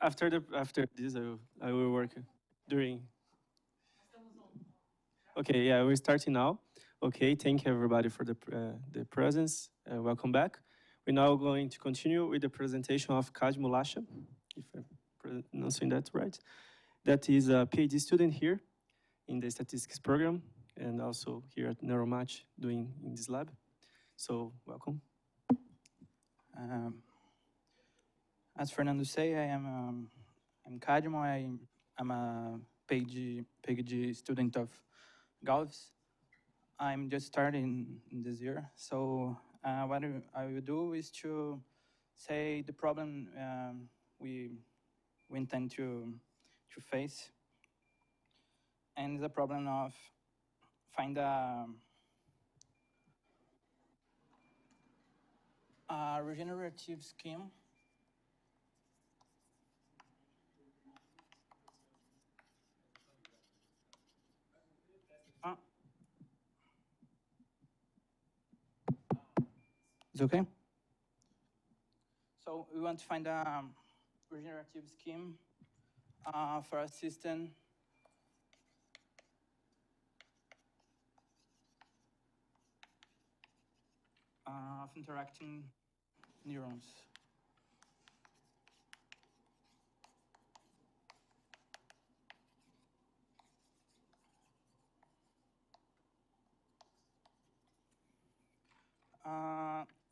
after this, I will work during. Okay, yeah, we're starting now. Okay, thank you everybody for the presence. Welcome back. We're now going to continue with the presentation of Kadmo Laxa, if I'm pronouncing that right. That is a PhD student here in the statistics program and also here at NeuroMat doing in this lab. So welcome. As Fernando say, I'm Kadmo. I'm a PhD student of Galves. I'm just starting in this year. So what I will do is to say the problem we intend to face, and the problem of find a regenerative scheme It's okay? So we want to find a regenerative scheme for a system of interacting neurons.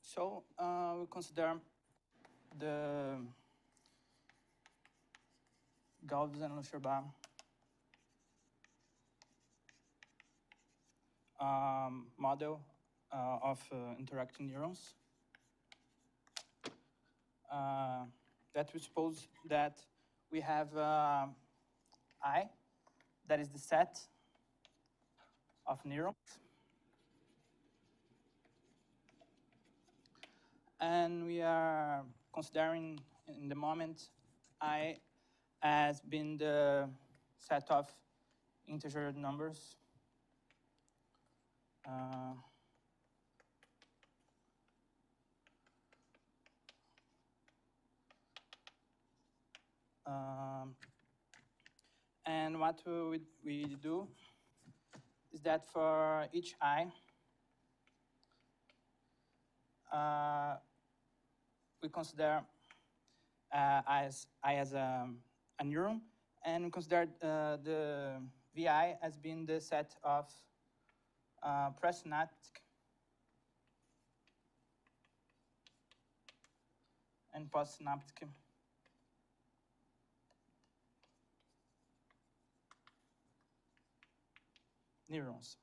So we consider the Galves and Luciano model of interacting neurons. That we suppose that we have I, that is the set of neurons. And we are considering in the moment I as being the set of integer numbers. And what we do is that for each I, we consider I as a neuron, and we consider the VI as being the set of presynaptic and postsynaptic neurons.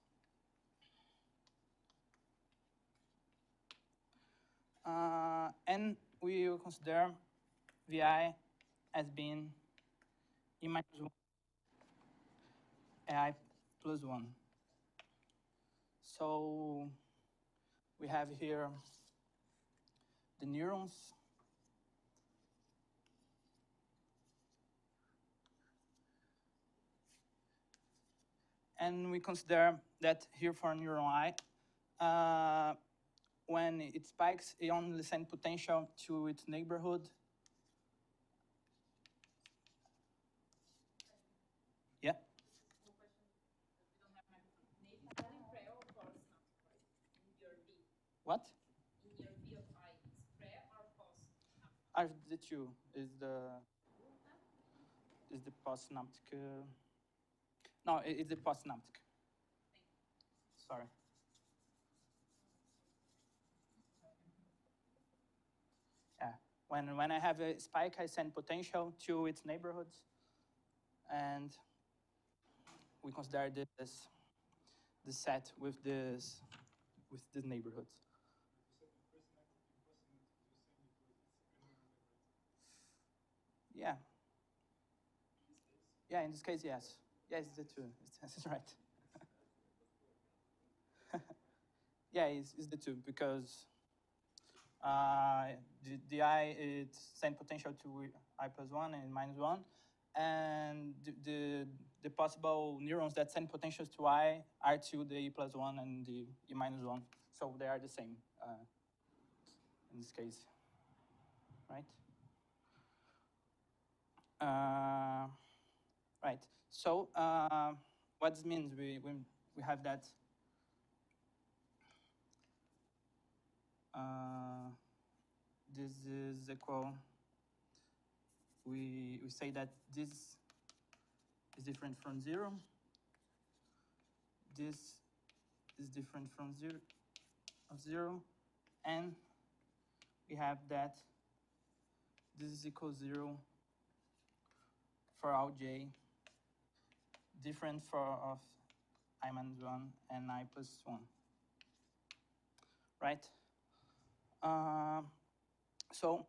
And we will consider VI as being E minus 1, AI plus 1. So we have here the neurons. And we consider that here for neuron I, when it spikes, it only sends potential to its neighborhood. Yeah? What? In your view of I, it's pre or post? The two is the postsynaptic. No, it's the postsynaptic. Sorry. Yeah. When I have a spike, I send potential to its neighborhoods, and we consider this the set with these neighborhoods. Yeah. Yeah, in this case, yes. Yeah, it's the two. That's right. Yeah, it's the two, because the I, it send potential to I plus 1 and minus 1, and the possible neurons that send potentials to I are to the E plus 1 and the E minus 1, so they are the same in this case, right? Right. So what this means, we have that this is equal. We say that this is different from 0. This is different from 0, and we have that this is equal 0 for all j, different for of I minus 1 and I plus 1, right? So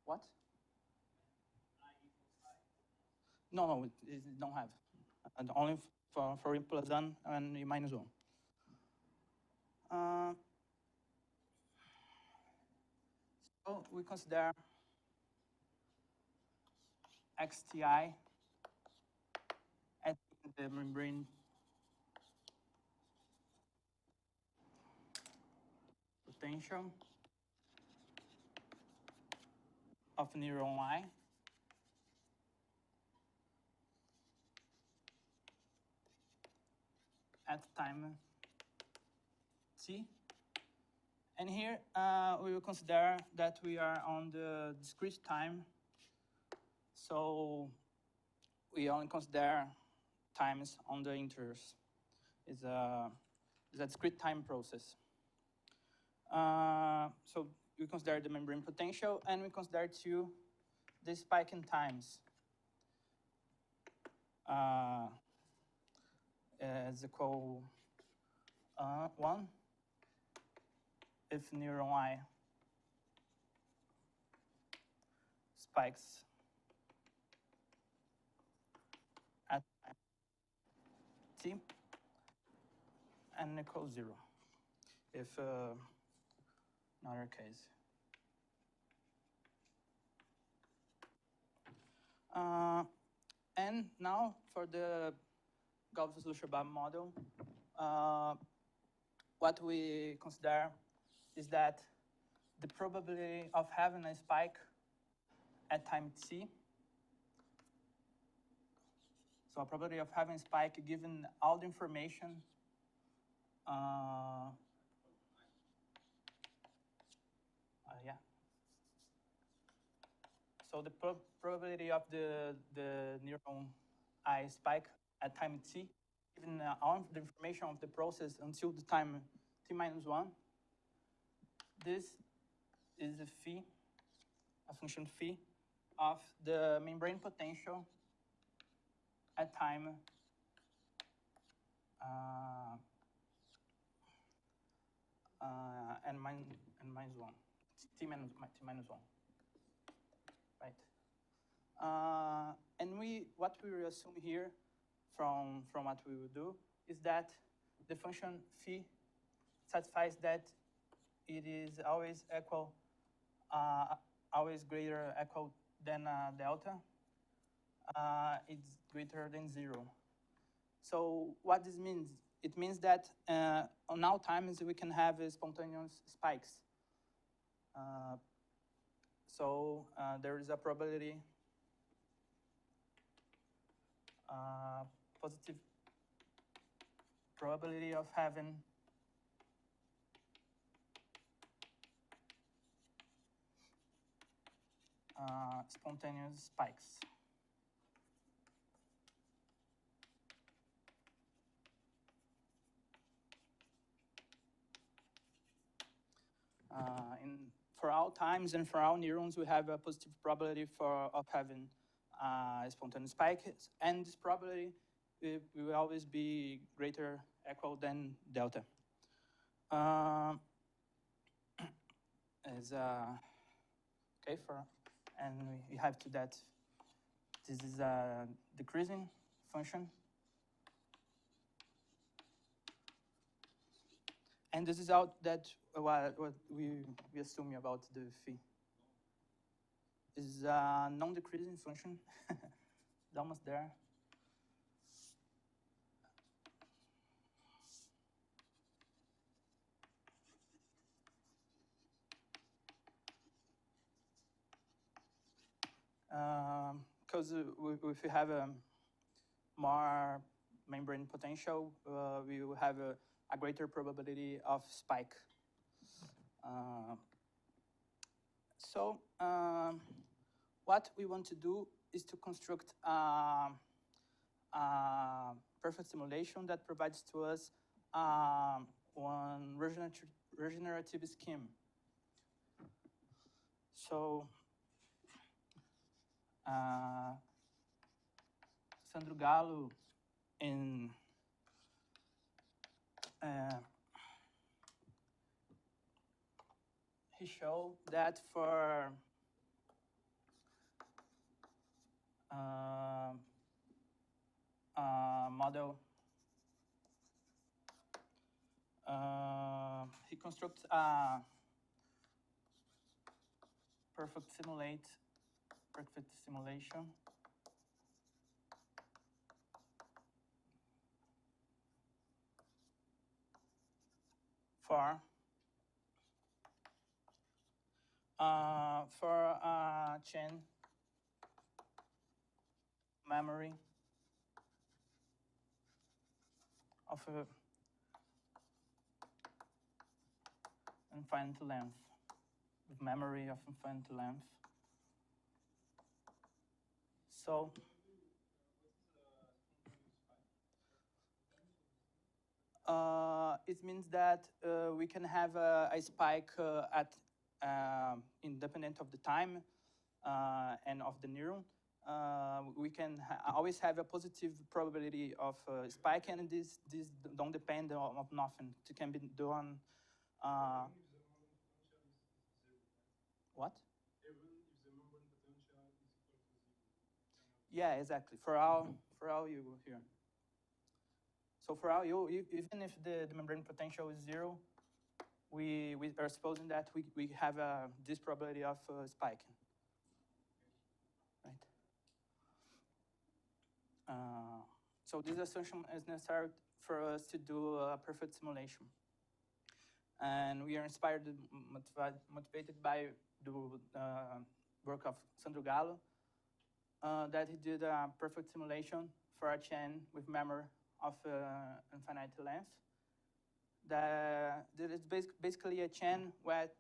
what? No, it don't have. And only for E plus 1 and E minus 1. So we consider XTI at the membrane potential of neuron Y at time t. And here we will consider that we are on the discrete time. So we only consider times on the integers. It's a discrete time process. So we consider the membrane potential, and we consider too the spike in times is equal 1 if neuron Y spikes at time t, and equals 0 if another case. And now for the Gauss-Luciano model, what we consider is that the probability of having a spike at time t, so a probability of having a spike given all the information yeah. So the probability of the neuron I spike at time t, given all the information of the process until the time t minus 1, this is a phi, a function phi, of the membrane potential at time n minus 1, t minus 1, right? And what we will assume here from what we will do is that the function phi satisfies that it is always equal, always greater equal than delta. It's greater than 0. So what this means? It means that on all times we can have spontaneous spikes. So there is a probability, positive probability of having spontaneous spikes. For all times and for all neurons, we have a positive probability of having a spontaneous spike, and this probability will always be greater equal than delta. Okay, and we have to that this is a decreasing function. And this is out that what we assume about the phi. Is a non-decreasing function. It's almost there. because if we have more membrane potential, we will have a greater probability of spike. So what we want to do is to construct a perfect simulation that provides to us one regenerative scheme. So Sandro Gallo in he showed that for model, he constructs a perfect simulation for chain memory of infinite length, with memory of infinite length. So it means that we can have a spike at independent of the time and of the neuron. We can always have a positive probability of spike, and this don't depend on nothing. It can be done. What? Yeah, exactly. For all you here. So for all you, even if the membrane potential is 0, we are supposing that we have this probability of spiking. Right. So this assumption is necessary for us to do a perfect simulation. And we are inspired, motivated by the work of Sandro Gallo, that he did a perfect simulation for a chain with memory of infinite length. That is basically a chain where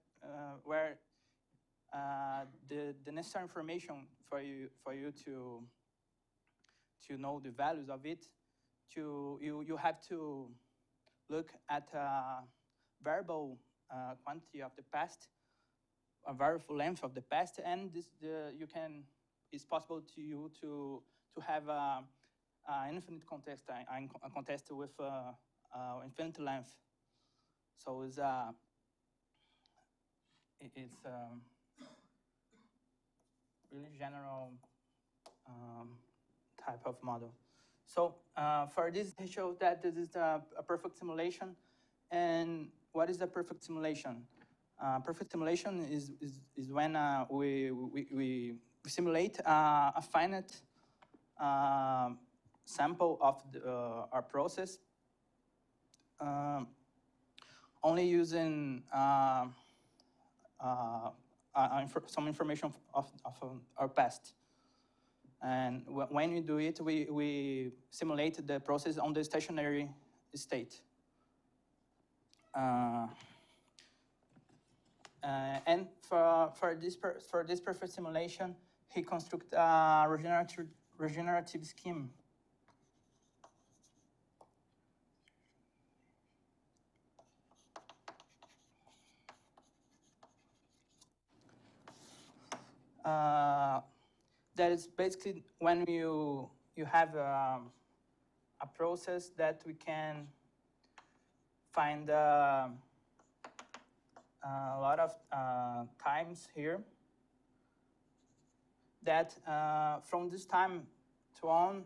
the necessary information for you to know the values of it, you have to look at a variable quantity of the past, a variable length of the past, and it's possible to you to have an infinite context, a context with infinite length. So it's really general type of model. So for this, he showed that this is a perfect simulation. And what is a perfect simulation? Perfect simulation is when we simulate a finite sample of our process, only using some information of our past. And when we do it, we simulate the process on the stationary state. And for this perfect simulation, he constructed a regenerative scheme. That is basically when you have a process that we can find a lot of times here, that from this time to on,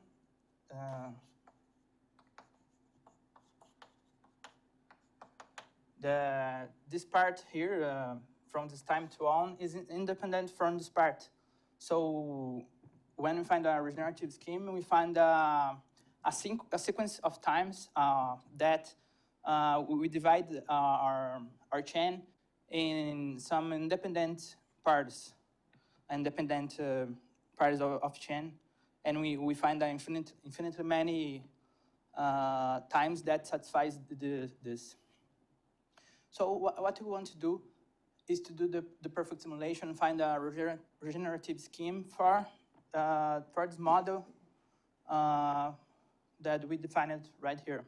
this part here, from this time to on, is independent from this part. So when we find a regenerative scheme, we find a sequence of times that we divide our chain in some independent parts pairs of chain, and we find infinitely many times that satisfies this. So what we want to do is to do the perfect simulation, find a regenerative scheme for this model that we defined right here.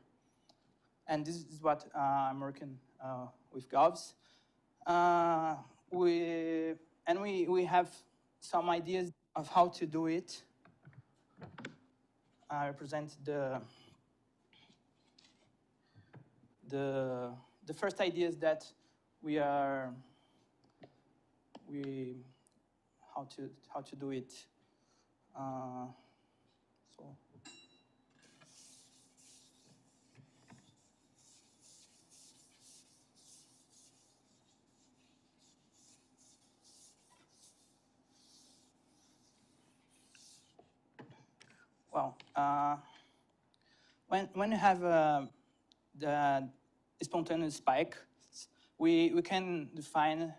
And this is what I'm working with GOVs. We have some ideas of how to do it. I represent the first ideas that how to do it. Well, when you have the spontaneous spike, we can define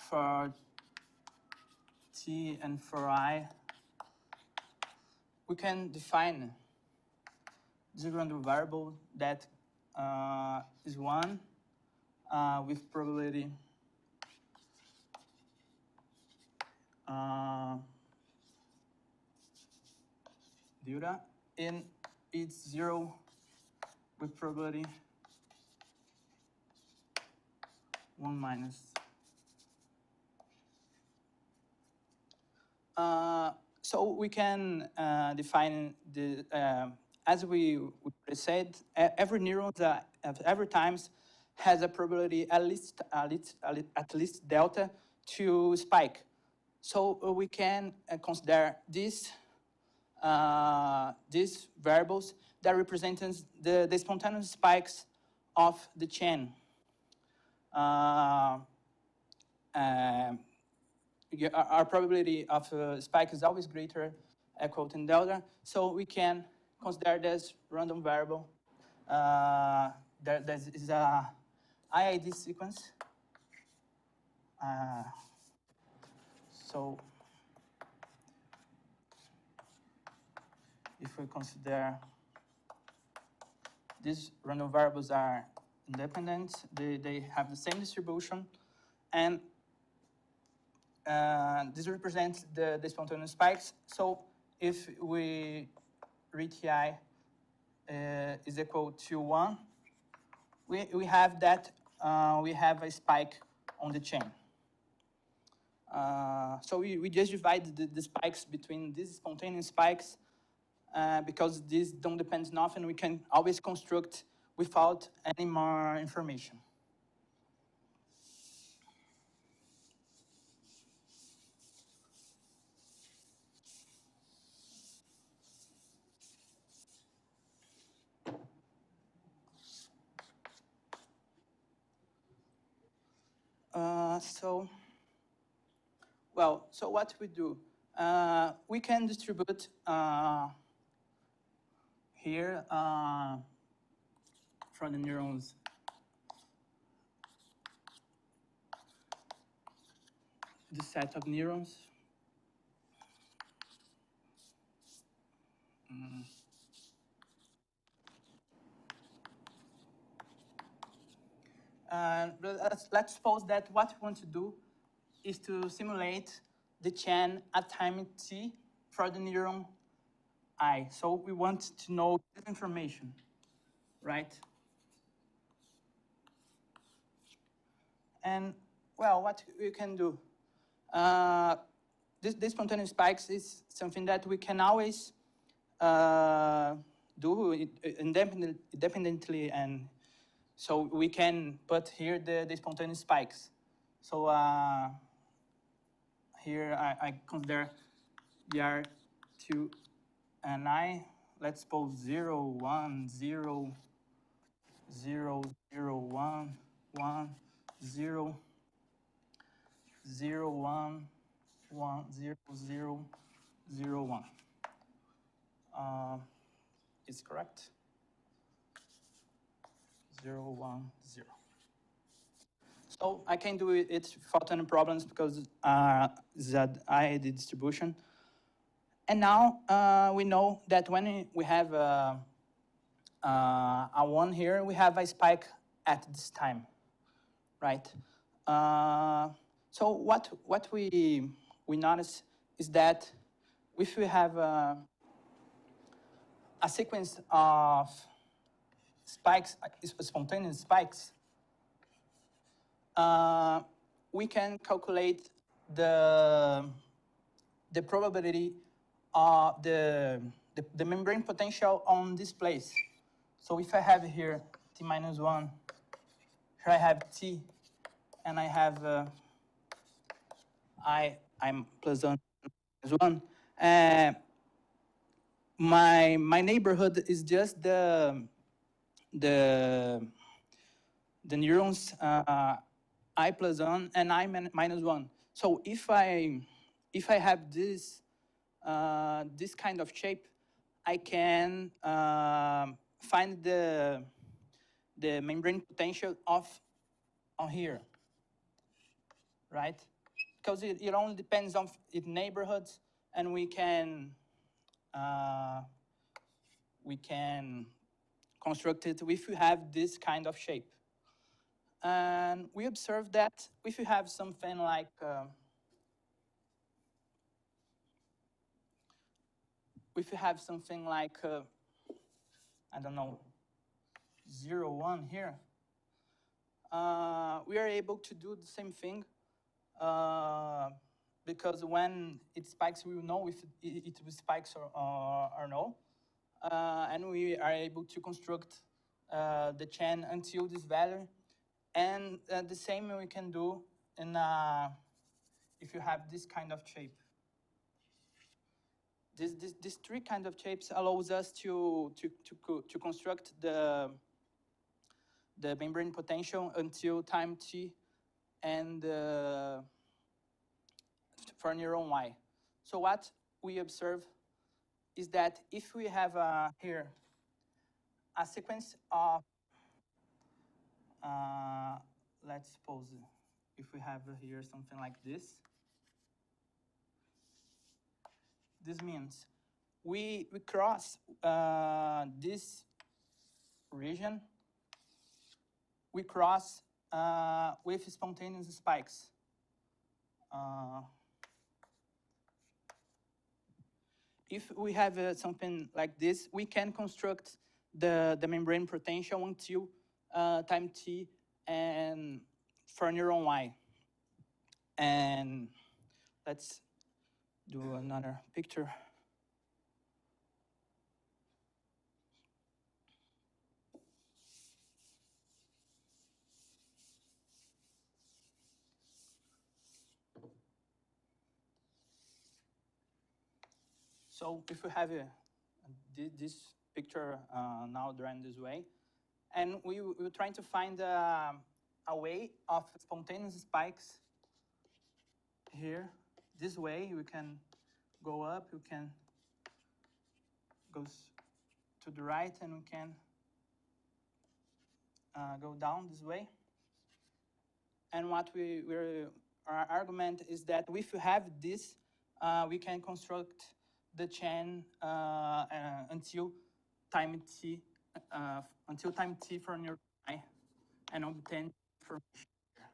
for T and for I, we can define the random variable that is 1 with probability delta, and it's 0 with probability 1 minus. So we can define the as we said, every neuron every times has a probability at least delta to spike. So we can consider these variables that represent the spontaneous spikes of the chain. Our probability of spike is always greater equal to delta, so we can consider this random variable. There is a IID sequence. So if we consider these random variables are independent, they have the same distribution, and this represents the spontaneous spikes. So if we read Ti is equal to 1, we have that we have a spike on the chain. So we just divide the spikes between these spontaneous spikes because these don't depend on nothing. We can always construct without any more information. So what we do? We can distribute here from the neurons the set of neurons. Let's suppose that what we want to do is to simulate the chain at time t for the neuron I. So we want to know this information, right? And well, what we can do? This spontaneous spikes is something that we can always do independently, and so we can put here the spontaneous spikes. So here I consider DR2 and I. Let's suppose 0, 1, 0, 0, 0, 1, 1, 0, 0, 1, 1, 0, 0, 0, 1. Is correct? 0, 1, 0. So I can do it without any problems because Z-ID distribution. And now we know that when we have a 1 here, we have a spike at this time, right? So what we notice is that if we have a sequence of spikes, spontaneous spikes, we can calculate the probability of the membrane potential on this place. So if I have here t minus 1, here I have t, and I have I'm plus 1 minus 1. My neighborhood is just the neurons I plus 1 and I minus 1. So if I have this this kind of shape, I can find the membrane potential on here, right? Because it only depends on its neighborhoods, and we can construct it if you have this kind of shape. And we observe that if you have something like I don't know, 0, 1 here, we are able to do the same thing because when it spikes, we will know if it spikes or no. And we are able to construct the chain until this value. And the same we can do in if you have this kind of shape. These three kind of shapes allows us to construct the membrane potential until time t and for neuron y. So what we observe is that if we have here a sequence of let's suppose if we have here something like this, this means we cross this region, we cross with spontaneous spikes. If we have something like this, we can construct the membrane potential until time t and for neuron y. And let's do another picture. So if we have this picture now drawn this way, and we're trying to find a way of spontaneous spikes here, this way, we can go up, we can go to the right, and we can go down this way. And what our argument is that if we have this, we can construct the chain until time t for neuron y, and obtain information here.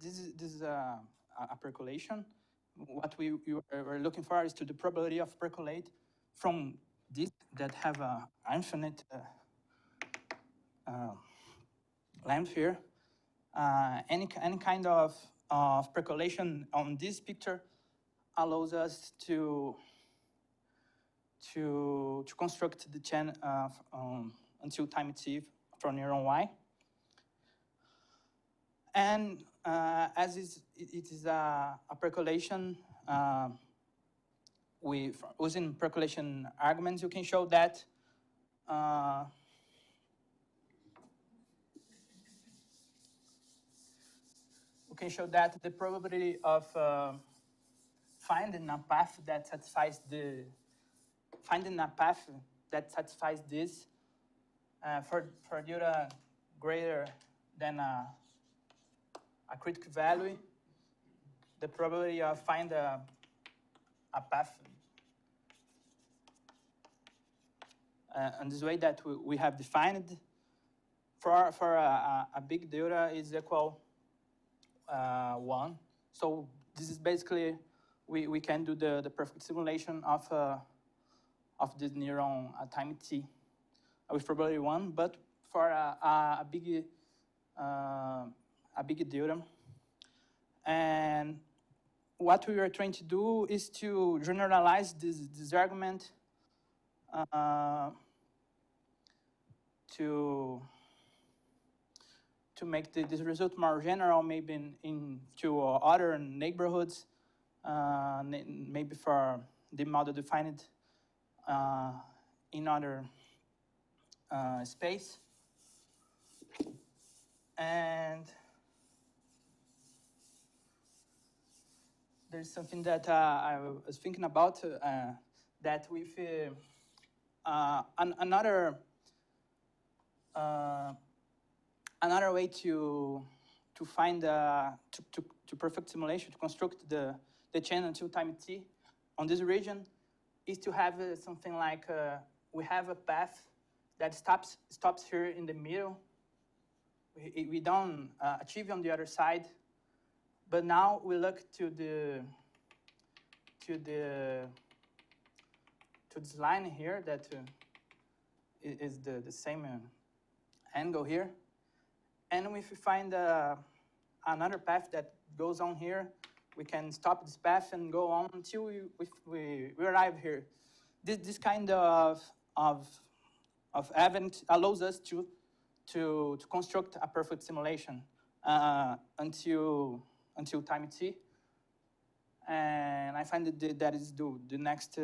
This is a percolation. What we were looking for is to the probability of percolate from this that have an infinite length here. Any kind of percolation on this picture allows us to construct the chain until time t for neuron y. And as it is a percolation, using percolation arguments, you can show that the probability of finding a path that satisfies this For delta greater than a critical value, the probability of find a path and this way that we have defined for a big delta is equal 1. So this is basically we can do the perfect simulation of this neuron at time t with probability 1, but for a big delta. And what we are trying to do is to generalize this argument to make this result more general, maybe into other neighborhoods, maybe for the model defined in other space. And there's something that I was thinking about that with another way to find to perfect simulation, to construct the chain until time t on this region is to have something like we have a path that stops here in the middle. We don't achieve on the other side, but now we look to this line here that is the same angle here, and if we find another path that goes on here, we can stop this path and go on until we arrive here. This kind of event allows us to construct a perfect simulation until time t. And I find that is the next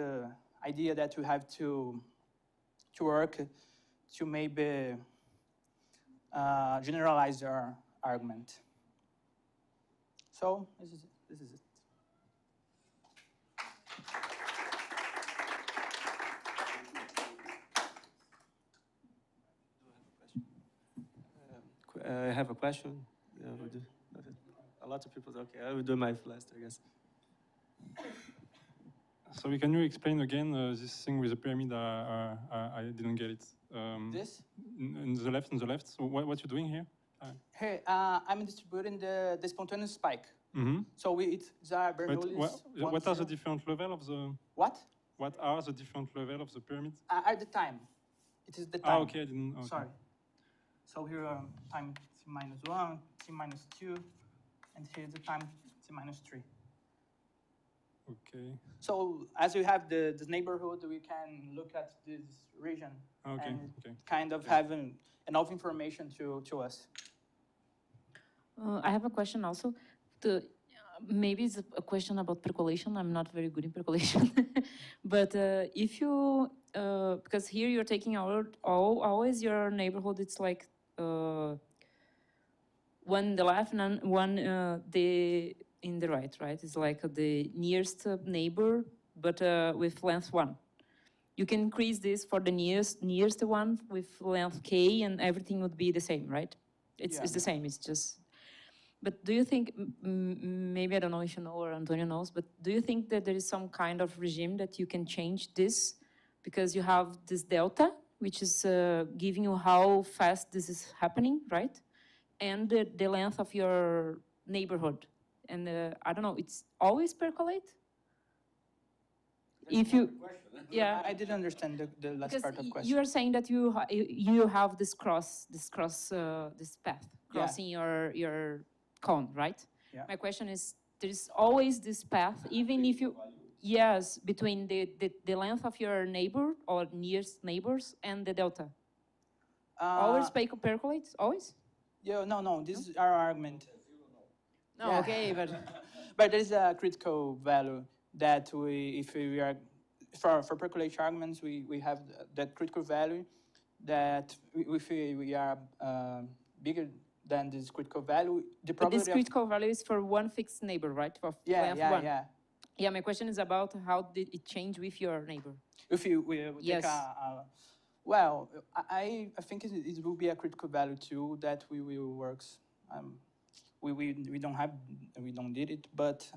idea that we have to work to maybe generalize our argument. So this is it. I have a question. A lot of people. Okay, I will do my last, I guess. So can you explain again this thing with the pyramid? I didn't get it. This? In the left. So what you're doing here? Here, I'm distributing the spontaneous spike. Mm-hmm. So it's Bernoulli's. What are the different levels of the? What? What are the different levels of the pyramid? At the time. It is the time. Ah, okay, I didn't. Okay. Sorry. So here time t-1, t-2, and here's the time t-3. Okay. So as we have this neighborhood, we can look at this region and kind of have enough information to us. I have a question also. Maybe it's a question about percolation. I'm not very good in percolation. But if you, because here you're taking always your neighborhood, it's like one the left and one in the right? It's like the nearest neighbor, but with length 1. You can increase this for the nearest one with length k, and everything would be the same, right? It's the same. It's just. But do you think, maybe I don't know if you know or Antonio knows, but do you think that there is some kind of regime that you can change this because you have this delta, which is giving you how fast this is happening, right? And the length of your neighborhood. And I don't know, it's always percolate? If you, yeah. I didn't understand the last part of the question. You are saying that you have this path crossing your cone, right? Yeah. My question is, there is always this path, even if you, yes, between the length of your neighbor or nearest neighbors and the delta. Always percolates, always? Yeah, no, this is our argument. No, Yeah. okay, but But there is a critical value that if we are, for percolation arguments, we have that critical value that if we are bigger than this critical value, the but probability this critical value is for one fixed neighbor, right? For length 1. Yeah, my question is about how did it change with your neighbor? If we Yes. take Well, I think it will be a critical value too that we will works. We don't did it, but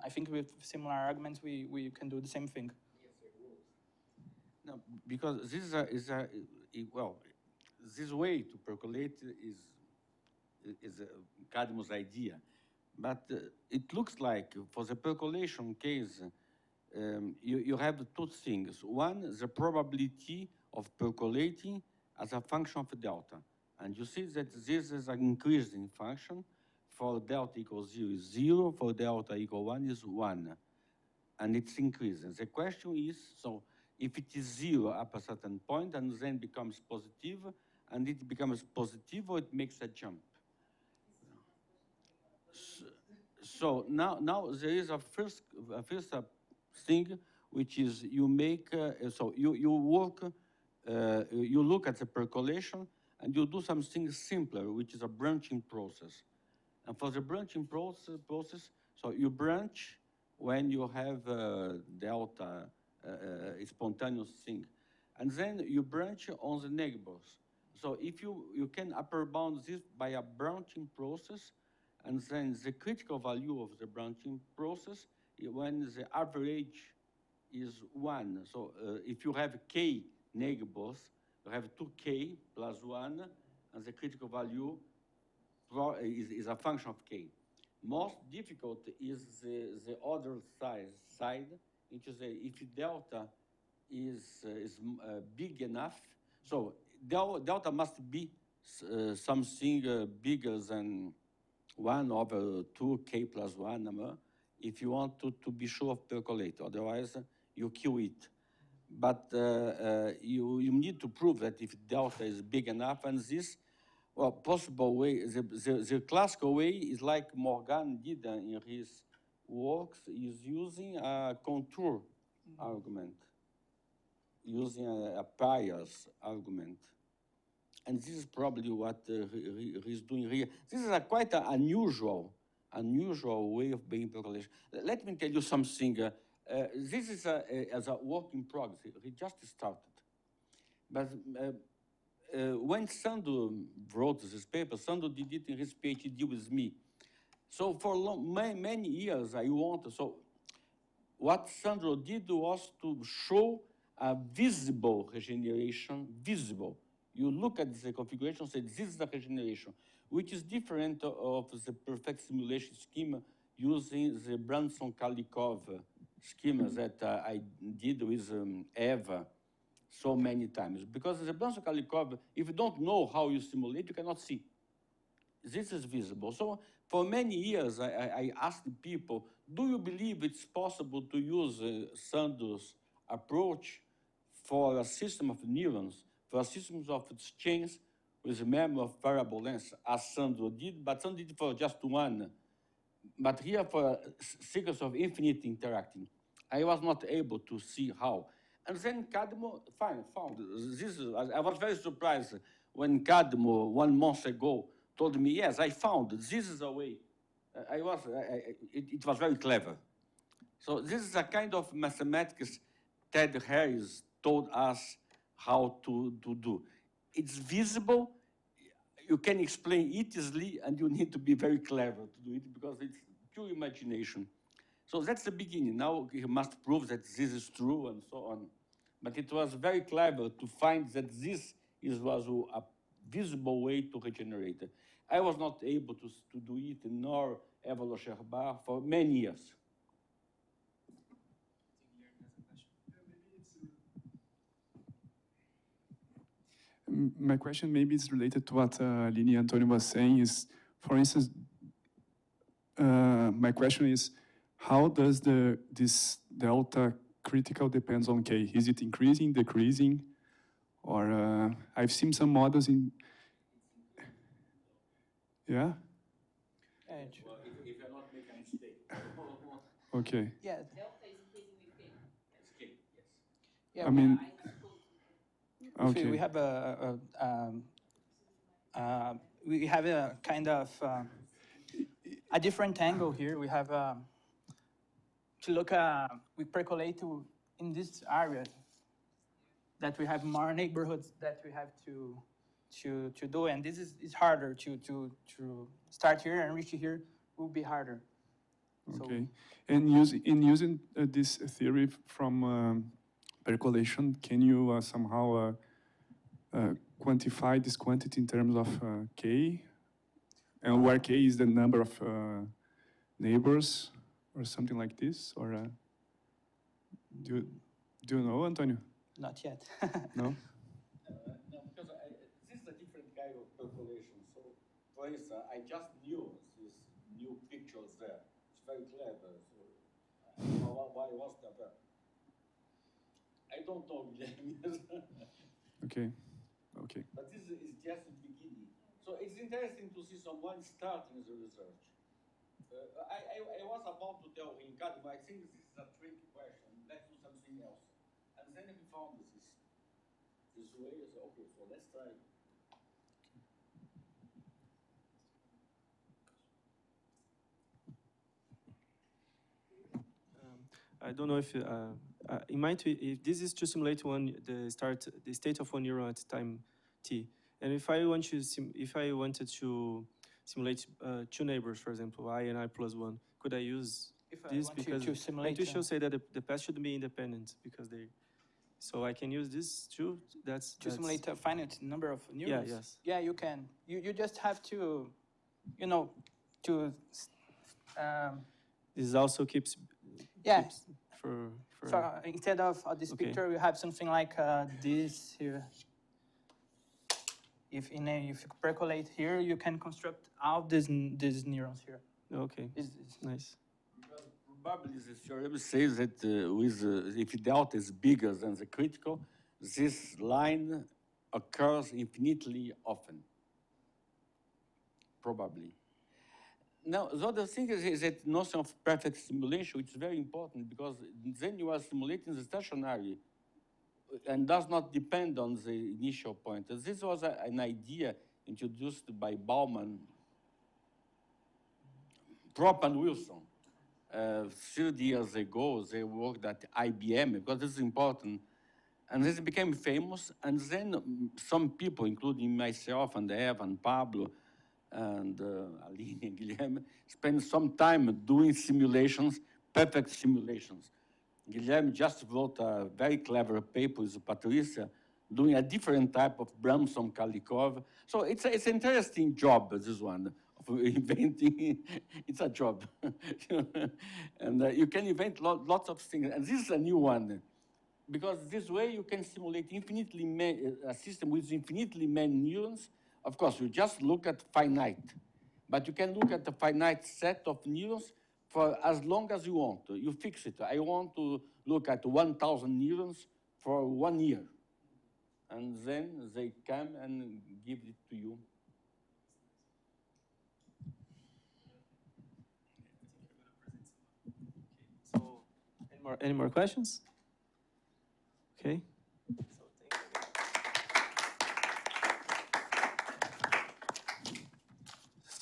I think with similar arguments we can do the same thing. No, because this well, this way to percolate is Kadmo's idea, but it looks like for the percolation case, you have two things. One, the probability of percolating as a function of delta. And you see that this is an increasing function. For delta equals 0 is 0, for delta equal 1 is 1. And it's increasing. The question is, so if it is 0 up a certain point and then becomes positive, and it becomes positive or it makes a jump. So now there is a first thing, which is you make, so you work, you look at the percolation and you do something simpler, which is a branching process. And for the branching process, so you branch when you have delta, spontaneous thing. And then you branch on the neighbors. So if you can upper bound this by a branching process, and then the critical value of the branching process when the average is 1. So if you have k neighbors, you have 2k plus 1, and the critical value is a function of k. Most difficult is the other side, which is if delta is big enough. So delta must be something bigger than 1 over 2k plus 1 if you want to be sure of percolate. Otherwise, you kill it. But you need to prove that if delta is big enough, and this, well, possible way, the classical way is like Morgan did in his works, is using a contour argument, using a bias argument. And this is probably what he's doing here. This is quite an unusual way of being percolation. Let me tell you something. This is as a work in progress. He just started. But when Sandro wrote this paper, Sandro did it in his PhD with me. So for many years, so what Sandro did was to show a visible regeneration, visible. You look at the configuration, say this is the regeneration, which is different of the perfect simulation schema using the Branson-Kalikov schema that I did with Eva so many times. Because the Branson-Kalikov, if you don't know how you simulate, you cannot see. This is visible. So for many years, I asked people, do you believe it's possible to use Sandro's approach for a system of neurons, for a system of chains with a memory of variable length, as Sandro did, but Sandro did for just one. But here for a sequence of infinite interacting, I was not able to see how. And then Kadmo found this. I was very surprised when Kadmo 1 month ago told me, yes, I found this is a way. It was very clever. So this is a kind of mathematics Ted Harris told us how to do. It's visible, you can explain it easily, and you need to be very clever to do it because it's pure imagination. So that's the beginning. Now he must prove that this is true and so on. But it was very clever to find that this was a visible way to regenerate. I was not able to do it, nor Eva Locherbar, for many years. My question maybe is related to what Lini Antonio was saying is, for instance, my question is, how does this delta critical depends on K? Is it increasing, decreasing? Or I've seen some models in, yeah? Well, if you're not making a mistake. Okay. Yeah. Delta is increasing with K. It's K, yes. Yeah, I mean, okay. okay. We have a kind of a different angle here. We have to look we percolate in this area. that we have more neighborhoods that we have to do, and this is harder to start here and reach here will be harder. Okay, and using this theory from percolation, can you somehow quantify this quantity in terms of K? And where K is the number of neighbors or something like this? Or do you know, Antonio? Not yet. No? No, because this is a different kind of percolation. So, for instance, I just knew these new pictures there. It's very clever. So, I don't know why was that there. I don't know, Guilherme. Okay. Okay. But this is just the beginning. So it's interesting to see someone starting the research. I was about to tell him, Kadmo, I think this is a tricky question. Let's do something else. And then he found this way. I said, okay, so let's try. I don't know if in my if this is to simulate the state of one neuron at time t, and if I wanted to simulate two neighbors, for example, I and I plus one, could I use this because to simulate Patricia say that the path should be independent because they, so I can use this too. That's simulate a finite number of neurons. Yeah. Yes. Yeah, you can. You just have to, you know, to. This also keeps. Yeah. For So instead of this Okay. picture, you have something like this here. If you percolate here, you can construct all these neurons here. Okay. Nice. Because probably the theorem says that if delta is bigger than the critical, this line occurs infinitely often. Probably. Now, the other thing is that notion of perfect simulation, which is very important because then you are simulating the stationary and does not depend on the initial point. This was an idea introduced by Bauman, Prop and Wilson. 30 years ago, they worked at IBM because this is important. And this became famous. And then some people, including myself and Eva and Pablo, and Aline and Guilherme, spent some time doing simulations, perfect simulations. Guilherme just wrote a very clever paper with Patricia, doing a different type of Bramson-Kalikov. So it's an interesting job, this one, of inventing. It's a job. And you can invent lots of things. And this is a new one, because this way you can simulate a system with infinitely many neurons. Of course, you just look at finite, but you can look at the finite set of neurons for as long as you want. You fix it. I want to look at 1,000 neurons for 1 year. And then they come and give it to you. So, any more questions? Okay.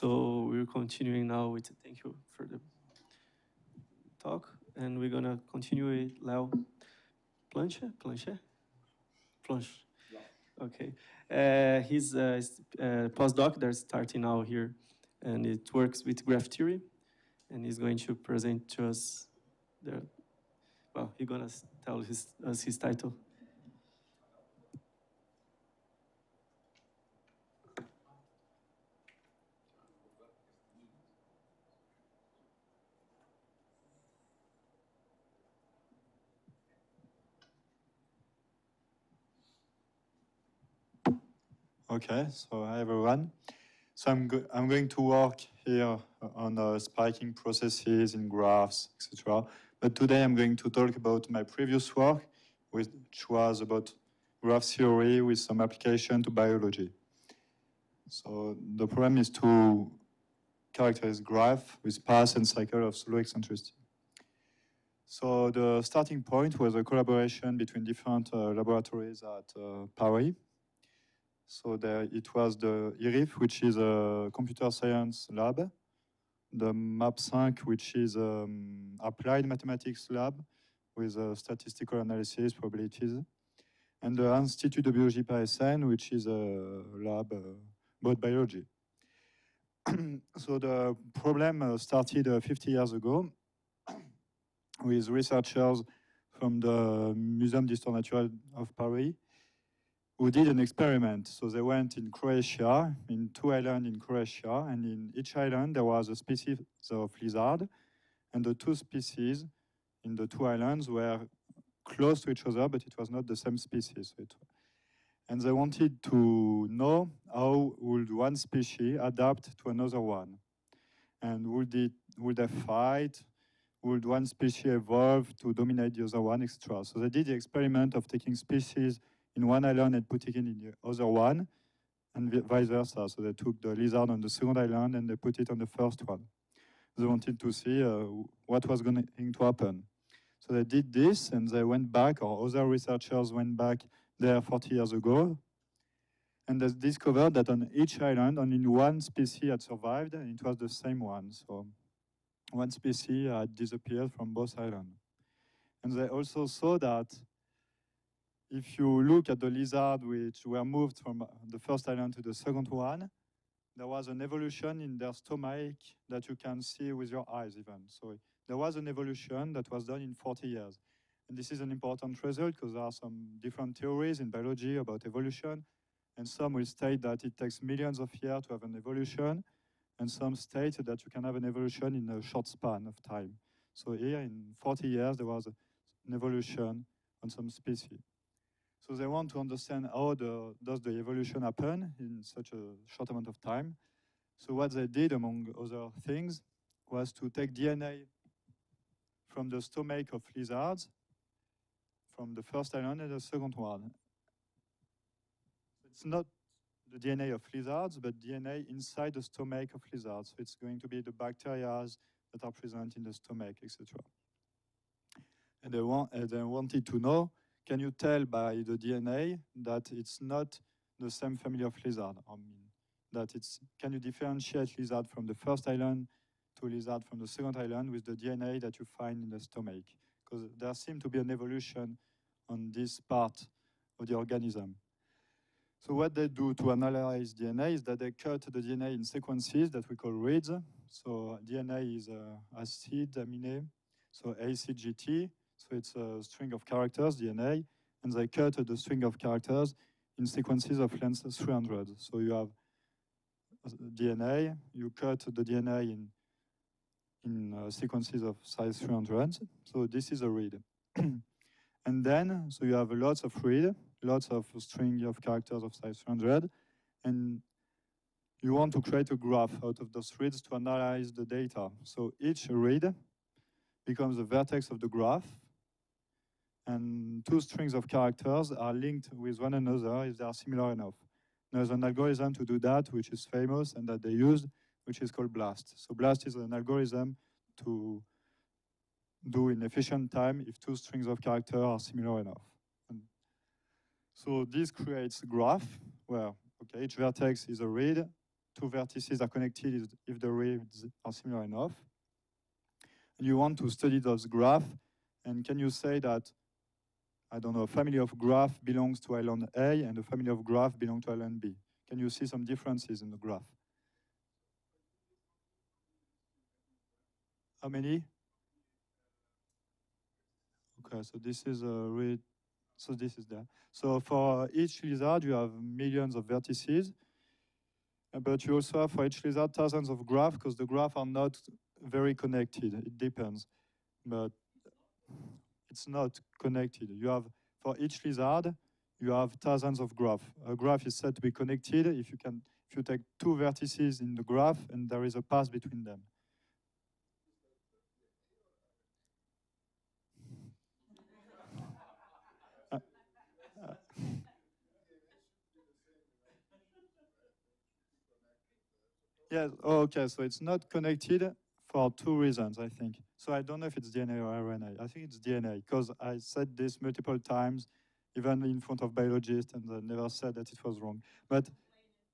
So we're continuing now with thank you for the talk, and we're gonna continue with Leo Planché. Okay. He's a postdoc that's starting now here, and it works with graph theory, and he's going to present to us well, he's gonna tell us his title. Okay, so hi everyone. So I'm going to work here on spiking processes in graphs, etc. But today I'm going to talk about my previous work, which was about graph theory with some application to biology. So the problem is to characterize graph with path and cycle of slow eccentricity. So the starting point was a collaboration between different laboratories at Paris. So it was the IRIF, which is a computer science lab, the MAP5, which is applied mathematics lab with statistical analysis, probabilities, and the Institut de Biologie Parisienne, which is a lab about biology. So the problem started 50 years ago with researchers from the Muséum d'Histoire Naturelle of Paris who did an experiment. So they went in Croatia, in 2 islands in Croatia, and in each island there was a species of lizard, and the 2 species in the 2 islands were close to each other, but it was not the same species. And they wanted to know how would one species adapt to another one, and would they fight? Would one species evolve to dominate the other one, etc. So they did the experiment of taking species in one island and putting it in the other one, and vice versa. So they took the lizard on the second island and they put it on the first one. They wanted to see what was going to happen. So they did this, and they went back, or other researchers went back there 40 years ago, and they discovered that on each island, only one species had survived, and it was the same one. So one species had disappeared from both islands. And they also saw that if you look at the lizard which were moved from the first island to the second one, there was an evolution in their stomach that you can see with your eyes even. So there was an evolution that was done in 40 years. And this is an important result because there are some different theories in biology about evolution. And some will state that it takes millions of years to have an evolution. And some state that you can have an evolution in a short span of time. So here in 40 years, there was an evolution on some species. So they want to understand how does the evolution happen in such a short amount of time. So what they did, among other things, was to take DNA from the stomach of lizards, from the first island and the second one. It's not the DNA of lizards, but DNA inside the stomach of lizards. So it's going to be the bacteria that are present in the stomach, etc. And they wanted to know, can you tell by the DNA that it's not the same family of lizard? I mean, that can you differentiate lizard from the first island to lizard from the second island with the DNA that you find in the stomach? Because there seems to be an evolution on this part of the organism. So what they do to analyze DNA is that they cut the DNA in sequences that we call reads. So DNA is acid amine, so ACGT. So it's a string of characters, DNA, and they cut the string of characters in sequences of length 300. So you have DNA, you cut the DNA in sequences of size 300. So this is a read. And then, so you have lots of read, lots of string of characters of size 300, and you want to create a graph out of those reads to analyze the data. So each read becomes a vertex of the graph, and 2 strings of characters are linked with one another if they are similar enough. There's an algorithm to do that, which is famous and that they used, which is called BLAST. So BLAST is an algorithm to do in efficient time if 2 strings of characters are similar enough. And so this creates a graph where, okay, each vertex is a read, 2 vertices are connected if the reads are similar enough. And you want to study those graphs, and can you say that, I don't know, a family of graph belongs to island A and a family of graph belongs to island B? Can you see some differences in the graph? How many? Okay, so this is a read. So this is there. So for each lizard, you have millions of vertices, but you also have for each lizard thousands of graphs because the graphs are not very connected. It depends, but it's not connected. You have for each lizard, you have thousands of graphs. A graph is said to be connected if you take 2 vertices in the graph and there is a path between them. Yes, okay, so it's not connected for 2 reasons, I think. So I don't know if it's DNA or RNA. I think it's DNA, because I said this multiple times, even in front of biologists, and I never said that it was wrong. But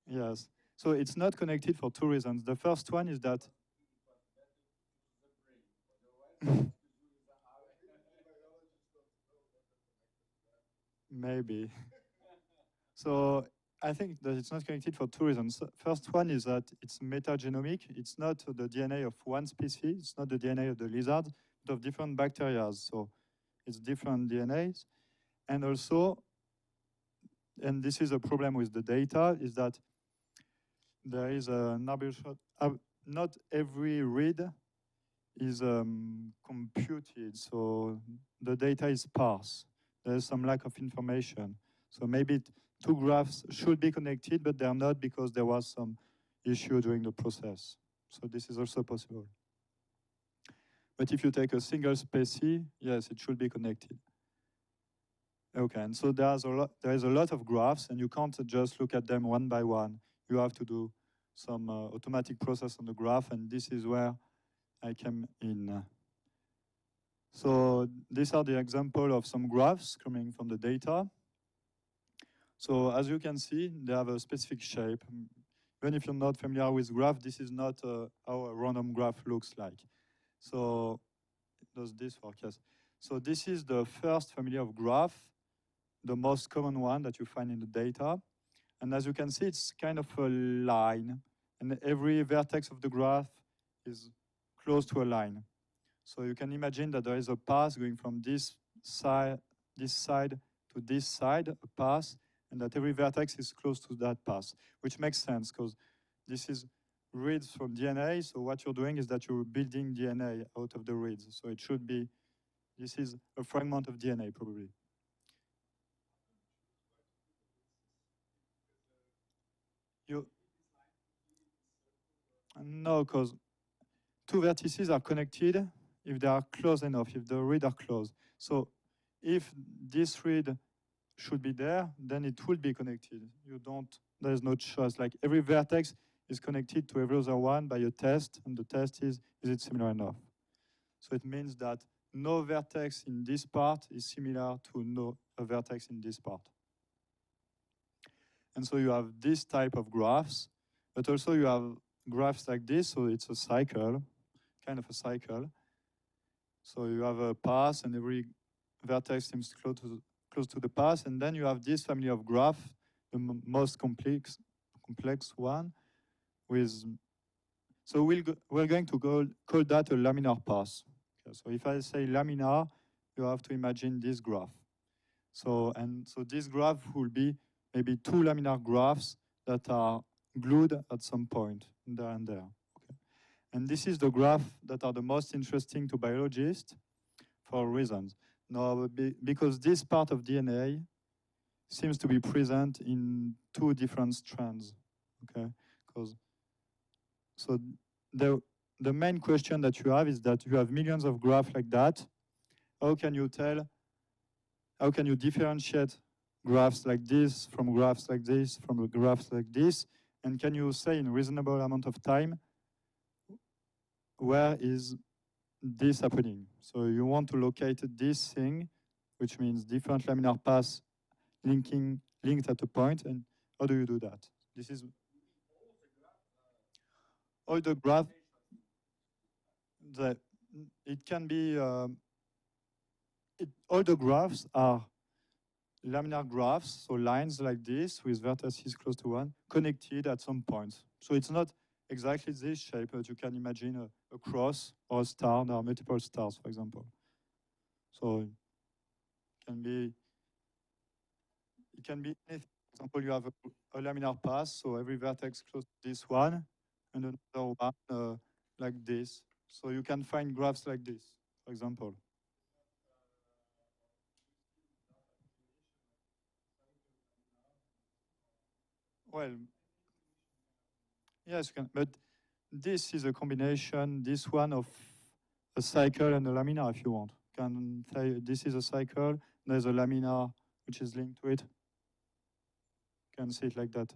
yes, so it's not connected for 2 reasons. The first one is that Maybe. So I think that it's not connected for two reasons. First one is that it's metagenomic. It's not the DNA of one species. It's not the DNA of the lizard, but of different bacteria. So it's different DNAs. And also, and this is a problem with the data, is that there is an arbitrary, not every read is computed. So the data is sparse. There's some lack of information. So maybe two graphs should be connected, but they're not because there was some issue during the process. So this is also possible. But if you take a single species, yes, it should be connected. Okay, and so there is a lot of graphs, and you can't just look at them one by one. You have to do some automatic process on the graph, and this is where I came in. So these are the example of some graphs coming from the data. So as you can see, they have a specific shape. Even if you're not familiar with graph, this is not how a random graph looks like. So does this work? Yes. So this is the first family of graph, the most common one that you find in the data. And as you can see, it's kind of a line. And every vertex of the graph is close to a line. So you can imagine that there is a path going from this side to this side, a path, and that every vertex is close to that path, which makes sense because this is reads from DNA. So what you're doing is that you're building DNA out of the reads. So it should be, this is a fragment of DNA probably. No, because two vertices are connected if they are close enough, if the reads are close. So if this read should be there, then it will be connected. There's no choice. Like every vertex is connected to every other one by a test, and the test is it similar enough? So it means that no vertex in this part is similar to no vertex in this part. And so you have this type of graphs, but also you have graphs like this, so it's a cycle, kind of a cycle. So you have a path, and every vertex seems close to the path, and then you have this family of graphs, the most complex one, with. So we're going to call that a laminar path. Okay, so if I say laminar, you have to imagine this graph. So this graph will be maybe two laminar graphs that are glued at some point, there and there. Okay. And this is the graph that are the most interesting to biologists for reasons. Now, because this part of DNA seems to be present in two different strands. Okay, so the main question that you have is that you have millions of graphs like that. How can you differentiate graphs like this from graphs like this from graphs like this? And can you say in a reasonable amount of time, where is this happening? So you want to locate this thing, which means different laminar paths linked at a point, and how do you do that? This is all the graph. It can be all the graphs are laminar graphs, so lines like this with vertices close to one, connected at some point. So it's not exactly this shape, but you can imagine a cross or a star. There are multiple stars, for example. So it can be anything. For example, you have a laminar path, so every vertex close to this one, and another one like this. So you can find graphs like this, for example. Well, yes, you can, but this is a combination, this one of a cycle and a laminar, if you want. You can say this is a cycle, there's a laminar which is linked to it. You can see it like that.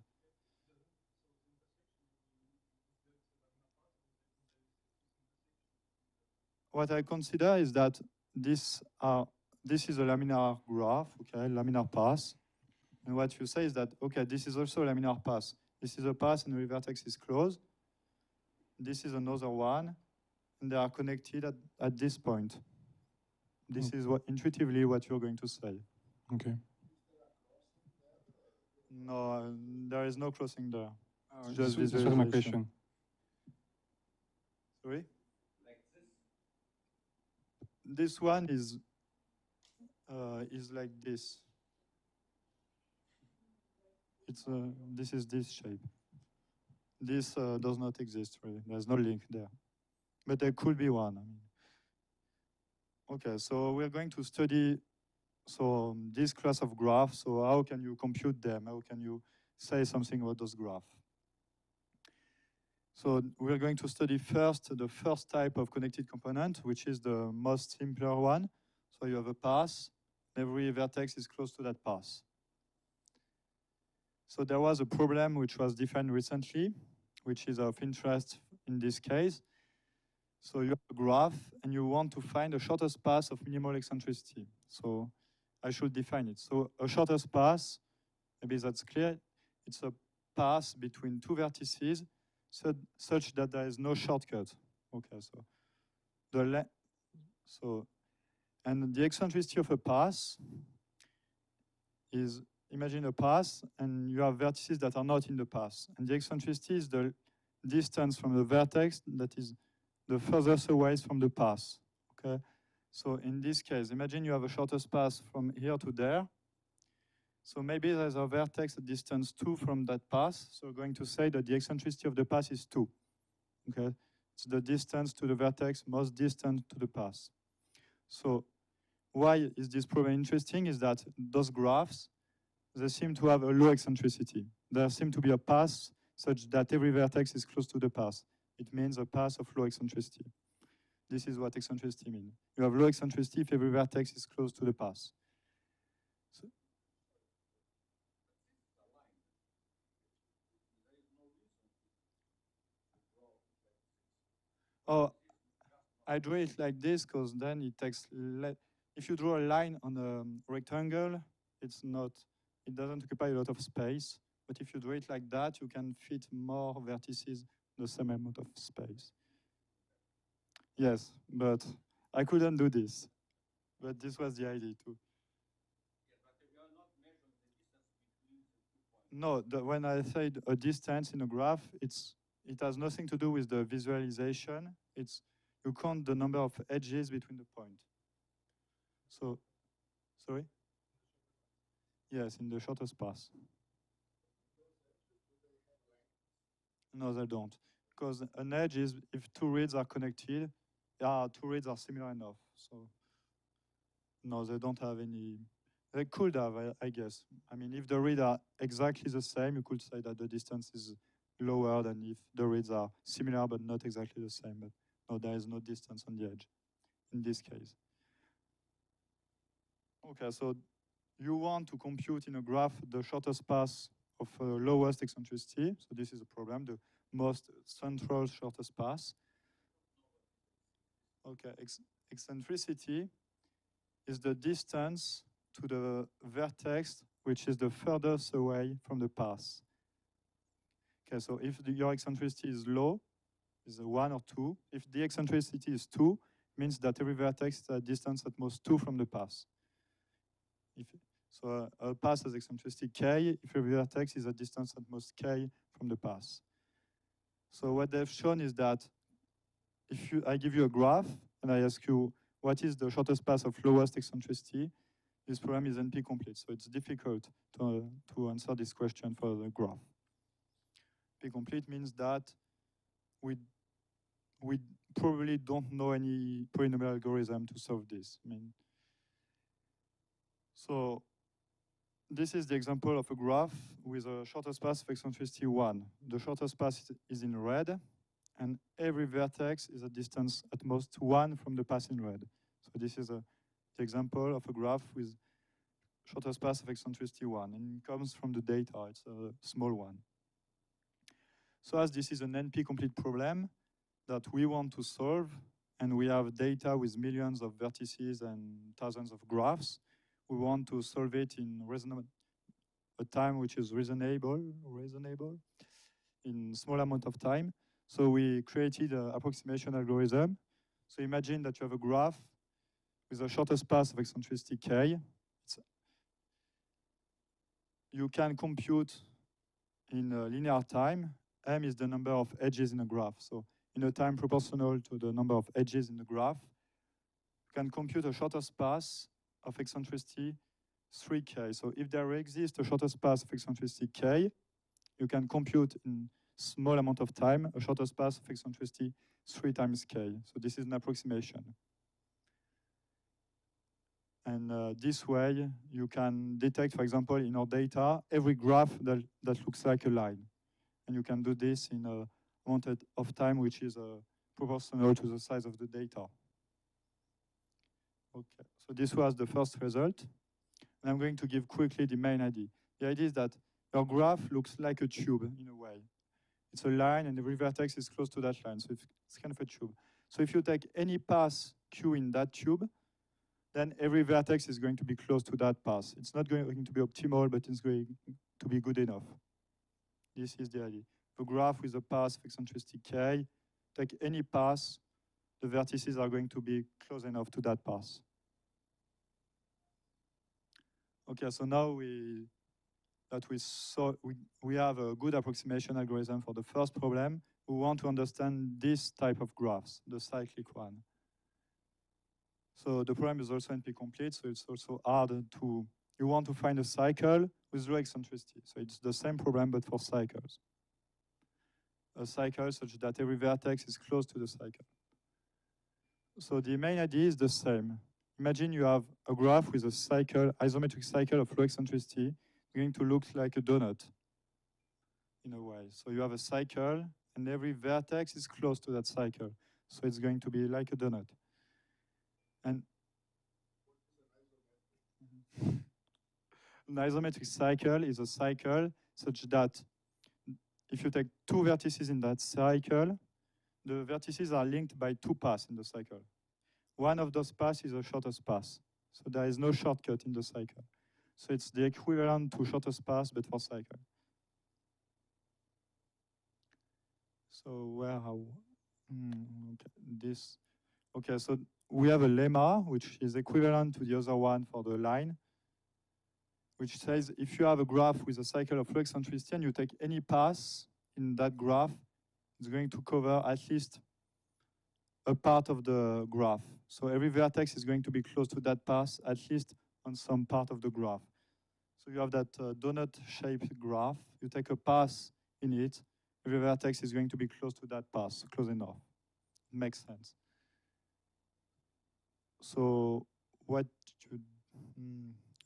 What I consider is that this is a laminar graph, okay, laminar path. And what you say is that, okay, this is also a laminar path. This is a path and the vertex is closed. This is another one, and they are connected at this point. This is intuitively what you're going to say. Okay. No, there is no crossing there. It's This just was my visualization. question. Sorry? This one is like this. It's this is this shape. This does not exist really. There's no link there, but there could be one. I mean. Okay, so we're going to study this class of graphs. So how can you compute them? How can you say something about those graphs? So we're going to study first the first type of connected component, which is the most simpler one. So you have a path. Every vertex is close to that path. So there was a problem which was defined recently, which is of interest in this case. So you have a graph, and you want to find the shortest path of minimal eccentricity. So I should define it. So a shortest path, maybe that's clear, it's a path between two vertices such that there is no shortcut. Okay, and the eccentricity of a path is, imagine a path, and you have vertices that are not in the path. And the eccentricity is the distance from the vertex that is the furthest away from the path. Okay, so in this case, imagine you have a shortest path from here to there. So maybe there's a vertex at distance 2 from that path. So we're going to say that the eccentricity of the path is 2. Okay, it's the distance to the vertex most distant to the path. So why is this problem interesting? Is that those graphs, they seem to have a low eccentricity. There seems to be a path such that every vertex is close to the path. It means a path of low eccentricity. This is what eccentricity means. You have low eccentricity if every vertex is close to the path. Oh, I draw it like this because then it takes if you draw a line on a rectangle, it doesn't occupy a lot of space. But if you draw it like that, you can fit more vertices in the same amount of space. Yes, but I couldn't do this. But this was the idea too. No, when I said a distance in a graph, it has nothing to do with the visualization. You count the number of edges between the points. So, sorry? Yes, in the shortest path. No, they don't. Because an edge is, if two reeds are connected, two reeds are similar enough. So, no, they don't have any. They could have, I guess. I mean, if the reeds are exactly the same, you could say that the distance is lower than if the reeds are similar but not exactly the same. But no, there is no distance on the edge in this case. Okay, so you want to compute in a graph the shortest path of lowest eccentricity. So this is a problem, the most central shortest path. Okay, eccentricity is the distance to the vertex which is the furthest away from the path. Okay, so if your eccentricity is low, is 1 or 2. If the eccentricity is 2, means that every vertex is a distance at most 2 from the path. So a path has eccentricity k if every vertex is a distance at most k from the path. So what they've shown is that if I give you a graph and I ask you what is the shortest path of lowest eccentricity, this problem is NP-complete. So it's difficult to answer this question for the graph. NP-complete means that we probably don't know any polynomial algorithm to solve this. So this is the example of a graph with a shortest path of eccentricity 1. The shortest path is in red, and every vertex is a distance at most 1 from the path in red. So this is the example of a graph with shortest path of eccentricity 1, and it comes from the data. It's a small one. So as this is an NP-complete problem that we want to solve, and we have data with millions of vertices and thousands of graphs, we want to solve it in a time which is reasonable, in small amount of time. So we created an approximation algorithm. So imagine that you have a graph with the shortest path of eccentricity k. you can compute in linear time. M is the number of edges in a graph. So in a time proportional to the number of edges in the graph, you can compute a shortest path of eccentricity 3k. So if there exists a shortest path of eccentricity k, you can compute in small amount of time a shortest path of eccentricity 3 times k. So this is an approximation. And this way, you can detect, for example, in our data, every graph that looks like a line. And you can do this in a amount of time which is proportional to the size of the data. Okay, so this was the first result. And I'm going to give quickly the main idea. The idea is that your graph looks like a tube in a way. It's a line and every vertex is close to that line. So it's kind of a tube. So if you take any path Q in that tube, then every vertex is going to be close to that path. It's not going to be optimal, but it's going to be good enough. This is the idea. The graph with a path of eccentricity k, take any path, the vertices are going to be close enough to that path. Okay, so now we have a good approximation algorithm for the first problem. We want to understand this type of graphs, the cyclic one. So the problem is also NP-complete, so it's also hard to, you want to find a cycle with low eccentricity. So it's the same problem, but for cycles. A cycle such that every vertex is close to the cycle. So the main idea is the same. Imagine you have a graph with a cycle, isometric cycle of low eccentricity, going to look like a donut in a way. So you have a cycle, and every vertex is close to that cycle. So it's going to be like a donut. And an isometric cycle is a cycle such that if you take two vertices in that cycle, the vertices are linked by two paths in the cycle. One of those paths is the shortest path. So there is no shortcut in the cycle. So it's the equivalent to shortest path, but for cycle. So where how? Okay, so we have a lemma, which is equivalent to the other one for the line, which says if you have a graph with a cycle of low eccentricity and you take any path in that graph, it's going to cover at least a part of the graph. So every vertex is going to be close to that path, at least on some part of the graph. So you have that donut-shaped graph. You take a path in it, every vertex is going to be close to that path, close enough. It makes sense. So what should,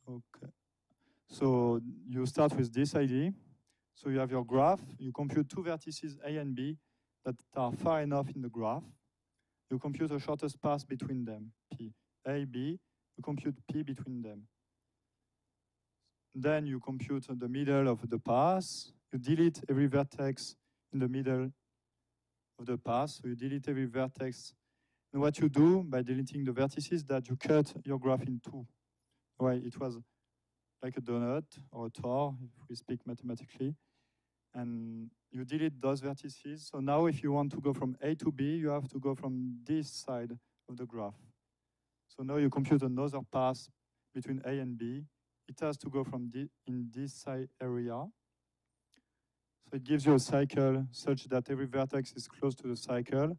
okay. So you start with this idea. So you have your graph, you compute two vertices A and B that are far enough in the graph. You compute the shortest path between them, P. A, B, you compute P between them. Then you compute the middle of the path. You delete every vertex in the middle of the path. So you delete every vertex. And what you do by deleting the vertices, that you cut your graph in two. Right? It was like a donut or a tor, if we speak mathematically. And you delete those vertices. So now if you want to go from A to B, you have to go from this side of the graph. So now you compute another path between A and B. It has to go from in this side area. So it gives you a cycle such that every vertex is close to the cycle,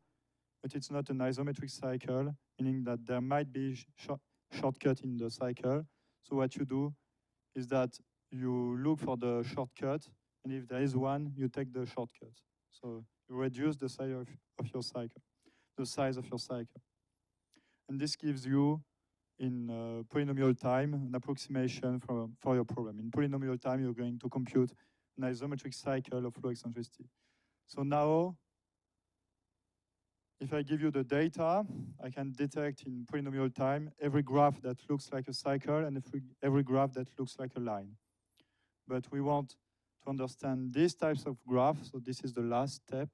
but it's not an isometric cycle, meaning that there might be shortcut in the cycle. So what you do is that you look for the shortcut, and if there is one, you take the shortcut. So you reduce the size of your cycle, the size of your cycle. And this gives you, in polynomial time, an approximation for your problem. In polynomial time, you're going to compute an isometric cycle of low eccentricity. So now, if I give you the data, I can detect in polynomial time every graph that looks like a cycle and every graph that looks like a line. But we want to understand these types of graphs, so this is the last step.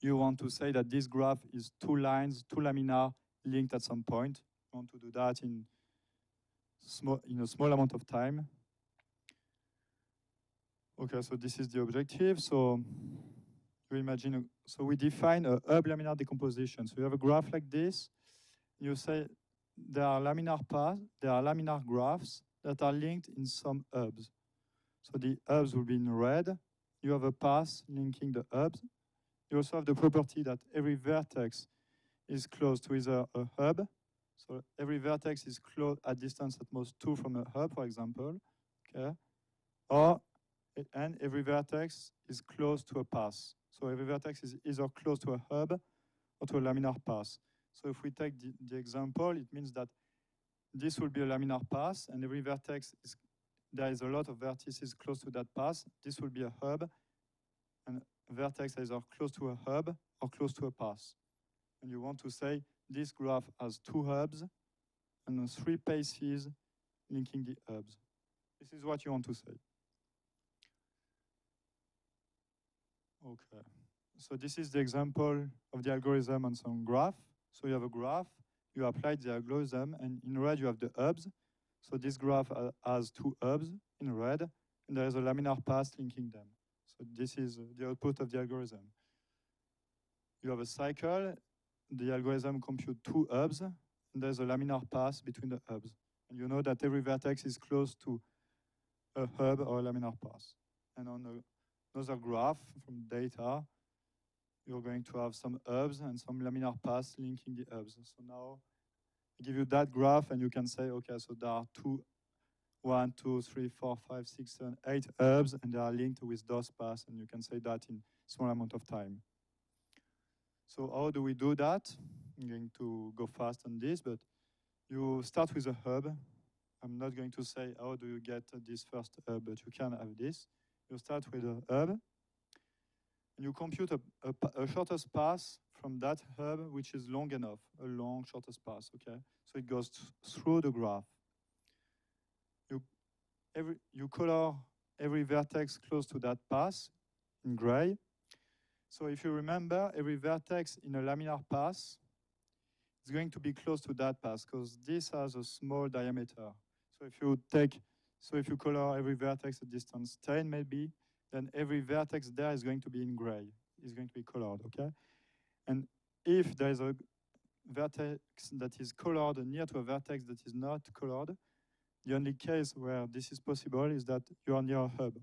You want to say that this graph is two lines, two laminar linked at some point. You want to do that in a small amount of time. Okay, so this is the objective. So you imagine, so we define a hub laminar decomposition. So you have a graph like this. You say there are laminar paths, there are laminar graphs, that are linked in some hubs. So the hubs will be in red. You have a path linking the hubs. You also have the property that every vertex is close to either a hub. So every vertex is close at distance at most 2 from a hub, for example. Okay. And every vertex is close to a path. So every vertex is either close to a hub or to a laminar path. So if we take the example, it means that this will be a laminar path, and every vertex there is a lot of vertices close to that path. This will be a hub, and a vertex is either close to a hub or close to a path. And you want to say this graph has 2 hubs and 3 paths linking the hubs. This is what you want to say. Okay. So this is the example of the algorithm on some graph. So you have a graph, you apply the algorithm, and in red you have the hubs. So this graph has 2 hubs in red, and there is a laminar path linking them. So this is the output of the algorithm. You have a cycle, the algorithm computes 2 hubs, and there's a laminar path between the hubs. And you know that every vertex is close to a hub or a laminar path. And on another graph from data, you're going to have some hubs and some laminar paths linking the hubs. So now I give you that graph, and you can say, okay, so there are 1, 2, 3, 4, 5, 6, 7, 8 hubs, and they are linked with those paths, and you can say that in small amount of time. So how do we do that? I'm going to go fast on this, but you start with a hub. I'm not going to say how do you get this first hub, but you can have this. You start with a hub, and you compute a shortest path from that hub, which is long enough, a long shortest path, okay? So it goes through the graph. You color every vertex close to that path in gray. So if you remember, every vertex in a laminar path is going to be close to that path, because this has a small diameter. So if you color every vertex at distance 10 maybe, then every vertex there is going to be in gray, is going to be colored, okay? And if there is a vertex that is colored near to a vertex that is not colored, the only case where this is possible is that you are near a hub.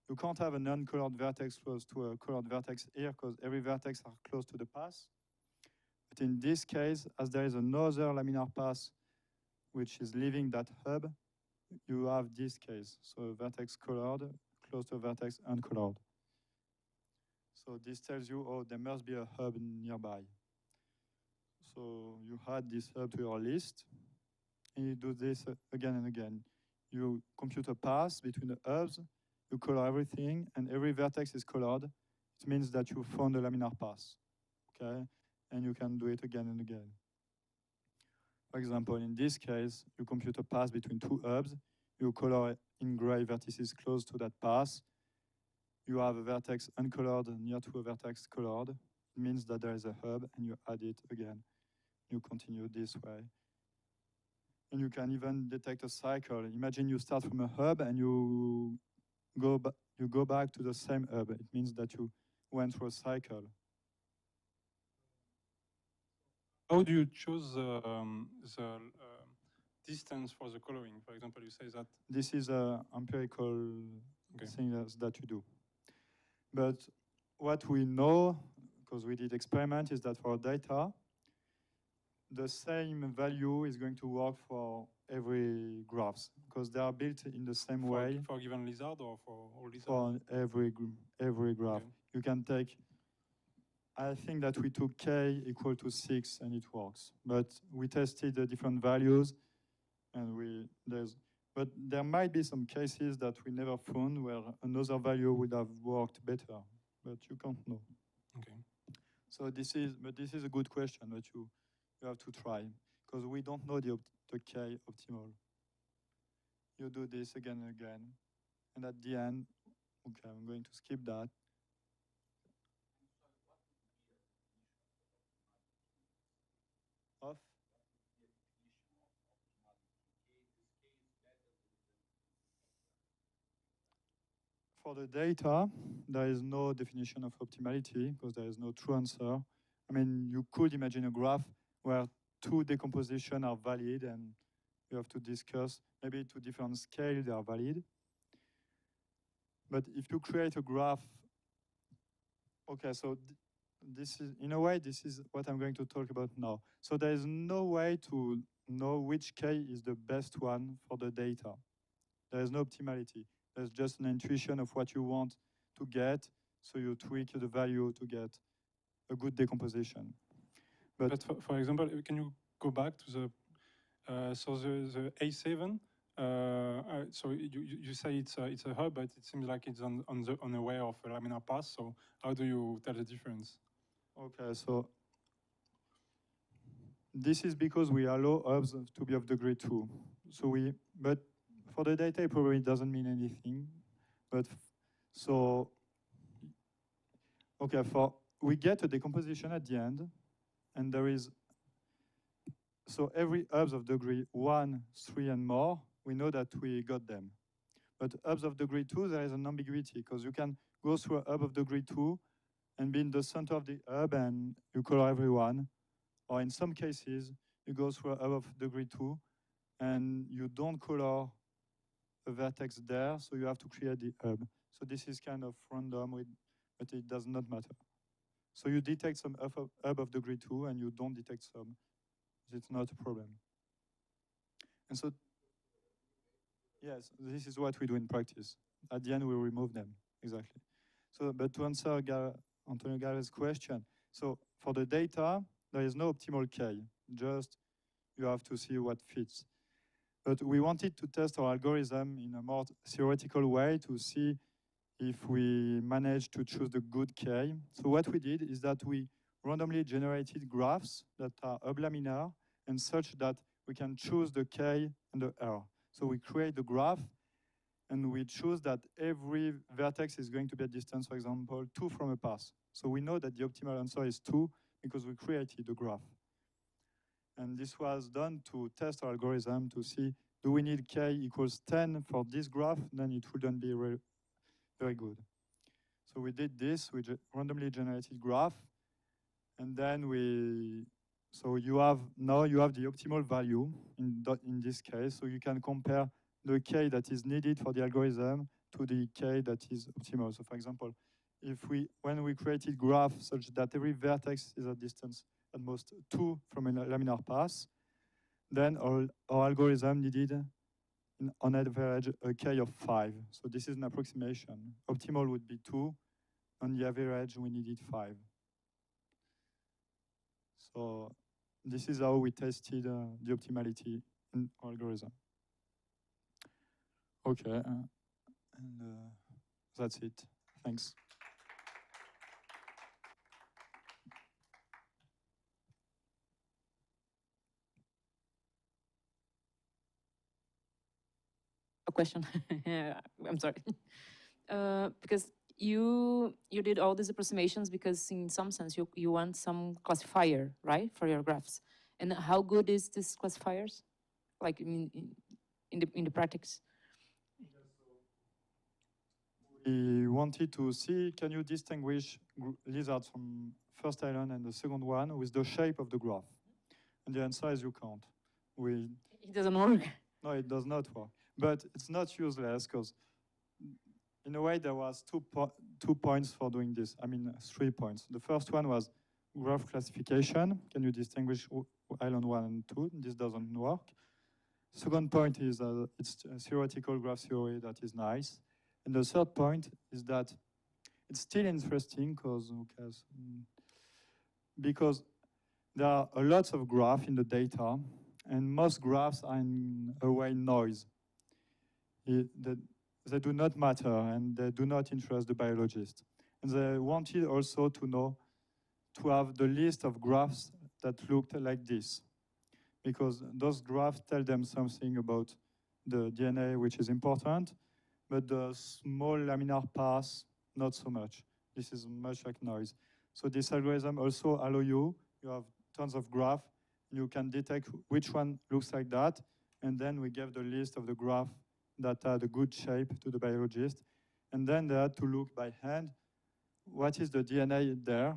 You can't have a non-colored vertex close to a colored vertex here, because every vertex are close to the path. But in this case, as there is another laminar path which is leaving that hub, you have this case. So a vertex colored close to a vertex uncolored. So this tells you, oh, there must be a hub nearby. So you add this hub to your list, and you do this again and again. You compute a path between the hubs, you color everything, and every vertex is colored. It means that you found a laminar path, okay? And you can do it again and again. For example, in this case, you compute a path between 2 hubs, you color in gray vertices close to that path, you have a vertex uncolored near to a vertex colored. It means that there is a hub, and you add it again. You continue this way. And you can even detect a cycle. Imagine you start from a hub, and you go back to the same hub. It means that you went through a cycle. How do you choose the distance for the coloring? For example, you say that... This is an empirical thing that you do. But what we know, because we did experiment, is that for data, the same value is going to work for every graphs, because they are built in the same way. For a given lizard or for all lizards? For every graph. Okay. You can take, I think that we took k equal to 6 and it works. But we tested the different values, and but there might be some cases that we never found where another value would have worked better, but you can't know. Okay. So this is a good question that you have to try, because we don't know the k optimal. You do this again and again, and at the end, okay, I'm going to skip that. Of? For the data, there is no definition of optimality, because there is no true answer. I mean, you could imagine a graph where 2 decompositions are valid, and you have to discuss. Maybe to different scale, they are valid. But if you create a graph, okay, so this is, in a way, this is what I'm going to talk about now. So there is no way to know which K is the best one for the data. There is no optimality. There's just an intuition of what you want to get, so you tweak the value to get a good decomposition. But for example, can you go back to the so the A7? So you say it's a hub, but it seems like it's on the way of a laminar path. So how do you tell the difference? Okay, so this is because we allow hubs to be of degree 2. So but for the data, it probably doesn't mean anything. But so, okay, we get a decomposition at the end, and there is, so every hubs of degree 1, 3, and more, we know that we got them. But hubs of degree 2, there is an ambiguity, because you can go through a hub of degree 2 and be in the center of the hub and you color everyone. Or in some cases, you go through a hub of degree 2 and you don't color a vertex there, so you have to create the hub. So this is kind of random, but it does not matter. So you detect some hub of degree 2 and you don't detect some. It's not a problem. And so, yes, this is what we do in practice. At the end, we remove them, exactly. So, but to answer Antonio Gare's question, so for the data, there is no optimal K, just you have to see what fits. But we wanted to test our algorithm in a more theoretical way to see if we managed to choose the good K. So what we did is that we randomly generated graphs that are laminar and such that we can choose the K and the R. So we create the graph and we choose that every vertex is going to be a distance, for example, 2 from a path. So we know that the optimal answer is 2 because we created the graph. And this was done to test our algorithm to see, do we need K equals 10 for this graph? Then it wouldn't be very good. So we did this, we randomly generated graph, and then so now you have the optimal value in this case, so you can compare the K that is needed for the algorithm to the K that is optimal. So for example, when we created graph such that every vertex is a distance at most 2 from a laminar path, then our algorithm needed, on average, a K of 5. So this is an approximation. Optimal would be 2. On the average, we needed 5. So this is how we tested the optimality in our algorithm. Okay, and that's it. Thanks. A question. I'm sorry. Because you did all these approximations because in some sense you want some classifier, right, for your graphs. And how good is this classifiers? Like in the practice? We wanted to see, can you distinguish lizards from first island and the second one with the shape of the graph? And the answer is you can't. It doesn't work. No, it does not work. But it's not useless because in a way there was 2 points for doing this. I mean, 3 points. The first one was graph classification. Can you distinguish island 1 and 2? This doesn't work. Second point is it's a theoretical graph theory that is nice. And the third point is that it's still interesting because there are a lot of graphs in the data, and most graphs are in a way noise. They do not matter, and they do not interest the biologist. And they wanted also to have the list of graphs that looked like this, because those graphs tell them something about the DNA, which is important, but the small laminar paths, not so much. This is much like noise. So this algorithm also allows you have tons of graphs, you can detect which one looks like that, and then we gave the list of the graph that had a good shape to the biologist, and then they had to look by hand, what is the DNA there,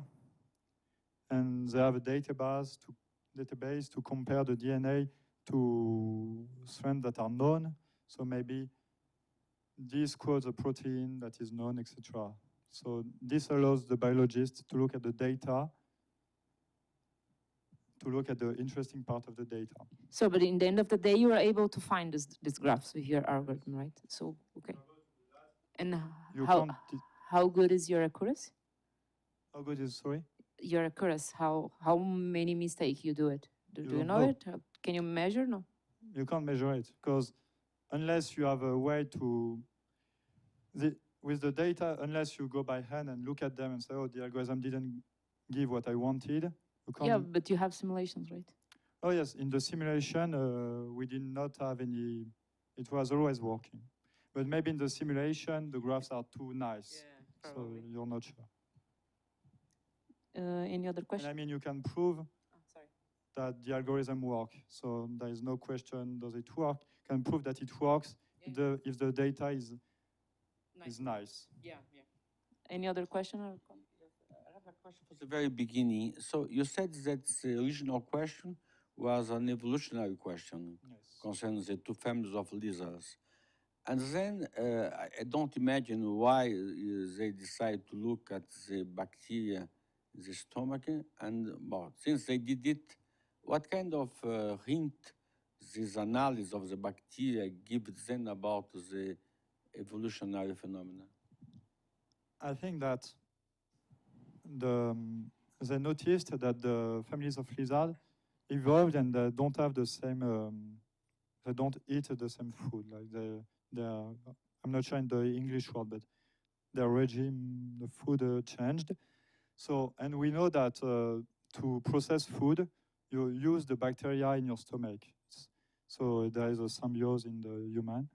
and they have a database to compare the DNA to strands that are known. So maybe this codes a protein that is known, etc. So this allows the biologist to look at the data, to look at the interesting part of the data. So, but in the end of the day, you are able to find these graphs with your algorithm, right? So, okay. And You how can't how good is your accuracy? How good is, sorry? Your accuracy, how many mistakes you do it? Do you don't know know. it? Can you measure? No. You can't measure it because unless you have a way to, with the data, unless you go by hand and look at them and say, oh, the algorithm didn't give what I wanted, you can't. Yeah, but you have simulations, right? Oh yes, in the simulation, we did not have any, it was always working. But maybe in the simulation, the graphs are too nice, so you're not sure. Any other And question? I mean, you can prove Sorry. that the algorithm works. So there is no question, does it work? You can prove that it works if the data is nice. Yeah, yeah. Any other question or comment? I have a question for the very beginning. So you said that the original question was an evolutionary question Yes. concerning the two families of lizards. And then I don't imagine why they decide to look at the bacteria in the stomach. And well, since they did it, what kind of hint this analysis of the bacteria gives them about the evolutionary phenomena? I think that they noticed that the families of lizard evolved and they don't have the same, they don't eat the same food. Like they are, I'm not sure in the English word, but their regime, the food changed. So, and we know that to process food, you use the bacteria in your stomach. So there is a symbiosis in the human.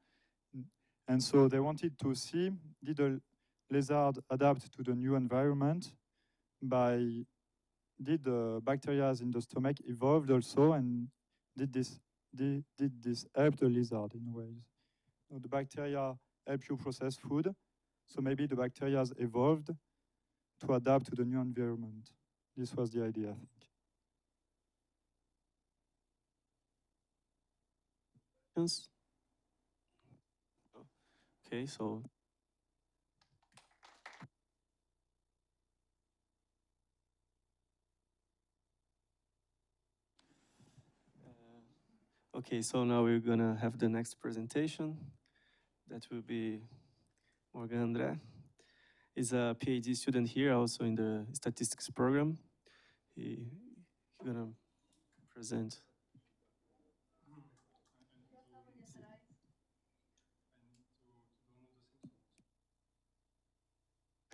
And so they wanted to see, did the lizard adapt to the new environment did the bacteria in the stomach evolved also, and did this help the lizard in ways? So the bacteria help you process food, so maybe the bacteria evolved to adapt to the new environment. This was the idea, I think. Questions? Okay, so okay, so now we're gonna have the next presentation. That will be Morgan André. He's a PhD student here, also in the statistics program. He's gonna present.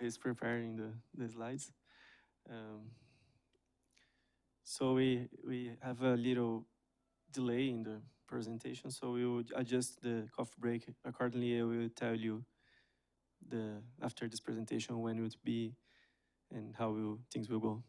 He's preparing the slides. So we have a little delay in the presentation, so we will adjust the coffee break accordingly. I will tell you after this presentation when it would be and how things will go.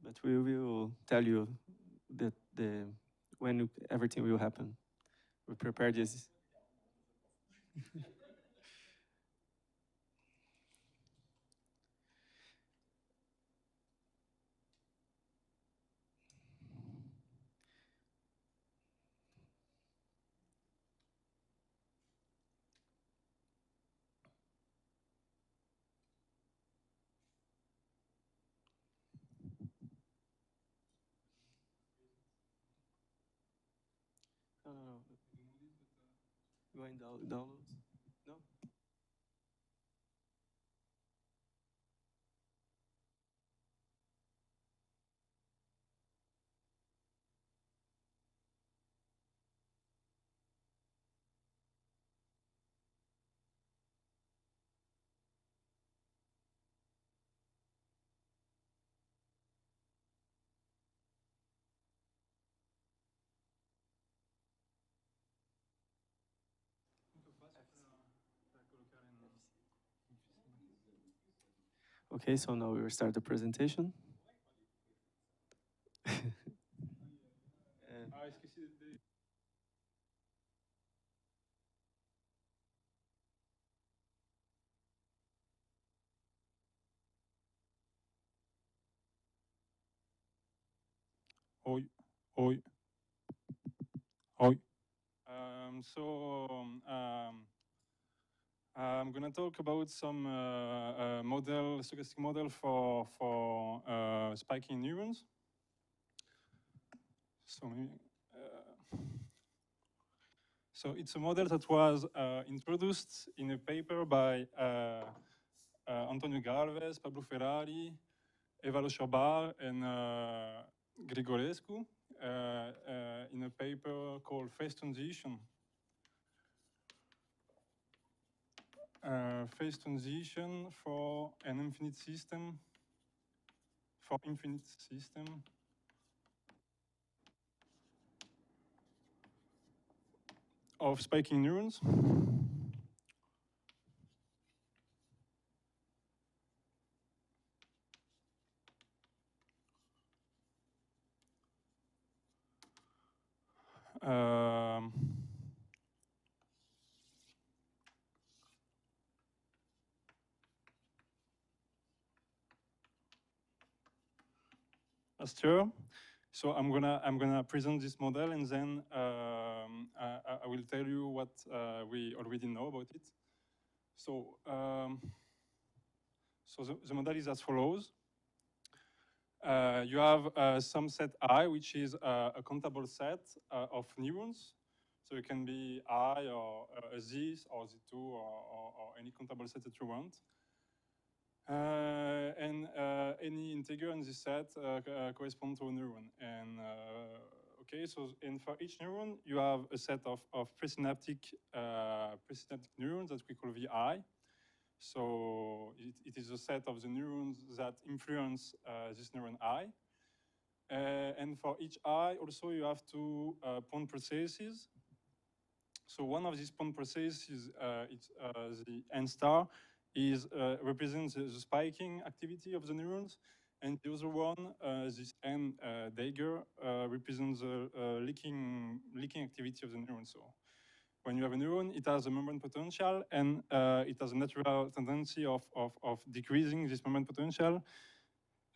But we will tell you that when everything will happen. We prepare this. No. Going downloads? No? Okay, so now we will start the presentation. Oi, oi, oi. I'm going to talk about some stochastic model for spiking neurons. So maybe, so it's a model that was introduced in a paper by Antonio Galvez, Pablo Ferrari, Eva Lochabar, and Grigorescu in a paper called Phase Transition. Phase transition for an infinite system, of spiking neurons. Sure. So I'm gonna present this model, and then I will tell you what we already know about it. So the model is as follows. You have some set I, which is a countable set of neurons. So it can be I or this or Z2 or any countable set that you want. And any integer in this set corresponds to a neuron. And okay, so and for each neuron, you have a set of presynaptic neurons that we call VI. So it is a set of the neurons that influence this neuron I. And for each I, also you have two point processes. So one of these point processes, it's the N star, represents the spiking activity of the neurons, and the other one, this N dagger, represents the leaking activity of the neuron. So when you have a neuron, it has a membrane potential, and it has a natural tendency of decreasing this membrane potential.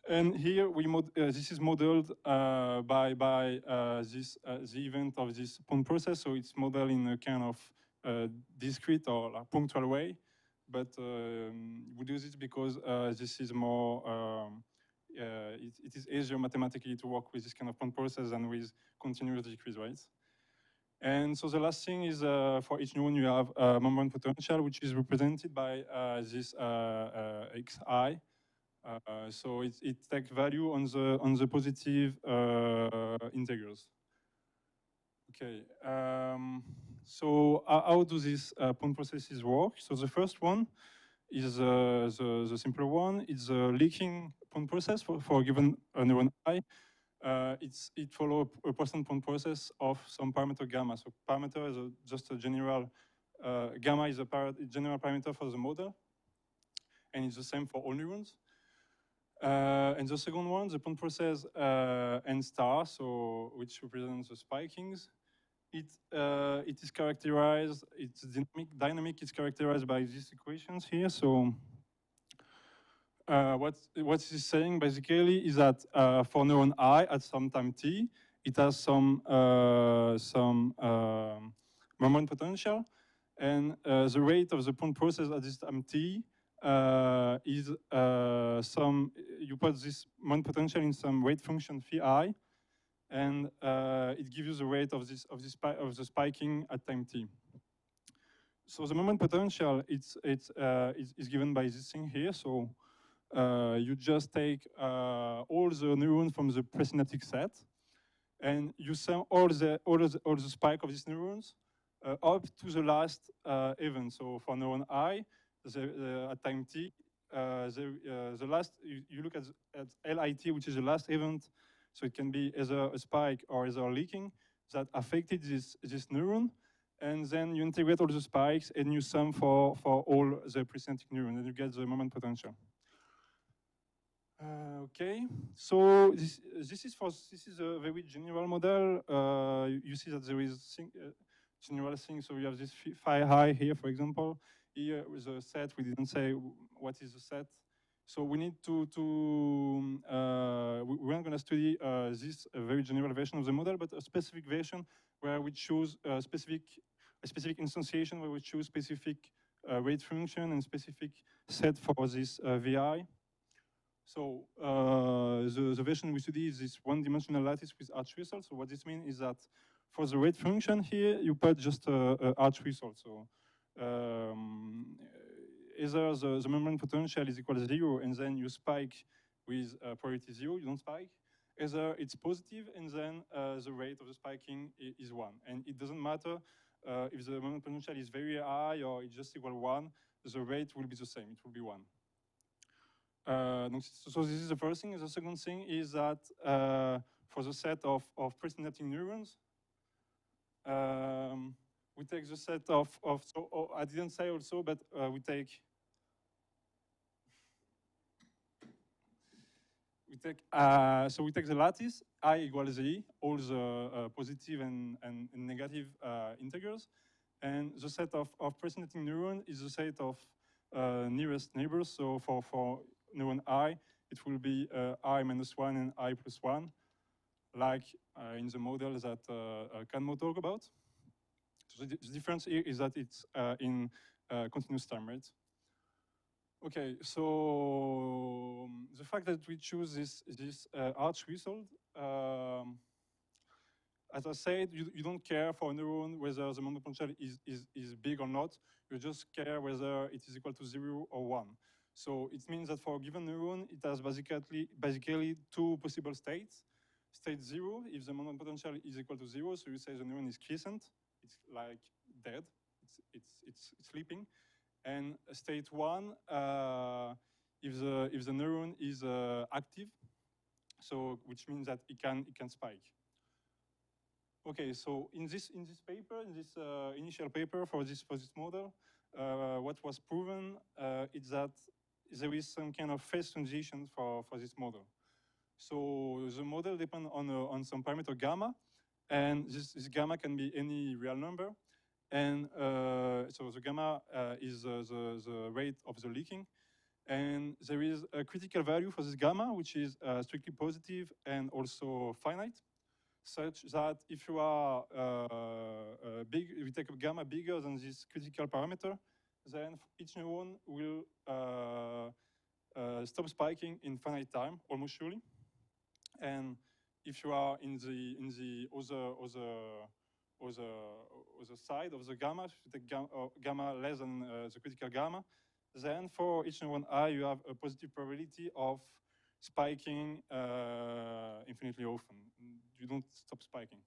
And here this is modeled by the event of this point process. So it's modeled in a kind of discrete or like punctual way. But we do this because this is more, it is easier mathematically to work with this kind of point process than with continuous decrease, right? And so the last thing is for each neuron you have a membrane potential, which is represented by this xi. So it takes value on the positive integers. Okay. So how do these point processes work? So the first one is the simpler one. It's a leaking point process for a given neuron I. It follows a percent point process of some parameter gamma. So parameter is just a general, gamma is a general parameter for the model. And it's the same for all neurons. And the second one, the point process N star, so which represents the spikings. It is characterized, its dynamic is characterized by these equations here. So what it is saying basically is that for neuron I at some time t, it has some membrane potential, and the rate of the point process at this time t is you put this membrane potential in some rate function phi I, and it gives you the rate of the spiking at time t. So the membrane potential is given by this thing here. So you just take all the neurons from the presynaptic set, and you sum all the spike of these neurons up to the last event. So for neuron I, at time t, the last you look at LIT, which is the last event. So it can be either a spike or either a leaking that affected this neuron. And then you integrate all the spikes and you sum for all the presynaptic neurons, and you get the moment potential. Okay, so this is a very general model. You see that there is general thing. So we have this phi high here, for example. Here with a set, we didn't say what is the set. So we need we're going to study this very general version of the model, but a specific version where we choose a specific instantiation, where we choose specific rate function and specific set for this VI. So the version we study is this one-dimensional lattice with arch result. So what this means is that for the rate function here, you put just a arch result. So either the membrane potential is equal to 0, and then you spike with priority 0, you don't spike. Either it's positive, and then the rate of the spiking is 1. And it doesn't matter if the membrane potential is very high or it's just equal to 1, the rate will be the same, it will be 1. So this is the first thing. The second thing is that for the set of presynaptic neurons, we take the set I didn't say also, but we take the lattice, I equals Z, all the positive and negative integers. And the set of presynaptic neuron is the set of nearest neighbors. So for neuron I, it will be I minus 1 and I plus 1, like in the model that Kadmo talked about. So the difference here is that it's in continuous time, right? Okay, so the fact that we choose this arch result, as I said, you don't care for a neuron whether the membrane potential is big or not. You just care whether it is equal to 0 or 1. So it means that for a given neuron, it has basically two possible states. State 0, if the membrane potential is equal to 0, so you say the neuron is quiescent, it's like dead, it's sleeping. And state 1, if the neuron is active, so which means that it can spike. Okay, so in this paper, in this initial paper for this model, what was proven is that there is some kind of phase transition for this model. So the model depends on some parameter gamma, and this gamma can be any real number. And so the gamma is the rate of the leaking. And there is a critical value for this gamma, which is strictly positive and also finite, such that if you are if you take a gamma bigger than this critical parameter, then each neuron will stop spiking in finite time, almost surely. And if you are in the other side of the gamma, if you take gamma less than the critical gamma, then for each neuron I, you have a positive probability of spiking infinitely often. You don't stop spiking.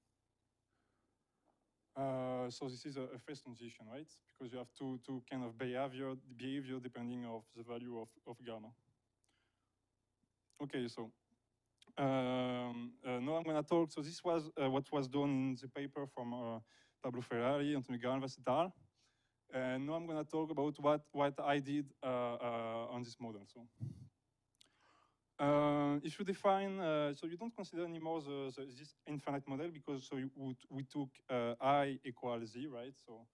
So this is a phase transition, right? Because you have two kind of behavior depending of the value of gamma. Okay, so now I'm going to talk. So this was what was done in the paper from Pablo Ferrari, Antonio Galvez et al. And now I'm going to talk about what I did on this model. So if you define, so you don't consider anymore this infinite model because so we took I equals Z, right? So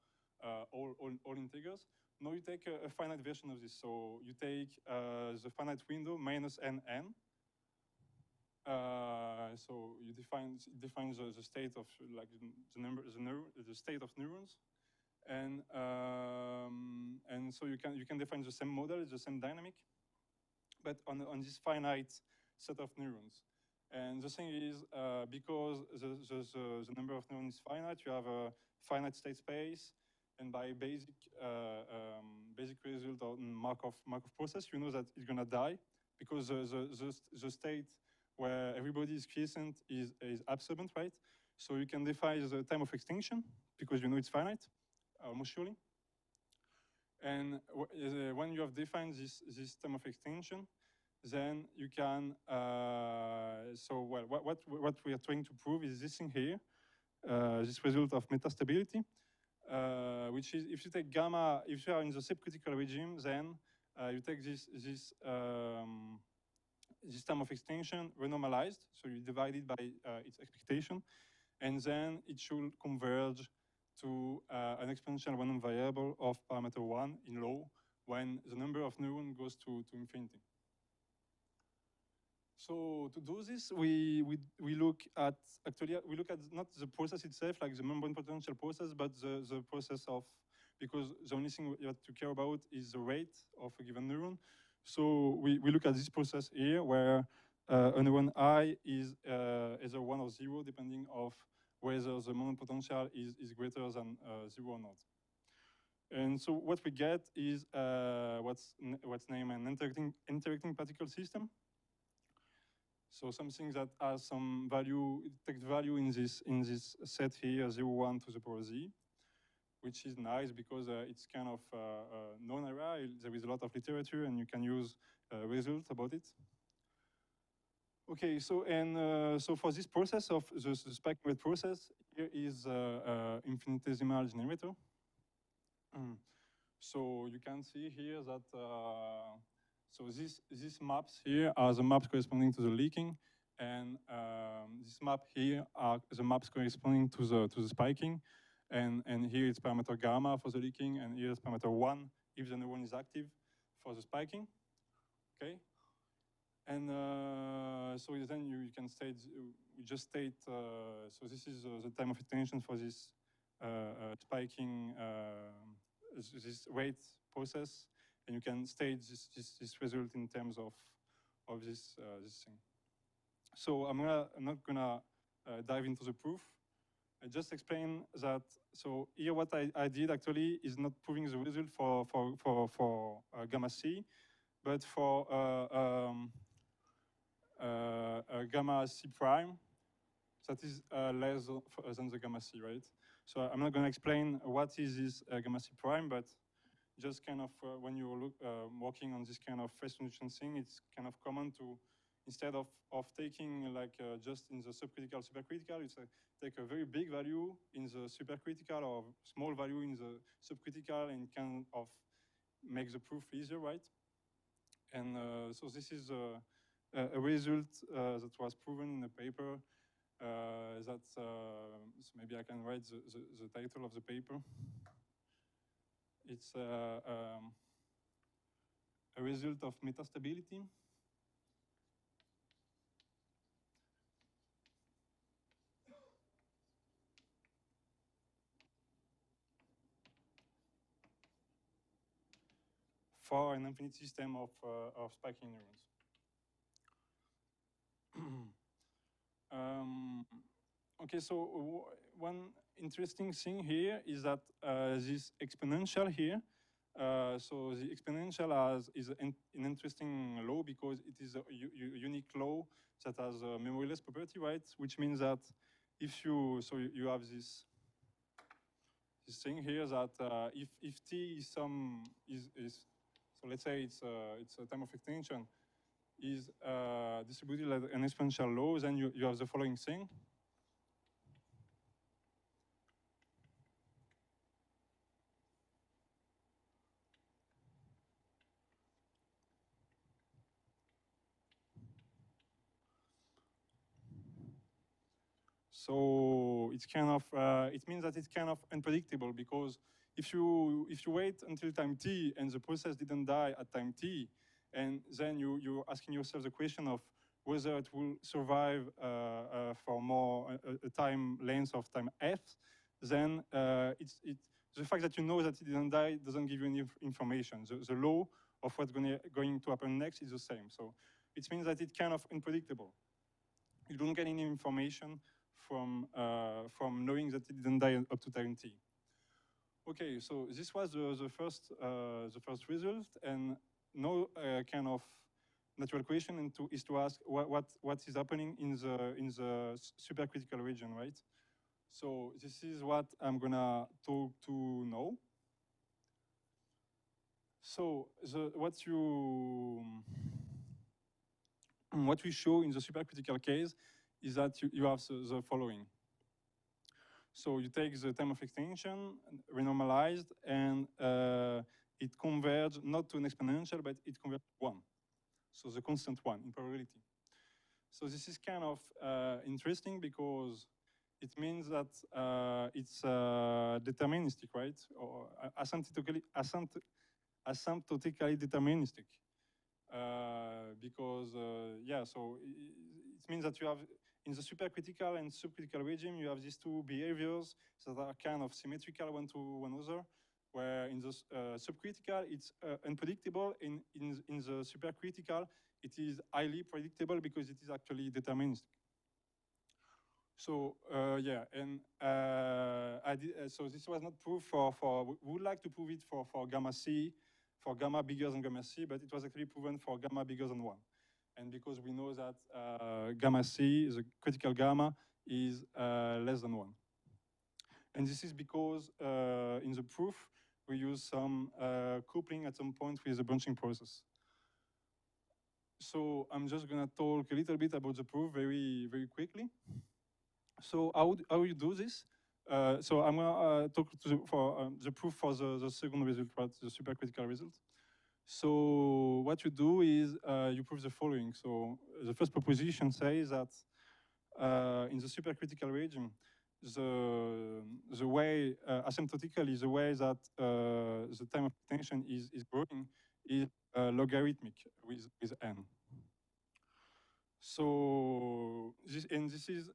all integers. Now you take a finite version of this. So you take the finite window minus NN. So you define the state of like the state of neurons, and so you can define the same model, the same dynamic, but on this finite set of neurons. And the thing is, because the number of neurons is finite, you have a finite state space, and by basic result of Markov process, you know that it's gonna die because the state where everybody is quiescent is absorbent, right? So you can define the time of extinction because you know it's finite, almost surely. And when you have defined this time of extinction, then you can, what we are trying to prove is this thing here, this result of metastability, which is if you take gamma, if you are in the subcritical regime, then you take this time of extinction renormalized, so you divide it by its expectation, and then it should converge to an exponential random variable of parameter 1 in low when the number of neurons goes to infinity. So to do this, we look at, actually, we look at not the process itself, like the membrane potential process, but the process of, because the only thing you have to care about is the rate of a given neuron. So we look at this process here, where a neuron I is either 1 or 0, depending of whether the membrane potential is greater than 0 or not. And so what we get is what's named an interacting particle system. So something that has some value, it takes value in this set here, 0, 1 to the power z, which is nice because it's kind of known area. There is a lot of literature, and you can use results about it. Okay, so so for this process of the spike rate process, here is infinitesimal generator. So you can see here that so these maps here are the maps corresponding to the leaking, and this map here are the maps corresponding to the spiking, and here it's parameter gamma for the leaking, and here is parameter 1 if the neuron is active for the spiking. Okay, and so then you can state, we just state, so this is the time of attention for this spiking, this rate process, and you can state this result in terms of this thing. So I'm not gonna dive into the proof. I just explain that. So here, what I did actually is not proving the result for gamma c, but for gamma c prime that is less than the gamma c, right? So I'm not going to explain what is this gamma c prime, but just kind of when you working on this kind of phase transition thing, it's kind of common to, instead of taking like just in the subcritical, supercritical, it's take a very big value in the supercritical or small value in the subcritical, and kind of make the proof easier, right? And so this is a result that was proven in a paper. So maybe I can write the title of the paper. It's a result of metastability. For an infinite system of spiking neurons. Okay, so one interesting thing here is that this exponential here, so the exponential is an interesting law because it is a unique law that has a memoryless property, right? Which means that if you, so you have this thing here that if t is so let's say it's a time of extinction is distributed like an exponential law, then you have the following thing. So it's kind of it means that it's kind of unpredictable, because if you wait until time t and the process didn't die at time t, and then you're asking yourself the question of whether it will survive for more a time length of time f, then the fact that you know that it didn't die doesn't give you any information. The law of what's going to happen next is the same. So it means that it's kind of unpredictable. You don't get any information from knowing that it didn't die up to time t. Okay, so this was the first result, and now kind of natural question is to ask what is happening in the supercritical region, right? So this is what I'm gonna talk to now. So what we show in the supercritical case is that you have the following. So you take the time of extinction, renormalized, and it converges not to an exponential, but it converges to 1. So the constant 1 in probability. So this is kind of interesting because it means that it's deterministic, right? Or asymptotically deterministic. because, yeah, so it means that you have, in the supercritical and subcritical regime, you have these two behaviors that are kind of symmetrical one to one another, where in the subcritical, it's unpredictable. In the supercritical, it is highly predictable because it is actually deterministic. So yeah, and so this was not proof for we would like to prove it for gamma C, for gamma bigger than gamma C, but it was actually proven for gamma bigger than 1. And because we know that gamma C, the critical gamma, is less than 1. And this is because in the proof, we use some coupling at some point with the branching process. So I'm just gonna talk a little bit about the proof very, very quickly. So how you do this? So I'm gonna talk to the proof for the second result, right, the supercritical result. So what you do is you prove the following. So the first proposition says that in the supercritical regime, the way asymptotically the way that the time of extinction is growing is logarithmic with n. So this is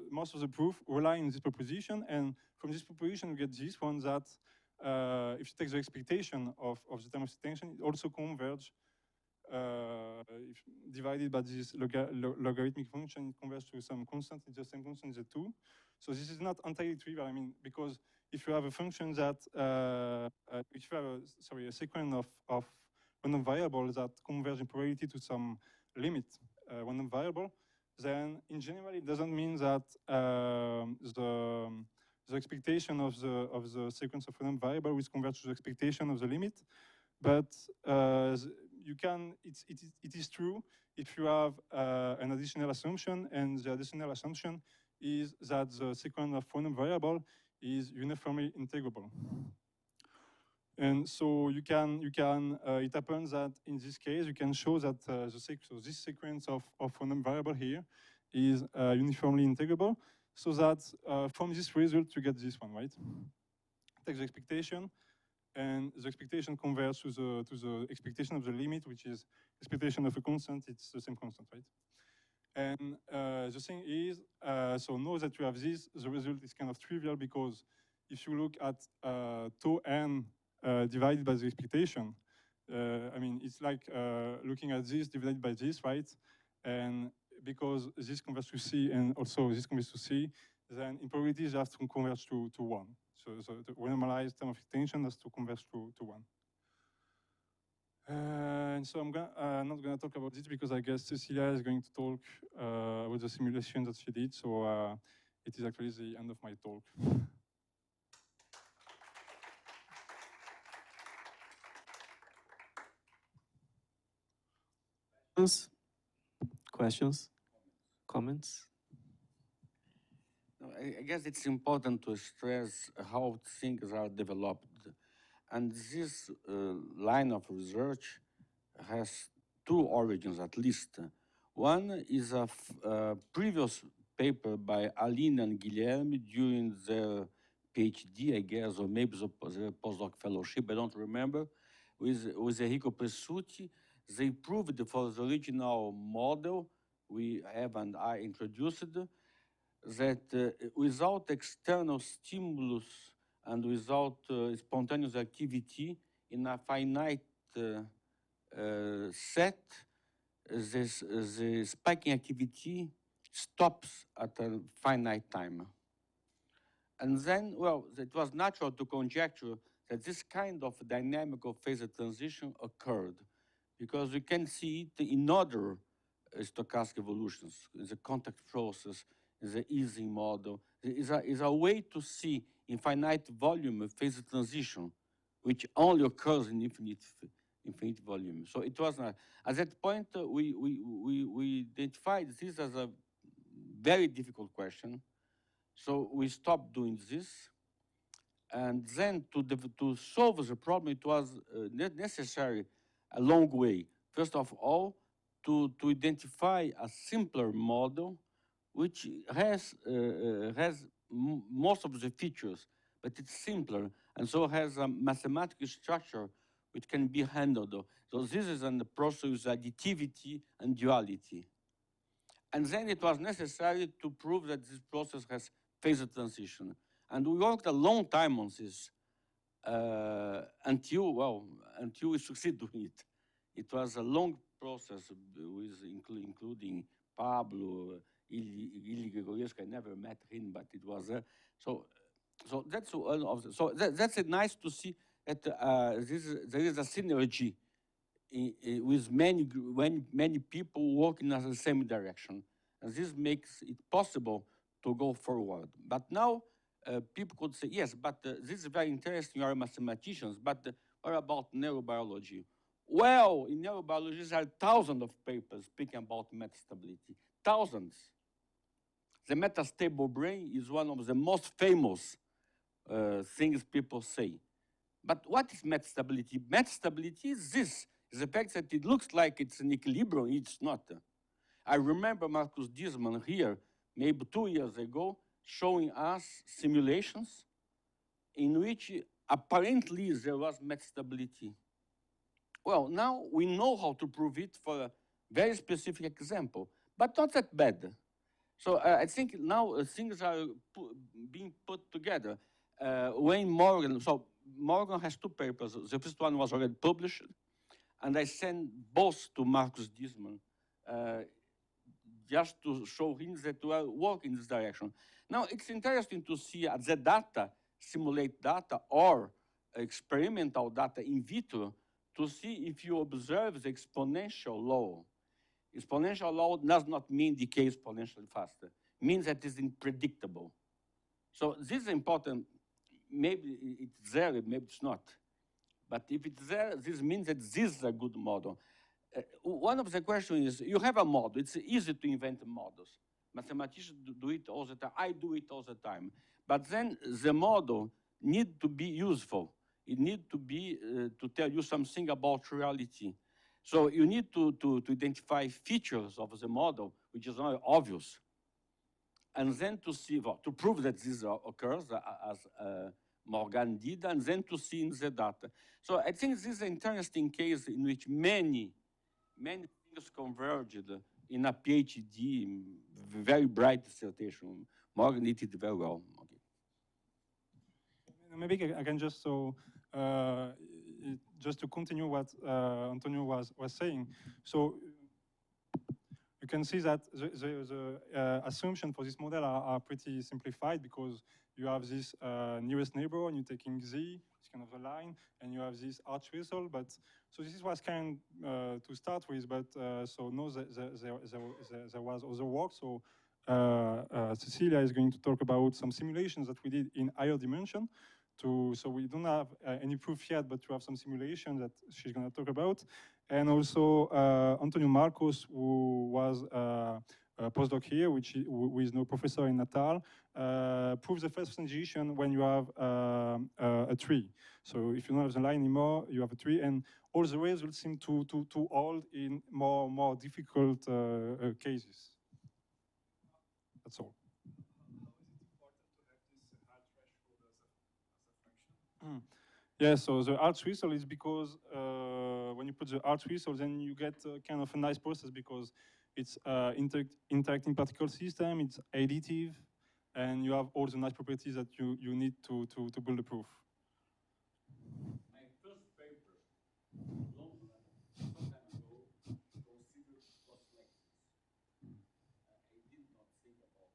most of the proof rely on this proposition, and from this proposition we get this one that if you take the expectation of the time of extinction, it also converges. If divided by this logarithmic function, it converges to some constant. It's the same constant as the 2. So this is not entirely trivial. I mean, because if you have a function that, if you have a sequence of random variables that converge in probability to some limit random variable, then in general it doesn't mean that the expectation of the sequence of random variable will converge to the expectation of the limit, but you can. It is true if you have an additional assumption, and the additional assumption is that the sequence of random variable is uniformly integrable. And so it happens that in this case, you can show that this sequence of random variable here is uniformly integrable, so that from this result, you get this one, right? Take the expectation, and the expectation converges to the expectation of the limit, which is expectation of a constant. It's the same constant, right? And the thing is, so know that you have this, the result is kind of trivial, because if you look at tau n divided by the expectation, I mean, it's like looking at this divided by this, right? And because this converges to C and also this converges to C, then in probabilities you have to converge to 1. So the normalized term of extinction has to converge to 1. And so I'm not going to talk about this because I guess Cecilia is going to talk about the simulation that she did. So it is actually the end of my talk. Questions? Comments? No, I guess it's important to stress how things are developed. And this line of research has two origins, at least. One is a previous paper by Aline and Guilherme during their PhD, I guess, or maybe the postdoc fellowship, I don't remember, with Enrico Presutti. They proved for the original model we have and I introduced that without external stimulus and without spontaneous activity in a finite set, the spiking activity stops at a finite time. And then, well, it was natural to conjecture that this kind of dynamical phase transition occurred, because we can see it in other stochastic evolutions, in the contact process, in the easing model. Is a way to see in finite volume a phase transition, which only occurs in infinite volume. So it was not. At that point, we identified this as a very difficult question. So we stopped doing this. And then to solve the problem, it was necessary a long way. First of all, to identify a simpler model, which has most of the features, but it's simpler, and so has a mathematical structure which can be handled. So this is a process with additivity and duality. And then it was necessary to prove that this process has phase transition. And we worked a long time on this until we succeeded doing it. It was a long process with including Pablo, Ili Gregoriescu. I never met him, but it was so that's one of the, so that's nice to see that there is a synergy with many people working in the same direction, and this makes it possible to go forward. But now people could say, yes, but this is very interesting. You are mathematicians, but what about neurobiology? Well, in neurobiology, there are thousands of papers speaking about metastability. Thousands. The metastable brain is one of the most famous things people say. But what is metastability? Metastability is this, is the fact that it looks like it's an equilibrium, it's not. I remember Marcus Diesman here, maybe 2 years ago, showing us simulations in which apparently there was metastability. Well, now we know how to prove it for a very specific example, but not that bad. So I think now things are being put together. Wayne Morgan, so Morgan has 2 papers. The first one was already published, and I sent both to Marcus Diesman just to show him that we are working in this direction. Now, it's interesting to see the data, simulate data, or experimental data in vitro to see if you observe the exponential law. Exponential law does not mean decay exponentially faster. It means that it's unpredictable. So this is important. Maybe it's there, maybe it's not. But if it's there, this means that this is a good model. One of the questions is, you have a model. It's easy to invent models. Mathematicians do it all the time. I do it all the time. But then the model needs to be useful. It needs to be to tell you something about reality. So you need to identify features of the model, which is not obvious. And then to see, to prove that this occurs, as Morgan did, and then to see in the data. So I think this is an interesting case in which many things converged in a PhD, very bright dissertation. Morgan did it very well. Okay. Maybe I can just just to continue what Antonio was saying. So you can see that the assumptions for this model are pretty simplified, because you have this nearest neighbor, and you're taking Z, it's kind of a line, and you have this arch result. But so this is what's kind to start with. But so no, there was other work. So Cecilia is going to talk about some simulations that we did in higher dimension. So we don't have any proof yet, but we have some simulation that she's going to talk about. And also Antonio Marcos, who was a postdoc here, who is now professor in Natal, proves the first transition when you have a tree. So if you don't have the line anymore, you have a tree, and all the results seem to hold in more difficult cases. That's all. Yeah, so the arch whistle is because when you put the arch whistle, then you get kind of a nice process, because it's interacting particle system, it's additive, and you have all the nice properties that you need to build a proof. My first paper, long some time ago, considered Plexus. I did not think about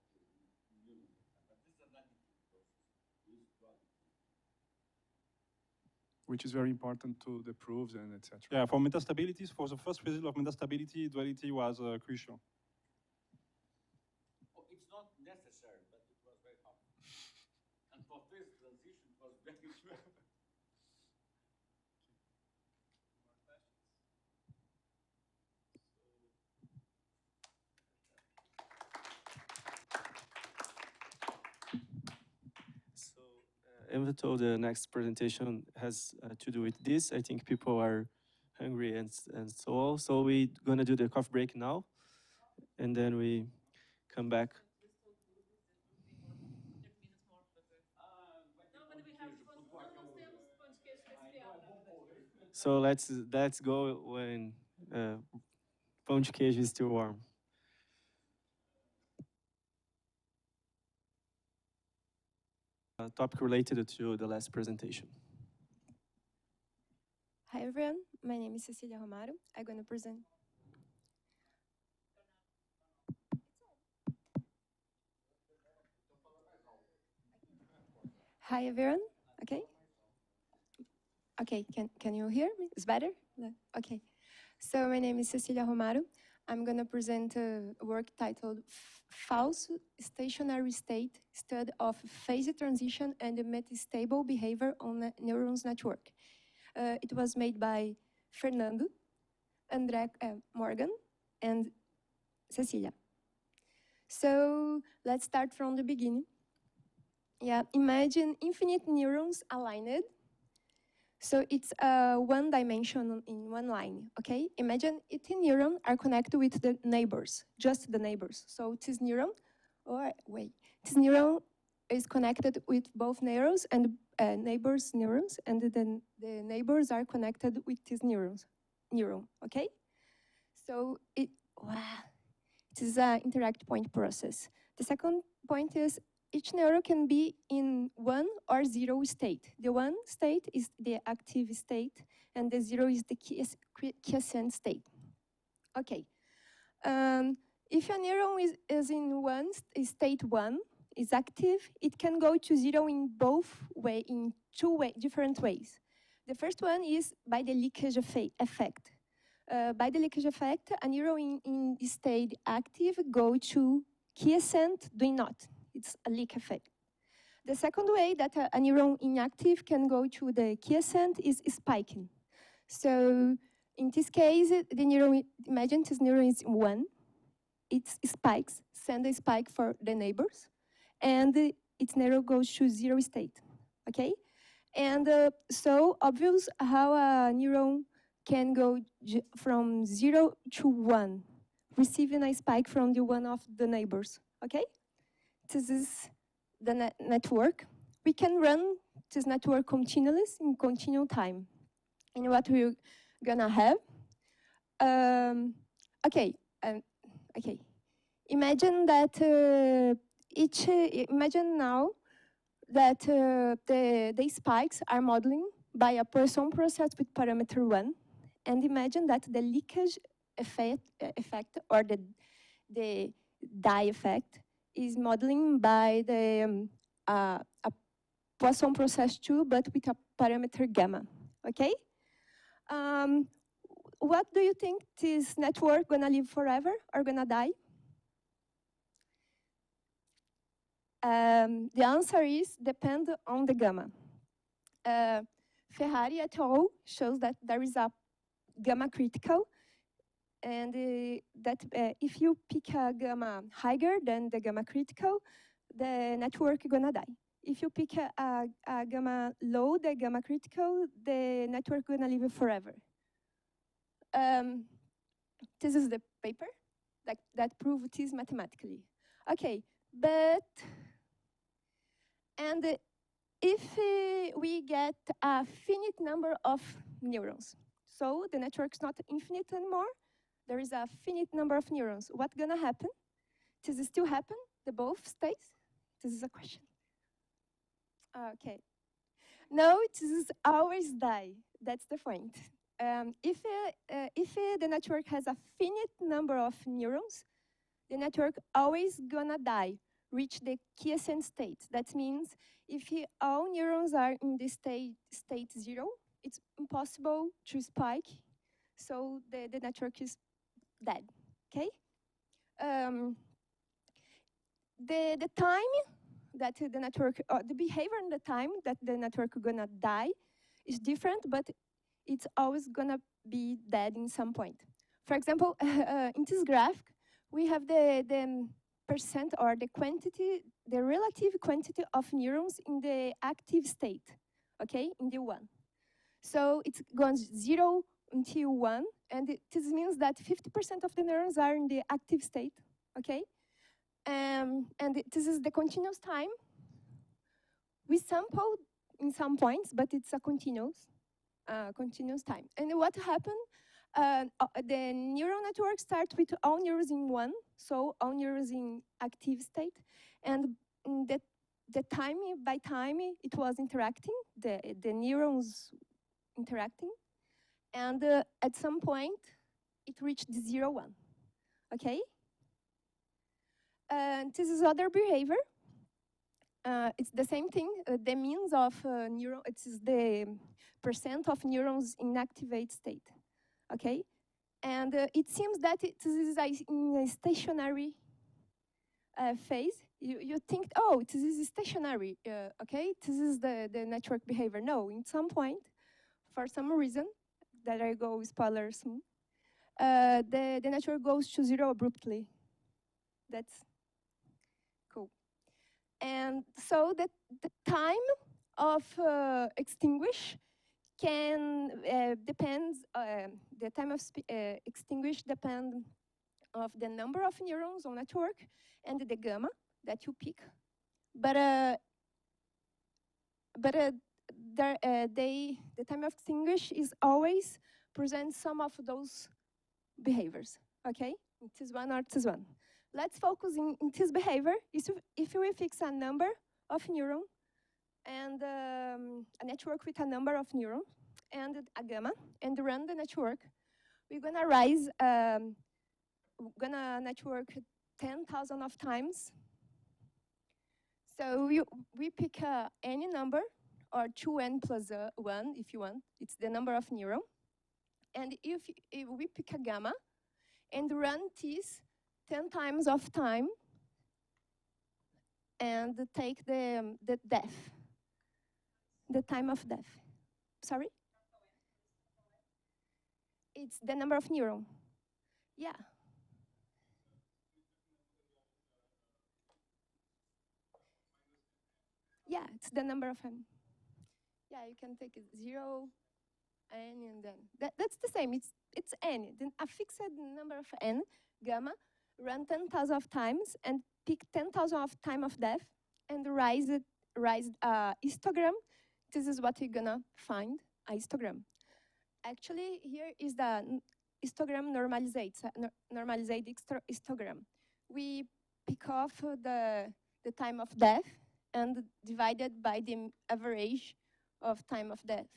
Newton, but this is an additive process with duality. Which is very important to the proofs and etc. Yeah, for metastabilities, for the first result of metastability, duality was crucial. Oh, it's not necessary, but it was very helpful. And for phase transition, it was very important. Even though the next presentation has to do with this, I think people are hungry and so on. So we're gonna do the coffee break now, and then we come back. So let's go when pão de queijo is still warm. A topic related to the last presentation. Hi everyone, my name is Cecilia Romaro. I'm going to present. Hi everyone, okay? Okay, can you hear me? It's better? No. Okay. So my name is Cecilia Romaro. I'm going to present a work titled False Stationary State Study of Phase Transition and Metastable Behavior on a Neurons Network. It was made by Fernando, André, Morgan, and Cecilia. So let's start from the beginning. Yeah, imagine infinite neurons aligned. So it's one dimension in one line, okay? Imagine each neuron are connected with the neighbors, just the neighbors. So this neuron, this neuron is connected with both neurons and neighbors' neurons, and then the neighbors are connected with these neuron, okay? So it is an interact point process. The second point is each neuron can be in 1 or 0 state. The 1 state is the active state, and the 0 is the quiescent state. Okay. If a neuron is in state 1, is active, it can go to 0 in different ways. The first one is by the leakage effect. By the leakage effect, a neuron in state active go to quiescent doing not. It's a leak effect. The second way that a neuron inactive can go to the quiescent is spiking. So in this case, the neuron, imagine this neuron is 1. It spikes, send a spike for the neighbors, and its neuron goes to 0 state, okay? And so obvious how a neuron can go from 0 to 1, receiving a spike from the one of the neighbors, okay? This is the network. We can run this network continuously in continual time. And what we're gonna have, okay. Imagine that imagine now that the spikes are modeling by a Poisson process with parameter 1, and imagine that the leakage effect or the dye effect is modeling by the a Poisson process 2, but with a parameter gamma, okay? What do you think this network gonna live forever or gonna die? The answer is depend on the gamma. Ferrari et al. Shows that there is a gamma critical, and that if you pick a gamma higher than the gamma critical, the network is gonna die. If you pick a gamma low, the gamma critical, the network is gonna live forever. This is the paper that proves this mathematically. Okay, but, and if we get a finite number of neurons, so the network is not infinite anymore, there is a finite number of neurons. What's gonna happen? Does it still happen? The both stays? This is a question. Okay. No, it is always die. That's the point. If the network has a finite number of neurons, the network always gonna die, reach the quiescent state. That means if all neurons are in the state 0, it's impossible to spike, so the network is dead, okay? The time that the network, the behavior and the time that the network gonna die is different, but it's always gonna be dead in some point. For example, in this graph, we have the percent or the quantity, the relative quantity of neurons in the active state, okay, in the 1. So it goes 0 until 1, and this means that 50% of the neurons are in the active state, okay? And this is the continuous time. We sample in some points, but it's a continuous. continuous time. And what happened? The neural network starts with all neurons in one, so all neurons in active state, and the time by time it was interacting, the neurons interacting, and at some point it reached 0, 1. Okay? This is other behavior. It's the same thing. The means of neuron, it is the percent of neurons in activate state. Okay, and it seems that it is in a stationary phase. You think, oh, this is stationary. Okay, this is the network behavior. No, in some point, for some reason, that I go spoiler soon, the network goes to 0 abruptly. That's cool. And so the time of extinguish can depends, the time of extinguish depend of the number of neurons on network and the gamma that you pick. But the time of extinguish is always present some of those behaviors, okay? It is one or it is one. Let's focus in this behavior. If we fix a number of neurons, and a network with a number of neurons and a gamma, and run the network, we're gonna rise, gonna network 10,000 of times. So we pick any number, or 2n plus 1 if you want. It's the number of neurons. And if we pick a gamma and run this 10 times of time and take the death. The time of death. Sorry? It's the number of neurons. Yeah. Yeah, it's the number of n. Yeah, you can take it 0, n, and then that's the same. It's n. Then a fixed number of n, gamma, run 10,000 of times and pick 10,000 of time of death and rise histogram. This is what you're gonna find, a histogram. Actually, here is the histogram normalized histogram. We pick off the time of death and divided by the average of time of death.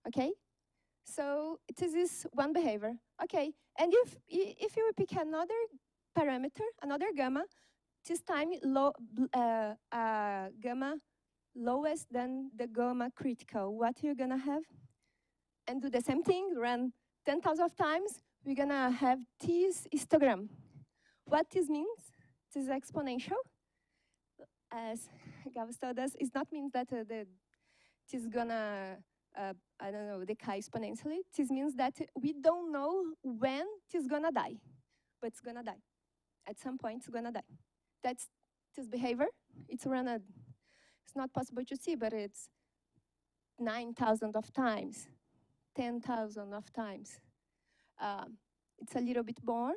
Okay? So this is one behavior. Okay, and if you pick another parameter, another gamma, this time gamma lowest than the gamma critical, what you're gonna have? And do the same thing, run 10,000 of times, we're gonna have this histogram. What this means? This is exponential. As Gavs told us, it not means that it is gonna, I don't know, decay exponentially. This means that we don't know when it is gonna die, but it's gonna die. At some point, it's gonna die. That's this behavior. It's not possible to see, but it's 9,000 of times, 10,000 of times. It's a little bit more.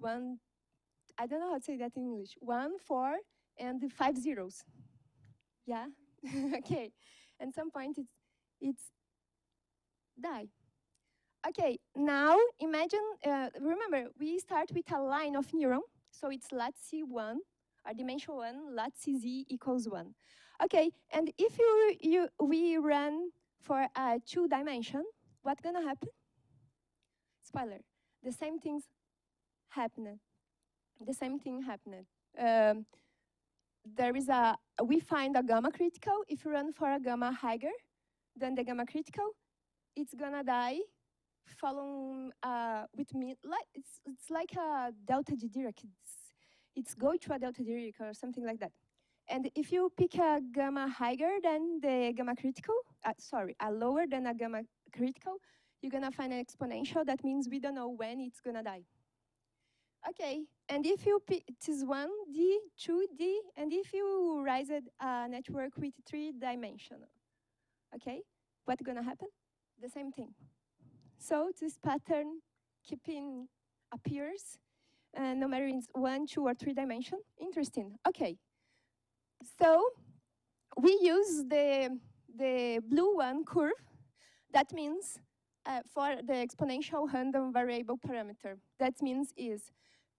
I don't know how to say that in English. 1, 4, and 5 zeros. Yeah? Okay. At some point, it's die. Okay, now imagine, remember, we start with a line of neuron. So it's lat C1, our dimension 1, lat CZ equals 1. Okay, and if we run for a 2 dimension, what's gonna happen? Spoiler, the same things happen. The same thing happened. We find a gamma critical. If you run for a gamma higher than the gamma critical, it's gonna die following with me. It's like a delta Dirac. It's go to a delta Dirac or something like that. And if you pick a gamma higher than the gamma critical, a lower than a gamma critical, you're gonna find an exponential. That means we don't know when it's gonna die. Okay, and if you pick, it is 1D, 2D, and if you raise a network with 3-dimensional, okay, what's gonna happen? The same thing. So this pattern keeping appears, no matter it's 1, 2, or 3 dimension. Interesting. Okay. So we use the blue one curve That means for the exponential random variable parameter, that means is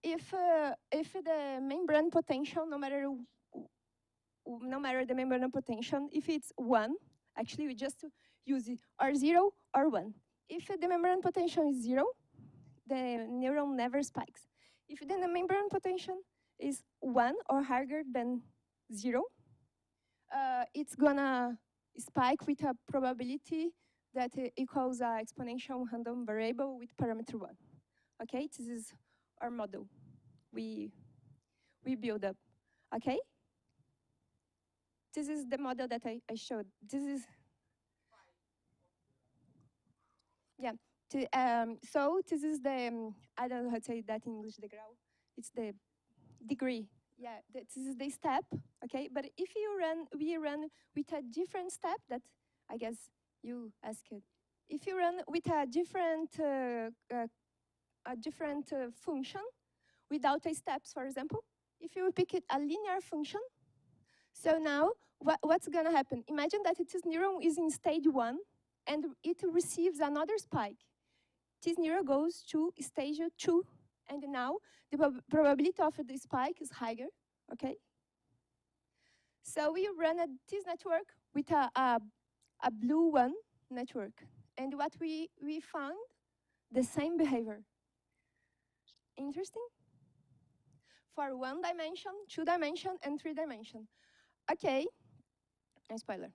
if the membrane potential, no matter the membrane potential, if it's 1, actually we just use it or 0 or 1. If the membrane potential is 0, the neuron never spikes. If the membrane potential is 1 or higher than 0, it's gonna spike with a probability that equals an exponential random variable with parameter 1. Okay, this is our model we build up. Okay? This is the model that I showed. This is, yeah. So this is the, I don't know how to say that in English, the grau. It's the degree. Yeah, this is the step, okay? But if we run with a different step that I guess you asked. If you run with a different function without a steps, for example, if you pick a linear function, so now what's gonna happen? Imagine that this neuron is in stage 1 and it receives another spike. This neuron goes to stage 2, and now the probability of the spike is higher, okay? So we run this network with a blue one network. And what we found, the same behavior. Interesting? For 1 dimension, 2 dimension, and 3 dimension. Okay, and spoiler.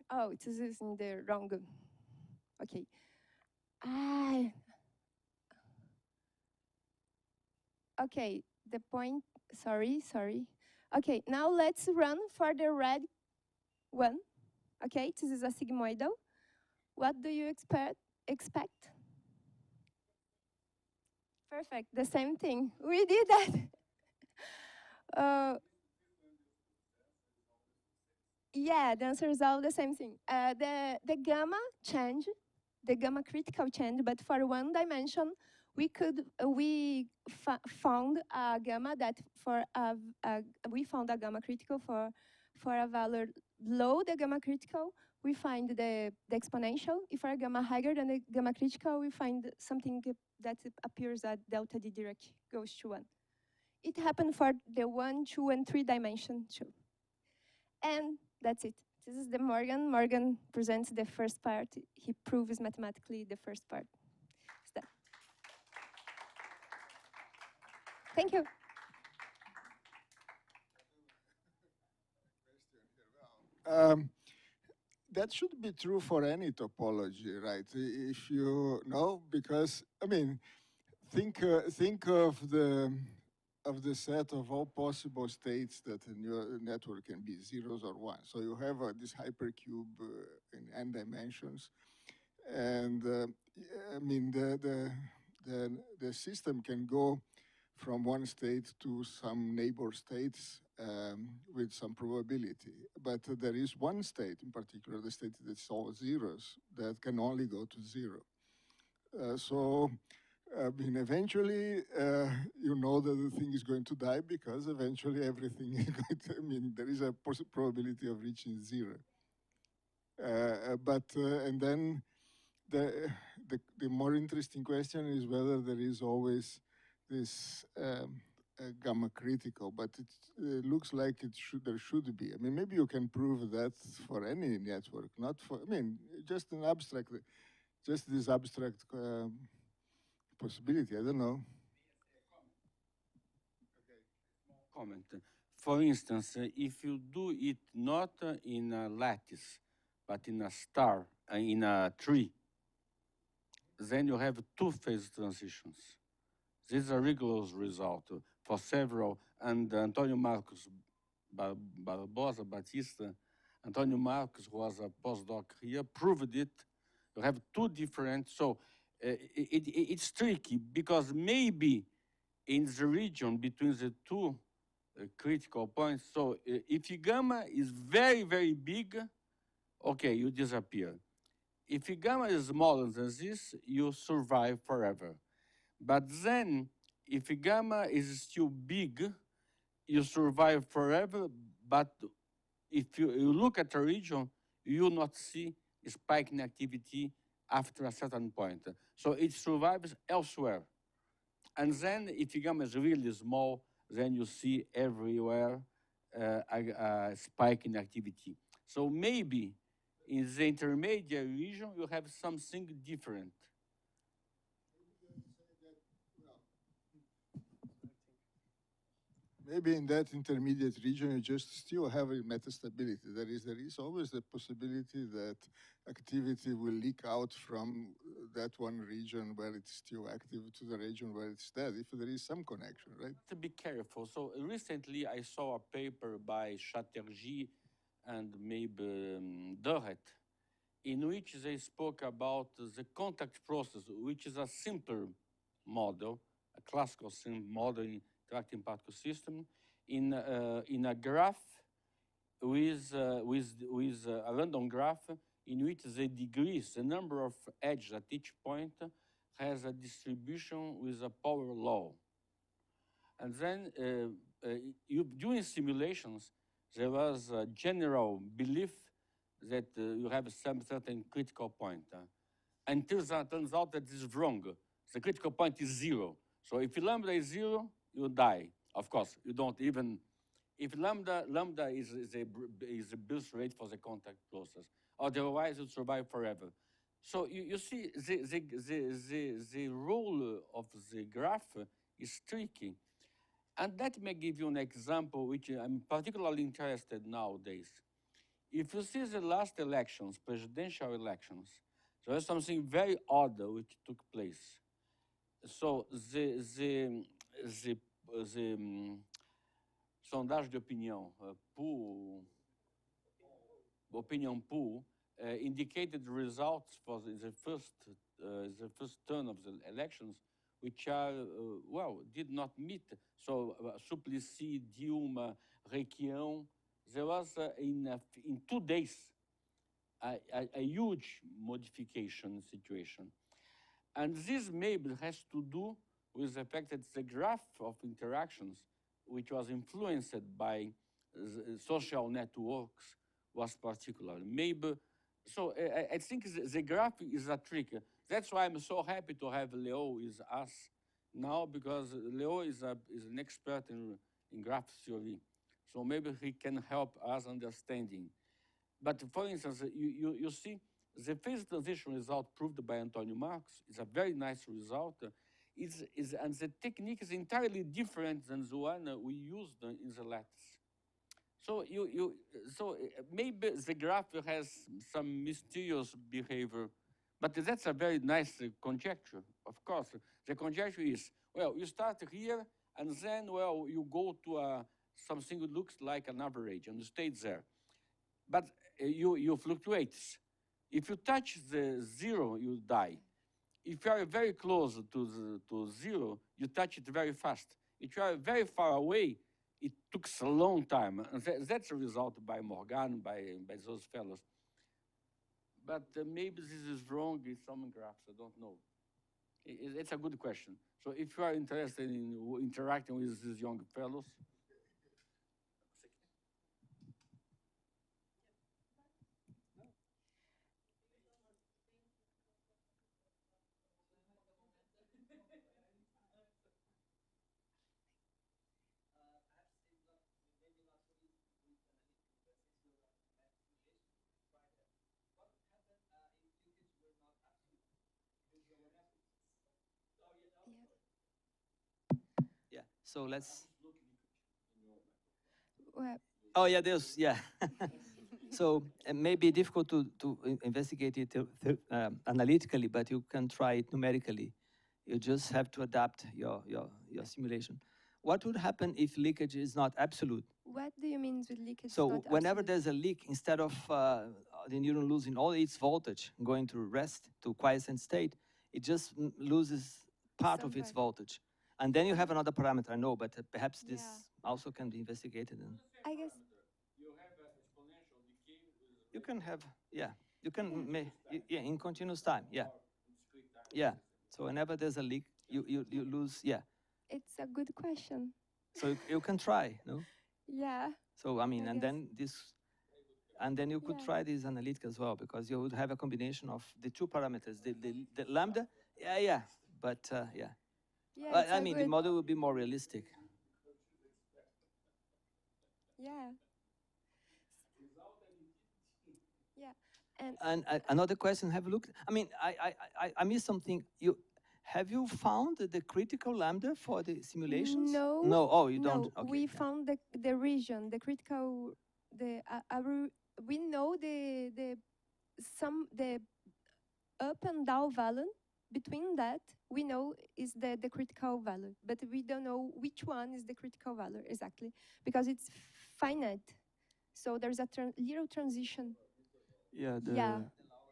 Oh, this is in the wrong. Okay. Okay, the point, sorry. Okay, now let's run for the red one. Okay, this is a sigmoidal. What do you expect? Perfect, the same thing. We did that. Yeah, the answer is all the same thing. The gamma change, the gamma critical change, but for 1 dimension, we found a gamma that we found a gamma critical for a value below the gamma critical, we find the exponential. If for a gamma higher than the gamma critical, we find something that appears at delta D direct goes to 1. It happened for the 1, 2, and 3 dimension too. And that's it. This is the Morgan. Morgan presents the first part. He proves mathematically the first part. Thank you. That should be true for any topology, right? If you know, because I mean, think of the set of all possible states that a network can be, zeros or ones. So you have this hypercube in n dimensions, and I mean the system can go from one state to some neighbor states with some probability. But there is one state in particular, the state that's all zeros, that can only go to 0. So, I mean, eventually, you know that the thing is going to die because eventually everything is going to, I mean, there is a probability of reaching 0. And then the more interesting question is whether there is always this gamma critical, but it looks like there should be. I mean, maybe you can prove that for any network, not for, I mean, just an abstract, just this abstract possibility, I don't know. Comment. For instance, if you do it not in a lattice, but in a star, in a tree, then you have 2 phase transitions. This is a rigorous result for several, and Antonio Marcos Barbosa Batista, Antonio Marcos, who was a postdoc here, proved it. You have 2 different, so it's tricky because maybe in the region between the 2 critical points, so if gamma is very, very big, okay, you disappear. If gamma is smaller than this, you survive forever. But then, if gamma is still big, you survive forever, but if you look at a region, you will not see spiking activity after a certain point. So it survives elsewhere. And then if gamma is really small, then you see everywhere a spike in activity. So maybe in the intermediate region, you have something different. Maybe in that intermediate region, you just still have a metastability. There is always the possibility that activity will leak out from that one region where it's still active to the region where it's dead, if there is some connection, right? To be careful. So recently I saw a paper by Chatterjee and maybe Durret, in which they spoke about the contact process, which is a simpler model, a classical model in interacting particle system, in a graph with a random graph in which the degrees, the number of edges at each point, has a distribution with a power law. And then during simulations, there was a general belief that you have some certain critical point. Until that turns out that this is wrong. The critical point is 0. So if lambda is 0, you die. Of course, you don't even, if lambda is a burst rate for the contact process. Otherwise, you survive forever. So you see, the role of the graph is tricky. And that may give you an example which I'm particularly interested nowadays. If you see the last elections, presidential elections, there was something very odd which took place. So the sondage d'opinion pool, opinion pool, indicated the results for the first turn of the elections, which are, well, did not meet. So Suplicy, Dilma, Requião, there was in 2 days a huge modification situation. And this maybe has to do with the fact that the graph of interactions, which was influenced by social networks, was particular. Maybe, so I think the graph is a trick. That's why I'm so happy to have Leo with us now, because Leo is an expert in graph theory. So maybe he can help us understanding. But for instance, you see, the phase transition result proved by Antonio Marx is a very nice result. And the technique is entirely different than the one we used in the lattice. So so maybe the graph has some mysterious behavior, but that's a very nice conjecture. Of course, the conjecture is, well, you start here, and then, well, you go to something that looks like an average, and you stay there. But you fluctuate. If you touch the 0, you die. If you are very close to 0, you touch it very fast. If you are very far away, it took a long time. And that's a result by Morgan, by those fellows. But maybe this is wrong in some graphs, I don't know. It's a good question. So if you are interested in interacting with these young fellows, yeah, so let's. Well, Oh, yeah, there's, yeah. So it may be difficult to investigate it analytically, but you can try it numerically. You just have to adapt your simulation. What would happen if leakage is not absolute? what do you mean with leakage? So not whenever absolute? there's a leak, instead of the neuron losing all its voltage, going to rest, to quiescent state, it just loses part of its Some part. voltage. And then you have another parameter, I know, but perhaps this Yeah. also can be investigated. I guess. you have an exponential decay with You can have, yeah, you can, yeah, in continuous time, yeah. discrete time. Yeah, so whenever there's a leak, you lose, yeah. It's a good question. So you can try, no? Yeah. So, I mean, I and guess. then this, And then you could Yeah. try this analytic as well, because you would have a combination of the two parameters, the lambda, yeah, but yeah. Yeah, But it's I a mean, the good- model would be more realistic. Yeah. Yeah. And And another question, have you looked, I mean, I missed something. Have you found the critical lambda for the simulations? No. No, oh, you no, don't, okay. we yeah. found the region, the critical, we know the up and down value. Between that, we know is the critical value, but we don't know which one is the critical value exactly, because it's finite. So there's a little transition. Yeah, Yeah.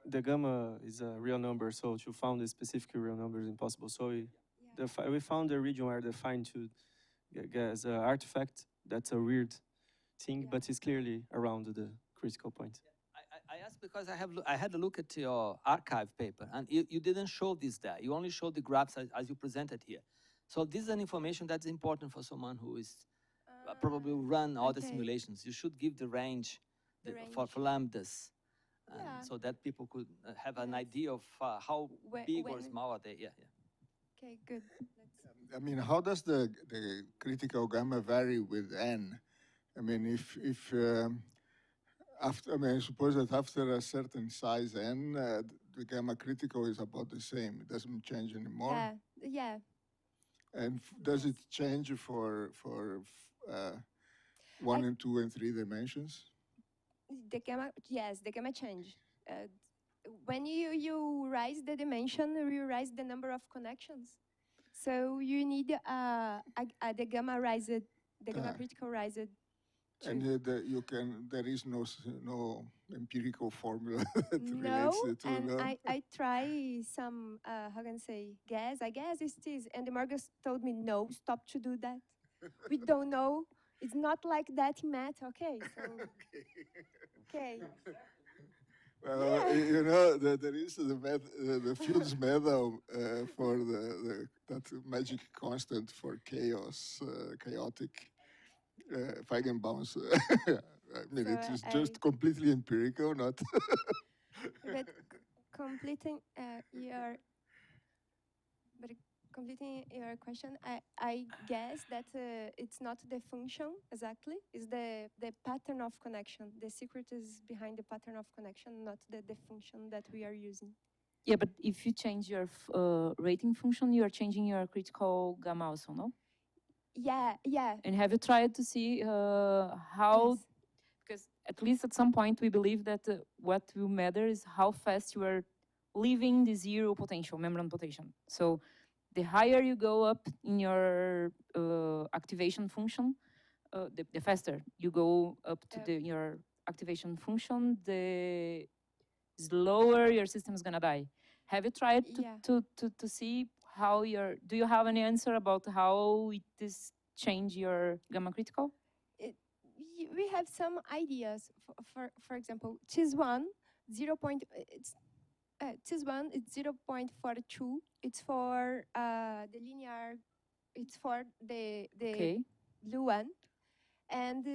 the gamma is a real number, so to found a specific real number is impossible. So we found the region where defined to as an artifact. That's a weird thing, Yeah. but it's clearly around the critical point. I asked because I had a look at your archive paper, and you didn't show this there. You only showed the graphs as you presented here. So this is an information that's important for someone who is probably will run all the okay. simulations. You should give the range, The for range. lambdas, Yeah. so that people could have an Yes. idea of how big or when- small are they. Yeah. Okay, good. I mean, how does the critical gamma vary with n? I mean, if after, I mean, I suppose that after a certain size n, the gamma critical is about the same. It doesn't change anymore. Yeah, yeah. And does it change for 1 and 2 and 3 dimensions? The gamma, yes, the gamma change. When you raise the dimension, you raise the number of connections. So you need the gamma raised, the gamma critical raised. And there is no empirical formula that No, relates it to and no? I try some, how can I say, guess, I guess it's this. And the Marcus told me, no, stop to do that. We don't know. It's not like that in math, okay? So, okay. Well, you know, there is the Fields medal for that magic constant for chaos, chaotic Feigenbaums. I mean, So it is just completely empirical, not. But completing completing your question, I guess that it's not the function exactly, it's the pattern of connection. The secret is behind the pattern of connection, not the function that we are using. Yeah, but if you change your rating function, you are changing your critical gamma also, no? Yeah, yeah. And have you tried to see how, Yes. because at least at some point we believe that what will matter is how fast you are leaving the zero potential, membrane potential. So the higher you go up in your activation function, the faster you go up to your activation function, the slower your system is gonna die. Have you tried to see how do you have any answer about how it is change your gamma critical? We have some ideas. For example, TIS1, TIS1 is 0.42. It's for the linear. It's for the blue one, and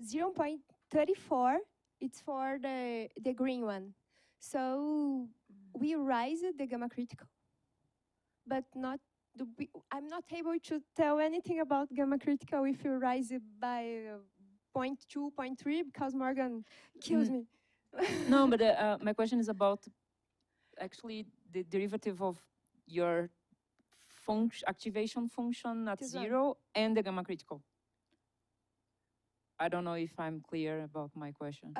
0.34. It's for the green one. So we raise the gamma critical, but not. I'm not able to tell anything about gamma critical if you raise it by 0.2, 0.3, because Morgan kills me. No, but my question is about actually the derivative of your activation function at zero and the gamma critical. I don't know if I'm clear about my question.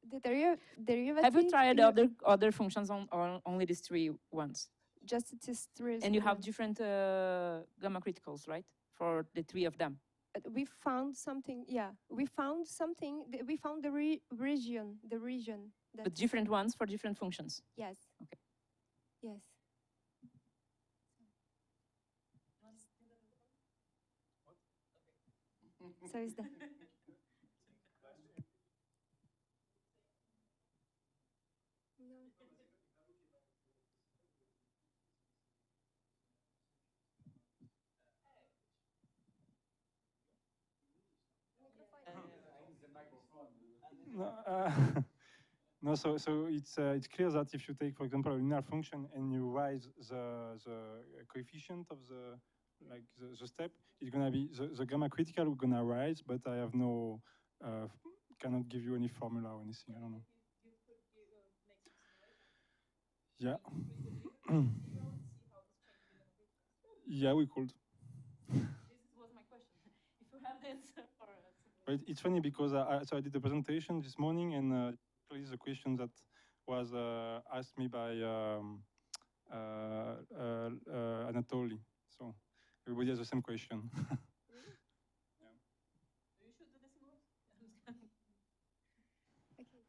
The derivative. Have you tried other functions on only these three ones? Just these three. And you have different gamma criticals, right? For the three of them. We found something. Yeah, we found something. We found the region. The region. But different ones for different functions. Yes. Okay. Yes. So is that. No, no, so it's clear that if you take, for example, a linear function and you raise the coefficient of the step, it's gonna be the gamma critical is gonna rise, but I have no cannot give you any formula or anything. I don't know. Yeah. Yeah, we could. This was my question. If you have the answer for us. But it's funny because so I did the presentation this morning, and actually the question that was asked me by Anatoly. So everybody has the same question. Yeah. You should do the simulation. Okay.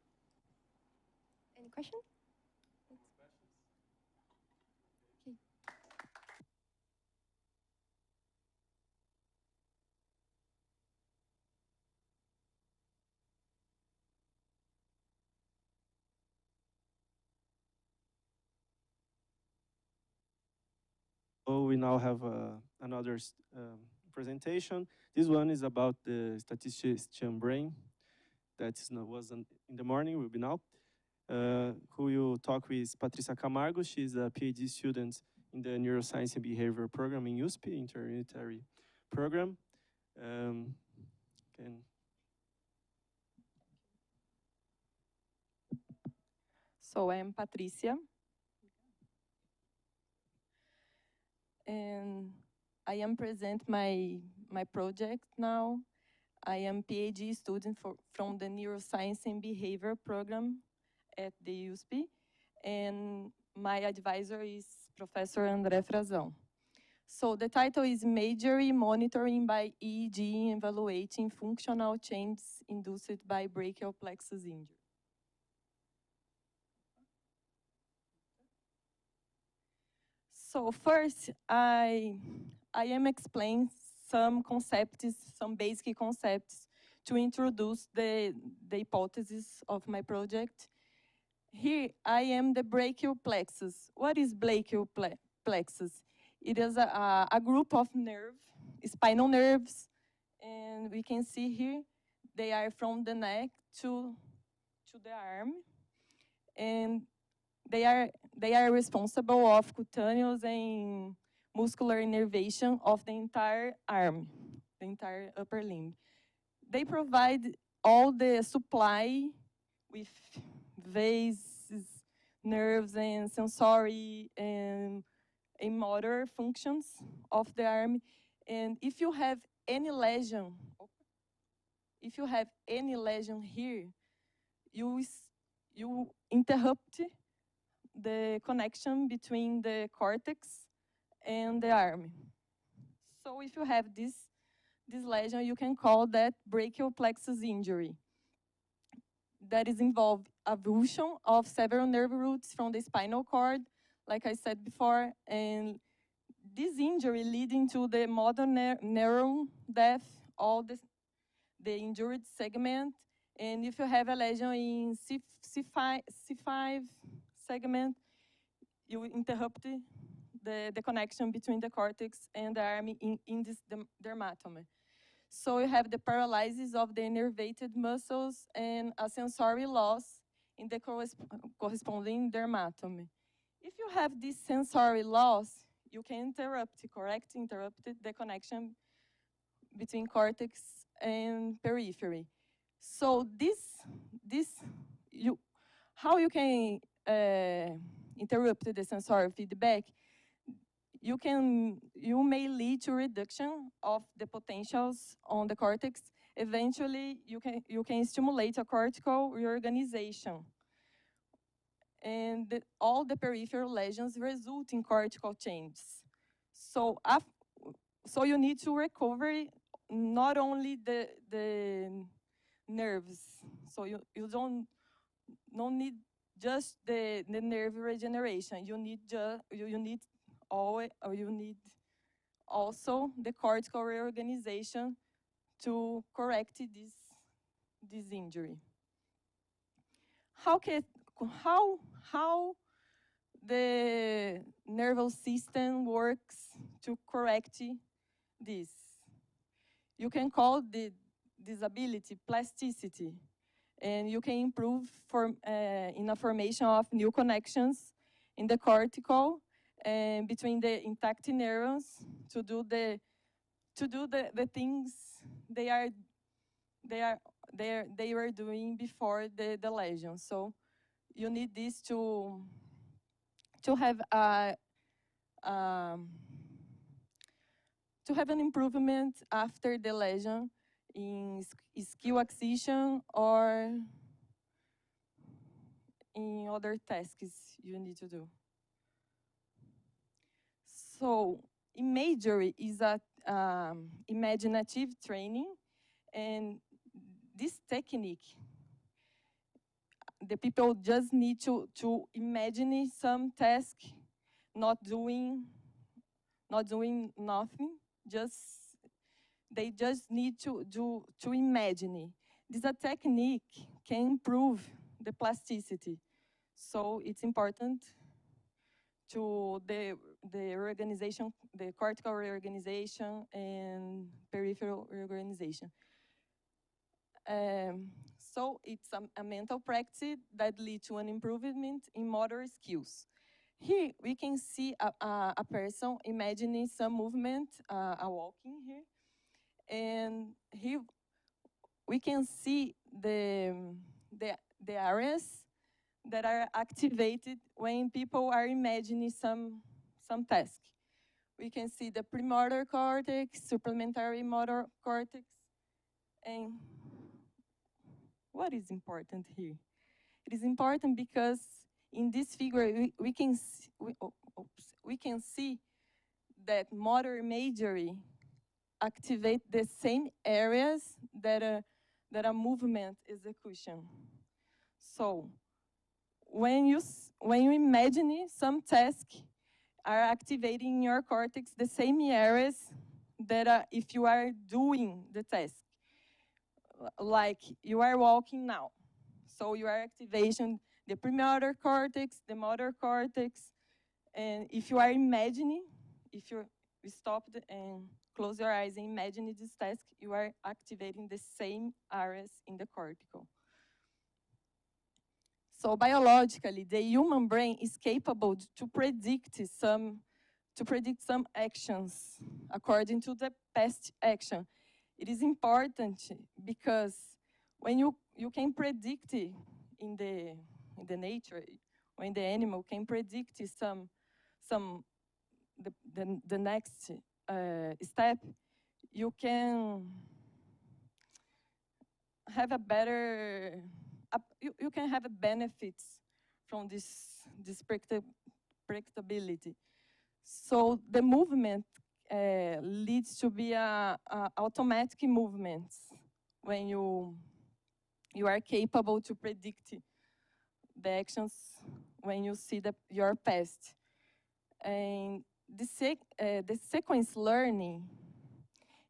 Any question? Okay. So we now have another presentation. This one is about the statistician brain. That wasn't in the morning, will be now. Who will talk with Patricia Camargo. She's a PhD student in the Neuroscience and Behavior program in USP, interunitary program. So I'm Patricia. And I am present my project now. I am PhD student from the Neuroscience and Behavior program at the USP. And my advisor is Professor André Frazão. So the title is Imagery, Monitoring by EEG, Evaluating Functional Changes Induced by Brachial Plexus Injury. So first, I am explaining some concepts, some basic concepts to introduce the hypothesis of my project. Here, I am the brachial plexus. What is brachial plexus? It is a group of spinal nerves, and we can see here, they are from the neck to the arm, and they are responsible of cutaneous and muscular innervation of the entire arm, the entire upper limb. They provide all the supply with vases, nerves, and sensory and motor functions of the arm. And if you have any lesion, here, you interrupt the connection between the cortex and the arm. So if you have this lesion, you can call that brachial plexus injury. That is involved avulsion of several nerve roots from the spinal cord, like I said before, and this injury leading to the motor neuron death, all the injured segment. And if you have a lesion in C5 segment, you interrupt the connection between the cortex and the arm in this dermatome. So you have the paralysis of the innervated muscles and a sensory loss in the corresponding dermatome. If you have this sensory loss, you can interrupt the connection between cortex and periphery. So how you can interrupt the sensory feedback? You may lead to reduction of the potentials on the cortex. Eventually, you can stimulate a cortical reorganization. And all the peripheral lesions result in cortical changes. So you need to recover not only the nerves. So you don't need just the nerve regeneration. You need also the cortical reorganization to correct this injury. How the nervous system works to correct this? You can call this ability plasticity. and you can improve in the formation of new connections in the cortical and between the intact neurons to do the things they were doing before the lesion. So you need this to have an improvement after the lesion in skill acquisition or in other tasks you need to do. So Imagery is a imaginative training, and this technique, the people just need to imagine some task, not doing nothing, they just need to imagine. This a technique can improve the plasticity. So it's important to the reorganization, the cortical reorganization and peripheral reorganization. So it's a mental practice that leads to an improvement in motor skills. Here we can see a person imagining some movement, a walking here, and here we can see the areas that are activated when people are imagining some task. We can see the premotor cortex, supplementary motor cortex, and what is important here? It is important because in this figure we can see that motor imagery activate the same areas that a movement execution. So when you imagine some task are activating in your cortex the same areas that if you are doing the task, like you are walking now. So you are activating the premotor cortex, the motor cortex, and if you are imagining, if you stop and close your eyes and imagine this task, you are activating the same areas in the cortical. So biologically, the human brain is capable to predict some actions according to the past action. It is important because when you can predict in the nature, when the animal can predict the next step, you can have a better, you can have benefits from this predictability. So the movement leads to be a automatic movements when you are capable to predict the actions when you see your past. And the sequence learning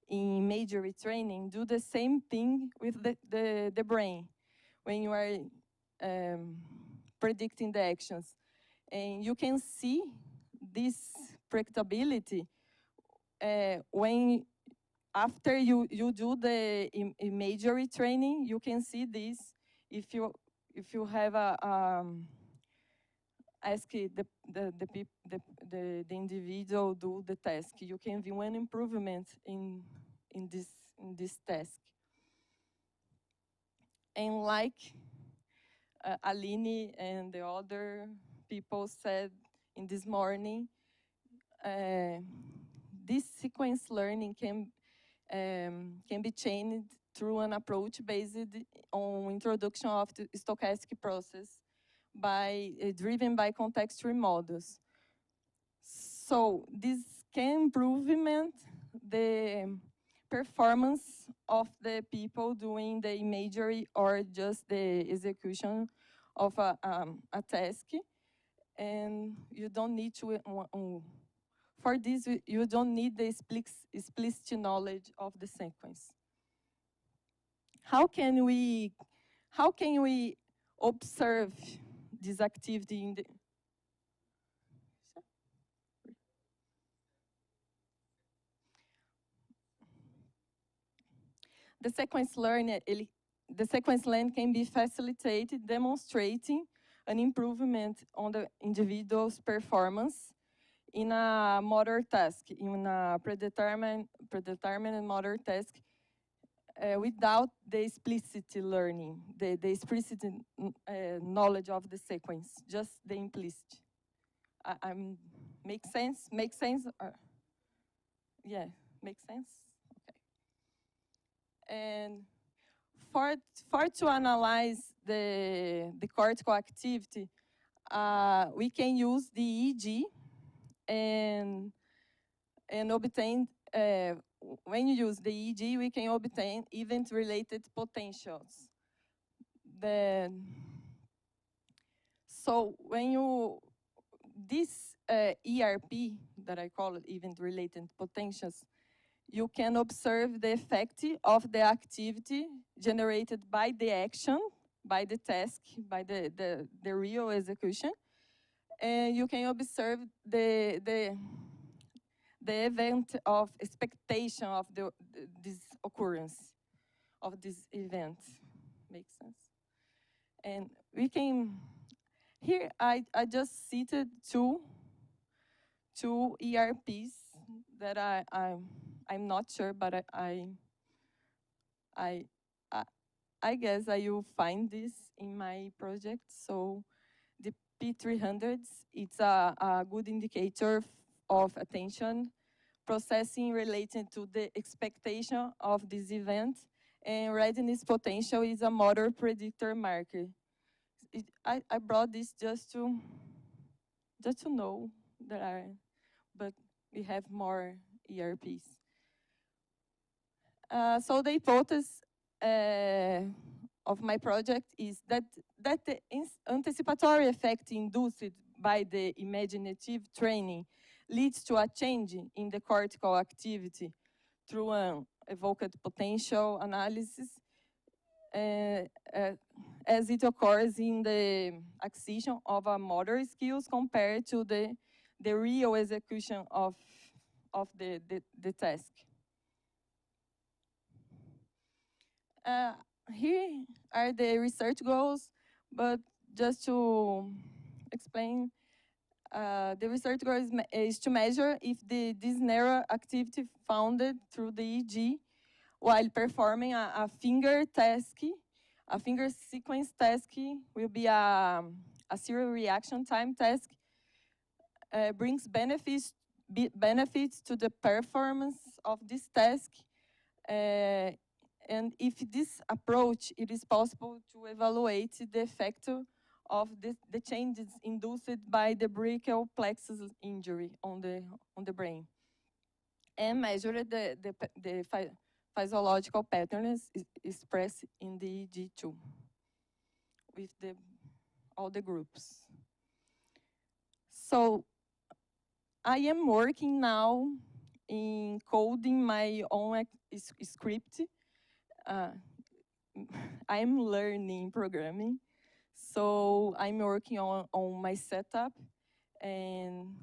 in imagery training do the same thing with the brain when you are predicting the actions. And you can see this predictability when after you do the imagery training, you can see this. If you have ask the individual do the task, you can view an improvement in this task. And like Aline and the other people said in this morning, this sequence learning can be changed through an approach based on introduction of the stochastic process driven by contextual models. So this can improvement the performance of the people doing the imagery or just the execution of a task. And you don't need to, for this, you don't need the explicit knowledge of the sequence. How can we observe this activity in the sequence learning? the sequence length can be facilitated, demonstrating an improvement on the individual's performance in a motor task, in a predetermined motor task, without the explicit learning, the explicit knowledge of the sequence, just the implicit. Make sense? Make sense? Yeah, makes sense? Okay. And for to analyze the cortical activity, we can use the EEG and obtain, when you use the EEG, we can obtain event-related potentials. So when you, this ERP, that I call it event-related potentials, you can observe the effect of the activity generated by the action, by the task, by the real execution. And you can observe the event of expectation of this occurrence, of this event. Makes sense? And we can, here I just cited two ERPs that I'm not sure, but I guess I will find this in my project. So the P300s, it's a good indicator of attention processing related to the expectation of this event, and readiness potential is a motor predictor marker. I brought this just to know that but we have more ERPs. So the hypothesis of my project is that the anticipatory effect induced by the imaginative training leads to a change in the cortical activity through an evoked potential analysis, as it occurs in the acquisition of a motor skills compared to the real execution of the task. Here are the research goals, but just to explain, the research goal is to measure if this neural activity founded through the EEG while performing a finger task. A finger sequence task will be a serial reaction time task, brings benefits to the performance of this task. And if this approach, it is possible to evaluate the effect of the changes induced by the brachial plexus injury on the brain, and measure the physiological patterns expressed in the EEG2 with all the groups. So I am working now in coding my own script. I'm learning programming, so I'm working on my setup, and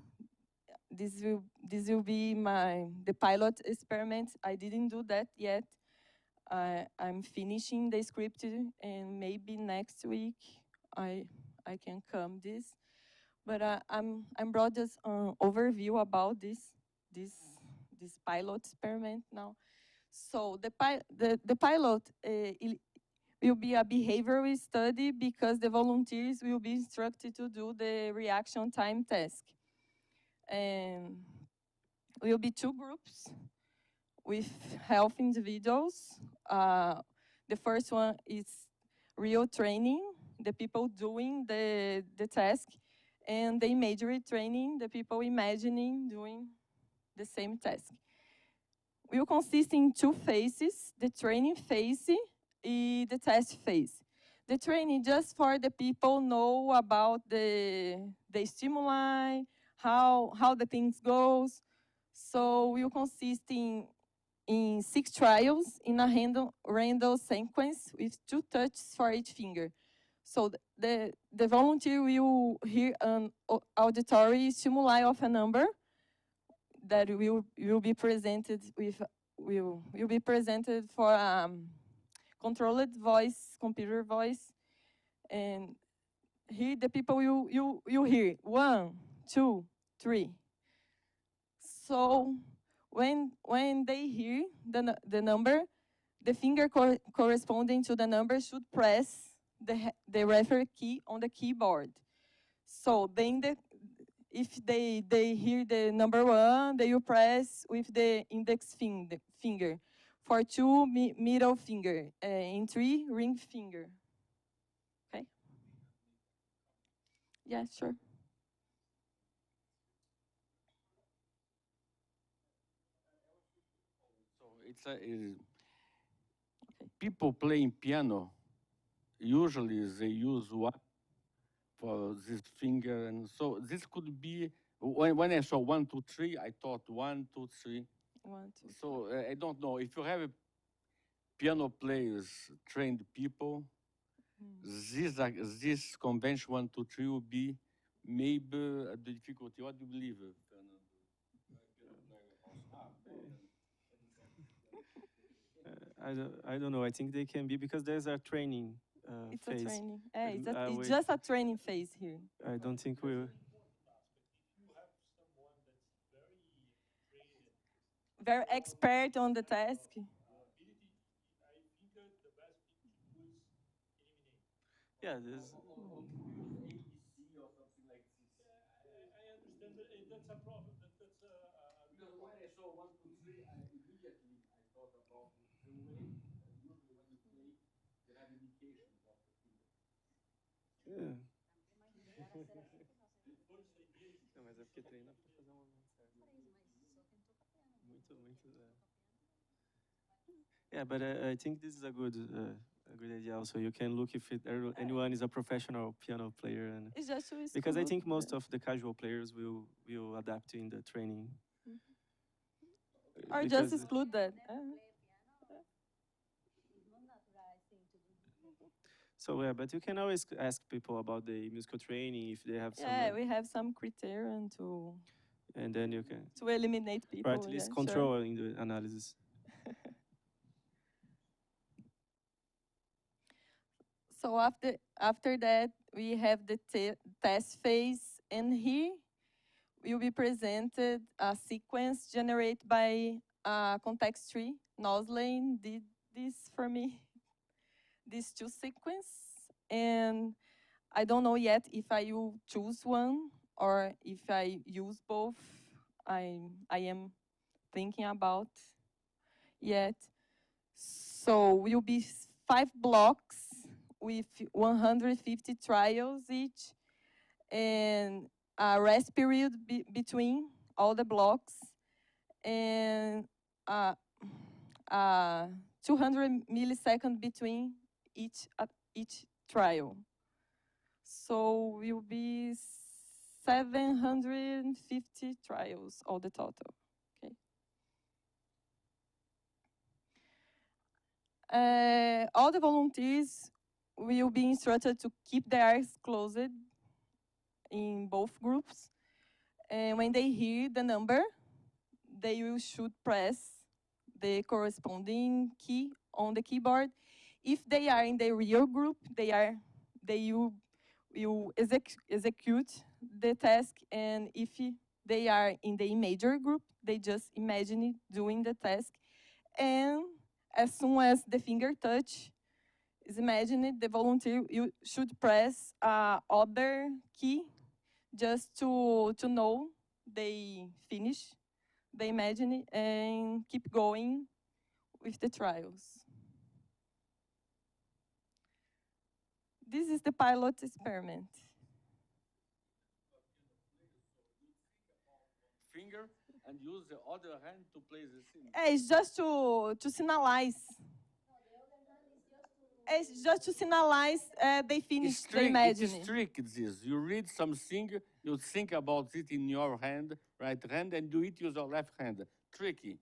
this will be the pilot experiment. I didn't do that yet. I'm finishing the script, and maybe next week I can come this. But I'm brought just an overview about this pilot experiment now. So the pilot it will be a behavioral study because the volunteers will be instructed to do the reaction time task. And will be two groups with healthy individuals. The first one is real training, the people doing the task, and the imagery training, the people imagining doing the same task. Will consist in two phases, the training phase and the test phase. The training just for the people know about the stimuli, how the things goes. So will consist in 6 trials in a random sequence with 2 touches for each finger. So the volunteer will hear an auditory stimuli of a number that will be presented with will be presented for controlled voice, computer voice, and here the people you hear 1, 2, 3. So when they hear the number, the finger corresponding to the number should press the refer key on the keyboard. So then if they hear the number 1, they will press with the index finger. For 2, middle finger. In 3, ring finger. Okay? Yeah, sure. So people playing piano, usually they use one for this finger, and so this could be, when I saw 1, 2, 3, I thought 1, 2, 3. 1, 2. So I don't know, if you have a piano players, trained people, this convention 1, 2, 3 will be maybe the difficulty. What do you believe, Fernando? I don't know. I think they can be because there's a training It's phase. a training. But, It's just a training phase here. I don't think we. Very expert on the task. Yeah, there's. I understand that's a problem. Because when I saw 1, 2, 3, immediately I thought about the way usually when you play, you have indications of the finger. Yeah. Não, mas é porque treina para fazer um movimento certo. Muito. Yeah, but I think this is a good idea. Also, you can look if anyone is a professional piano player, and It's just to because I think most of the casual players will adapt in the training. Or just exclude that. So yeah, but you can always ask people about the musical training if they have some. Yeah, we have some criterion to. And then you can. To eliminate people. Or at least control in the analysis. So after that, we have the test phase, and here will be presented a sequence generated by a context tree. Noslane did this for me, these 2 sequences, and I don't know yet if I will choose one or if I use both. I am thinking about yet. So will be 5 blocks with 150 trials each, and a rest period between all the blocks, and 200 milliseconds between each trial. So will be 750 trials all the total. Okay. All the volunteers will be instructed to keep their eyes closed in both groups. And when they hear the number, they should press the corresponding key on the keyboard. If they are in the real group, they will execute the task. And if they are in the Imagery group, they just imagine doing the task. And as soon as the finger touch is imagined, the volunteer should press other key just to know they finish the imagine and keep going with the trials. This is the pilot experiment. Finger and use the other hand to play the scene. It's just to signalize. It's just to signalize they finish the imagine. It is trick, this. You read something, you think about it in your hand, right hand, and do it use your left hand. Tricky.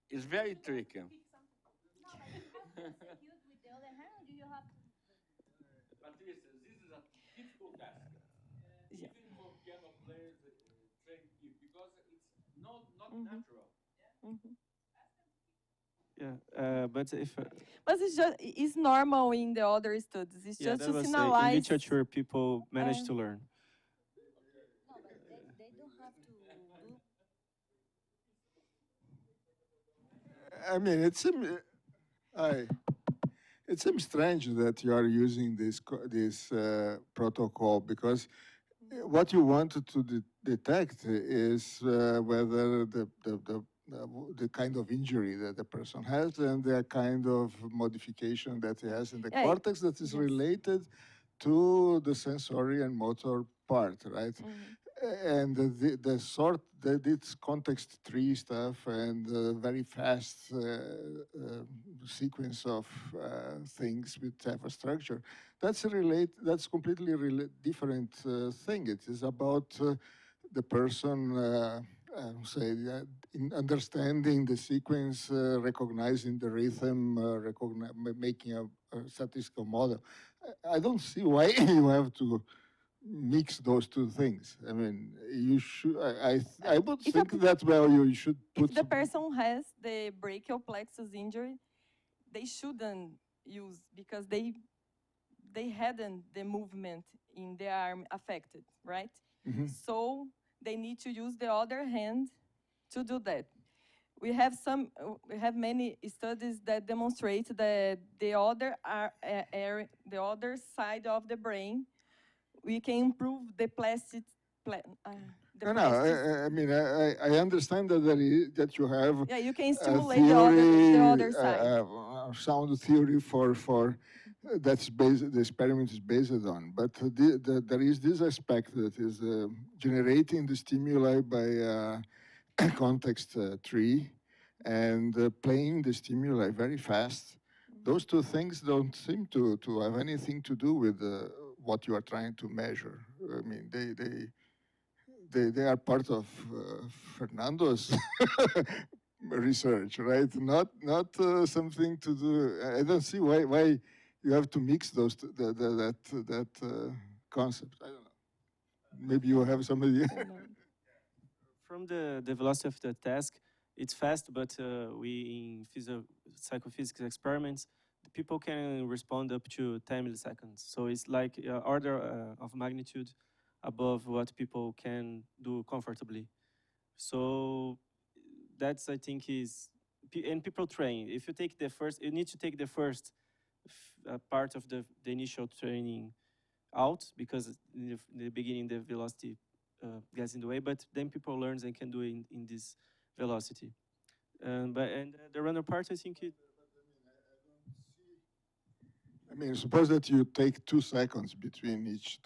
It's very tricky. Patricia, this is a difficult task. Even for piano players, trained people, because it's not natural. Yeah, but if But it's normal in the other studies. It's yeah, just that to was in signalize. literature people managed to learn. I mean, it seems strange that you are using this protocol because what you wanted to detect is whether the kind of injury that the person has and the kind of modification that he has in the cortex that is related to the sensory and motor part, right? And this context tree stuff and very fast sequence of things with type of structure, that's completely different thing. It is about the person say in understanding the sequence, recognizing the rhythm, making a statistical model. I don't see why you have to mix those two things. I mean, you should. I would think that you should put. If the person has the brachial plexus injury, they shouldn't use because they hadn't the movement in the arm affected, right? So they need to use the other hand to do that. We have many studies that demonstrate that the other side of the brain, we can improve the plastic. I mean, I understand that you have. Yeah, you can stimulate the other side. Sound theory for that's based. The experiment is based on, but there is this aspect that is generating the stimuli by context tree and playing the stimuli very fast. Those two things don't seem to have anything to do with what you are trying to measure. I mean, they are part of Fernando's research, right? Not something to do. I don't see why you have to mix those that concept. I don't know. Maybe you have some idea. From the velocity of the task, it's fast, but we in psychophysics experiments, people can respond up to 10 milliseconds. So it's like order of magnitude above what people can do comfortably. So that's, I think, and people train. If you take the first, you need to take the first part of the initial training out because in the beginning the velocity gets in the way, but then people learn and can do it in this velocity. And the runner part, I think I mean, suppose that you take 2 seconds between each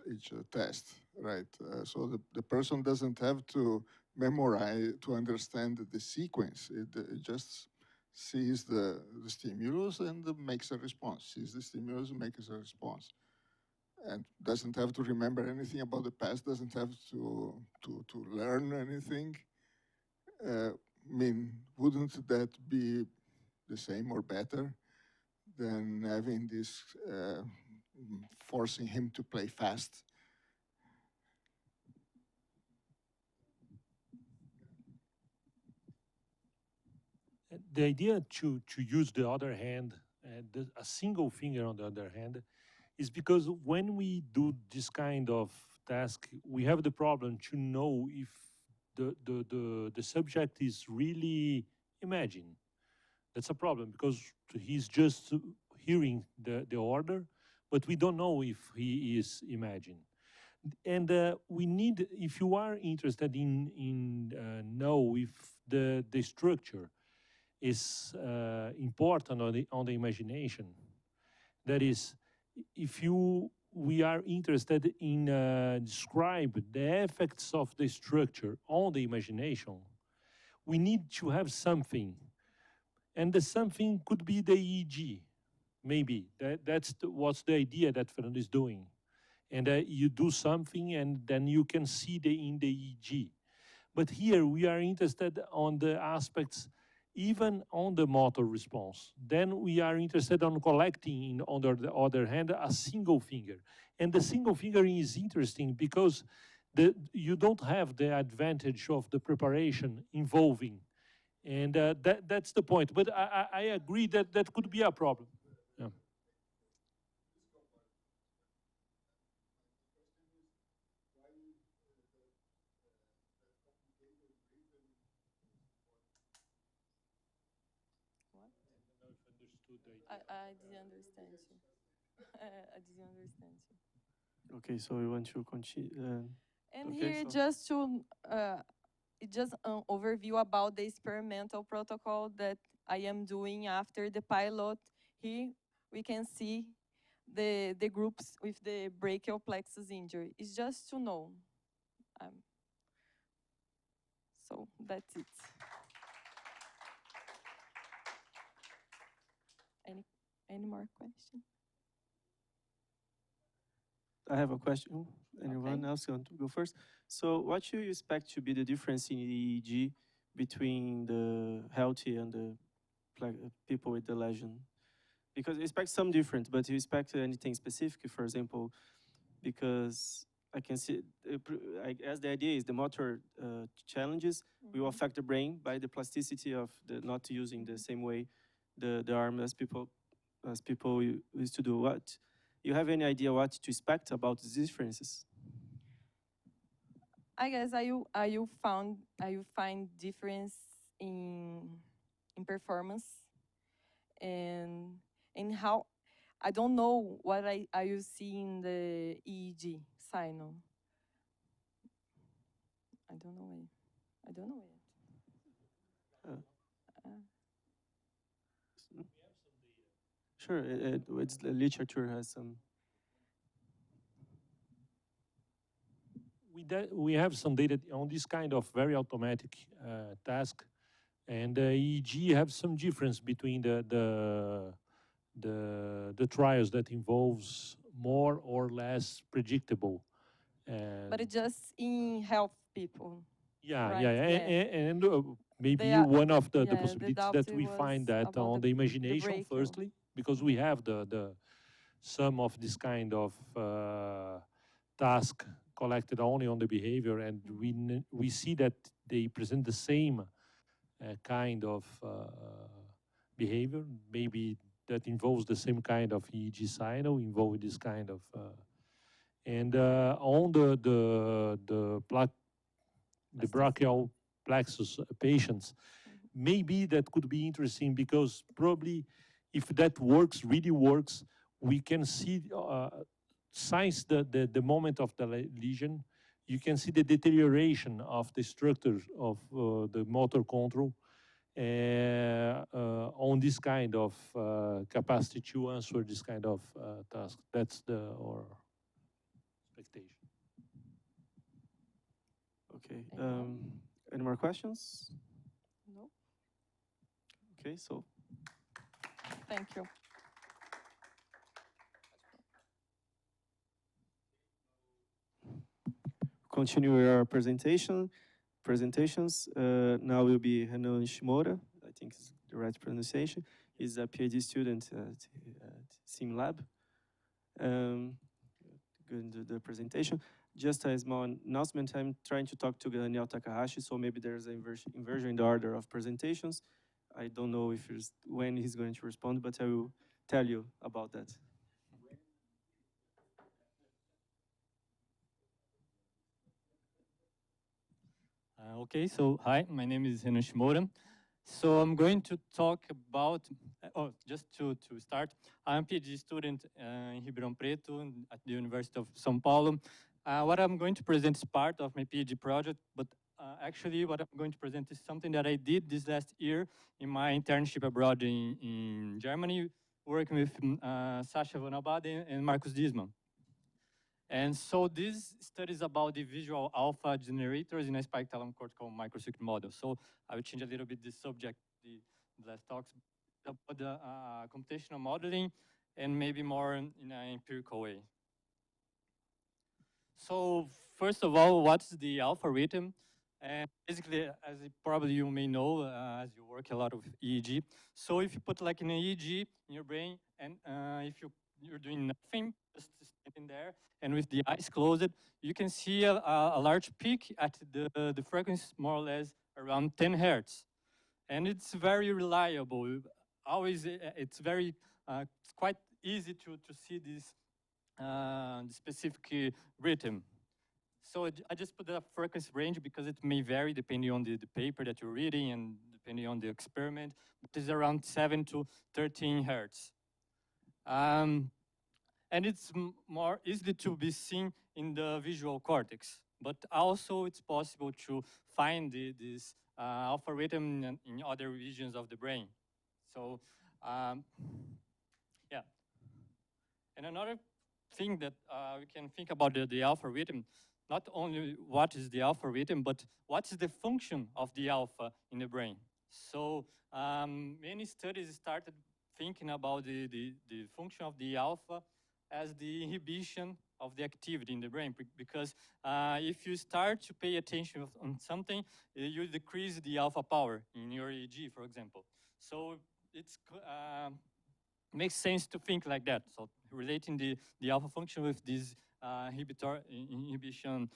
test, right? So the person doesn't have to memorize to understand the sequence. It just sees the stimulus and makes a response. Sees the stimulus and makes a response. And doesn't have to remember anything about the past, doesn't have to learn anything. I mean, wouldn't that be the same or better than having this, forcing him to play fast? The idea to use the other hand, a single finger on the other hand, is because when we do this kind of task, we have the problem to know if the subject is really imagining. That's a problem because he's just hearing the order, but we don't know if he is imagining. And we need, if you are interested in know if the structure is important on the imagination, that is, if we are interested in describe the effects of the structure on the imagination, we need to have something. And the something could be the EEG, maybe. That's what's the idea that Fernando is doing. And you do something and then you can see in the EEG. But here we are interested on the aspects even on the motor response. Then we are interested on collecting, on the other hand, a single finger. And the single finger is interesting because you don't have the advantage of the preparation involving And that's the point. But I agree that that could be a problem. Yeah. I didn't understand you. I didn't understand you. Okay, so we want to continue. And Okay, here, so- just to just an overview about the experimental protocol that I am doing after the pilot. Here we can see the groups with the brachial plexus injury. It's just to know. So that's it. Any more questions? I have a question. Anyone else want to go first? So what do you expect to be the difference in EEG between the healthy and the people with the lesion? Because you expect some difference, but you expect anything specific, for example, because I can see, I guess the idea is the motor challenges will affect the brain by the plasticity of the not using the same way the arm as people used to do. What? You have any idea what to expect about these differences? I guess I will find difference in performance and how I don't know what I will see in the EEG signal. I don't know it. I don't know it. Sure, it's the literature has some. We have some data on this kind of very automatic task, and EEG have some difference between the trials that involves more or less predictable. But it's just in health people. Yeah, right? yeah, and maybe They are- one of the the possibilities doubt that we was find that about on the imagination brachial. firstly, because we have the some of this kind of task collected only on the behavior, and we see that they present the same kind of behavior, maybe that involves the same kind of EEG signal, involving this kind of, and on the brachial plexus patients, maybe that could be interesting because probably if that works, really works, we can see since the moment of the lesion, you can see the deterioration of the structure of the motor control on this kind of capacity to answer this kind of task. That's our expectation. Okay. Any more questions? No. Okay, so. Thank you. Continue our presentations. Now will be Renan Shimoura. I think is the right pronunciation. He's a PhD student at SimLab. Going to the presentation. Just a small announcement, I'm trying to talk to Daniel Takahashi, so maybe there's an inversion in the order of presentations. I don't know if when he's going to respond, but I will tell you about that. Okay, so hi, my name is Renan Shimoura. So I'm going to talk about, just to start, I'm a PhD student in Ribeirão Preto at the University of São Paulo. What I'm going to present is part of my PhD project, but actually what I'm going to present is something that I did this last year in my internship abroad in Germany, working with Sasha von Abade and Markus Diesmann. And so this study is about the visual alpha generators in a spike thalamocortical microcircuit model. So I will change a little bit the subject, the last talks, about the computational modeling and maybe more in an empirical way. So first of all, what's the alpha rhythm? And basically, as probably you may know, as you work a lot with EEG. So if you put like an EEG in your brain, and if you're doing nothing, just sitting there, and with the eyes closed, you can see a large peak at the frequency more or less around 10 hertz. and it's very reliable. Always, it's very, it's quite easy to see this specific rhythm. So I just put the frequency range because it may vary depending on the paper that you're reading and depending on the experiment, but it's around 7 to 13 hertz. And it's more easily to be seen in the visual cortex, but also it's possible to find this alpha rhythm in other regions of the brain. So, yeah. And another thing that we can think about the alpha rhythm, not only what is the alpha rhythm, but what is the function of the alpha in the brain. So many studies started thinking about the function of the alpha as the inhibition of the activity in the brain, because if you start to pay attention on something, you decrease the alpha power in your EEG, for example. So it's makes sense to think like that. So relating the alpha function with this inhibition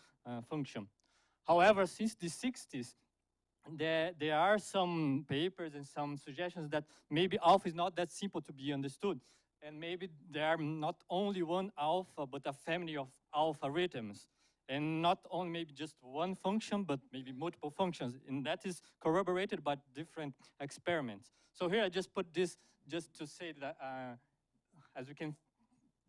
function. However, since the 60s, there are some papers and some suggestions that maybe alpha is not that simple to be understood. And maybe there are not only one alpha, but a family of alpha rhythms. And not only maybe just one function, but maybe multiple functions. And that is corroborated by different experiments. So here I just put this just to say that, as we can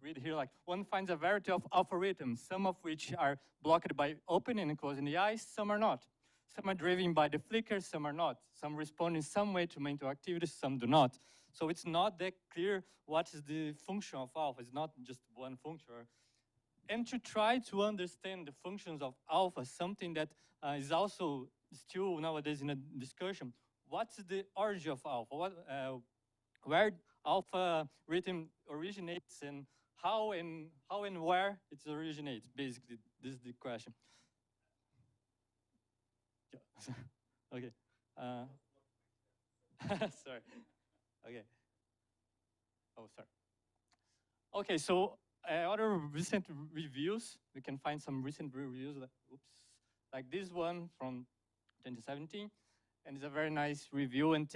read here, like one finds a variety of alpha rhythms, some of which are blocked by opening and closing the eyes, some are not. Some are driven by the flicker, some are not. Some respond in some way to mental activities, some do not. So it's not that clear what is the function of alpha. It's not just one function. And to try to understand the functions of alpha, something that is also still nowadays in a discussion, what's the origin of alpha? Where alpha rhythm originates and how and where it originates, basically, this is the question. Yeah. Okay. Sorry. Okay. Oh, sorry. Okay, so other recent reviews, we can find some recent reviews, like this one from 2017, and it's a very nice review, and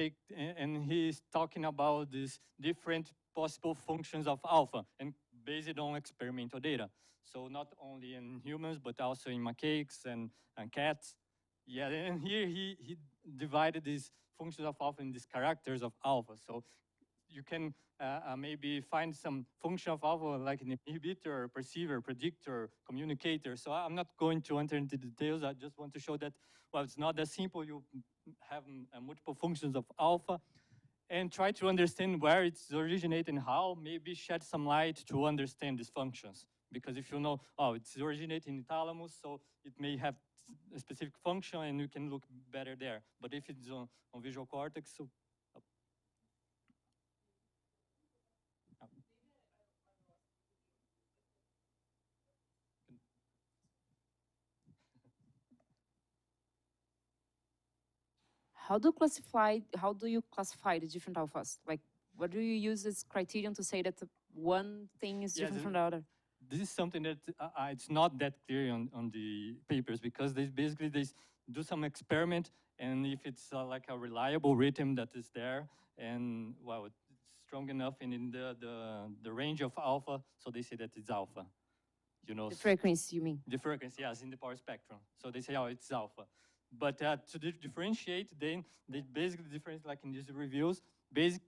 he's talking about these different possible functions of alpha, and based on experimental data. So not only in humans, but also in macaques and cats. Yeah, and here he divided these functions of alpha in these characters of alpha. So you can maybe find some function of alpha like an inhibitor, perceiver, predictor, communicator. So I'm not going to enter into details. I just want to show that, well, it's not that simple. You have multiple functions of alpha and try to understand where it's originating and how, maybe shed some light to understand these functions. Because if you know, oh, it's originating in the thalamus, so it may have a specific function and you can look better there. But if it's on visual cortex, so How do you classify the different alphas? Like, what do you use as criterion to say that one thing is different from the other? This is something that it's not that clear on the papers, because they do some experiment, and if it's like a reliable rhythm that is there, and well, it's strong enough and in the range of alpha, so they say that it's alpha. You know, the frequency, you mean? The frequency, yes, in the power spectrum. So they say, oh, it's alpha. But to differentiate, then they basically differentiate, like in these reviews, based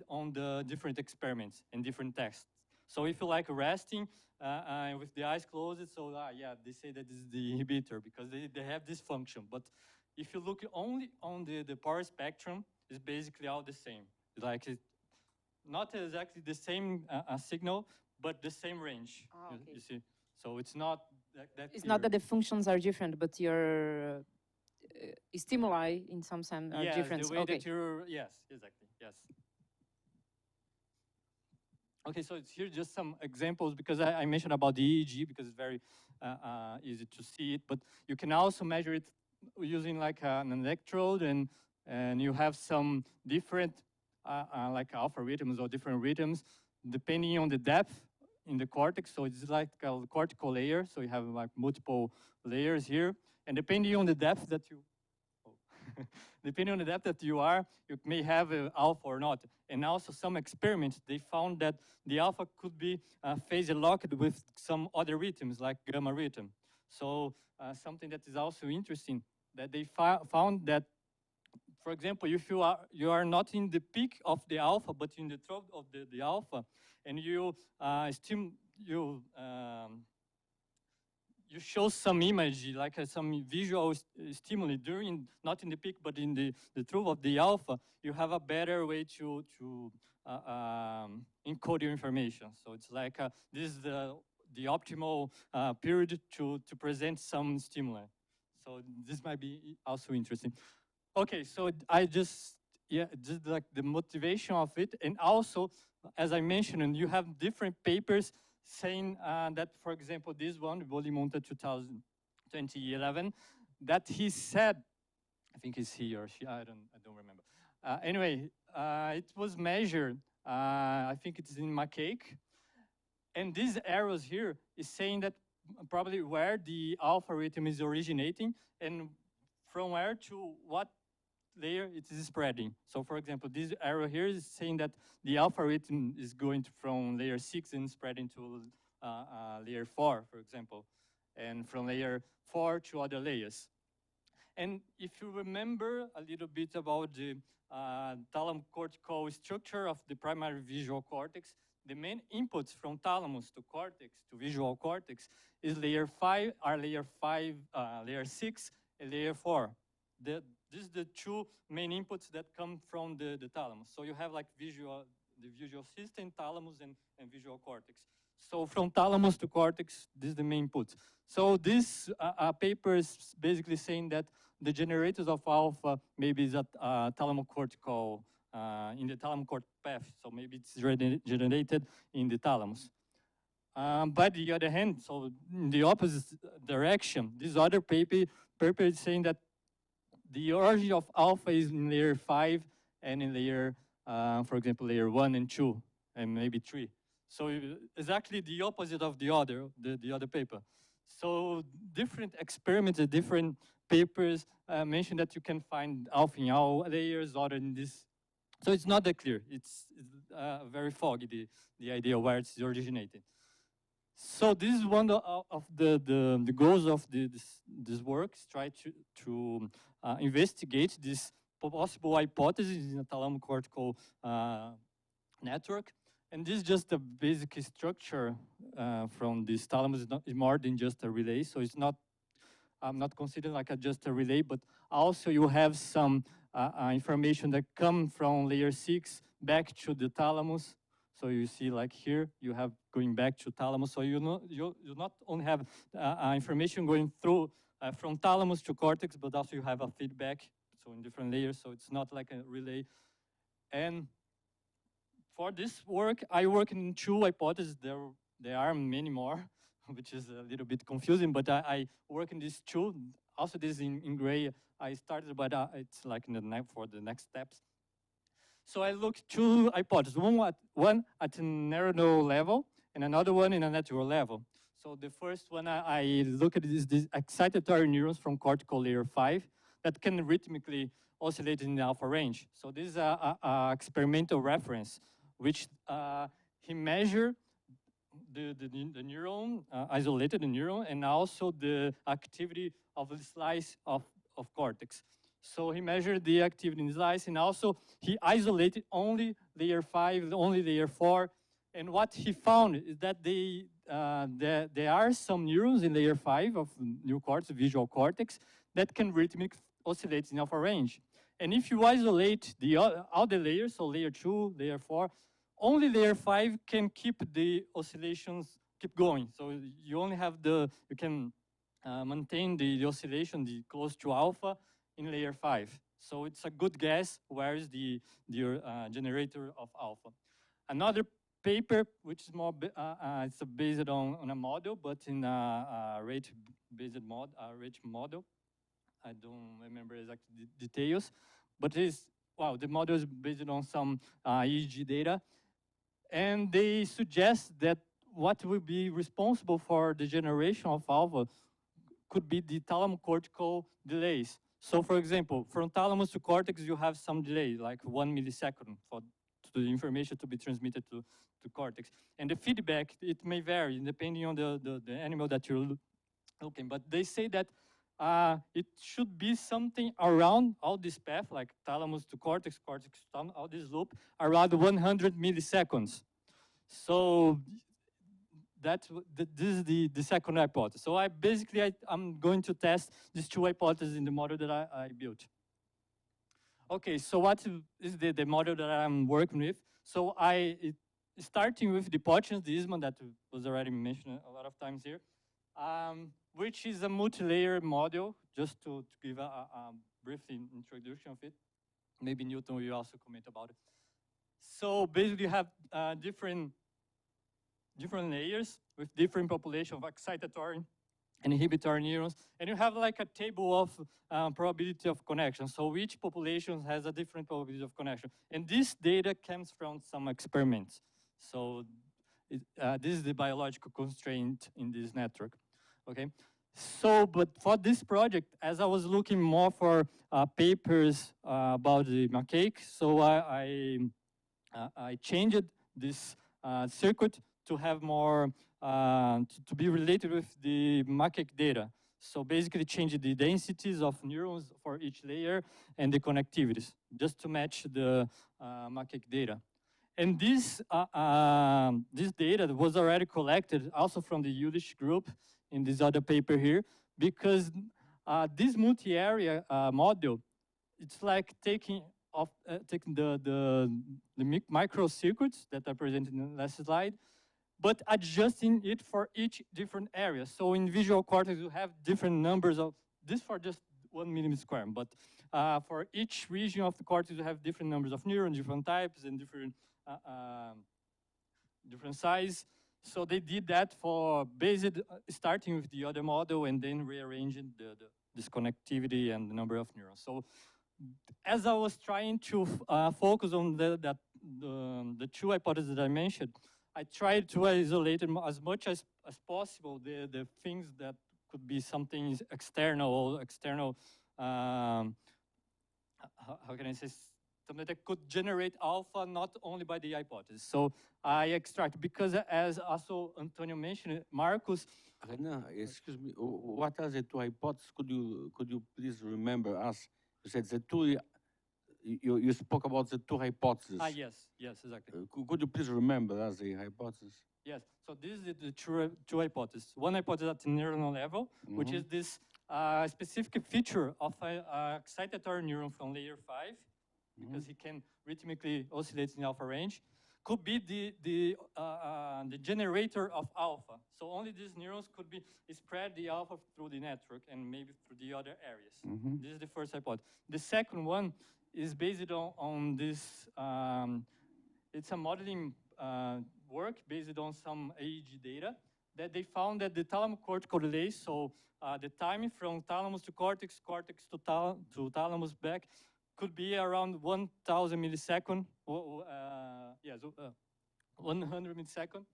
on the different experiments and different tests. So if you like resting with the eyes closed, so yeah, they say that this is the inhibitor because they have this function. But if you look only on the power spectrum, it's basically all the same. Like it's not exactly the same signal, but the same range. Okay. You see, so it's not that. It's clear. not that the functions are different, but your stimuli in some sense are different. The way that you're, yes, exactly, yes. Okay, so it's here just some examples, because I mentioned about the EEG because it's very easy to see it, but you can also measure it using like an electrode, and you have some different like alpha rhythms or different rhythms depending on the depth in the cortex. So it's like a cortical layer, so you have like multiple layers here, and depending on the depth that you depending on the depth that you are, you may have alpha or not. And also some experiments, they found that the alpha could be phase locked with some other rhythms like gamma rhythm. So something that is also interesting, that they found that, for example, if you are not in the peak of the alpha, but in the throat of the alpha, and you you show some image, like some visual stimuli during, not in the peak, but in the throat of the alpha, you have a better way to encode your information. So it's like this is the optimal period to present some stimuli. So this might be also interesting. Okay, so I just like the motivation of it, and also, as I mentioned, and you have different papers saying that, for example, this one, Volimonta 2011, that he said, I think it's he or she, I don't remember. Anyway, it was measured, I think it's in macaque, and these arrows here is saying that probably where the alpha rhythm is originating and from where to what layer it is spreading. So for example, this arrow here is saying that the alpha rhythm is going from layer 6 and spreading to layer 4, for example, and from layer 4 to other layers. And if you remember a little bit about the thalamocortical structure of the primary visual cortex, the main inputs from thalamus to cortex to visual cortex is layer 5, layer 6, and layer 4. These are the two main inputs that come from the thalamus. So you have like the visual system, thalamus, and visual cortex. So from thalamus to cortex, this is the main input. So this paper is basically saying that the generators of alpha maybe is at thalamocortical, in the thalamocortical path. So maybe it's generated in the thalamus. By the other hand, so in the opposite direction, this other paper is saying that the origin of alpha is in layer 5 and in layer, for example, layer 1 and 2, and maybe 3. So exactly the opposite of the other paper. So different experiments, different papers mention that you can find alpha in all layers other than this. So it's not that clear. It's very foggy, the idea where it's originated. So this is one of the goals of this work, is try to investigate this possible hypothesis in a thalamocortical network. And this is just a basic structure from this thalamus. It's more than just a relay. So it's not, I'm not considering like just a relay, but also you have some information that come from layer 6 back to the thalamus. So you see like here, you have going back to thalamus. So you not only have information going through from thalamus to cortex, but also you have a feedback, so in different layers. So it's not like a relay. And for this work, I work in two hypotheses. There are many more, which is a little bit confusing, but I work in these two. Also this in gray, I started, but it's like for the next steps. So I looked two hypotheses, one at a neuronal level and another one in a network level. So the first one I look at is these excitatory neurons from cortical layer 5 that can rhythmically oscillate in the alpha range. So this is a experimental reference, which he measured the neuron, isolated the neuron, and also the activity of the slice of cortex. So he measured the activity in the slice, and also he isolated only layer 5, only layer 4. And what he found is that there are some neurons in layer 5 of neocortex, visual cortex, that can rhythmically oscillate in alpha range. And if you isolate the other layers, so layer 2, layer 4, only layer 5 can keep the oscillations keep going. So you only have you can maintain the oscillation close to alpha in layer 5. So it's a good guess where is the generator of alpha. Another paper, which is more, it's based on a model, but in a rate-based model. I don't remember exactly the details, but the model is based on some EEG data. And they suggest that what will be responsible for the generation of alpha could be the thalamocortical delays. So for example, from thalamus to cortex, you have some delay, like 1 millisecond for the information to be transmitted to cortex. And the feedback, it may vary depending on the animal that you're looking. But they say that it should be something around all this path, like thalamus to cortex, cortex to thalamus, all this loop, around 100 milliseconds. So this is the second hypothesis. So I'm going to test these two hypotheses in the model that I built. Okay, so what is the model that I'm working with? So starting with the Pottingsism that was already mentioned a lot of times here, which is a multi-layer model, just to give a brief introduction of it. Maybe Nilton will also comment about it. So basically you have different layers with different population of excitatory and inhibitory neurons, and you have like a table of probability of connection. So each population has a different probability of connection. And this data comes from some experiments. So this is the biological constraint in this network, okay? So, but for this project, as I was looking more for papers about the macaque, so I changed this circuit to have more, to be related with the macaque data. So basically change the densities of neurons for each layer and the connectivities, just to match the macaque data. And this data was already collected also from the Yudich group in this other paper here, because this multi-area model, it's like taking the microcircuits that I presented in the last slide, but adjusting it for each different area. So in visual cortex, you have different numbers of, this for just 1 millimeter square, but for each region of the cortex, you have different numbers of neurons, different types, and different size. So they did that for starting with the other model and then rearranging this connectivity and the number of neurons. So as I was trying to focus on the two hypotheses that I mentioned, I tried to isolate as much as possible the things that could be something external, how can I say, something that could generate alpha not only by the hypothesis. So I extract, because as also Antonio mentioned, Marcus. Renan, excuse me, what are the two hypotheses? Could you please remember us? You said the two, you spoke about the two hypotheses. Yes, exactly. Could you please remember us the hypothesis? Yes, so this is the two hypotheses. One hypothesis at the neuronal level, which is this specific feature of an excitatory neuron from layer 5, because he can rhythmically oscillate in the alpha range, could be the generator of alpha. So only these neurons could be spread the alpha through the network and maybe through the other areas. This is the first hypothesis. The second one is based on this, it's a modeling work based on some AEG data that they found that the thalamocortical delay, so the time from thalamus to cortex, cortex to thalamus back, could be around 1,000 milliseconds, 100 milliseconds,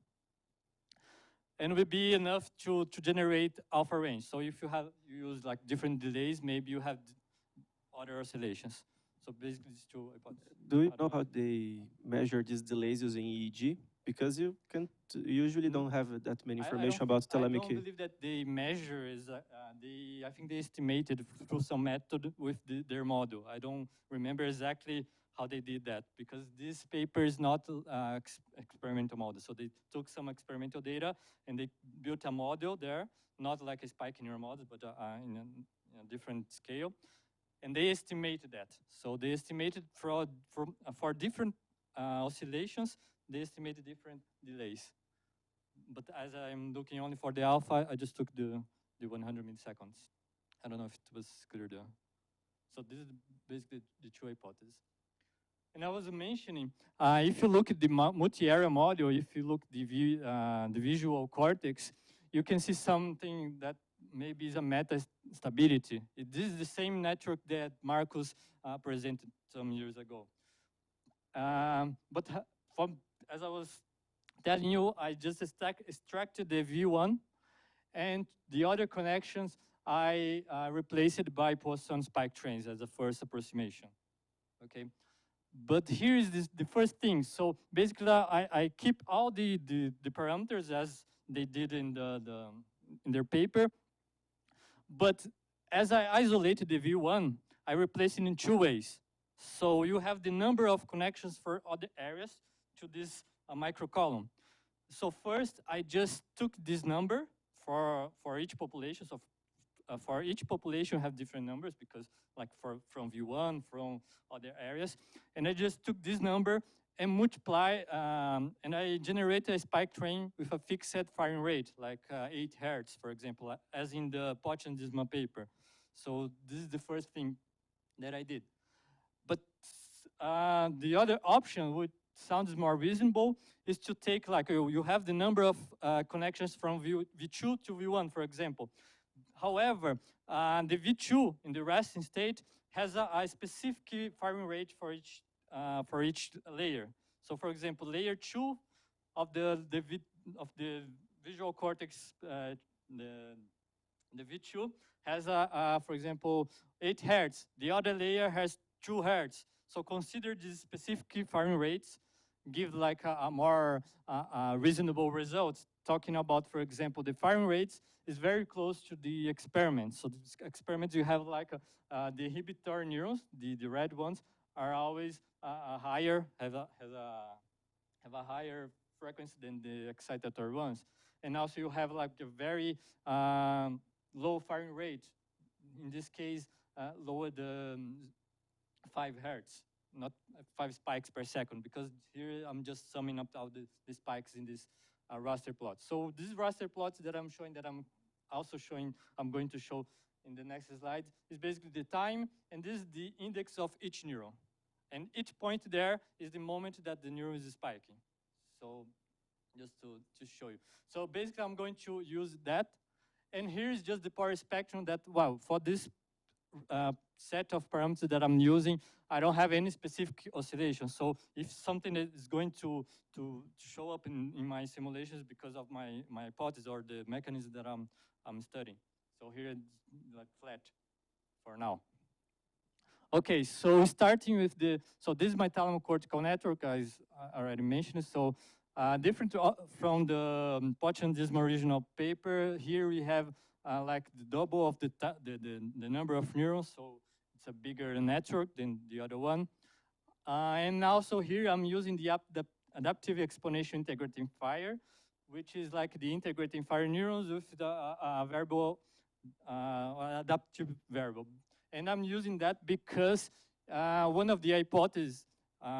and will be enough to generate alpha range. So if you use like different delays, maybe you have other oscillations. So basically these two hypotheses. Do you know how they measure these delays using EEG? Because you usually don't have that many information about telemetry. I don't believe that they measure is I think they estimated through some method with their model. I don't remember exactly how they did that, because this paper is not experimental model. So they took some experimental data and they built a model there, not like a spike neural model, but in a different scale. And they estimated that. So they estimated for different oscillations, they estimated different delays. But as I'm looking only for the alpha, I just took the 100 milliseconds. I don't know if it was clear there. So this is basically the two hypotheses. And I was mentioning, if you look at the multi-area model, if you look at the visual cortex, you can see something that maybe is a metastability. This is the same network that Marcus presented some years ago. But as I was telling you, I just extracted the V1, and the other connections I replaced it by Poisson spike trains as the first approximation. Okay, but here is the first thing. So basically, I keep all the parameters as they did in in their paper, but as I isolated the V1, I replaced it in two ways. So you have the number of connections for other areas to this microcolumn. So first, I just took this number for each population. So for each population, have different numbers because, like, from V1, from other areas, and I just took this number and multiply, and I generate a spike train with a fixed firing rate, like 8 hertz, for example, as in the Poch and Disma paper. So this is the first thing that I did. But the other option, which sounds more reasonable, is to take, like, you have the number of connections from V2 to V1, for example. However, the V2 in the resting state has a specific firing rate for each layer. So, for example, layer 2 of the visual cortex, the V2 has for example, 8 hertz. The other layer has 2 hertz. So consider these specific firing rates, give like a more reasonable results. Talking about, for example, the firing rates is very close to the experiments. So the experiments you have like the inhibitory neurons, the red ones, are always higher, have a higher frequency than the excitatory ones. And also you have like a very low firing rate. In this case, lower the 5 hertz, not 5 spikes per second, because here I'm just summing up all the spikes in this raster plot. So these raster plots that I'm showing, that I'm also showing, I'm going to show in the next slide, is basically the time, and this is the index of each neuron. And each point there is the moment that the neuron is spiking. So just to show you. So basically I'm going to use that. And here is just the power spectrum that, wow, for this set of parameters that I'm using, I don't have any specific oscillation. So if something is going to show up in my simulations because of my hypothesis or the mechanism that I'm studying. So here it's like flat for now. Okay, so starting with so this is my thalamocortical network, as I already mentioned. So different from the Poch and Disma original paper, here we have like the double of the number of neurons, so it's a bigger network than the other one. And also here I'm using the adaptive exponential integrating fire, which is like the integrating fire neurons with the variable, adaptive variable. And I'm using that because one of the hypotheses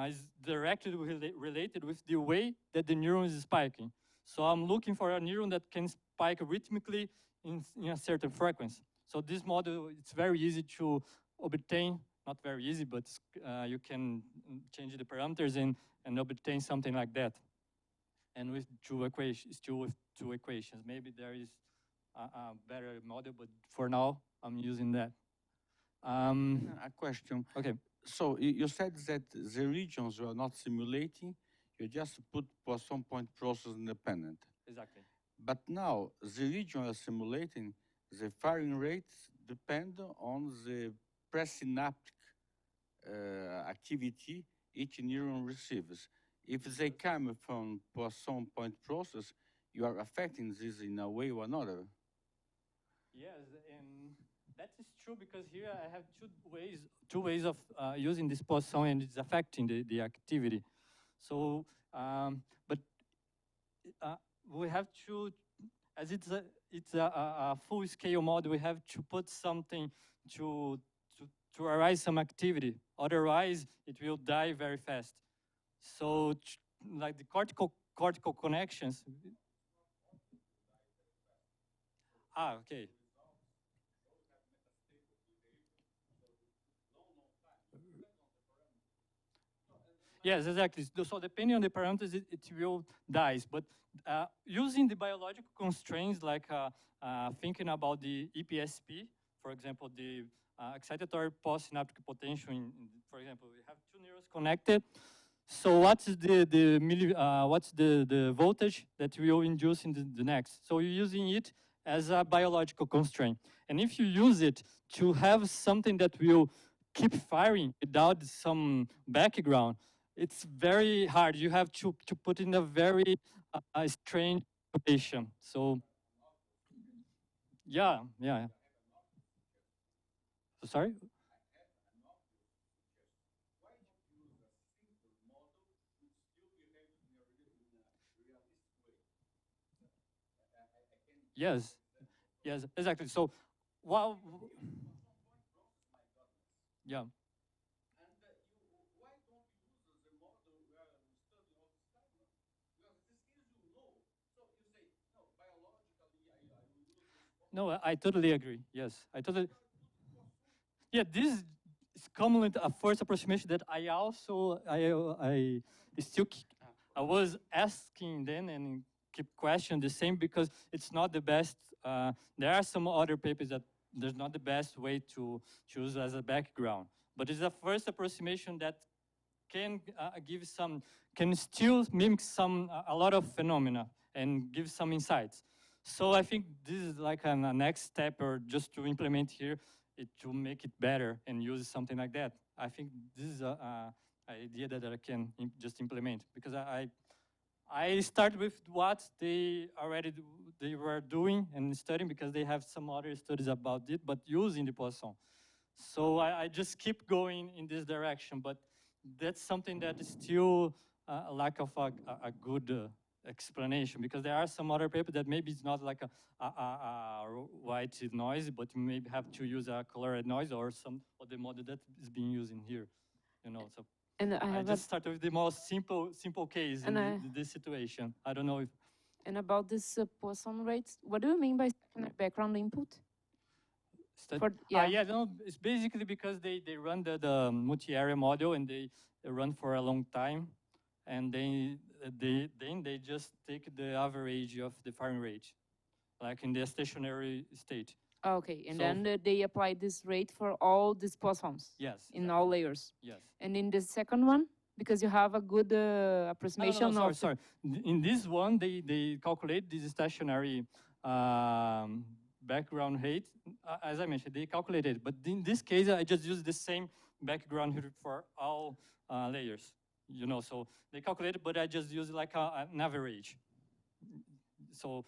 is directly related with the way that the neuron is spiking. So I'm looking for a neuron that can spike rhythmically in a certain frequency. So this model, it's very easy to obtain, not very easy, but you can change the parameters and obtain something like that. And with two equations, still with two equations. Maybe there is a better model, but for now, I'm using that. A question. Okay. So you said that the regions you are not simulating, you just put Poisson point process independent. Exactly. But now the region you are simulating, the firing rates depend on the presynaptic activity each neuron receives. If they come from Poisson point process, you are affecting this in a way or another. Yes, and that is true because here I have two ways of using this Poisson, and it's affecting the activity. So, but we have to, as it's a full scale model, we have to put something to arise some activity. Otherwise, it will die very fast. So, like the cortical connections. Okay. Yes, exactly. So depending on the parameters, it will die. But using the biological constraints, like thinking about the EPSP, for example, the excitatory postsynaptic potential, for example, we have two neurons connected. So what's the voltage that we will induce in the next? So you're using it as a biological constraint. And if you use it to have something that will keep firing without some background, it's very hard. You have to put in a very strange situation. So, yeah. Sorry? Yes, exactly. So, wow, yeah. No, I totally agree. Yes, I totally. Yeah, this is commonly a first approximation that I also I still I was asking then and keep questioning the same because it's not the best. There are some other papers that there's not the best way to choose as a background, but it's a first approximation that can give some, can still mimic some a lot of phenomena and give some insights. So I think this is like a next step, or just to implement here, to make it better and use something like that. I think this is a idea that I can just implement, because I start with what they were doing and studying, because they have some other studies about it, but using the Poisson. So I just keep going in this direction, but that's something that is still a lack of a good explanation, because there are some other papers that maybe it's not like a white noise, but you maybe have to use a colored noise or some other model that is being used in here, you know. So And I just started with the most simple case in this situation. I don't know if. And about this Poisson rates, what do you mean by background input? No, it's basically because they run the multi-area model, and they run for a long time, and then they just take the average of the firing rate, like in the stationary state. Okay, and then they apply this rate for all these Poissons? Yes. In all layers? Yes. And in the second one, because you have a good approximation sorry. In this one, they calculate this stationary background rate. As I mentioned, they calculated, but in this case, I just use the same background rate for all layers. You know, so they calculated, but I just use like an average. So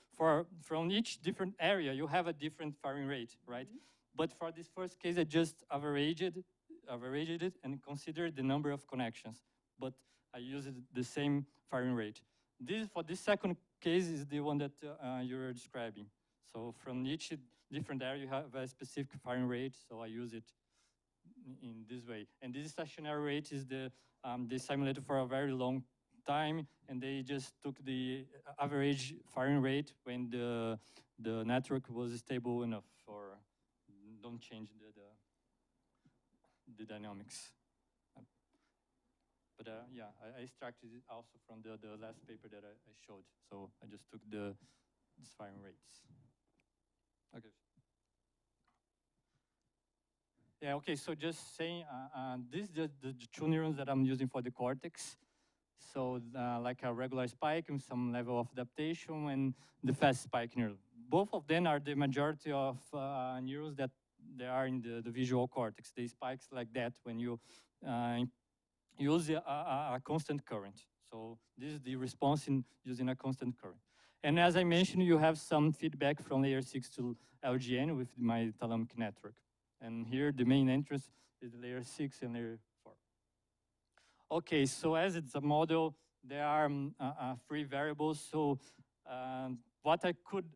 from each different area, you have a different firing rate, right? But for this first case, I just averaged it and considered the number of connections, but I used the same firing rate. For this second case is the one that you were describing. So from each different area, you have a specific firing rate, so I use it in this way. And this stationary rate is they simulated for a very long time, and they just took the average firing rate when the network was stable enough, or don't change the dynamics. But yeah, I extracted it also from the last paper that I showed. So I just took these firing rates. Okay. Yeah, okay, so just saying, this is the two neurons that I'm using for the cortex. So like a regular spike with some level of adaptation, and the fast spike neuron. Both of them are the majority of neurons that they are in the visual cortex. They spikes like that when you use a constant current. So this is the response in using a constant current. And as I mentioned, you have some feedback from layer 6 to LGN with my thalamic network. And here the main entrance is layer 6 and layer 4. Okay, so as it's a model, there are 3 variables. So what I could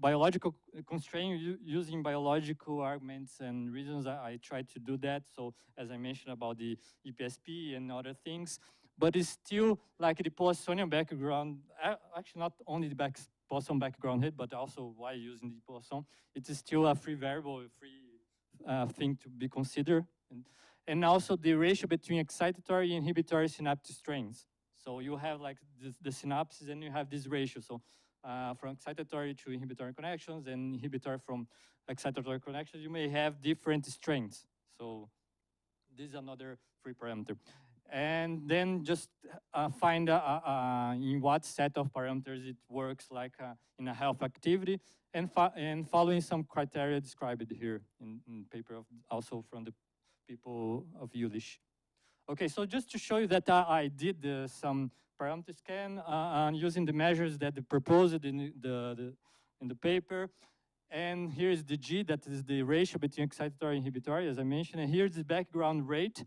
biological constraint using biological arguments and reasons, I tried to do that. So as I mentioned about the EPSP and other things, but it's still like the Poissonian background, actually not only the Poisson background hit, but also why using the Poisson. It is still a free variable, a free thing to be considered. And also the ratio between excitatory and inhibitory synaptic strains. So you have like the synapses, and you have this ratio. So from excitatory to inhibitory connections and inhibitory from excitatory connections, you may have different strengths. So this is another free parameter. and then just find in what set of parameters it works like in a health activity, and following some criteria described here in paper also from the people of Jülich. Okay, so just to show you that I did some parameter scan using the measures that they proposed in the paper. And here's the G, that is the ratio between excitatory and inhibitory, as I mentioned. And here's the background rate.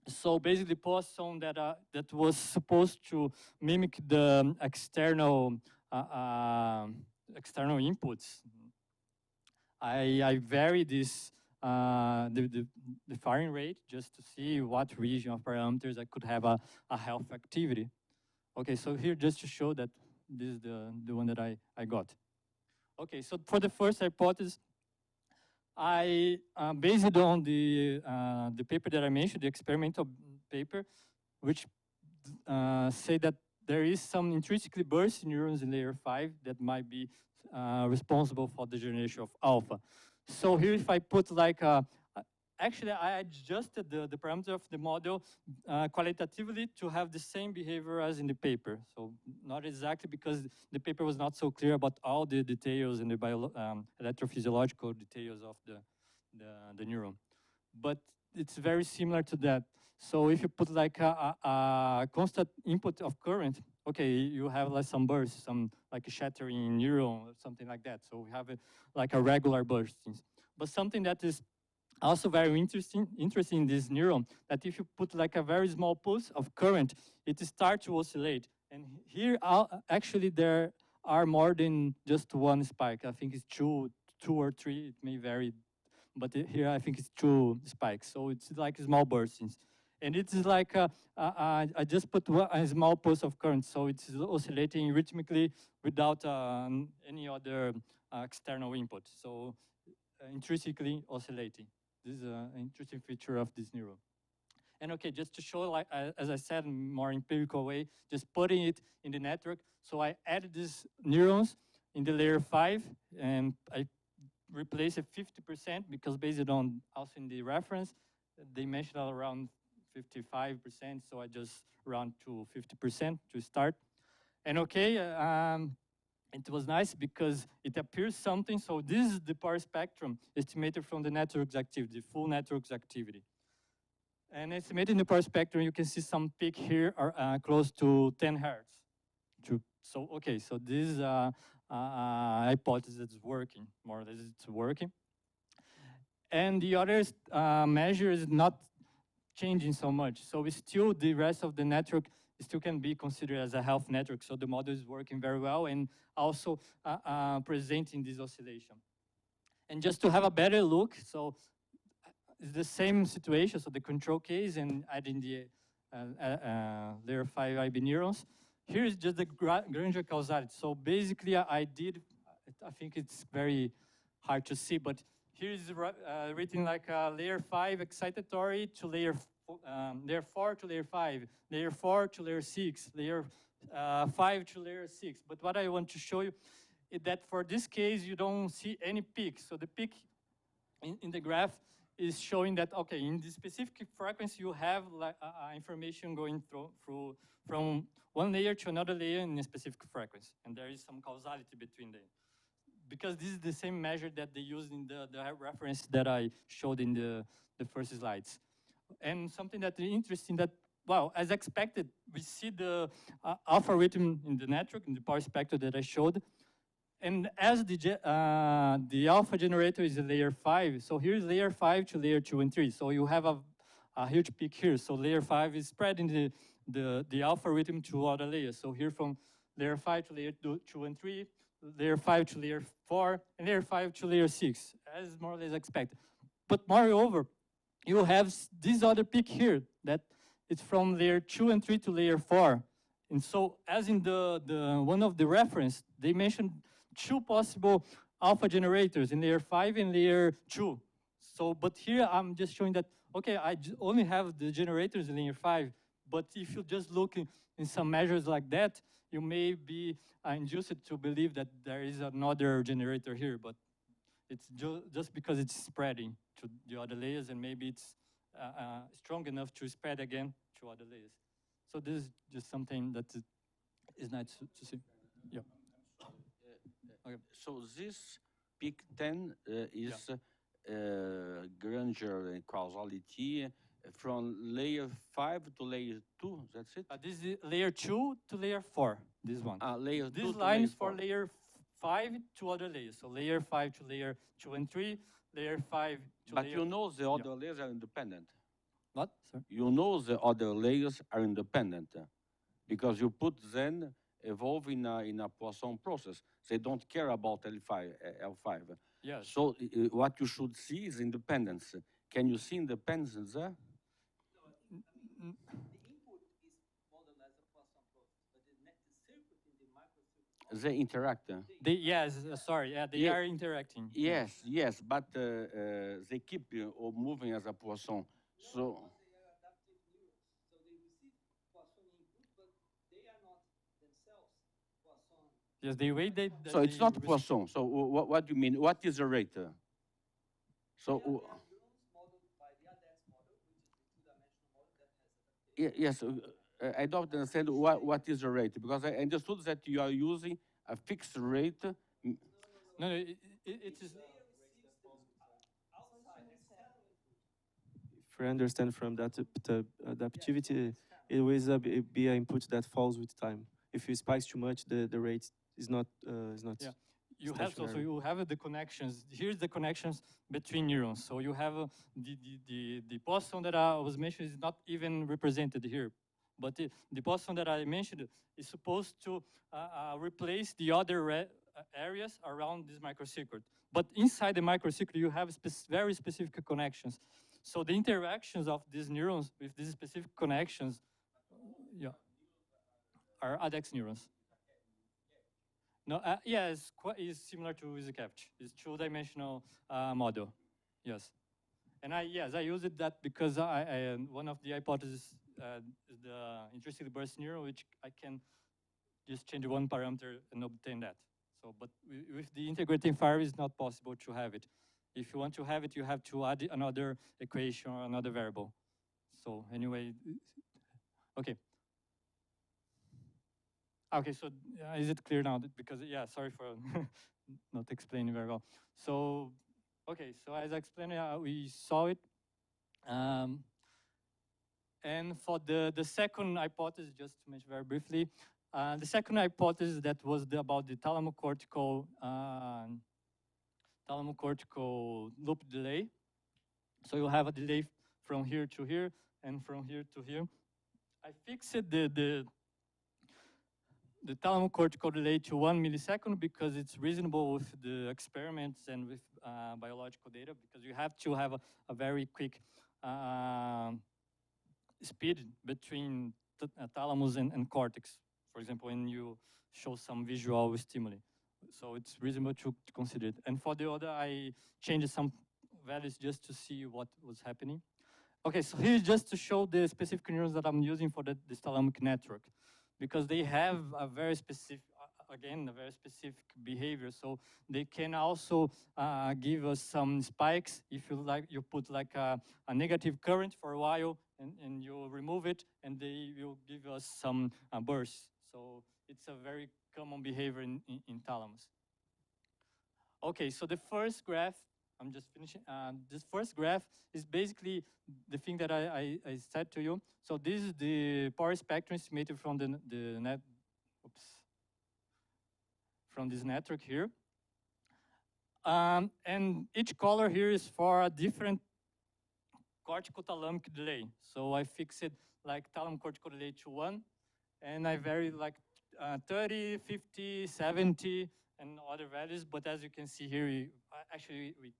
So basically, post-zone that was supposed to mimic the external inputs. I vary this the firing rate just to see what region of parameters I could have a health activity. Okay, so here just to show that this is the one that I got. Okay, so for the first hypothesis, I based on the paper that I mentioned, the experimental paper, which say that there is some intrinsically burst neurons in layer 5 that might be responsible for the generation of alpha. So here, if I put like actually I adjusted the parameter of the model qualitatively to have the same behavior as in the paper. So not exactly, because the paper was not so clear about all the details and the electrophysiological details of the neuron. But it's very similar to that. So if you put like a constant input of current, okay, you have like some bursts, some like a shattering neuron or something like that. So we have like a regular bursting. But something that is also very interesting in this neuron, that if you put like a very small pulse of current, it starts to oscillate. And here, actually, there are more than just one spike. I think it's two or three. It may vary, but here I think it's 2 spikes. So it's like small burstings. And it is like, I just put a small pulse of current, so it's oscillating rhythmically without any other external input. So intrinsically oscillating. This is an interesting feature of this neuron. And okay, just to show, like as I said, in more empirical way, just putting it in the network. So I added these neurons in the layer 5, and I replaced it 50% because based on also in the reference, they mentioned around 55%, so I just round to 50% to start. And okay, it was nice because it appears something. So this is the power spectrum estimated from the network's activity, full network's activity. And estimated in the power spectrum, you can see some peak here are close to 10 hertz. So okay, so this hypothesis is working, more or less it's working. And the other measure is not changing so much. So we still, the rest of the network still can be considered as a health network. So the model is working very well and also presenting this oscillation. And just to have a better look, so it's the same situation. So the control case and adding the layer 5 IB neurons. Here is just the Granger causality. So basically I think it's very hard to see, but here is written like layer 5 excitatory to layer 4 to layer 5, layer 4 to layer 6, layer 5 to layer 6. But what I want to show you is that for this case, you don't see any peak. So the peak in the graph is showing that, okay, in this specific frequency, you have like, information going through from one layer to another layer in a specific frequency. And there is some causality between them. Because this is the same measure that they used in the reference that I showed in the first slides. And something that is interesting that, well, as expected, we see the alpha rhythm in the network, in the power spectrum that I showed. And as the alpha generator is a layer 5, so here's layer 5 to layer 2 and 3. So you have a huge peak here. So layer 5 is spreading the alpha rhythm to other layers. So here from layer 5 to layer 2 and 3, layer 5 to layer 4, and layer 5 to layer 6, as more or less expected. But moreover, you have this other peak here that it's from layer 2 and 3 to layer 4. And so as in the one of the reference, they mentioned 2 possible alpha generators in layer 5 and layer 2. So, but here I'm just showing that, okay, I only have the generators in layer 5, but if you just look in some measures like that, you may be induced to believe that there is another generator here, but it's just because it's spreading to the other layers, and maybe it's strong enough to spread again two other layers. So this is just something that is nice to see. Yeah. Okay. So this peak 10 is grandeur and causality from layer 5 to layer 2, that's it? This is layer 2 to layer 4, this one. Layer 2 This to line layer is for 4. layer 5 to other layers. So layer 5 to layer 2 and 3, layer 5 to But layer... you know the other layers are independent. What? Sorry? You know the other layers are independent because you put them evolve in a Poisson process. They don't care about L5. Yes. So what you should see is independence. Can you see independence there? They interact. Yes, sorry, yeah, they are interacting. Yes, but they keep moving as a Poisson. So. Yes, the way they... So it's not Poisson. So what do you mean? What is the rate? So. Yes, I don't understand what is the rate, because I understood that you are using a fixed rate. No, it is... If I understand from that, the adaptivity, it will be an input that falls with time. If you spike too much, the rate is not. Yeah, you have so you have the connections. Here's the connections between neurons. So you have the Poisson that I was mentioning is not even represented here, but the Poisson that I mentioned is supposed to replace the other areas around this microcircuit. But inside the microcircuit, you have very specific connections. So the interactions of these neurons with these specific connections, are ADEX neurons. No, yeah, it's similar to the CAPT. It's two-dimensional model. Yes, and I used that because one of the hypotheses is the intrinsic burst neuron, which I can just change one parameter and obtain that. So, but with the integrating fire, it's not possible to have it. If you want to have it, you have to add another equation or another variable. So anyway, okay. Okay, so is it clear now? Because, yeah, sorry for not explaining very well. So, okay, so as I explained, we saw it. And for the second hypothesis, just to mention very briefly, the second hypothesis that was about the thalamocortical loop delay. So you have a delay from here to here and from here to here. I fixed the thalamocortical delay to 1 millisecond because it's reasonable with the experiments and with biological data, because you have to have a very quick speed between thalamus and cortex, for example, when you show some visual stimuli. So it's reasonable to consider it. And for the other, I changed some values just to see what was happening. Okay, so here's just to show the specific neurons that I'm using for this thalamic network, because they have a very specific, again, a very specific behavior. So they can also give us some spikes. If you like, you put like a negative current for a while, and you remove it, and they will give us some bursts. So it's a very common behavior in thalamus. Okay, so the first graph, I'm just finishing. This first graph is basically the thing that I said to you. So this is the power spectrum estimated from from this network here. And each color here is for a different cortical thalamic delay. So I fix it like thalamocortical delay to 1, and I vary like 30, 50, 70, and other values. But as you can see here, we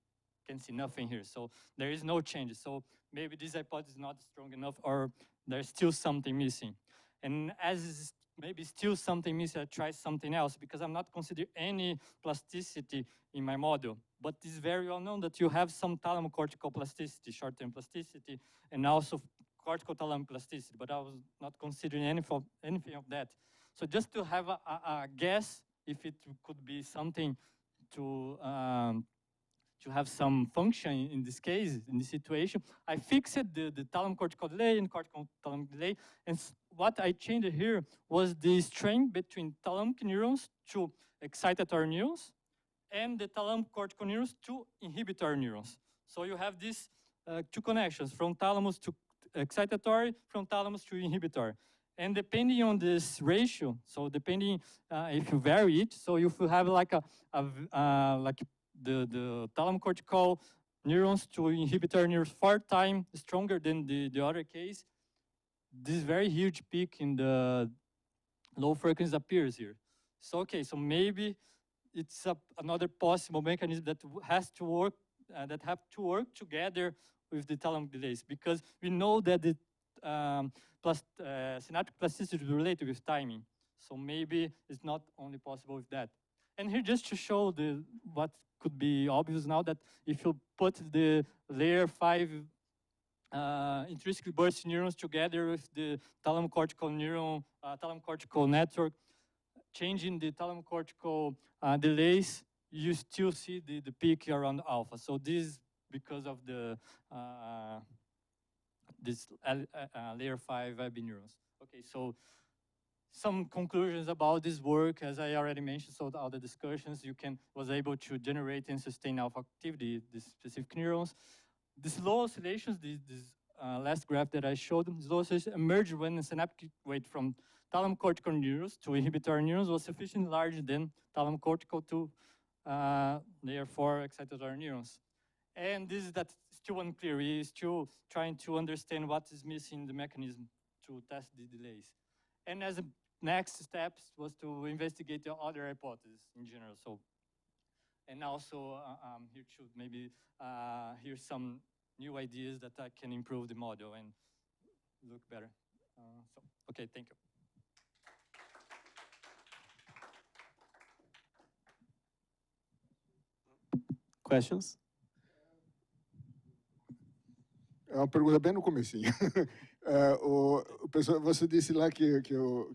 can see nothing here. So there is no change. So maybe this hypothesis is not strong enough, or there's still something missing. And as maybe still something missing, I try something else, because I'm not considering any plasticity in my model. But it's very well known that you have some thalamocortical plasticity, short-term plasticity, and also cortical thalamic plasticity. But I was not considering anything of that. So just to have a guess if it could be something to to have some function in this case, in this situation, I fixed the thalamocortical delay and cortical thalamic delay. And what I changed here was the strain between thalamic neurons to excitatory neurons and the thalamocortical neurons to inhibitory neurons. So you have these two connections, from thalamus to excitatory, from thalamus to inhibitory. And depending on this ratio, so depending if you vary it, so if you have like like the thalamocortical neurons to inhibitory neurons 4 times stronger than the other case, this very huge peak in the low frequency appears here. So okay, so maybe it's another possible mechanism that has to work, that have to work together with the thalamic delays, because we know that the synaptic plasticity is related with timing. So maybe it's not only possible with that. And here just to show what could be obvious now, that if you put the layer 5 intrinsically bursting neurons together with the thalamocortical neuron, thalamocortical network, changing the thalamocortical delays, you still see the peak around alpha. So this is because of the this layer 5 IB neurons. Okay, so some conclusions about this work, as I already mentioned, so all the discussions, was able to generate and sustain alpha activity, these specific neurons. These low oscillations, this last graph that I showed, these low oscillations emerged when the synaptic weight from thalamocortical neurons to inhibitory neurons was sufficiently larger than thalamocortical to layer 4 excitatory neurons. And this is still unclear. We're still trying to understand what is missing in the mechanism to test the delays. And as a next steps was to investigate the other hypotheses in general. So, and also here to maybe hear some new ideas that can improve the model and look better. So, okay, thank you. Questions? É uma pergunta bem no comecinho. O pessoal, você disse lá que o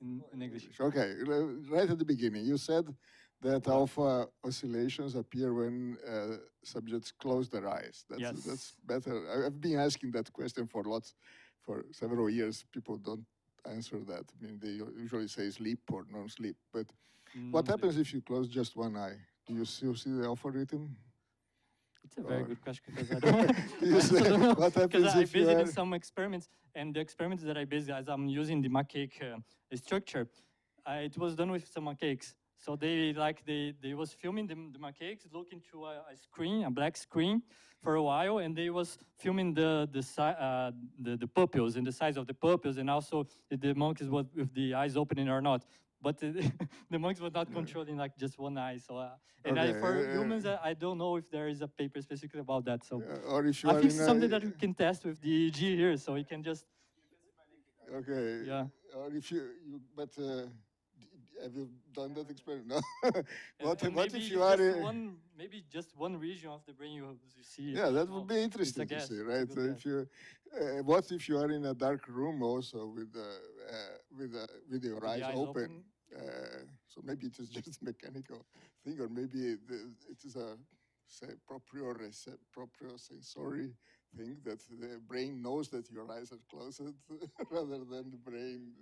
in English. Okay, right at the beginning, you said that alpha oscillations appear when subjects close their eyes. That's better. I've been asking that question for several years. People don't answer that. I mean, they usually say sleep or non-sleep. But what happens if you close just one eye? Do you still see the alpha rhythm? It's a very good question, because I don't know. What happens because I if based it in some experiments, and the experiments that I based, as I'm using the macaque structure, it was done with some macaques. So they was filming the macaques, looking to a screen, a black screen, for a while, and they was filming the pupils and the size of the pupils, and also if the monkeys was with the eyes opening or not. But the monkeys were not controlling like just one eye. So, and for humans, I don't know if there is a paper specifically about that. So, or if you I think it's something that we can test with the EEG here, so we can just. Okay. Yeah. Or if but have you done that experiment? No. What if you are maybe just one region of the brain you see? Yeah, that would be interesting to see, right? So if you, what if you are in a dark room also with your eyes open? So maybe it is just a mechanical thing, or maybe it is a propriosensory thing that the brain knows that your eyes are closed rather than the brain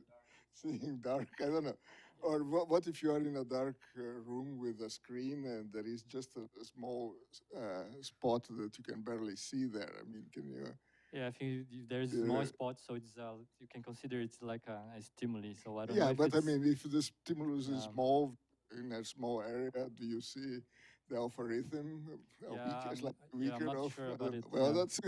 seeing dark. I don't know. Or what if you are in a dark room with a screen and there is just a small spot that you can barely see there? I mean, can you? Yeah, I think there is a small spot, so it's you can consider it's like a stimuli. So I don't know. Yeah, but I mean, if the stimulus is small in a small area, do you see the alpha rhythm? I'm not sure about it. Well, that's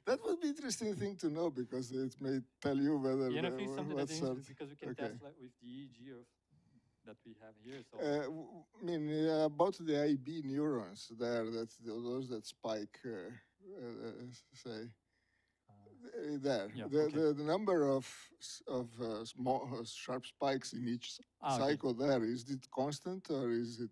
that would be interesting thing to know, because it may tell you whether. Yeah, I think something that is because we can test like with the EEG that we have here. So. I mean, about the IB neurons there, those that spike, say. There, yeah, the number of small sharp spikes in each cycle there, is it constant or is it?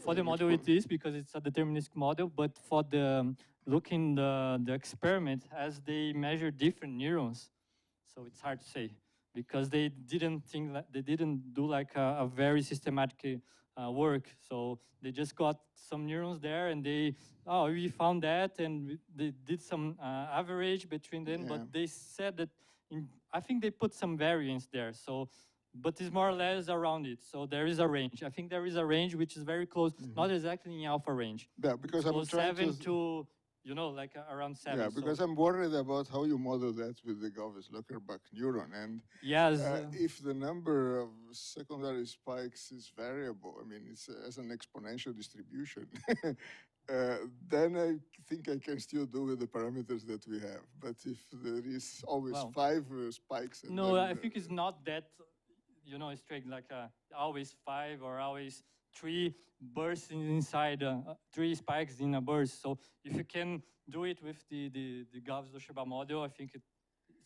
For the model it is, because it's a deterministic model, but for the looking the experiment, as they measure different neurons, so it's hard to say, because they didn't do like a very systematic work. So they just got some neurons there, and we found that, and they did some average between them. Yeah. But they said that I think they put some variance there. So, but it's more or less around it. So there is a range. I think there is a range which is very close, not exactly in alpha range. Yeah, because so I'm trying 7 to to like around 7. Yeah, because I'm worried about how you model that with the Gauss-Luckerbach neuron. And yes, if the number of secondary spikes is variable, I mean, it's as an exponential distribution, then I think I can still do with the parameters that we have. But if there is always 5 spikes... And no, then, I think it's not that, straight, like always 5 or always 3 bursts inside, 3 spikes in a burst. So if you can do it with the Gauss-Luckerbach model, I think it's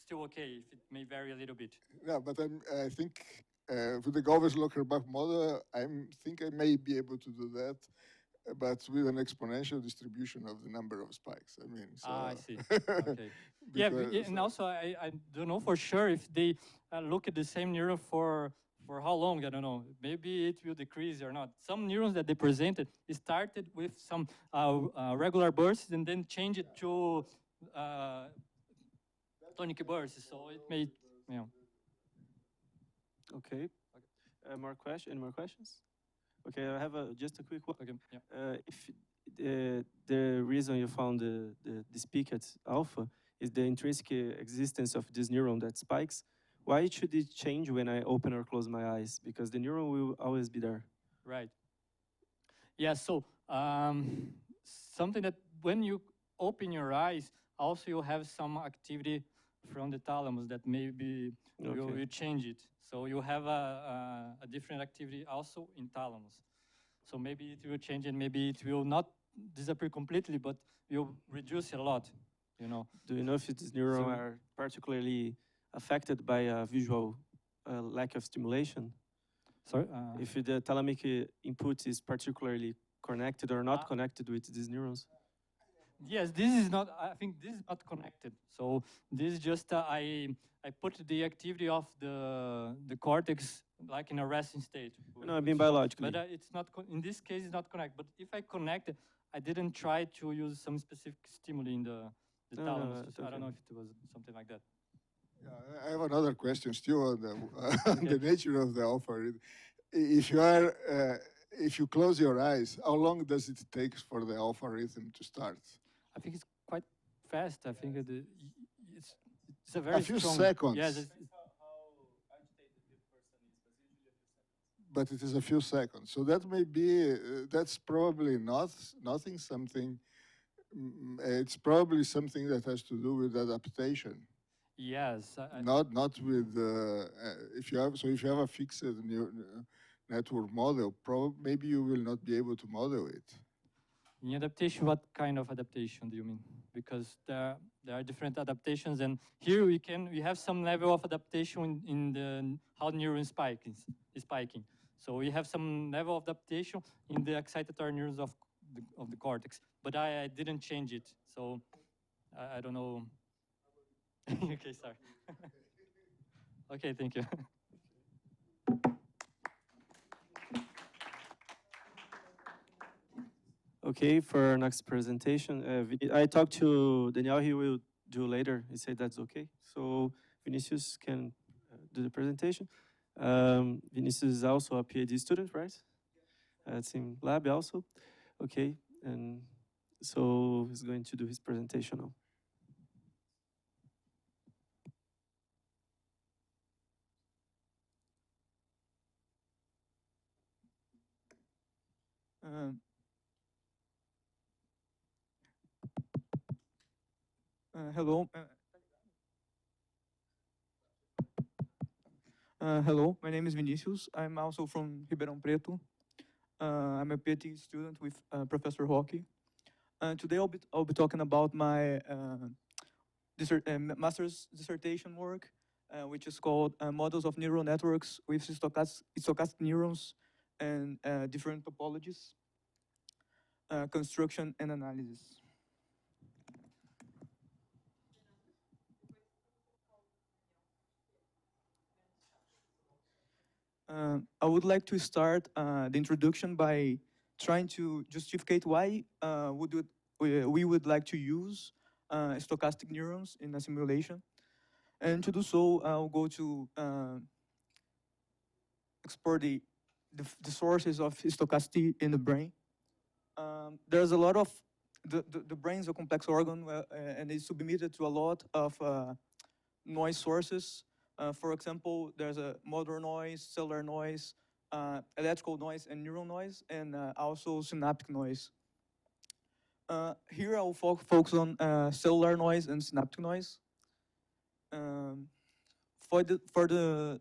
still okay if it may vary a little bit. Yeah, but I think with the Gauss-Luckerbach model, I think I may be able to do that, but with an exponential distribution of the number of spikes. I mean, so I see. Okay. And also I don't know for sure if they look at the same neuron for how long, I don't know. Maybe it will decrease or not. Some neurons that they presented started with some regular bursts and then changed it to tonic bursts. So it may, Okay. Any more questions? Okay, I have just a quick one. Okay. Yeah. If the reason you found this peak at alpha is the intrinsic existence of this neuron that spikes, why should it change when I open or close my eyes? Because the neuron will always be there. Right. Yeah, so something that when you open your eyes, also you have some activity from the thalamus that maybe will change it. So you have a different activity also in thalamus. So maybe it will change and maybe it will not disappear completely, but will reduce it a lot, Do you know if these neurons are particularly affected by a visual lack of stimulation? Sorry? If the thalamic input is particularly connected or not connected with these neurons? Yes, I think this is not connected. So this is just, I put the activity of the cortex like in a resting state. No, I mean biologically. But it's not, in this case, it's not connected. But if I connect it, I didn't try to use some specific stimuli in the thalamus. I don't know if it was something like that. Yeah, I have another question still on the nature of the alpha. If you close your eyes, how long does it take for the alpha rhythm to start? I think it's quite fast. I think it's a very few strong, seconds. Yes. But it is a few seconds. So that may be, that's probably nothing, something, it's probably something that has to do with adaptation. Yes. Not with, if you have a fixed network model, maybe you will not be able to model it. In adaptation, what kind of adaptation do you mean? Because there are different adaptations, and here we have some level of adaptation in the how neuron is spiking. So we have some level of adaptation in the excitatory neurons of the cortex, but I didn't change it, so I don't know. Okay, sorry. Okay, thank you. Okay, for our next presentation, I talked to Daniel, he will do later. He said that's okay. So Vinícius can do the presentation. Vinícius is also a PhD student, right? It's in lab also. Okay, and so he's going to do his presentation now. Hello. Hello, my name is Vinícius. I'm also from Ribeirão Preto. I'm a PhD student with Professor Roque. Today I'll be talking about my master's dissertation work, which is called Models of Neural Networks with Stochastic Neurons and Different Topologies, Construction and Analysis. I would like to start the introduction by trying to justify why we would like to use stochastic neurons in a simulation. And to do so, I'll go to explore the sources of stochasticity in the brain. There's a lot of, the brain is a complex organ and is submitted to a lot of noise sources. For example, there's a motor noise, cellular noise, electrical noise, and neural noise, and also synaptic noise. Here I'll focus on cellular noise and synaptic noise. For the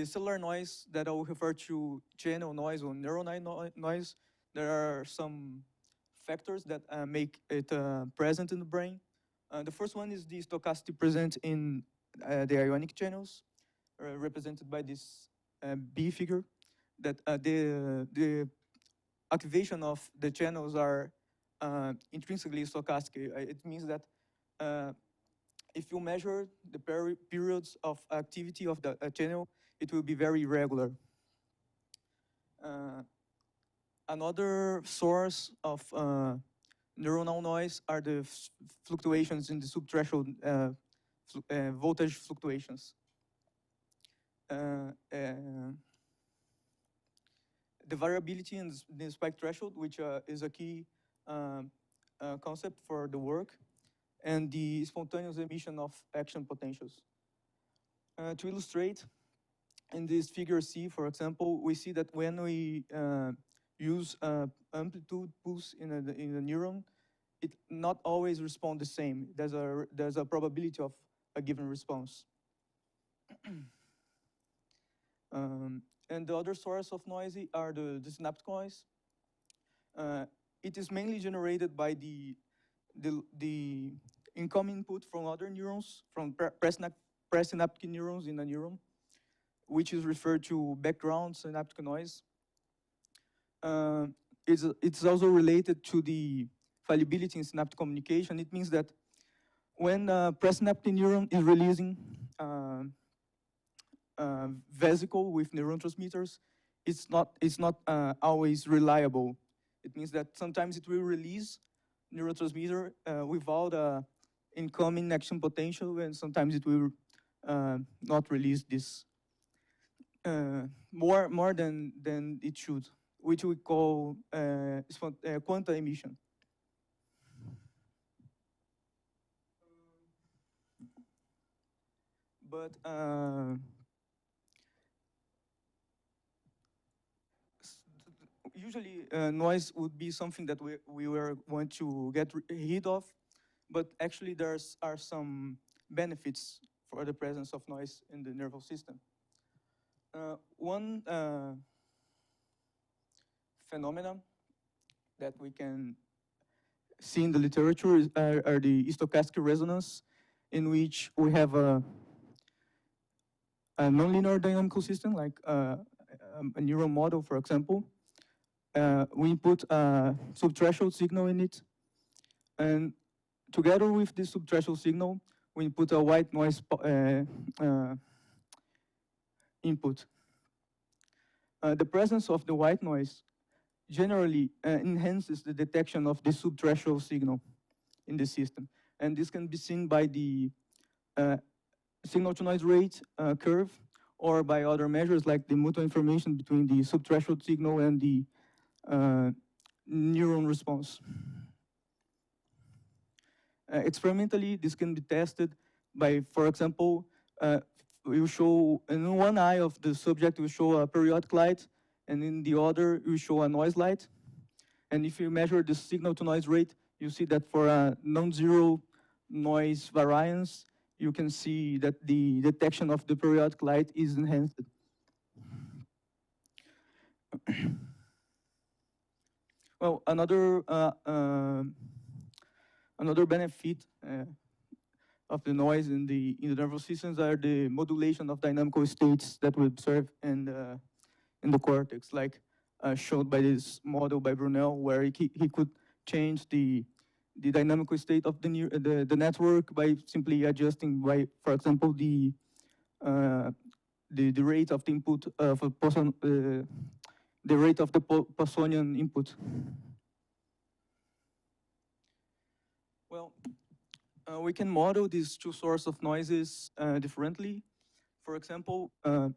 cellular noise that I will refer to channel noise or neuronal noise, there are some factors that make it present in the brain. The first one is the stochasticity present in the ionic channels, represented by this B figure, that the activation of the channels are intrinsically stochastic. It means that if you measure the periods of activity of the channel, it will be very irregular. Another source of neuronal noise are the fluctuations in the subthreshold voltage fluctuations. The variability in the spike threshold, which is a key concept for the work, and the spontaneous emission of action potentials. To illustrate, in this figure C, for example, we see that when we use amplitude pulse in a neuron, it not always responds the same. There's a probability of a given response. And the other source of noise are the synaptic noise. It is mainly generated by the incoming input from other neurons, from presynaptic neurons in a neuron, which is referred to background synaptic noise. It's also related to the fallibility in synaptic communication. It means that when a presynaptic neuron is releasing vesicle with neurotransmitters, it's not always reliable. It means that sometimes it will release neurotransmitter without incoming action potential, and sometimes it will not release this more than it should, which we call quanta emission. But usually noise would be something that we want to get rid of, but actually there are some benefits for the presence of noise in the nervous system. One phenomenon that we can see in the literature are the stochastic resonance, in which we have a nonlinear dynamical system, like a neural model, for example. We input a subthreshold signal in it, and together with this subthreshold signal, we input a white noise input. The presence of the white noise generally enhances the detection of the subthreshold signal in the system. And this can be seen by the signal-to-noise rate curve, or by other measures like the mutual information between the subthreshold signal and the neuron response. Experimentally, this can be tested by, for example, we will show in one eye of the subject, we show a periodic light, and in the other, we show a noise light. And if you measure the signal-to-noise rate, you see that for a non-zero noise variance, you can see that the detection of the periodic light is enhanced. Well, another benefit of the noise in the nervous systems are the modulation of dynamical states that we observe in the cortex, like showed by this model by Brunel, where he could change the dynamical state of the network by simply adjusting, by, for example, the the rate of the input of a the rate of the Poissonian input. Well, we can model these two sources of noises differently. For example,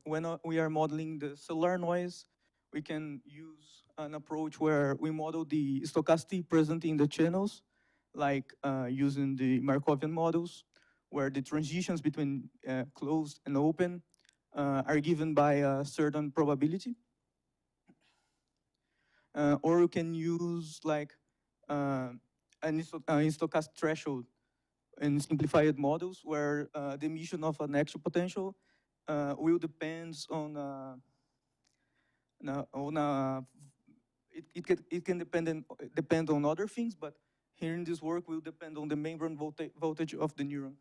when we are modeling the cellular noise, we can use an approach where we model the stochasticity present in the channels, like using the Markovian models, where the transitions between closed and open are given by a certain probability. Or you can use like an stochastic threshold in simplified models where the emission of an actual potential will depend on it can depend on other things, but here in this work will depend on the membrane voltage of the neuron.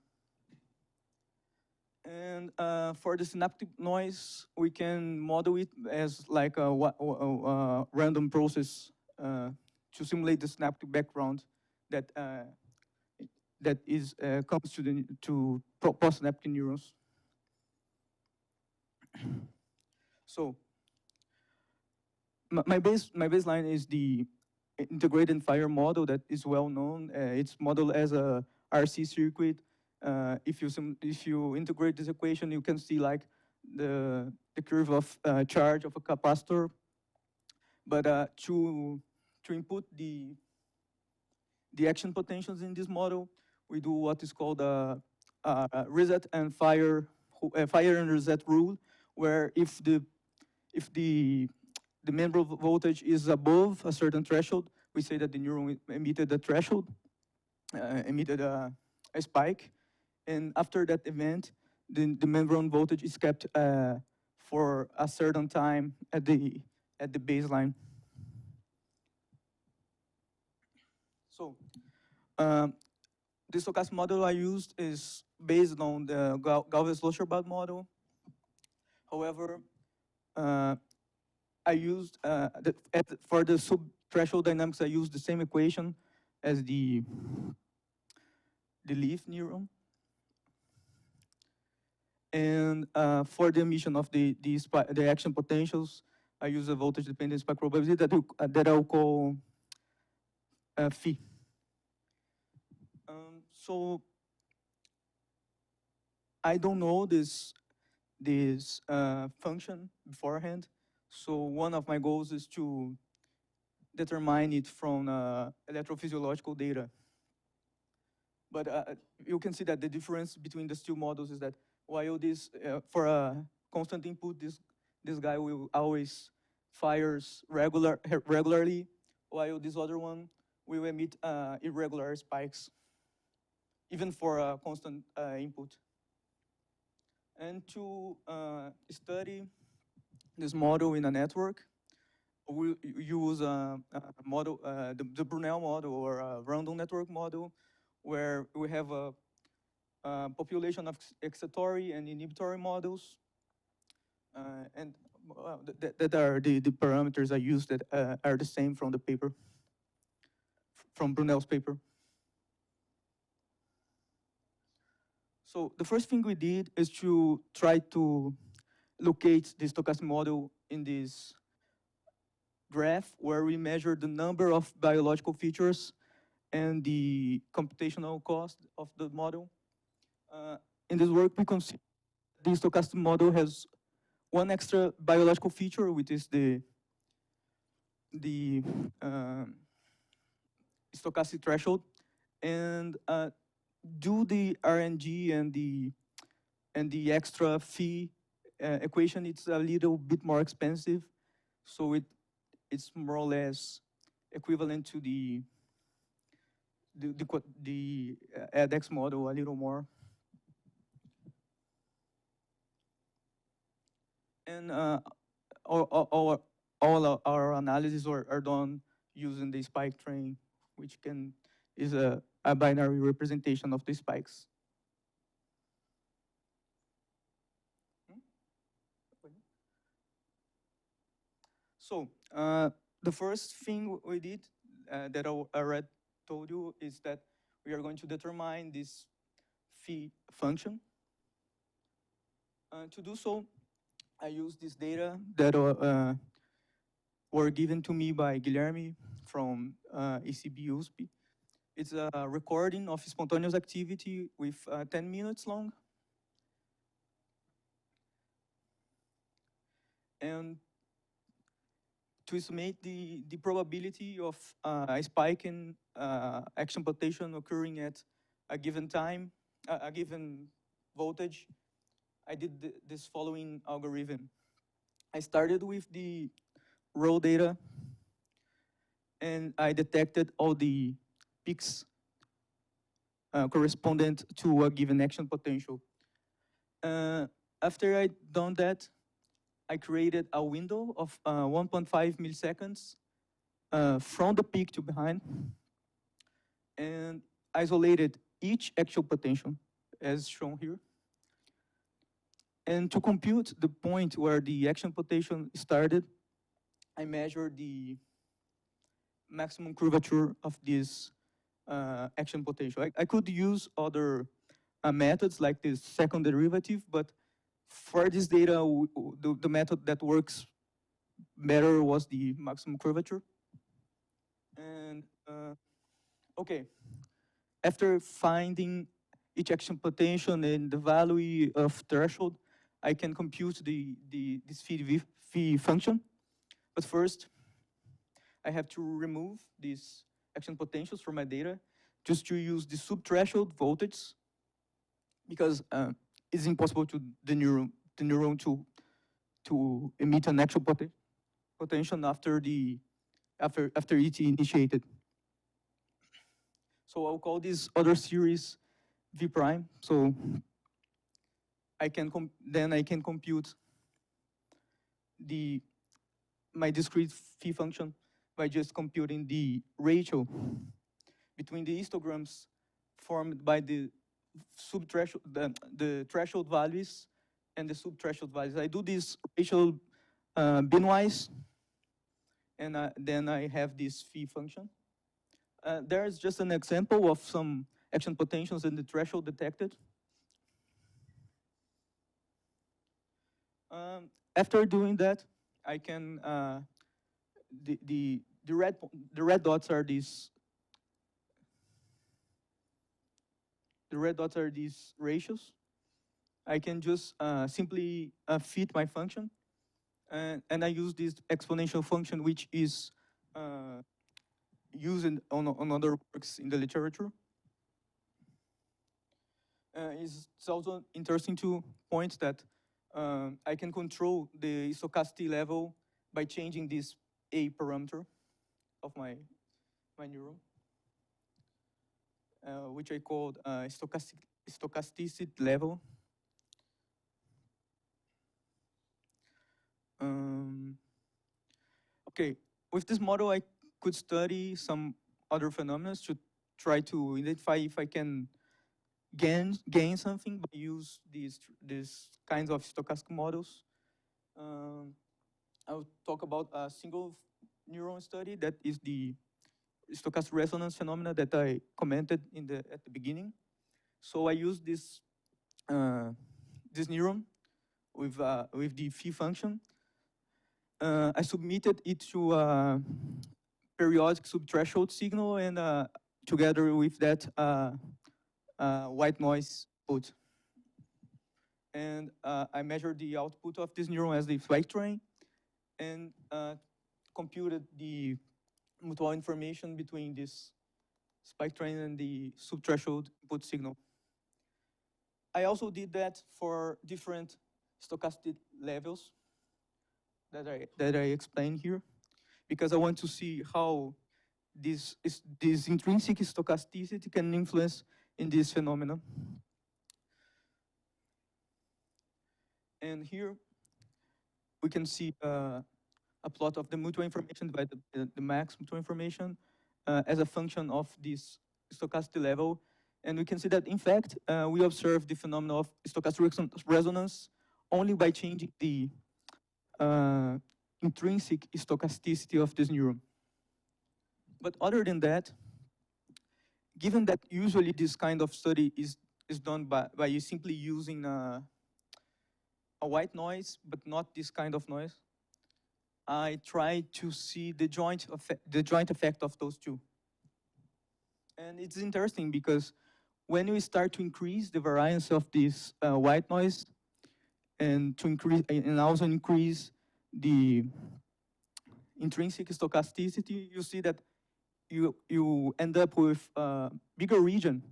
And for the synaptic noise, we can model it as like a random process to simulate the synaptic background that comes to postsynaptic neurons. So my baseline is the integrated fire model that is well known. It's modeled as a RC circuit. If you integrate this equation, you can see like the curve of charge of a capacitor. But to input the action potentials in this model, we do what is called a reset and fire and reset rule, where if the membrane voltage is above a certain threshold, we say that the neuron emitted a threshold, emitted a spike. And after that event, the membrane voltage is kept for a certain time at the baseline. So the stochastic model I used is based on the Galvez-Loscherbach model. However, I used for the sub-threshold dynamics, I used the same equation as the leaf neuron. And for the emission of the action potentials, I use a voltage-dependent spike probability that I'll call phi. So I don't know this function beforehand. So one of my goals is to determine it from electrophysiological data. But you can see that the difference between the two models is that while this, for a constant input, this guy will always fires regularly, while this other one will emit irregular spikes, even for a constant input. And to study this model in a network, we use a model, the Brunel model, or a random network model, where we have a population of excitatory and inhibitory models, and that are the parameters I use that are the same from the paper, from Brunel's paper. So the first thing we did is to try to locate the stochastic model in this graph where we measure the number of biological features and the computational cost of the model. In this work, we consider the stochastic model has one extra biological feature, which is the stochastic threshold, and do the RNG and the extra phi equation. It's a little bit more expensive, so it's more or less equivalent to the ADX model a little more. And all our analyses are done using the spike train, which is a binary representation of the spikes. So the first thing we did that I already told you is that we are going to determine this phi function. To do so, I use this data that were given to me by Guilherme from ECB USP. It's a recording of spontaneous activity with 10 minutes long. And to estimate the probability of a spike in action potential occurring at a given time, a given voltage, I did this following algorithm. I started with the raw data, and I detected all the peaks correspondent to a given action potential. After I'd done that, I created a window of 1.5 milliseconds from the peak to behind, and isolated each actual potential, as shown here. And to compute the point where the action potential started, I measured the maximum curvature of this action potential. I could use other methods like the second derivative, but for this data, the method that works better was the maximum curvature. And okay, after finding each action potential and the value of threshold, I can compute this phi function. But first, I have to remove these action potentials from my data just to use the subthreshold voltage, because it's impossible to the neuron to emit an actual potential after it initiated. So I'll call this other series V prime. So then I can compute my discrete phi function by just computing the ratio between the histograms formed by the subthreshold, the threshold values and the subthreshold values. I do this ratio binwise, and then I have this phi function. There is just an example of some action potentials in the threshold detected. After doing that, I can the red dots are these. The red dots are these ratios. I can just simply fit my function, and I use this exponential function, which is used on other works in the literature. It's also interesting to point that I can control the stochasticity level by changing this A parameter of my neuron, which I called stochasticity level. Okay, with this model, I could study some other phenomena to try to identify if I can gain something by use these kinds of stochastic models. I'll talk about a single neuron study that is the stochastic resonance phenomena that I commented at the beginning. So I use this neuron with the phi function. I submitted it to a periodic subthreshold signal, and together with that white noise output. And I measured the output of this neuron as the spike train, and computed the mutual information between this spike train and the subthreshold input signal. I also did that for different stochastic levels that I explained here, because I want to see how this intrinsic stochasticity can influence in this phenomenon. And here we can see a plot of the mutual information divided by the max mutual information as a function of this stochasticity level. And we can see that, in fact, we observe the phenomenon of stochastic resonance only by changing the intrinsic stochasticity of this neuron. But other than that, given that usually this kind of study is done by you simply using a white noise, but not this kind of noise, I try to see the joint effect of those two. And it's interesting because when we start to increase the variance of this white noise and also increase the intrinsic stochasticity, you see that you end up with a bigger region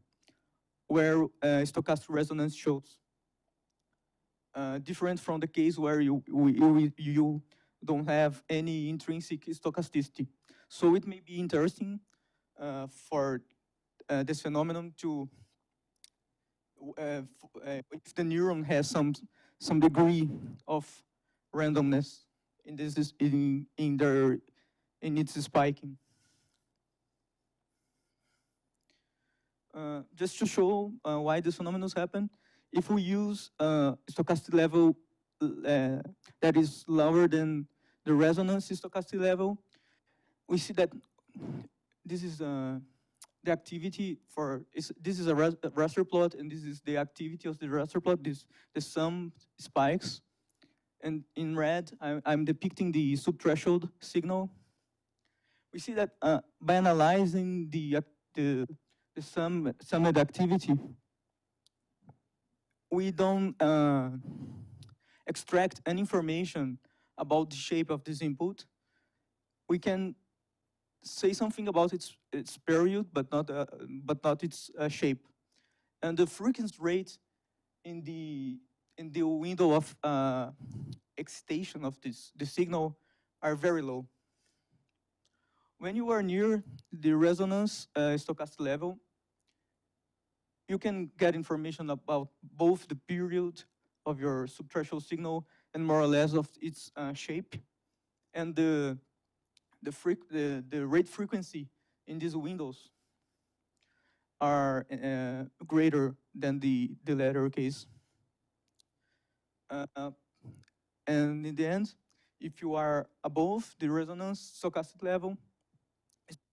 where stochastic resonance shows. Different from the case where you don't have any intrinsic stochasticity. So it may be interesting for this phenomenon to, if the neuron has some degree of randomness in its spiking. Just to show why these phenomena happen, if we use a stochastic level that is lower than the resonance stochastic level, we see that this is the activity for, this is a raster plot, and this is the activity of the raster plot, the sum spikes. And in red, I'm depicting the subthreshold signal. We see that by analyzing the summed activity, we don't extract any information about the shape of this input. We can say something about its period, but not its shape. And the frequency rate in the window of excitation of the signal are very low. When you are near the resonance stochastic level, you can get information about both the period of your subthreshold signal and more or less of its shape, and the rate frequency in these windows are greater than the latter case. And in the end, if you are above the resonance stochastic level,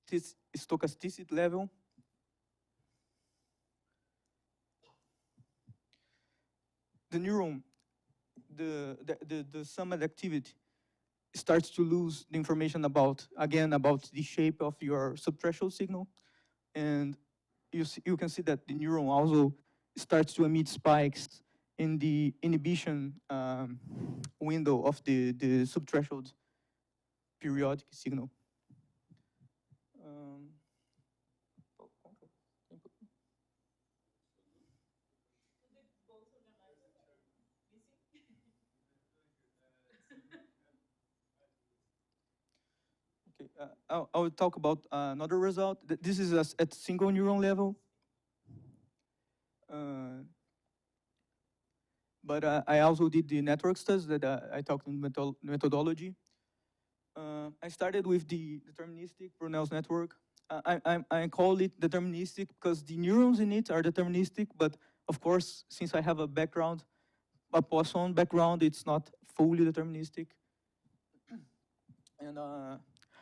this stochasticity level, the neuron, the summed activity starts to lose the information about the shape of your subthreshold signal. And you can see that the neuron also starts to emit spikes in the inhibition window of the subthreshold periodic signal. Okay, I will talk about another result. This is at single neuron level. But I also did the network studies that I talked in methodology. I started with the deterministic Brunel's network. I call it deterministic because the neurons in it are deterministic, but of course, since I have a Poisson background, it's not fully deterministic. And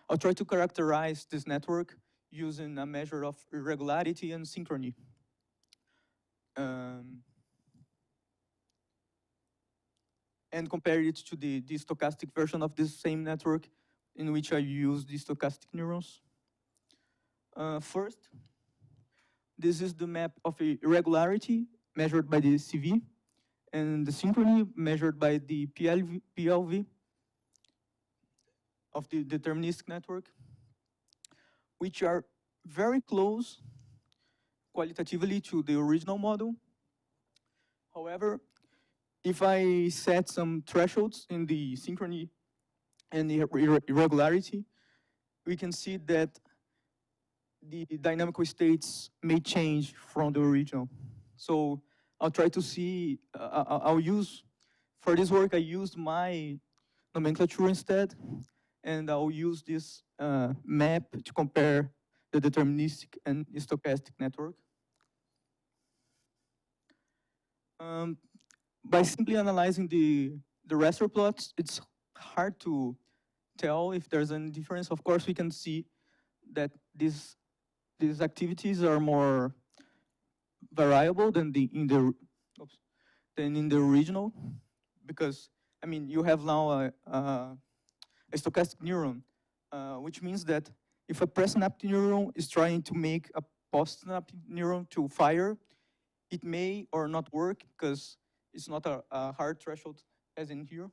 I'll try to characterize this network using a measure of irregularity and synchrony. And compare it to the stochastic version of this same network in which I use the stochastic neurons. First, this is the map of irregularity measured by the CV, and the synchrony measured by the PLV of the deterministic network, which are very close qualitatively to the original model. However, if I set some thresholds in the synchrony and the irregularity, we can see that the dynamical states may change from the original. So I'll try to see, for this work, I used my nomenclature instead, and I'll use this map to compare the deterministic and stochastic network. By simply analyzing the raster plots, it's hard to tell if there's any difference. Of course, we can see that these activities are more variable than in the original, because, I mean, you have now a stochastic neuron, which means that if a presynaptic neuron is trying to make a postsynaptic neuron to fire, it may or not work because it's not a hard threshold as in here.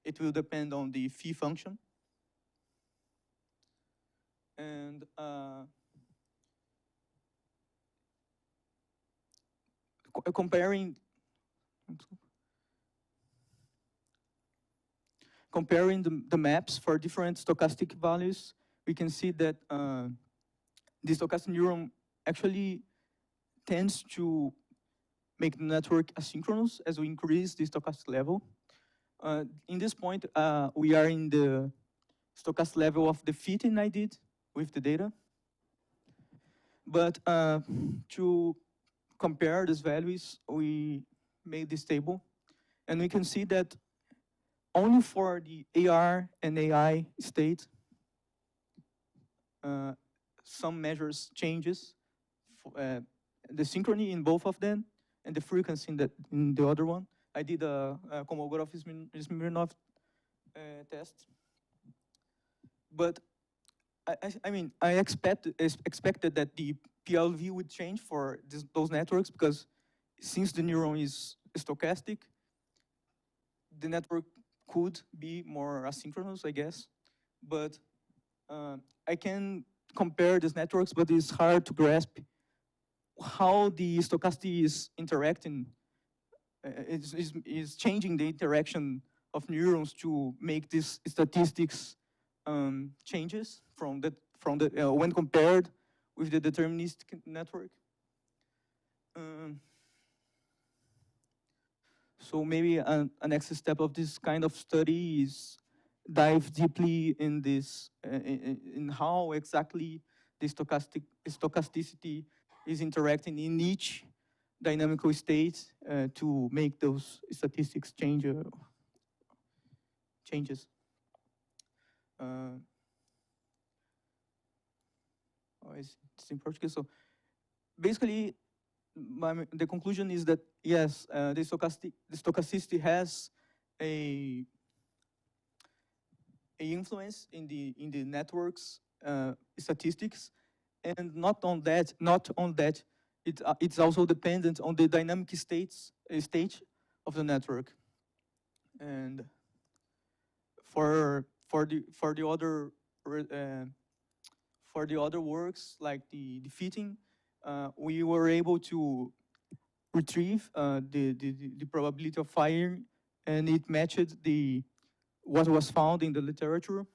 It will depend on the phi function. And comparing the maps for different stochastic values, we can see that the stochastic neuron actually tends to make the network asynchronous as we increase the stochastic level. In this point, we are in the stochastic level of the fitting I did with the data. But to compare these values, we made this table. And we can see that only for the AR and AI state, some measures changes, the synchrony in both of them, and the frequency in the other one. I did a Kolmogorov-Smirnov test. But I mean, I expected that the PLV would change for those networks because since the neuron is stochastic, the network could be more asynchronous, I guess. But I can compare these networks, but it's hard to grasp how the stochasticity is interacting, is changing the interaction of neurons to make these statistics changes from the when compared with the deterministic network. So maybe a next step of this kind of study is dive deeply in this, in how exactly the stochasticity is interacting in each dynamical state to make those statistics changes. It's in Portuguese. So basically, the conclusion is that yes, the stochasticity has a influence in the network's statistics, and not on that, it's also dependent on the dynamic state of the network. And for the other works like the fitting, we were able to retrieve the probability of firing, and it matched what was found in the literature.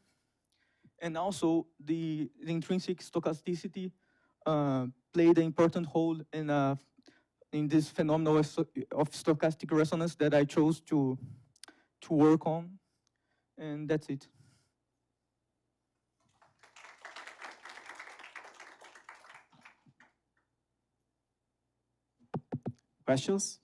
And also the intrinsic stochasticity played an important role in this phenomenon of stochastic resonance that I chose to work on. And that's it. Questions?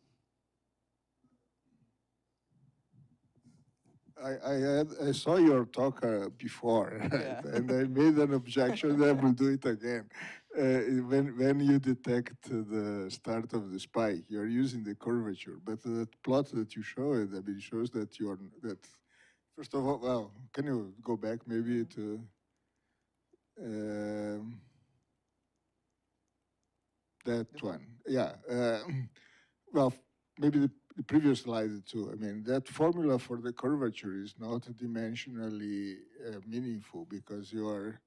I saw your talk before, right? Yeah. And I made an objection that I will do it again. When you detect the start of the spike, you're using the curvature, but the plot that you showed, I mean, shows that first of all, well, can you go back maybe to that one? Yeah. Well, maybe the previous slide too. I mean, that formula for the curvature is not dimensionally meaningful because you are,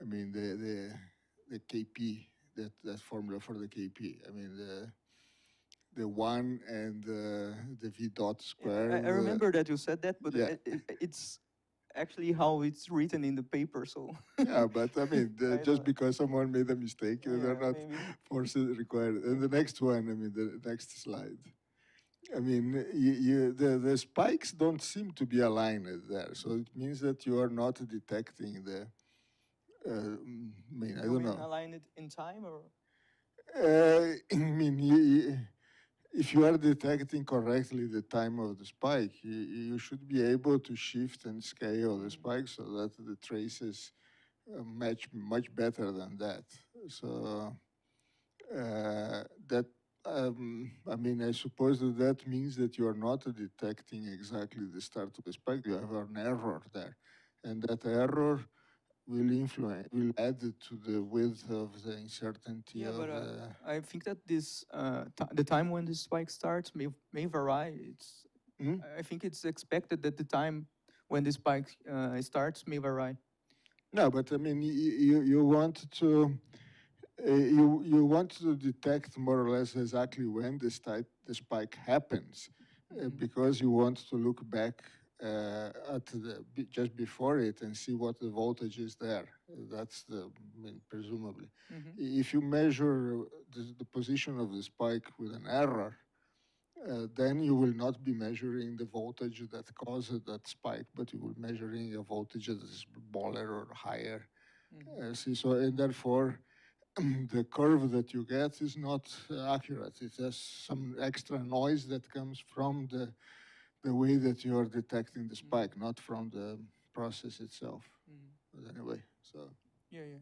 I mean, the KP, that formula for the KP. I mean, the 1 and the V dot square. I remember that you said that, but yeah. It's actually how it's written in the paper, so. Yeah, but I mean, just because someone made a mistake, they're not forced required. And the next one, I mean, the next slide. I mean, the spikes don't seem to be aligned there, so it means that you are not detecting the. I mean, I don't know. Align it in time, or? I mean, if you are detecting correctly the time of the spike, you should be able to shift and scale the spike so that the traces match much better than that. So that I mean, I suppose that means that you are not detecting exactly the start of the spike. You have an error there, and that error will add to the width of the uncertainty Yeah, of but the. I think that this the time when the spike starts may vary. I think it's expected that the time when the spike starts may vary. No, but I mean, you want to you want to detect more or less exactly when the spike happens, because you want to look back at just before it and see what the voltage is there. That's I mean, presumably. If you measure the position of the spike with an error, then you will not be measuring the voltage that caused that spike, but you will be measuring a voltage that is smaller or higher. So, and therefore, the curve that you get is not accurate. It's just some extra noise that comes from the way that you are detecting the spike, not from the process itself. But anyway, so. Yeah, yeah.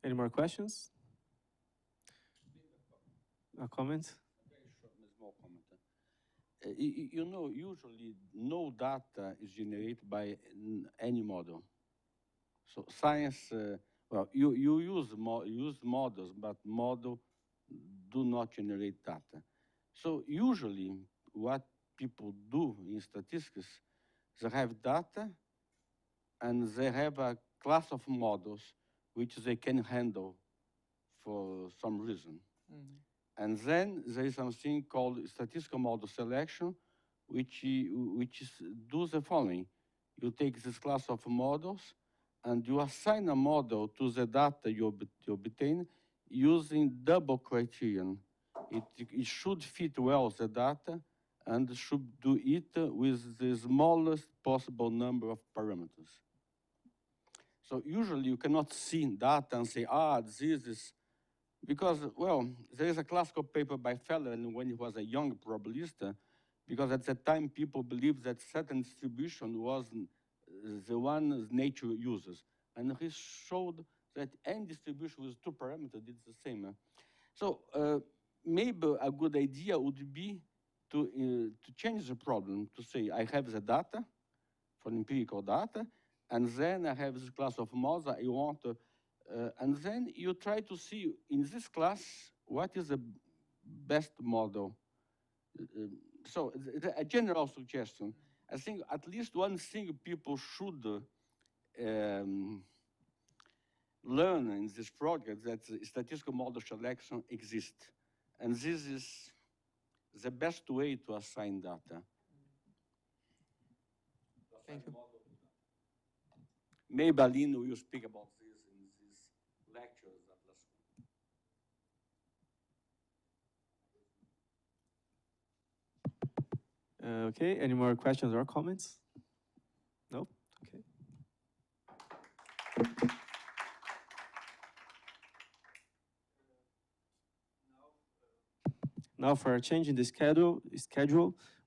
Any more questions? A comment? Very short, small comment. You know, usually no data is generated by any model. So science, well, you use models, but model do not generate data. So usually what people do in statistics, they have data and they have a class of models which they can handle for some reason. And then there is something called statistical model selection, which do the following. You take this class of models and you assign a model to the data you obtain using double criterion. It should fit well the data and should do it with the smallest possible number of parameters. So usually you cannot see data and say, this is, because, well, there is a classical paper by Feller when he was a young probabilist, because at that time people believed that certain distribution was the one nature uses. And he showed that any distribution with two parameters did the same. So maybe a good idea would be to change the problem, to say I have the data for empirical data, and then I have this class of models I want to, and then you try to see in this class what is the best model. So a general suggestion, I think at least one thing people should learn in this project, that statistical model selection exists. And this is the best way to assign data. Thank you. Maybe Aline will speak about this in these lectures. Okay, any more questions or comments? No? Okay. Now for a change in the schedule,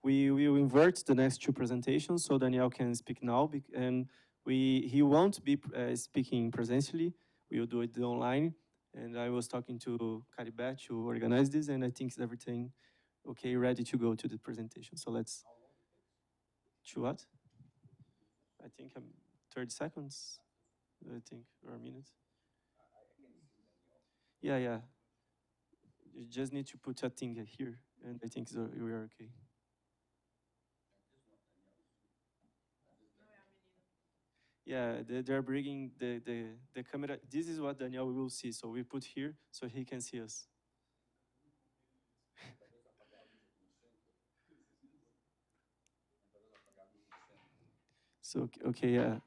we will invert the next two presentations so Daniel can speak now, and he won't be speaking presentially. We will do it online, and I was talking to Caribet to organize this, and I think everything okay, ready to go to the presentation. So let's. To what? I think 30 seconds, I think, or a minute. Yeah, yeah. You just need to put a thing here, and I think we are okay. Yeah, they're bringing the camera. This is what Daniel will see, so we put here so he can see us. So, okay, yeah.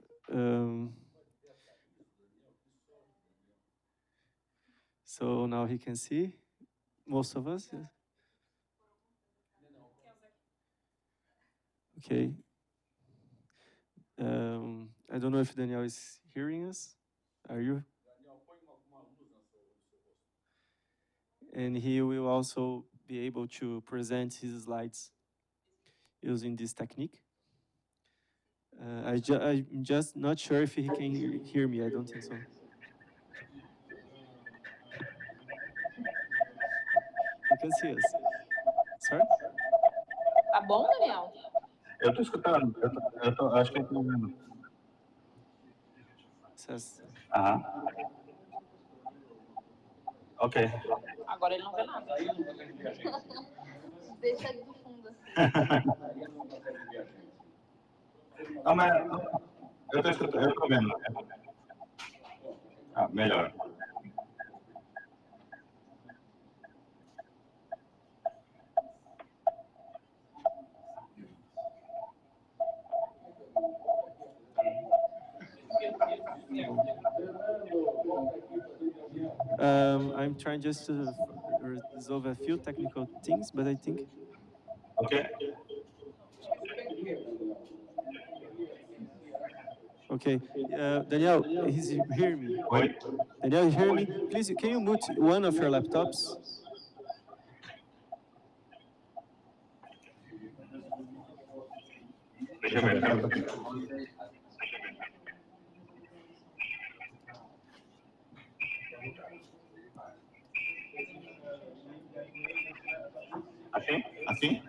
So now he can see most of us. Yes. Okay. I don't know if Daniel is hearing us. Are you? And he will also be able to present his slides using this technique. I'm just not sure if he can hear me. I don't think so. You can see us. Sorry? Tá bom, Daniel? Eu tô escutando. Acho que eu tô ouvindo. Aham. Ok. Agora ele não vê nada. Deixa ele do fundo assim. Não, mas eu tô escutando, eu tô vendo. Ah, melhor. I'm trying just to resolve a few technical things, but I think. Okay. Okay. Daniel, he's hear me? Oi? Daniel, you hear me? Please, can you mute one of your laptops? Deixa eu ver. Assim? Assim?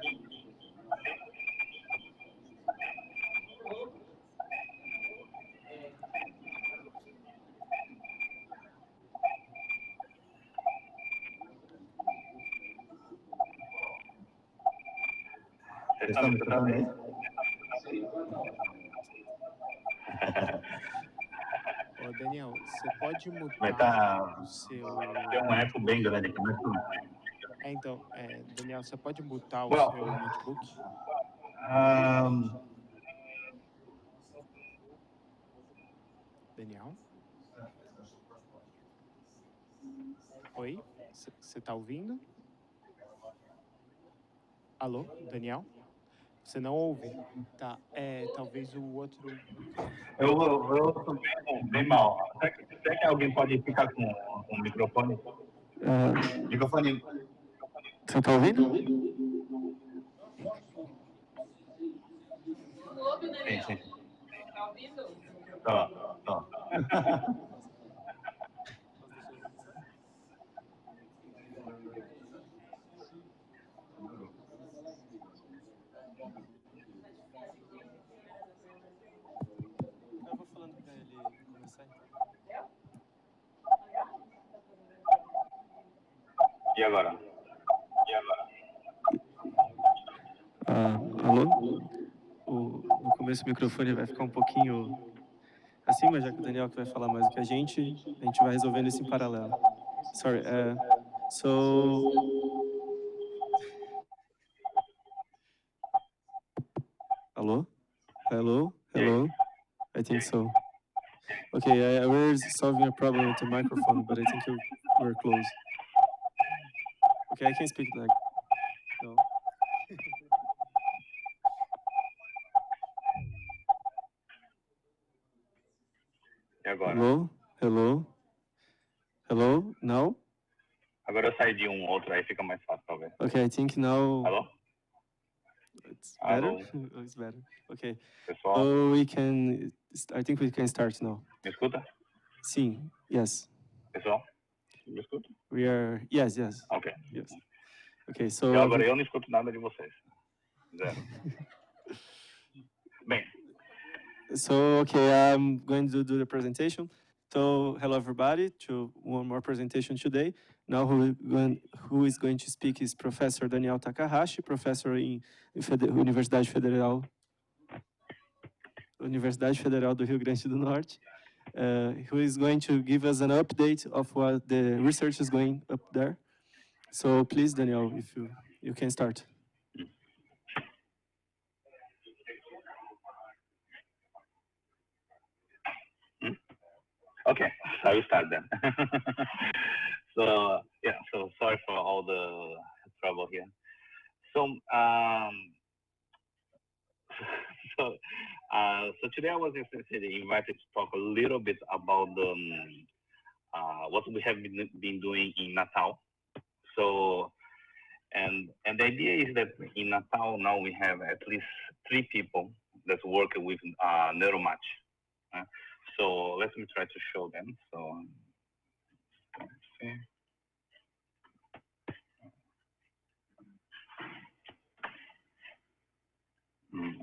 Vocês estão me escutando aí? Ô, Daniel, você pode mutar Mas tá... o seu... Tem um eco bem grande aqui, mas tudo. Então, Daniel, você pode mutar o Well, seu notebook? Daniel? Oi? Você está ouvindo? Alô, Daniel? Você não ouve? Tá, talvez o outro... Eu tô bem mal. Será que alguém pode ficar com o microfone? Microfone. Você está ouvindo? Ouve, Daniel? Sim. Tá ouvindo? Tô. Eu vou falando para ele começar então. E agora? Alô? No começo o microfone vai ficar um pouquinho assim, mas já que o Daniel que vai falar mais do que a gente vai resolvendo isso em paralelo. Sorry. Hello? Hello? I think so. Okay, we're solving a problem with the microphone, but I think we're close. Okay, I can speak like... No. E agora? Hello? Now? Agora eu saí de um outro, aí fica mais fácil, talvez. Okay, I think now... Alô? It's better? Alô? It's better. Okay. Pessoal? So I think we can start now. Me escuta? Sim, yes. Pessoal? Me escuta? We are... Yes. Ok. Yes. Okay, so... Agora eu não escuto nada de vocês. Zero. Bem. So, okay, I'm going to do the presentation. So, hello everybody to one more presentation today. Now who is going to speak is Professor Daniel Takahashi, professor in Universidade Federal do Rio Grande do Norte, who is going to give us an update of what the research is going up there. So please, Daniel, if you can start. Okay, I will start then. So sorry for all the trouble here. So today I was essentially invited to talk a little bit about what we have been doing in Natal. So and the idea is that in Natal now we have at least 3 people that work with NeuroMat. So let me try to show them. So let's see.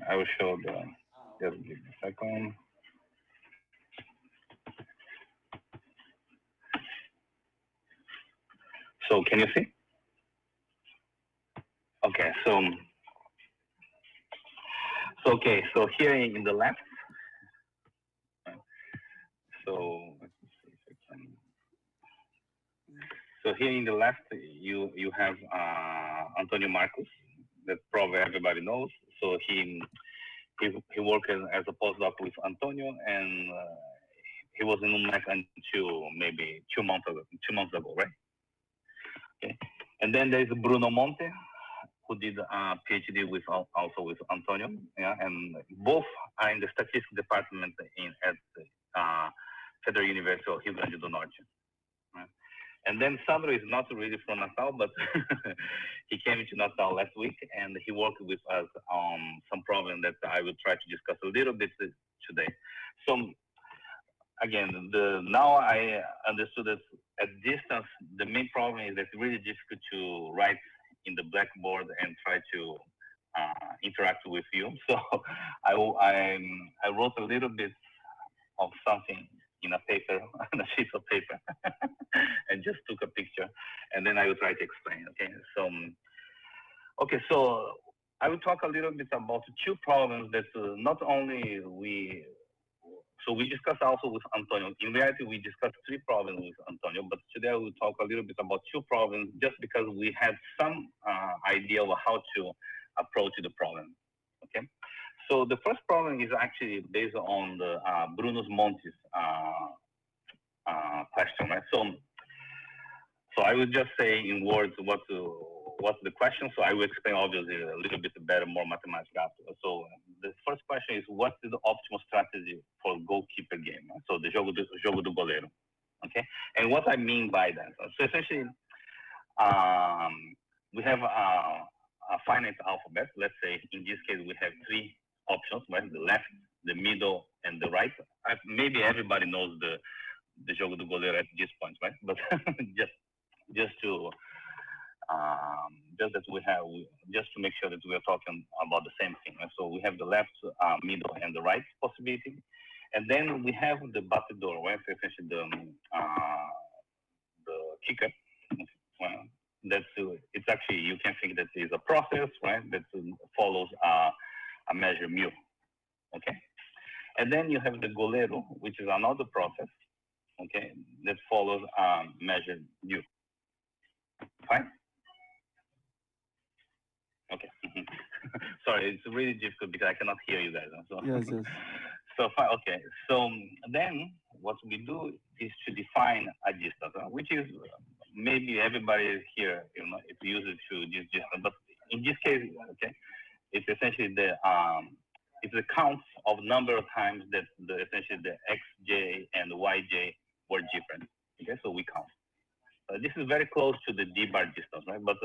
I will show the. Just give me a second. So can you see? Okay, so okay, so here in the left, so let me see if I can. So here in the left, you have Antonio Marcos, that probably everybody knows. So he worked as a postdoc with Antonio, and he was in UMAC until maybe 2 months ago, right? Okay, and then there's Bruno Monte, who did a PhD with also with Antonio, yeah, and both are in the statistics department at Federal University of Rio Grande do Norte. Right? And then Sandro is not really from Natal, but he came to Natal last week, and he worked with us on some problem that I will try to discuss a little bit today. So again, now I understood that at distance, the main problem is that it's really difficult to write in the blackboard and try to interact with you. So I wrote a little bit of something in a paper, on a sheet of paper, and just took a picture, and then I will try to explain. Okay, so okay, so I will talk a little bit about two problems that not only we discussed also with Antonio. In reality, we discussed 3 problems with Antonio, but today I will talk a little bit about 2 problems just because we had some idea of how to approach the problem. Okay, so the first problem is actually based on the Bruno Monte's question, right? So I will just say in words what's the question. So I will explain obviously a little bit better, more mathematical after. So the first question is, what is the optimal strategy for goalkeeper game? So the jogo do goleiro. Okay, and what I mean by that. So essentially, we have a finite alphabet. Let's say in this case we have 3 options, right? The left, the middle, and the right. Maybe everybody knows the jogo do goleiro at this point, right? But just to make sure that we are talking about the same thing. Right? So we have the left, middle, and the right possibility, and then we have the batedor, right? So essentially the kicker. Well, it's actually, you can think that is a process, right? That follows a measure mu. Okay, and then you have the goleiro, which is another process. Okay, that follows measure u. Fine. Okay. Sorry, it's really difficult because I cannot hear you guys. So. Yes. So fine. Okay. So then what we do is to define a distance, which is maybe everybody here, it uses to this distance, but in this case, okay, it's essentially it's the count of number of times that essentially the xj and the yj were different. Okay, so we count. This is very close to the d-bar distance, right? But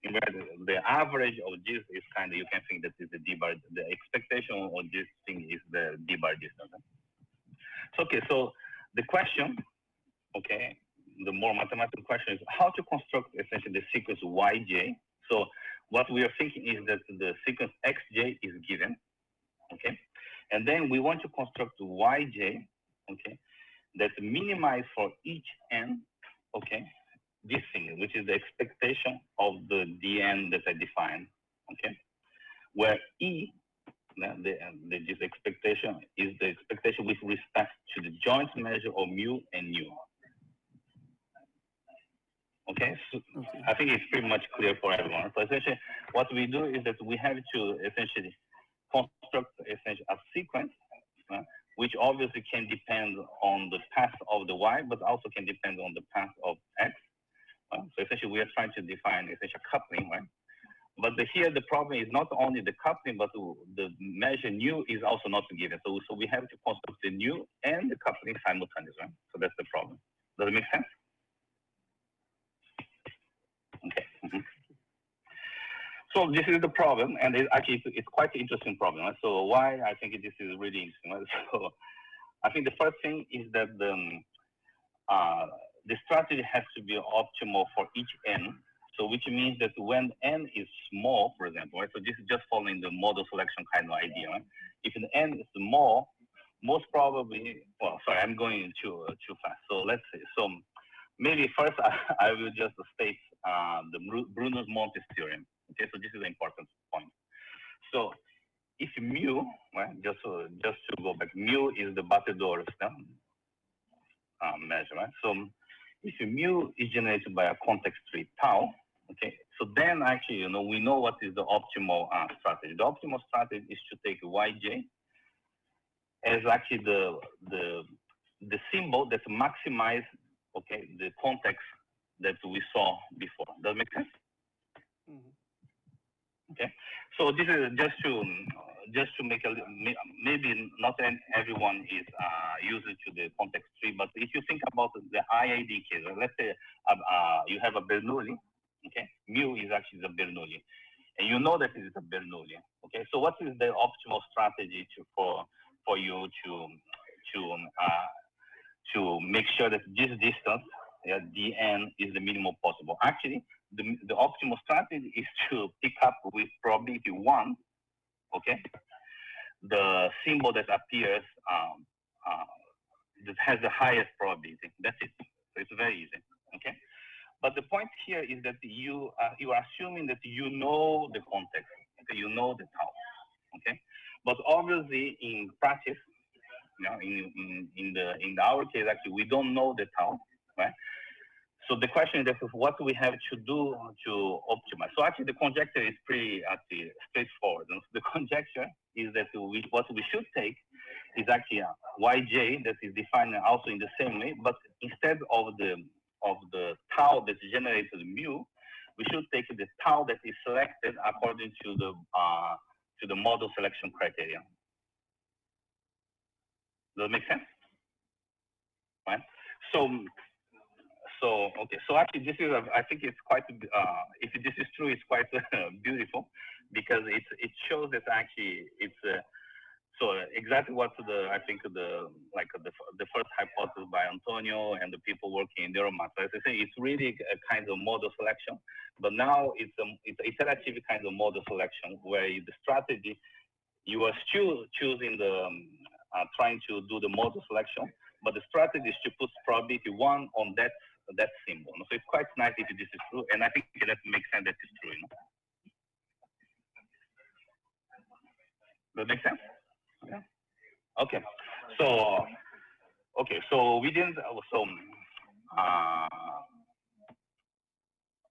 in reality, the average of this is kind of, you can think that is the d-bar, the expectation of this thing is the d-bar distance. So, okay, so the question, okay, the more mathematical question is how to construct essentially the sequence yj. So what we are thinking is that the sequence xj is given, okay? And then we want to construct yj, okay, that minimize for each n, okay, this thing, which is the expectation of the dn that I defined, okay? Where e, this expectation is the expectation with respect to the joint measure of mu and nu. Okay, so I think it's pretty much clear for everyone. So essentially, what we do is that we have to essentially construct a sequence, which obviously can depend on the path of the y, but also can depend on the path of x. So essentially, we are trying to define essentially coupling, right? But here the problem is not only the coupling, but the measure nu is also not given. So we have to construct the nu and the coupling simultaneously, right? So that's the problem. Does it make sense? Okay. So this is the problem, and it's quite an interesting problem. Right? So why I think this is really interesting. Right? So I think the first thing is that the strategy has to be optimal for each n. So which means that when n is small, for example, right? So this is just following the model selection kind of idea. Right? If an n is small, most probably, well, sorry, I'm going too fast. So let's see. So maybe first I will just state the Bruner's-Montes theorem. Okay, so this is an important point. So if mu, right, just to go back, mu is the Batedor's measure, right? So if mu is generated by a context tree tau, okay, so then actually, you know, we know what is the optimal strategy. The optimal strategy is to take yj as actually the symbol that maximize, okay, the context that we saw before. Does that make sense? Okay, so this is just to make maybe not everyone is used to the context tree, but if you think about the IID case, let's say you have a Bernoulli, okay, mu is actually the Bernoulli, and you know that it is a Bernoulli, okay. So what is the optimal strategy for you to make sure that this distance, yeah, dn, is the minimum possible? Actually, the optimal strategy is to pick up with probability 1, okay, the symbol that appears that has the highest probability. That's it. So it's very easy, okay. But the point here is that you are assuming that you know the context, okay, you know the tau, okay. But obviously, in practice, you know, in our case, actually, we don't know the tau, right? So the question is that what we have to do to optimize. So actually, the conjecture is pretty actually straightforward. And the conjecture is that what we should take is actually yj that is defined also in the same way, but instead of the tau that's generated mu, we should take the tau that is selected according to the model selection criteria. Does that make sense? Right? So okay. So actually, this is I think it's quite. If this is true, it's quite beautiful, because it shows that actually it's so exactly what I think the first hypothesis by Antonio and the people working in NeuroMat. As I say, it's really a kind of model selection, but now it's iterative kind of model selection where the strategy, you are still choosing the trying to do the model selection, but the strategy is to put probability 1 on that symbol. So it's quite nice if this is true, and I think that makes sense that it's true. You know? Does that make sense? Yeah. Okay. So we didn't.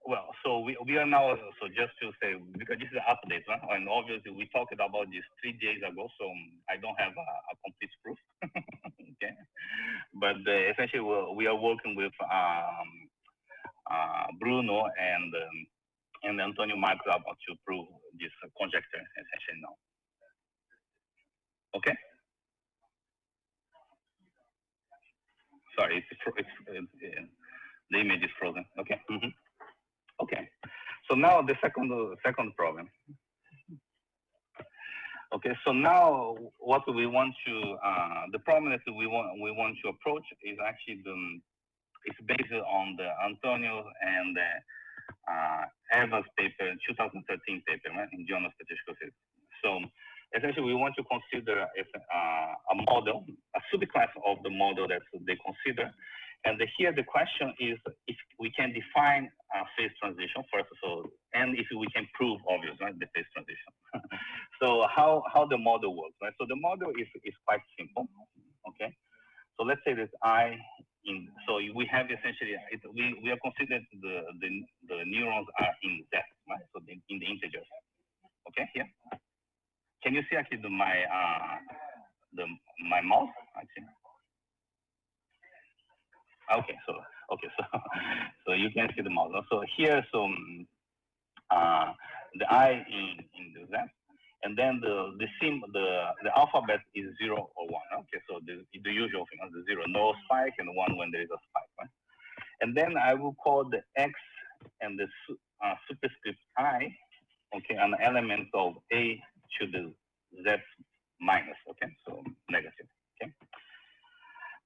Well, so we are now, so just to say, because this is an update, right? And obviously we talked about this 3 days ago, so I don't have a complete proof, okay? But essentially we are working with Bruno and Antonio Marcos about to prove this conjecture essentially now. Okay? Sorry, the image is frozen. Okay. Mm-hmm. Okay, so now the second problem. Okay, so now what we want to the problem that we want to approach is actually it's based on the Antonio and Evans paper, 2013 paper, right, in Journal of Statistical Physics. So essentially, we want to consider a model, a subclass of the model that they consider. And here the question is if we can define a phase transition first, and if we can prove, obviously, right, the phase transition. So how the model works, right? So the model is quite simple, okay? So let's say that so we have essentially, we are considering the neurons are in Z, right? So in the integers, okay, here. Can you see actually my mouse, actually? Okay, so you can see the model. So here, the I in the Z, and then the alphabet is 0 or 1. Okay, so the usual thing, the 0, no spike, and 1 when there is a spike, right? And then I will call the X and the superscript I, okay, an element of A to the Z minus, okay, so negative, okay.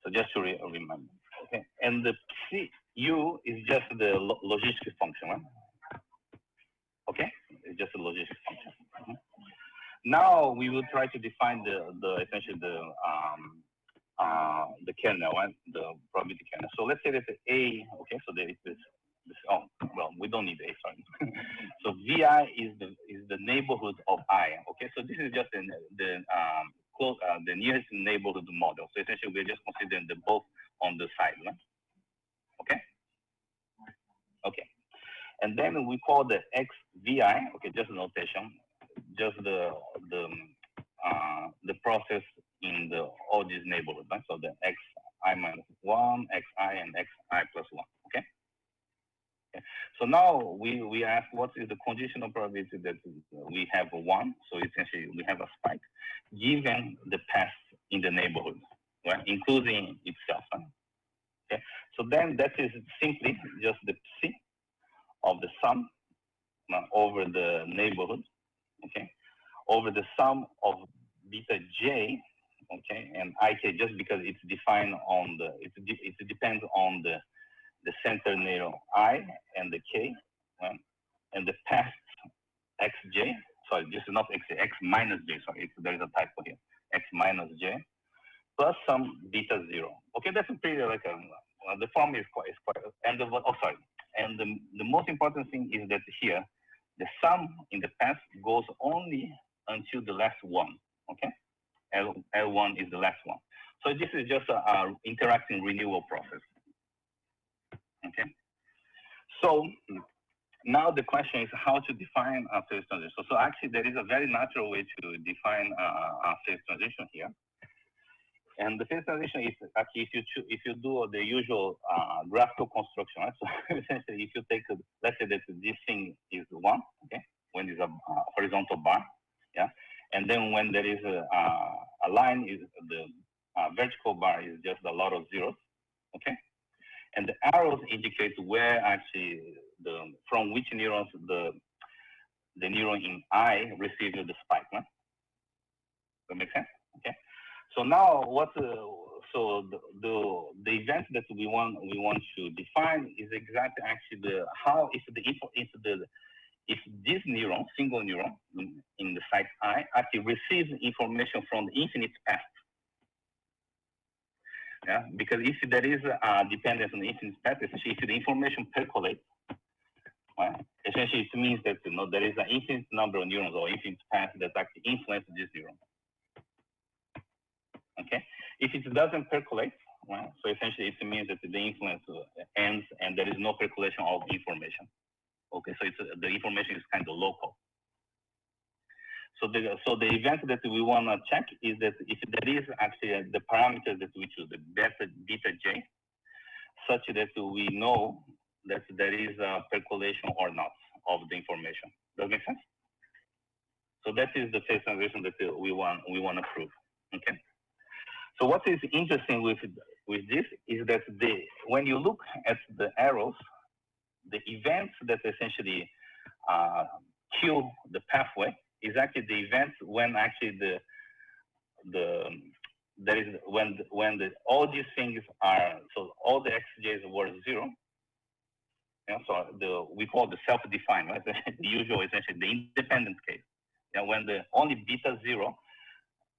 So just to remember, okay, and the U is just the logistic function, right? Okay, it's just a logistic function. Now we will try to define essentially the kernel, right? The probability kernel. So let's say that A, okay, so there is this oh, well, we don't need A, sorry. So VI is the neighborhood of I, okay? So this is just the nearest neighborhood model. So essentially we're just considering the both on the side, right? Okay? Okay. And then we call the XVI, okay, just a notation, just the process in all these neighborhoods, right? So the xi minus 1, xi, and xi plus 1, okay? Okay. So now we ask what is the conditional probability that we have 1, so essentially we have a spike, given the path in the neighborhood, right, including itself, right? Okay. So then that is simply just the psi of the sum over the neighborhood, okay, over the sum of beta j, okay, and ik, just because it's defined on it depends on the center neuron I and the k, right? And the path xj, sorry, this is not xj, x minus j, sorry, there is a typo here, x minus j, plus some beta 0. Okay, that's a pretty like the form is quite, and and the most important thing is that here, the sum in the past goes only until the last one, okay? L1 is the last one. So this is just a interacting renewal process, okay? So now the question is how to define a phase transition. So actually there is a very natural way to define a phase transition here. And the phase transition is actually if you do the usual graphical construction, right? So essentially, if you take, let's say that this thing is 1, okay, when it's a horizontal bar, yeah, and then when there is a line, is the vertical bar is just a lot of zeros, okay, and the arrows indicate where actually from which neurons the neuron in I receives the spike, right? That makes sense, okay. So now so the event that we want to define is exactly actually how if this neuron, single neuron in the site I actually receives information from the infinite past. Yeah, because if there is a dependence on the infinite past, essentially if the information percolates, right, essentially it means that there is an infinite number of neurons or infinite paths that actually influence this neuron. Okay, if it doesn't percolate, right, so essentially it means that the influence ends and there is no percolation of information. Okay, so the information is kind of local. So the event that we want to check is that if there is actually the parameters that we choose, the beta j, such that we know that there is a percolation or not of the information. Does that make sense? So that is the phase transition that we want to prove. Okay. So what is interesting with this is that when you look at the arrows, the events that essentially kill the pathway is actually the events when actually all these things are, so all the xj's were 0. Yeah, so we call the self-defined, right? The usual, essentially the independent case. Yeah, when the only beta 0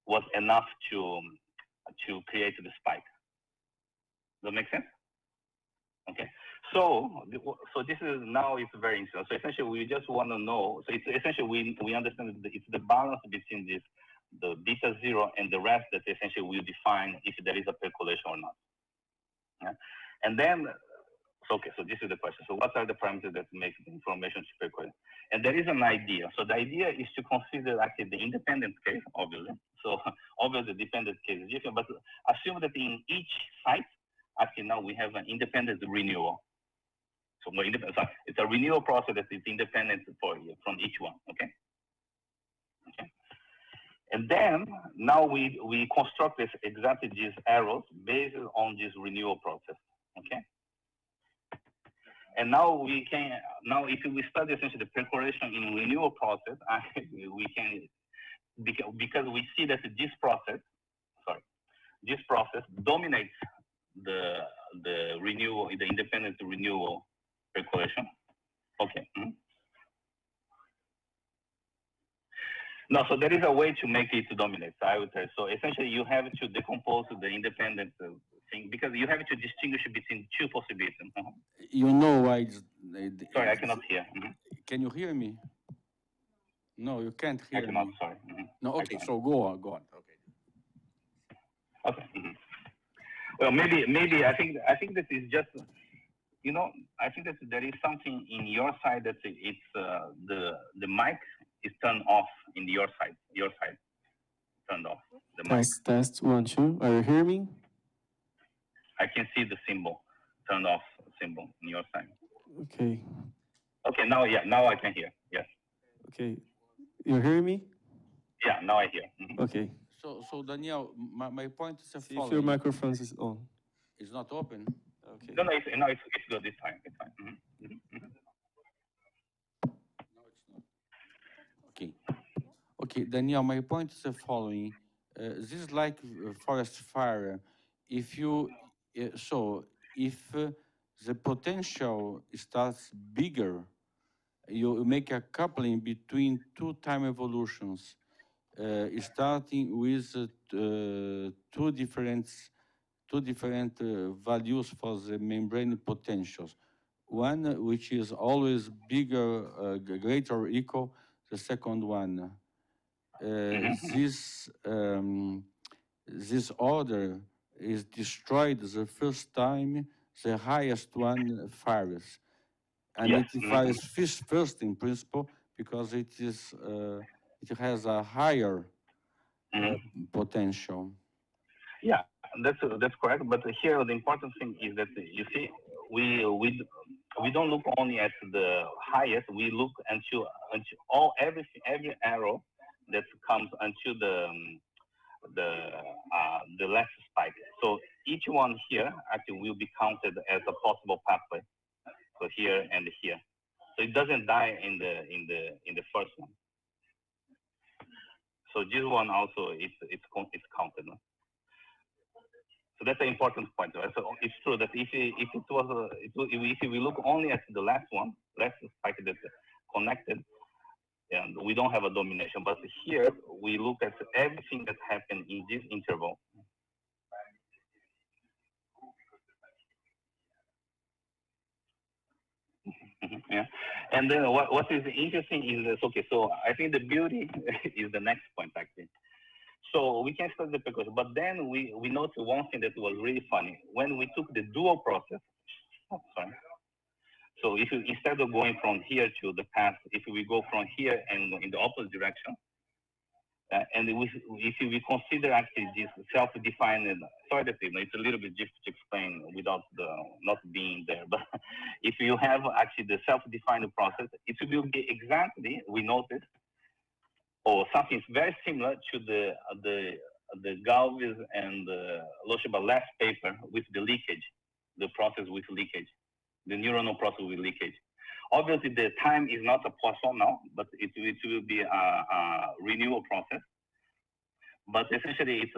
was enough to create the spike. Does that make sense? Okay. So this is now it's very interesting. So essentially we just want to know. So it's essentially we understand that it's the balance between the beta 0 and the rest that essentially will define if there is a percolation or not. Yeah. And then okay, so this is the question. So what are the parameters that make the information to percolate? And there is an idea. So the idea is to consider actually the independent case, obviously. So obviously the dependent case is different, but assume that in each site, actually now we have an independent renewal. So it's a renewal process that is independent from each one, okay? Okay. And then now we construct exactly these arrows based on this renewal process, okay? And now we can, now if we study essentially the percolation in renewal process, we can, because we see that this process dominates the renewal, the independent renewal percolation. Okay. No, so there is a way to make it dominate, I would say. So essentially you have to decompose the independent thing, because you have to distinguish between two possibilities. You know why Sorry, I cannot hear. Can you hear me? No, you can't hear I cannot, me. sorry. No, okay, so go on. Okay. Okay. Well, maybe I think that is just, you know, I think that there is something in your side that it's the mic is turned off in your side turned off the mic. Test 1 2. Are you hearing me? I can see the symbol, turned off symbol on your side. Okay. Okay, now now I can hear. Yes. Okay. You hear me? Yeah, now I hear. Okay. So Daniel, my point is the See if following. your microphone is on. It's not open. Okay. No, it's good. It's fine. It's fine. No, it's not. Okay. Okay, Daniel, my point is the following. This is like forest fire. If you if the potential starts bigger, you make a coupling between two time evolutions, starting with two different values for the membrane potentials. One which is always bigger, greater or equal, the second one. This order is destroyed the first time the highest one fires. And Yes. it fires first in principle because it has a higher potential. Yeah, that's correct. But here the important thing is that you see, we don't look only at the highest. We look into every arrow that comes into the last spike. So each one here actually will be counted as a possible pathway. So here and here. So it doesn't die in the first one. So this one also it's counted. No? So that's an important point. Right? So it's true that if we look only at the last spike that's connected, and we don't have a domination. But here we look at everything that happened in this interval. Yeah, and then what is interesting is this. Okay, so I think the beauty is the next point actually. So we can study the percussion, but then we noticed one thing that was really funny when we took the dual process. Oh, sorry. So if you, instead of going from here to the path, if we go from here and in the opposite direction, and if we consider actually this self-defined, sorry that it's a little bit difficult to explain without not being there, but if you have actually the self-defined process, it will be exactly, we noticed, or something very similar to the Galvez and Loschaba last paper with the leakage, the process with leakage, the neuronal process with leakage. Obviously, the time is not a Poisson now, but it will be a renewal process. But essentially,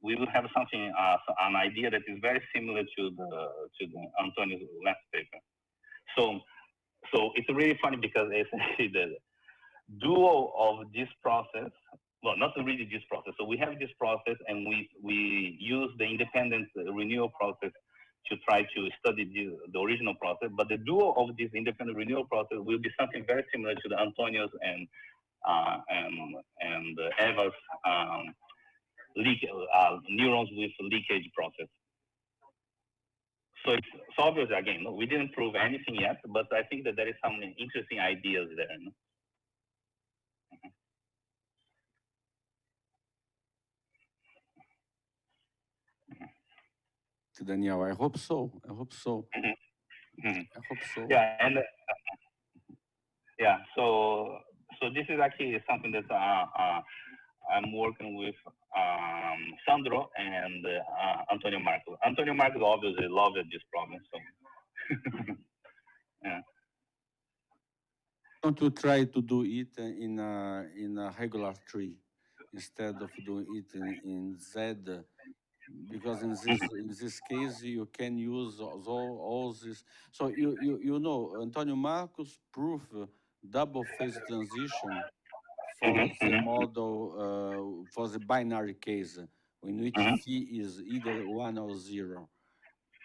we will have something, an idea that is very similar to the Antonio's last paper. So it's really funny because essentially the duo of this process, well, not really this process. So we have this process, and we use the independent renewal process to try to study the original process, but the duo of this independent renewal process will be something very similar to the Antonio's and Eva's neurons with leakage process. So it's obvious, again, we didn't prove anything yet, but I think that there is some interesting ideas there. No? Daniel, I hope so. I hope so. I hope so. Yeah, and yeah, so this is actually something that I'm working with Sandro and Antonio Marco. Antonio Marco obviously loved this problem, so Yeah. Want to try to do it in a regular tree instead of doing it in Z, because in this case you can use all this. So you know Antonio Marcos proof double phase transition for the model for the binary case in which phi is either 1 or 0.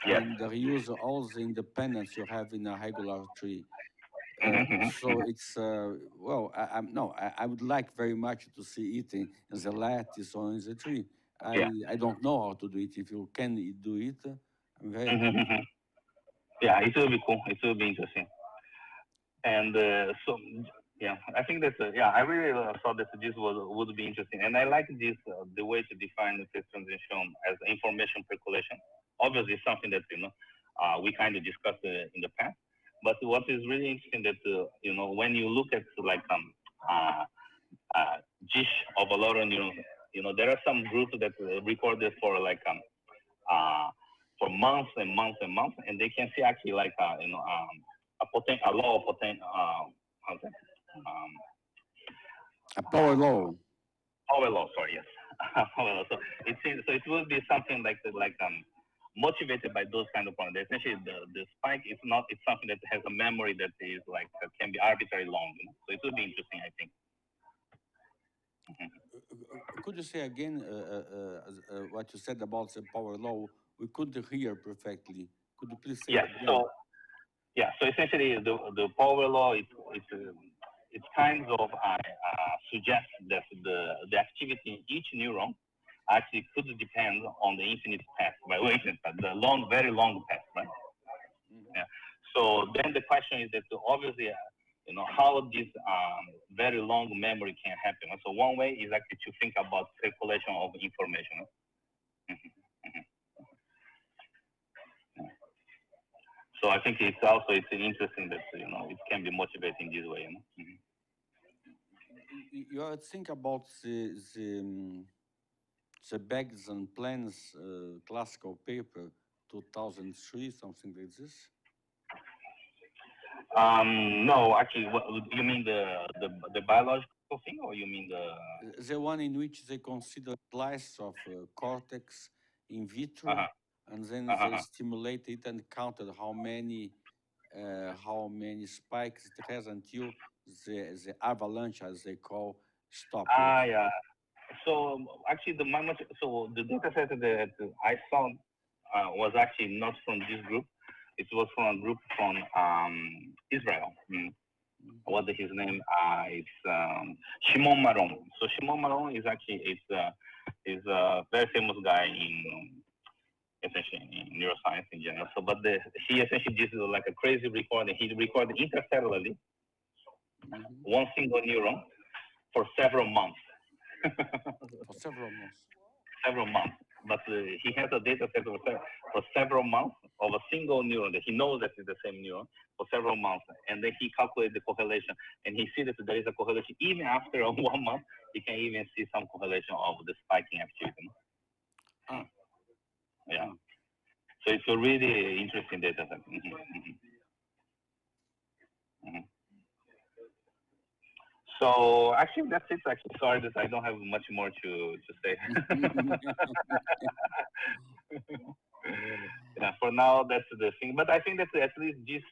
Yes. And reuse all the independence you have in a regular tree. So it's well, I would like very much to see it in the lattice or in the tree. I don't know how to do it. If you can do it, I'm very happy. Yeah, it will be cool. It will be interesting. And so, yeah, I think that yeah, I really thought that this would be interesting, and I like this the way to define the phase transition as information percolation. Obviously, something that we kind of discussed in the past. But what is really interesting that when you look at like GISH of a lot of neurons, there are some groups that recorded for like for months and months and months, and they can see actually like a law of how's that? A power law. Power law, sorry, yes. Power law. So it will be something like motivated by those kind of problems. Essentially, the spike is not, it's something that has a memory that is like, can be arbitrarily long. So it will be interesting, I think. Could you say again what you said about the power law? We couldn't hear perfectly. Could you please say it again? So essentially, the power law it kind of suggests that the activity in each neuron actually could depend on the infinite path, the long, very long path, right? Yeah. So then the question is that obviously, how this very long memory can happen. So one way is actually to think about circulation of information. So I think it's interesting that it can be motivating this way. You think about the Bags and Plans classical paper 2003, something like this? No, actually, what, you mean the biological thing, or you mean the one in which they consider slice of cortex in vitro, and then they stimulate it and counted how many spikes it has until the avalanche, as they call, stopped. Yeah. So actually, the data set that I saw was actually not from this group. It was from a group from Israel. What is his name? It's Shimon Maron. So Shimon Maron is actually is a very famous guy essentially in neuroscience in general. So, but he essentially did like a crazy recording. He recorded intercellularly one single neuron for several months. For several months. Several months. But he has a data set for several months of a single neuron that he knows that is the same neuron for several months. And then he calculated the correlation, and he sees that there is a correlation. Even after 1 month, he can even see some correlation of the spiking activity. Yeah. So it's a really interesting data set. So actually, that's it. Actually, sorry that I don't have much more to say. Yeah, for now, that's the thing. But I think that at least these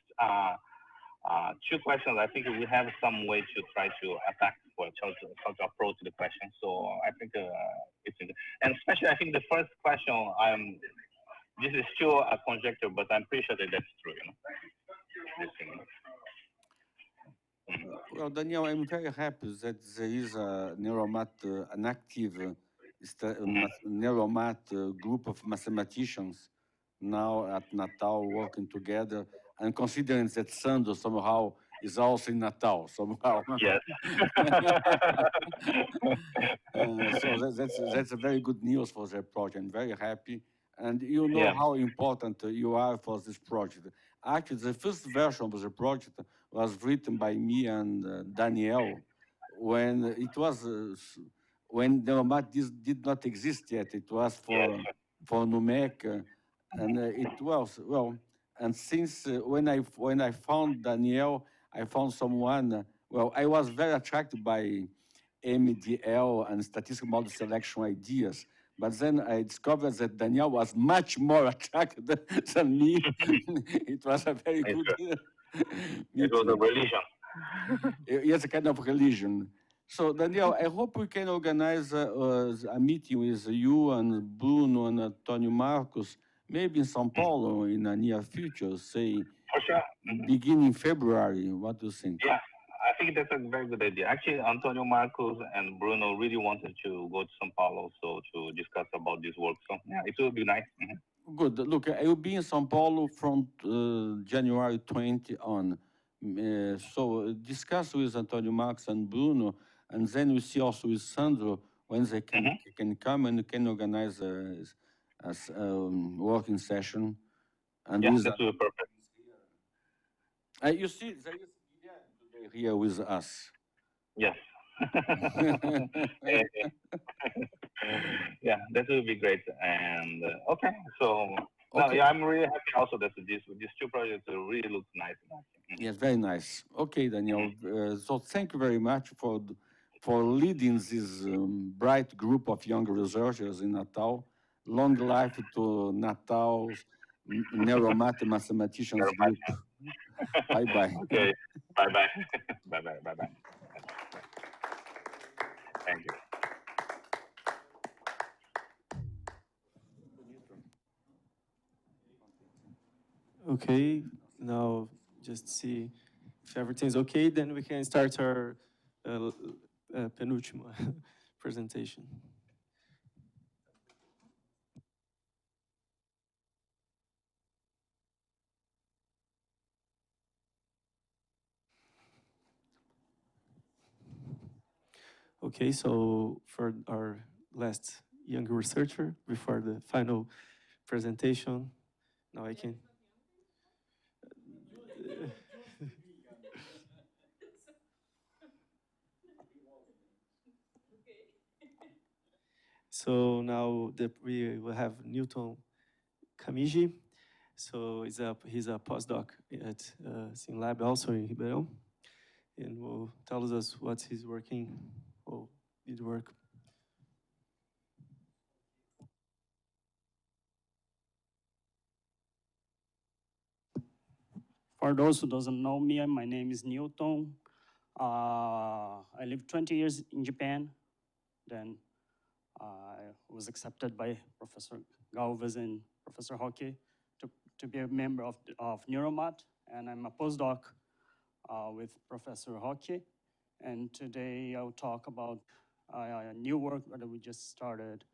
two questions, I think we have some way to try to attack or how to approach the question. So I think it's and especially I think the first question, this is still a conjecture, but I'm pretty sure that that's true. This thing. Well, Daniel, I'm very happy that there is a NeuroMat, an active NeuroMat group of mathematicians now at Natal working together, and considering that Sandro somehow is also in Natal somehow. Yes. So that's a very good news for their project. I'm very happy. And you know how important you are for this project. Actually, the first version of the project was written by me and Daniel when it was when NeuroMat did not exist yet. It was for NUMEC, and it was well. and since when I found Daniel, I found someone. Well, I was very attracted by MDL and statistical model selection ideas. But then I discovered that Daniel was much more attracted than me. It was a very It's good true. meeting. It was a religion. Yes, a kind of religion. So Daniel, I hope we can organize a meeting with you and Bruno and Antonio Marcos, maybe in São Paulo in the near future, say For sure. beginning February. What do you think? Yeah, I think that's a very good idea. Actually, Antonio Marcos and Bruno really wanted to go to São Paulo so to discuss about this work. So yeah, it will be nice. Good. Look, I will be in São Paulo from January 20 on. So discuss with Antonio Marcos and Bruno, and then we see also with Sandro when they can come and can organize a working session. And Yeah, with that will be perfect. you see, there is Guilherme here with us. Yes. Yeah, that will be great. And okay, so no, yeah, I'm really happy also that these two projects really look nice. Yes, very nice. Okay, Daniel. So thank you very much for leading this bright group of young researchers in Natal. Long life to Natal's NeuroMat mathematicians group. Bye bye. Okay. Bye bye. Bye bye. Bye bye. Thank you. Okay, now just see if everything's okay, then we can start our penultimate presentation. Okay, so for our last young researcher, before the final presentation, now I can. So now we will have Nilton Kamiji. So he's a postdoc at SimLab, also in Ribeirão, and will tell us what he's working or did work. For those who doesn't know me, my name is Nilton. I lived 20 years in Japan. Then I was accepted by Professor Galvez and Professor Hockey to be a member of NeuroMat, and I'm a postdoc with Professor Hockey. And today I'll talk about a new work that we just started.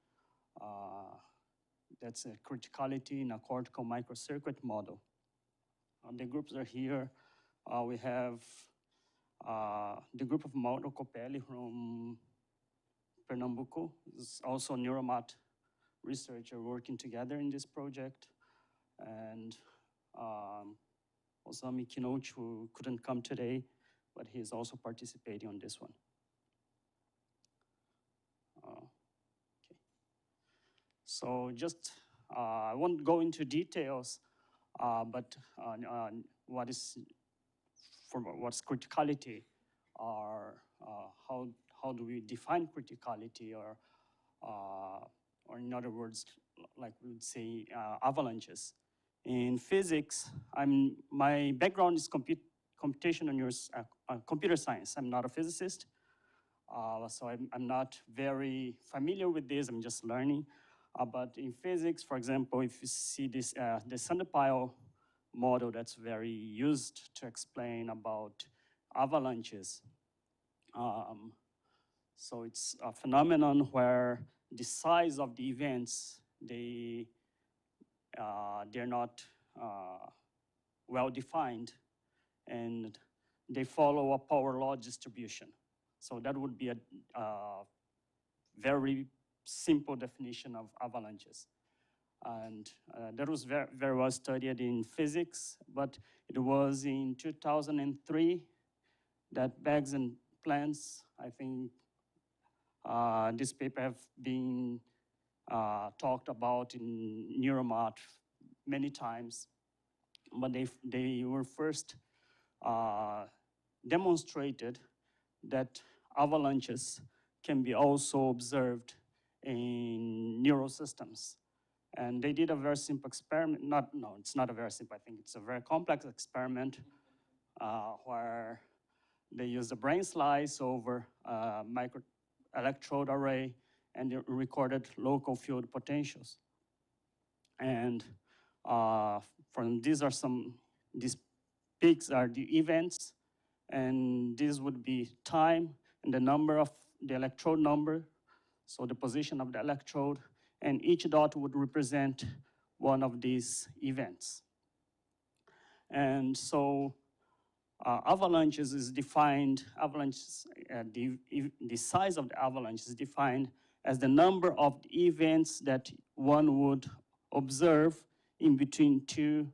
That's a criticality in a cortical microcircuit model. The groups are here. We have the group of Mauro Copelli from Pernambuco. Is also NeuroMat researcher working together in this project. And Osami Kinochi, who couldn't come today, but he is also participating on this one. Okay. So just, I won't go into details, but what's criticality, or how do we define criticality, or in other words, like we would say, avalanches. In physics, my background is computational computer science. I'm not a physicist, so I'm not very familiar with this. I'm just learning. But in physics, for example, if you see this, the Sandpile model that's very used to explain about avalanches. So it's a phenomenon where the size of the events, they're not well defined, and they follow a power law distribution. So that would be a very simple definition of avalanches. And that was very, very well studied in physics, but it was in 2003 that bags and plants, I think this paper have been talked about in NeuroMat many times. but they were first demonstrated that avalanches can be also observed in neural systems. And they did a very simple experiment. No, it's not a very simple. I think it's a very complex experiment where they used a brain slice over a micro electrode array and they recorded local field potentials. And these peaks are the events, and this would be time and the number of the electrode number, so the position of the electrode, and each dot would represent one of these events. And so avalanches is defined, the size of the avalanche is defined as the number of events that one would observe in between two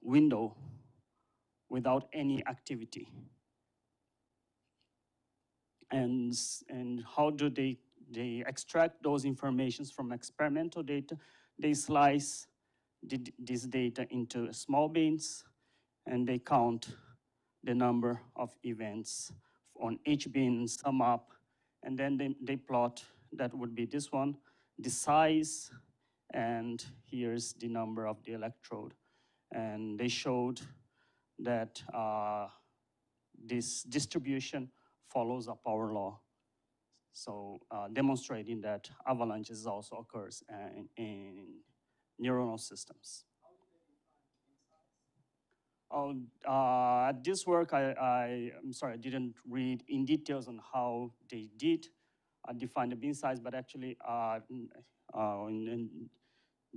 windows without any activity. And how do they extract those informations from experimental data? They slice this data into small bins, and they count the number of events on each bin, sum up, and then they plot, that would be this one, the size, and here's the number of the electrode. And they showed that this distribution follows a power law. So demonstrating that avalanches also occurs in neuronal systems. This work, I'm sorry, I didn't read in details on how they did define the bin size, but actually in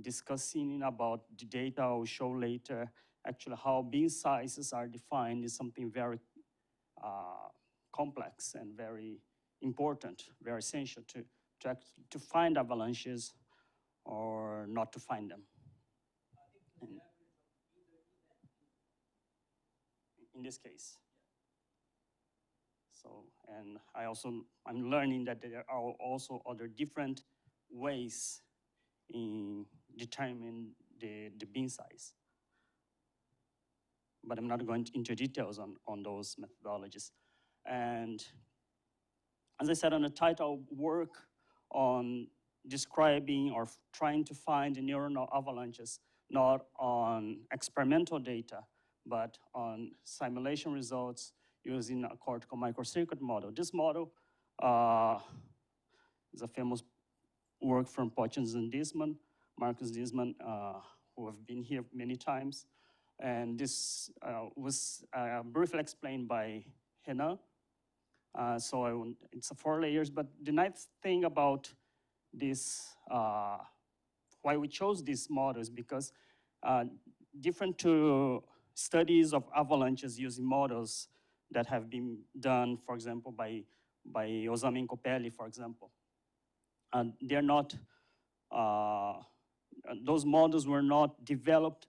discussing about the data I'll show later, actually how bin sizes are defined is something very complex and very important, very essential to find avalanches or not to find them. In this case. So, and I'm learning that there are also other different ways in determining the bin size. But I'm not going into details on those methodologies. And as I said on the title, work on describing or trying to find the neuronal avalanches, not on experimental data, but on simulation results using a cortical microcircuit model. This model is a famous work from Potjens and Diesman, Marcus Diesman, who have been here many times. And this was briefly explained by Renan. It's 4 layers, but the nice thing about this, why we chose this model is because different to studies of avalanches using models that have been done, for example, by Osama and Copelli, for example. They're not, those models were not developed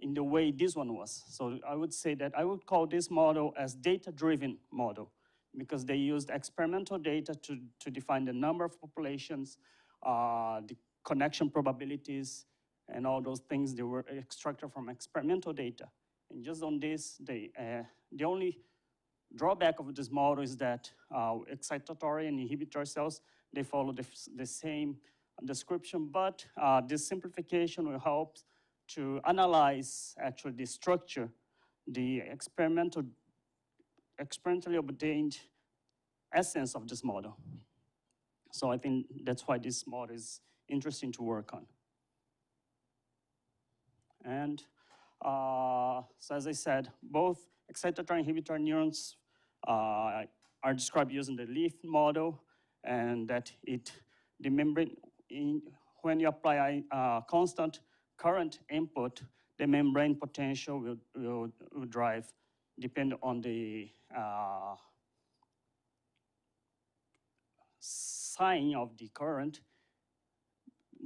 in the way this one was. So I would say that I would call this model as data-driven model, because they used experimental data to define the number of populations, the connection probabilities, and all those things they were extracted from experimental data. And just on this, the only drawback of this model is that excitatory and inhibitory cells, they follow the same description, but this simplification will help to analyze actually the structure, the experimentally obtained essence of this model. So I think that's why this model is interesting to work on. And so as I said, both excitatory and inhibitory neurons are described using the leaf model, and that the membrane, when you apply a constant current input, the membrane potential will drive, depend on the sign of the current,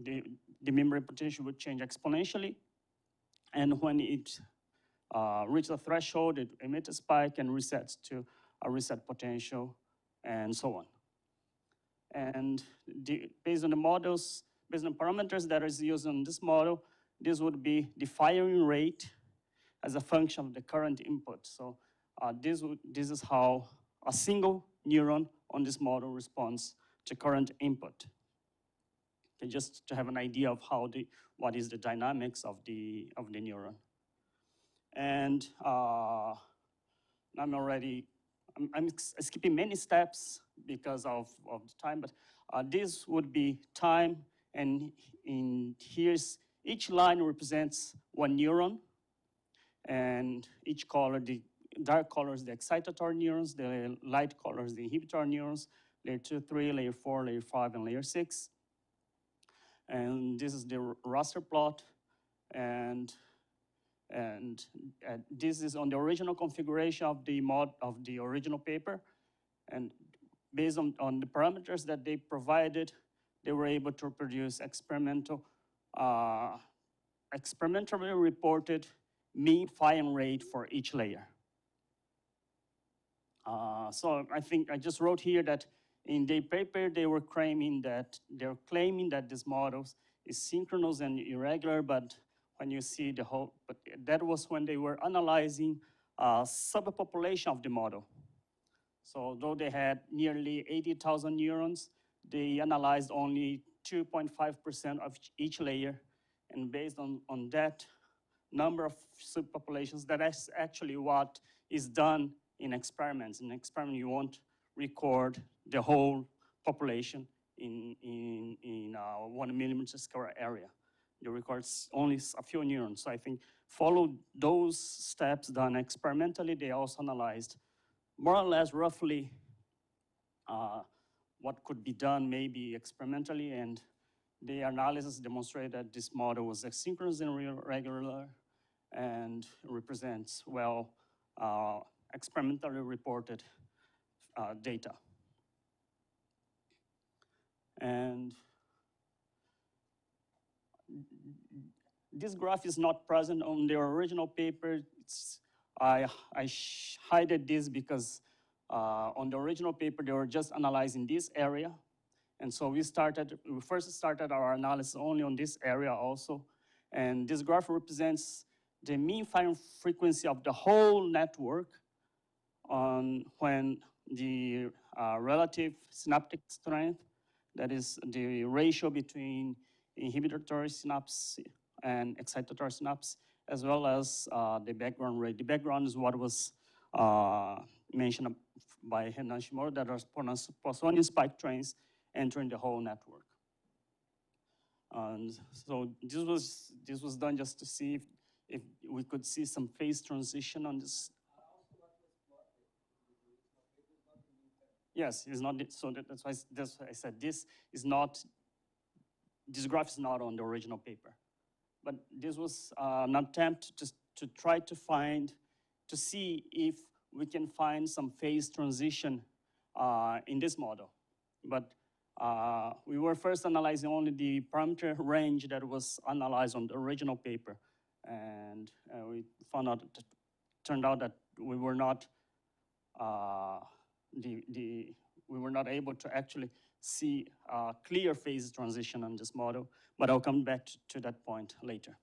the membrane potential would change exponentially. And when it reaches a threshold, it emits a spike and resets to a reset potential, and so on. And based on the models, based on parameters that is used in this model, this would be the firing rate as a function of the current input. So this is how a single neuron on this model responds to current input. Okay, just to have an idea of what is the dynamics of the neuron. And I'm skipping many steps because of the time, but this would be time, and here's each line represents one neuron, and each color, the dark color is the excitatory neurons, the light color is the inhibitory neurons, layer 2, 3, layer 4, layer 5, and layer 6. And this is the raster plot, and this is on the original configuration of the original paper, and based on the parameters that they provided, they were able to produce experimentally reported mean firing rate for each layer. So I think I just wrote here that in the paper they were claiming that this model is synchronous and irregular, but when you see the whole, but that was when they were analyzing subpopulation of the model. So though they had nearly 80,000 neurons, they analyzed only 2.5% of each layer. And based on that number of subpopulations, that is actually what is done in experiments. In experiment, you won't record the whole population in 1 millimeter square area. You record only a few neurons. So I think follow those steps done experimentally. They also analyzed more or less roughly what could be done maybe experimentally, and the analysis demonstrated that this model was asynchronous and irregular and represents well experimentally reported data. And this graph is not present on the original paper. I hid this because on the original paper, they were just analyzing this area. And so we first started our analysis only on this area also. And this graph represents the mean firing frequency of the whole network when the relative synaptic strength, that is the ratio between inhibitory synapse and excitatory synapse, as well as the background rate. The background is what was mentioned by Renan Shimoura, that are postonian spike trains entering the whole network. And so this was done just to see if we could see some phase transition on this. Yes, it's not, so that's why I said this graph is not on the original paper. But this was an attempt to try to see if we can find some phase transition in this model. But we were first analyzing only the parameter range that was analyzed on the original paper. And we found out, turned out that we were not we were not able to actually see a clear phase transition on this model, but I'll come back to that point later.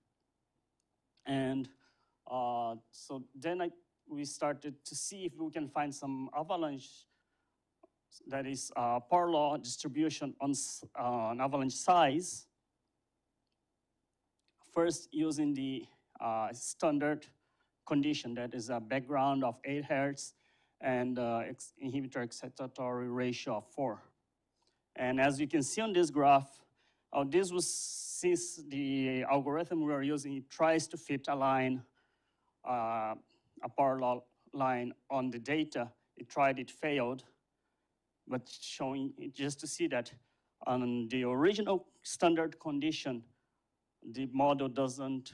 And so then we started to see if we can find some avalanche, that is power law distribution on avalanche size, first using the standard condition, that is a background of 8 Hertz and inhibitor excitatory ratio of 4. And as you can see on this graph, this was, since the algorithm we are using, it tries to fit a line, a power law line on the data. It failed, but showing just to see that on the original standard condition, the model doesn't,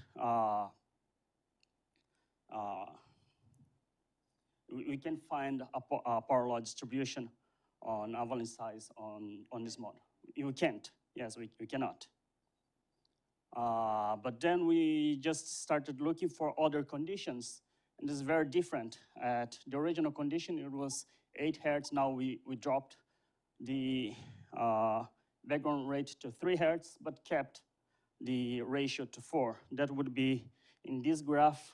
we can find a power law distribution on avalanche size on this model. You can't, yes, we cannot. But then we just started looking for other conditions, and this is very different. At the original condition, it was 8 Hertz. Now we dropped the background rate to 3 Hertz, but kept the ratio to 4. That would be, in this graph,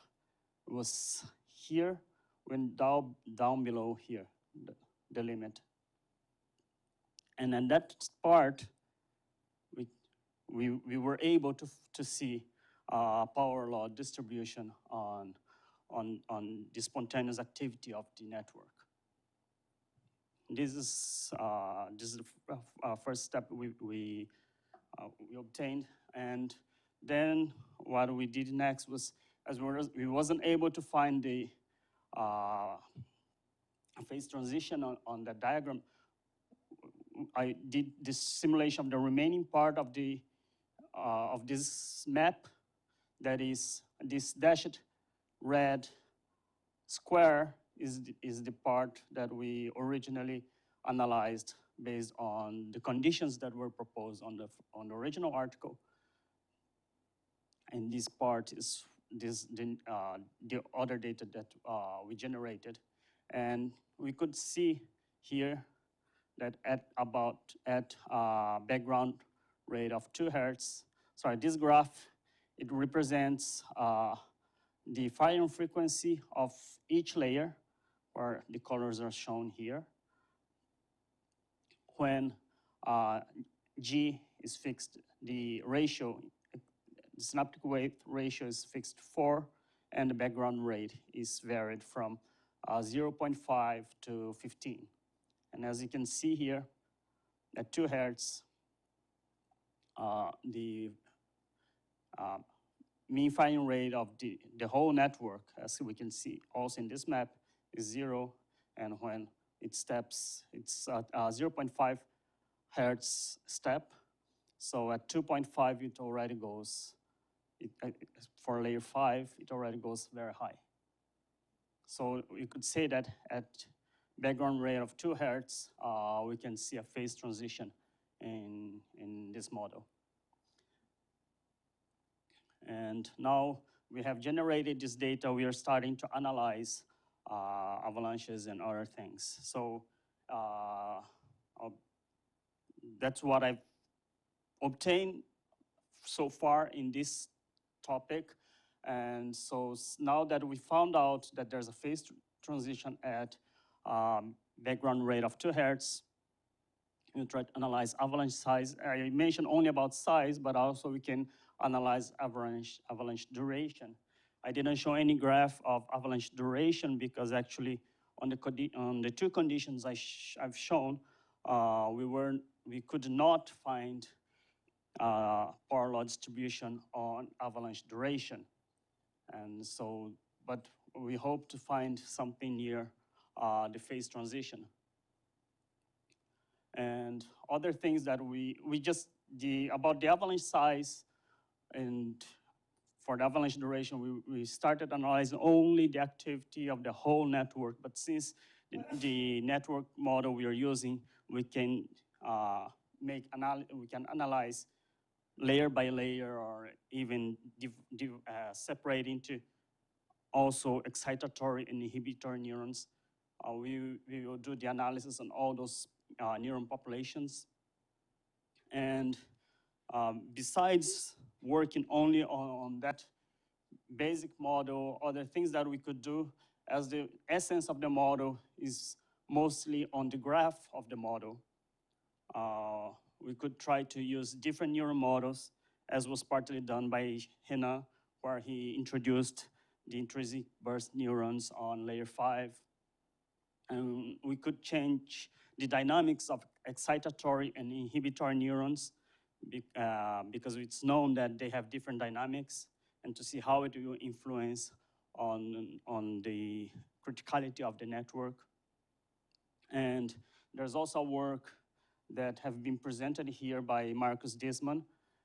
was here, went down below here, the limit. And in that part, we were able to see power law distribution on the spontaneous activity of the network. This is the first step we obtained, and then what we did next was, as we wasn't able to find the phase transition on the diagram, I did this simulation of the remaining part of the of this map. That is, this dashed red square is the part that we originally analyzed based on the conditions that were proposed on the original article. And this part is the other data that we generated. And we could see here that at background rate of 2 hertz, sorry, this graph, it represents the firing frequency of each layer, where the colors are shown here, when G is fixed, the ratio, the synaptic weight ratio is fixed 4, and the background rate is varied from 0.5 to 15. And as you can see here, at 2 hertz, the mean firing rate of the whole network, as we can see also in this map, is 0. And when it steps, it's at 0.5 hertz step. So at 2.5, it already goes, for layer 5, it already goes very high. So you could say that at background rate of 2 hertz, we can see a phase transition in this model. And now we have generated this data, we are starting to analyze avalanches and other things. So that's what I've obtained so far in this topic. And so now that we found out that there's a phase transition at background rate of 2 hertz, we try to analyze avalanche size. I mentioned only about size, but also we can analyze avalanche duration. I didn't show any graph of avalanche duration because actually on the 2 conditions I've shown, we could not find power law distribution on avalanche duration. And so, but we hope to find something near the phase transition. And other things that about the avalanche size, and for the avalanche duration, we started analyzing only the activity of the whole network. But since the network model we are using, we can analyze layer by layer, or even separate into also excitatory and inhibitory neurons. We will do the analysis on all those neuron populations. And besides working only on that basic model, other things that we could do, as the essence of the model is mostly on the graph of the model, we could try to use different neuron models, as was partly done by Renan, where he introduced the intrinsic burst neurons on layer 5. And we could change the dynamics of excitatory and inhibitory neurons because it's known that they have different dynamics, and to see how it will influence on the criticality of the network. And there's also work that have been presented here by Marcus Disman,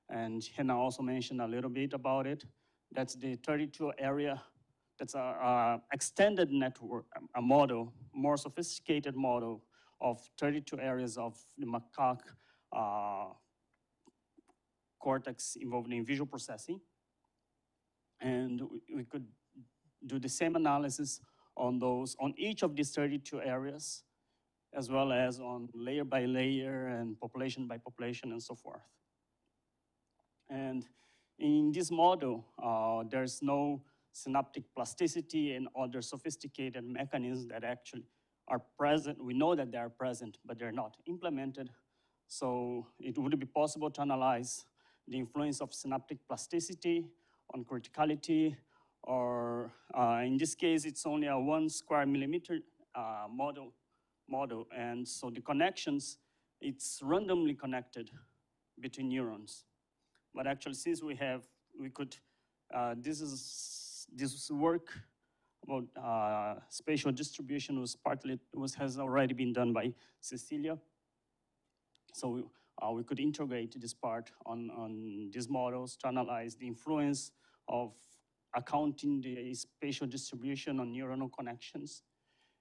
and Renan also mentioned a little bit about it. That's the 32 area. That's a extended network, a model, more sophisticated model of 32 areas of the macaque cortex involved in visual processing. And we could do the same analysis on each of these 32 areas, as well as on layer by layer and population by population and so forth. And in this model, there's no synaptic plasticity and other sophisticated mechanisms that actually are present. We know that they are present, but they're not implemented. So it would be possible to analyze the influence of synaptic plasticity on criticality, or in this case, it's only a 1 square millimeter model. And so the connections, it's randomly connected between neurons. But actually, since this work about spatial distribution has already been done by Cecilia. So we could integrate this part on these models to analyze the influence of accounting the spatial distribution on neuronal connections.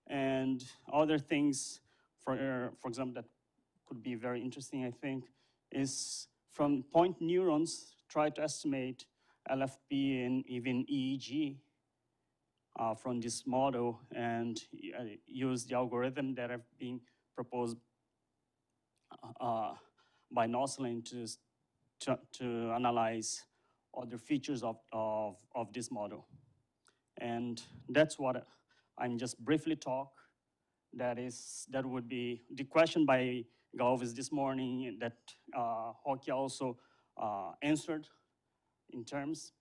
And other things, for example, that could be very interesting, I think, is from point neurons, try to estimate LFP and even EEG from this model, and use the algorithm that have been proposed by Noslin to analyze other features of this model. And that's what I'm just briefly talk. That would be the question by Galvez this morning that Hockey also answered in terms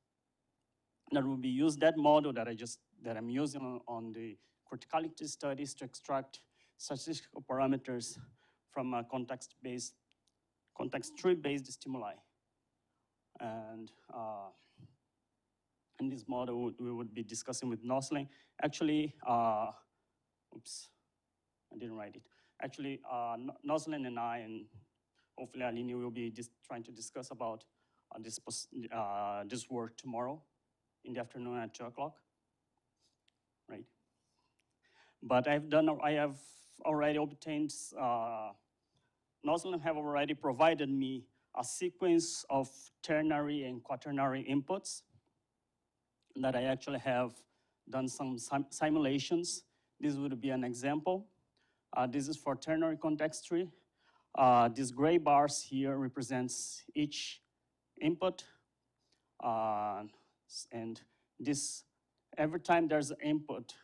that will be used that model that I'm using on the criticality studies to extract statistical parameters from a context tree-based stimuli. And in this model, we would be discussing with Noslin. Actually, oops, I didn't write it. Actually, Noslin and I, and hopefully Aline will be trying to discuss about this work tomorrow in the afternoon at 2 o'clock, right? But I have already obtained, Noslin have already provided me a sequence of ternary and quaternary inputs that I actually have done some simulations. This would be an example. This is for ternary context tree. These gray bars here represents each input. And this, every time there's an input,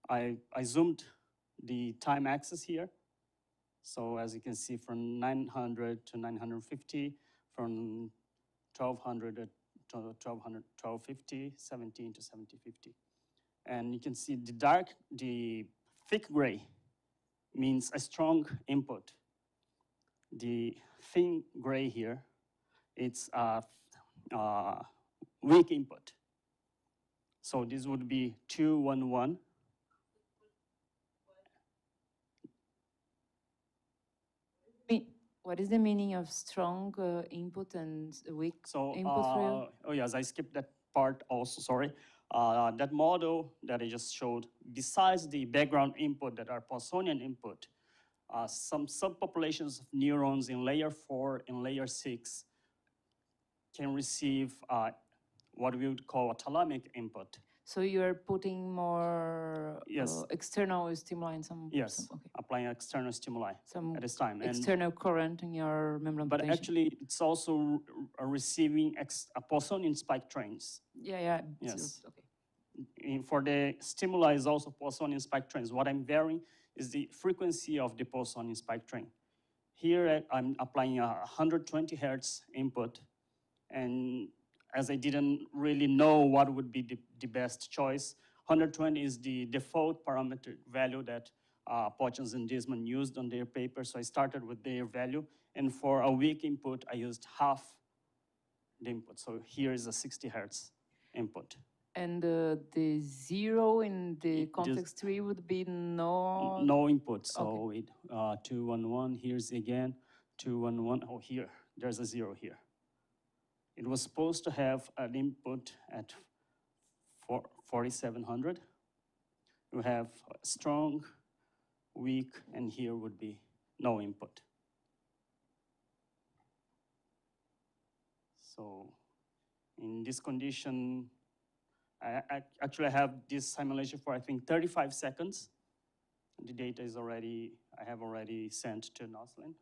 I zoomed the time axis here. So as you can see, from 900 to 950, from 1200 to 1250, 17 to 1750. And you can see the thick gray means a strong input. The thin gray here, it's a weak input. So this would be 211. What is the meaning of strong input and weak input for you? Oh yes, I skipped that part also, sorry. That model that I just showed, besides the background input that are Poissonian input, some subpopulations of neurons in layer 4 and layer 6 can receive what we would call a thalamic input. So you're putting more external stimuli in some... Yes, applying external stimuli at this time. External current in your membrane But potential. actually, it's also receiving Poissonian spike trains. Yeah. Yes. Okay. For the stimuli is also Poissonian spike trains. What I'm varying is the frequency of the Poissonian spike train. Here, I'm applying a 120 hertz input, and as I didn't really know what would be the best choice, 120 is the default parameter value that Potjans and Disman used on their paper, so I started with their value. And for a weak input, I used half the input. So here is a 60 hertz input. And the 0 in the context tree would be no input. So okay. 211, here's again, 211. Oh, here, there's a 0 here. It was supposed to have an input at 4700. We have strong, weak, and here would be no input. So in this condition, I actually have this simulation for, I think, 35 seconds. The data is I have already sent to Noslin.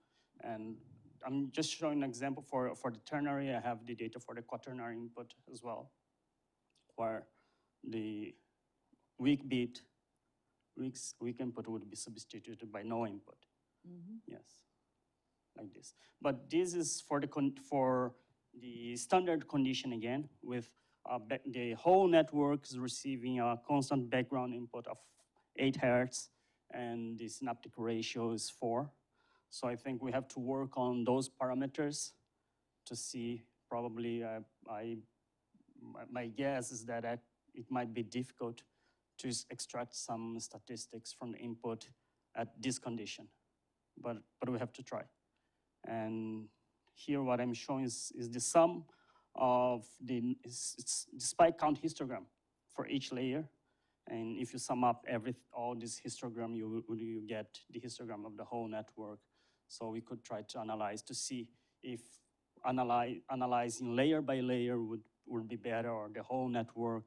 And I'm just showing an example for the ternary. I have the data for the quaternary input as well, where the weak input would be substituted by no input. Yes, like this. But this is for the standard condition again, with the whole network is receiving a constant background input of 8 Hertz, and the synaptic ratio is 4. So I think we have to work on those parameters to see. Probably, my guess is that it might be difficult to extract some statistics from the input at this condition, but we have to try. And here what I'm showing is the sum of the spike count histogram for each layer. And if you sum up all this histogram, you get the histogram of the whole network. So we could try to analyze to see if analyzing layer by layer would be better, or the whole network.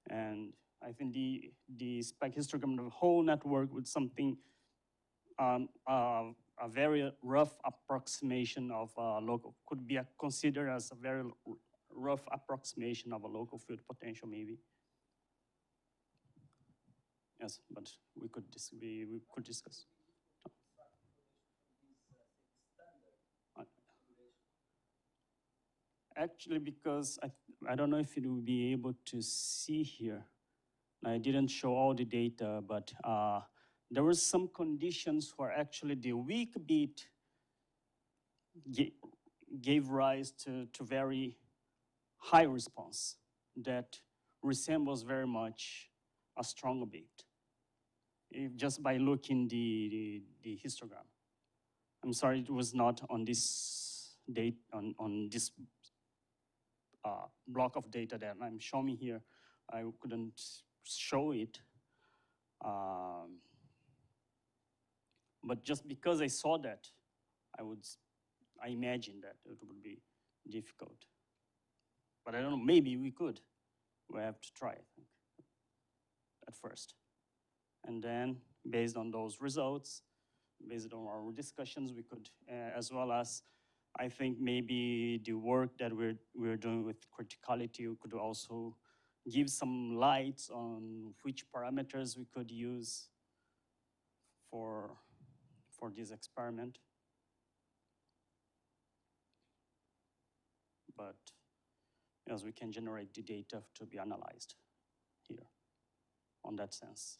And I think the spike histogram of the whole network with something, a very rough approximation of local, could be considered as a very rough approximation of a local field potential, maybe. Yes, but we could discuss. Actually, because I don't know if you will be able to see here. I didn't show all the data, but there were some conditions where actually the weak beat gave rise to very high response that resembles very much a stronger beat, just by looking the histogram. I'm sorry, it was not on this date, on this block of data that I'm showing here. I couldn't show it. But just because I saw that, I imagined that it would be difficult. But I don't know, maybe we could. We have to try, I think, at first. And then, based on those results, based on our discussions, we could, as well as, I think maybe the work that we're doing with criticality, we could also give some lights on which parameters we could use for this experiment. But yes, we can generate the data to be analyzed here on that sense.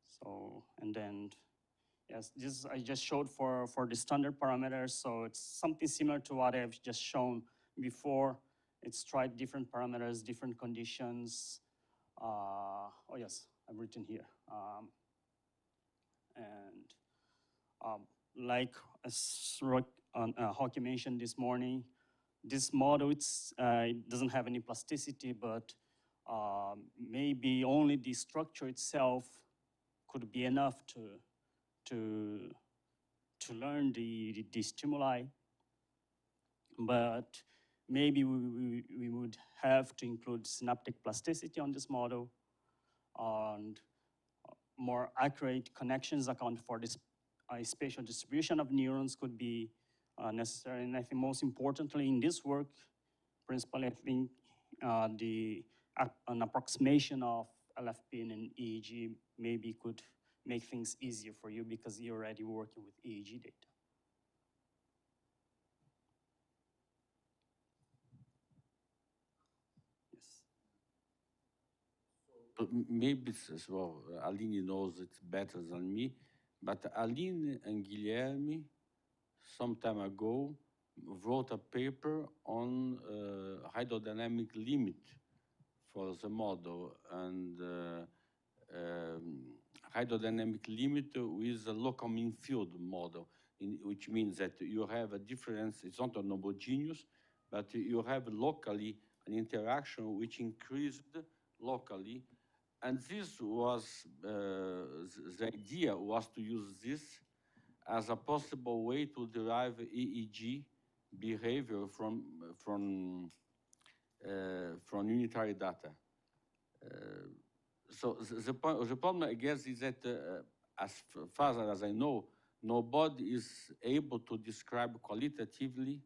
So, and then, yes, this I just showed for the standard parameters. So it's something similar to what I've just shown before. It's tried different parameters, different conditions. Oh yes, I've written here. Like as Hockey mentioned this morning, this model, it doesn't have any plasticity, but maybe only the structure itself could be enough to learn the stimuli. But maybe we would have to include synaptic plasticity on this model, and more accurate connections account for this spatial distribution of neurons could be necessary. And I think most importantly in this work, principally I think an approximation of LFP and EEG maybe could make things easier for you because you're already working with EEG data. Maybe as well, Aline knows it better than me, but Aline and Guilherme, some time ago, wrote a paper on hydrodynamic limit for the model, and hydrodynamic limit with a local mean field model, which means that you have a difference, it's not a homogeneous, but you have locally an interaction which increased locally. And this was, the idea was to use this as a possible way to derive EEG behavior from unitary data. So the problem, I guess, is that as far as I know, nobody is able to describe qualitatively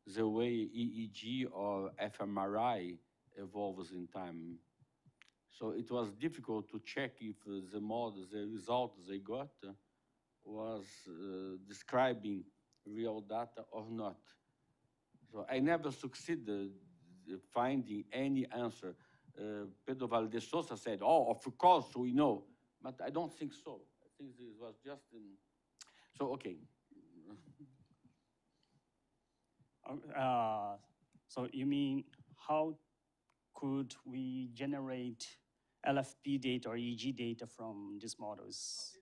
the way EEG or fMRI evolves in time. So it was difficult to check if the model, the result they got was describing real data or not. So I never succeeded finding any answer. Pedro Valdez Sosa said, oh, of course we know, but I don't think so. I think this was just, so okay. So you mean, how could we generate LFP data or EEG data from these models?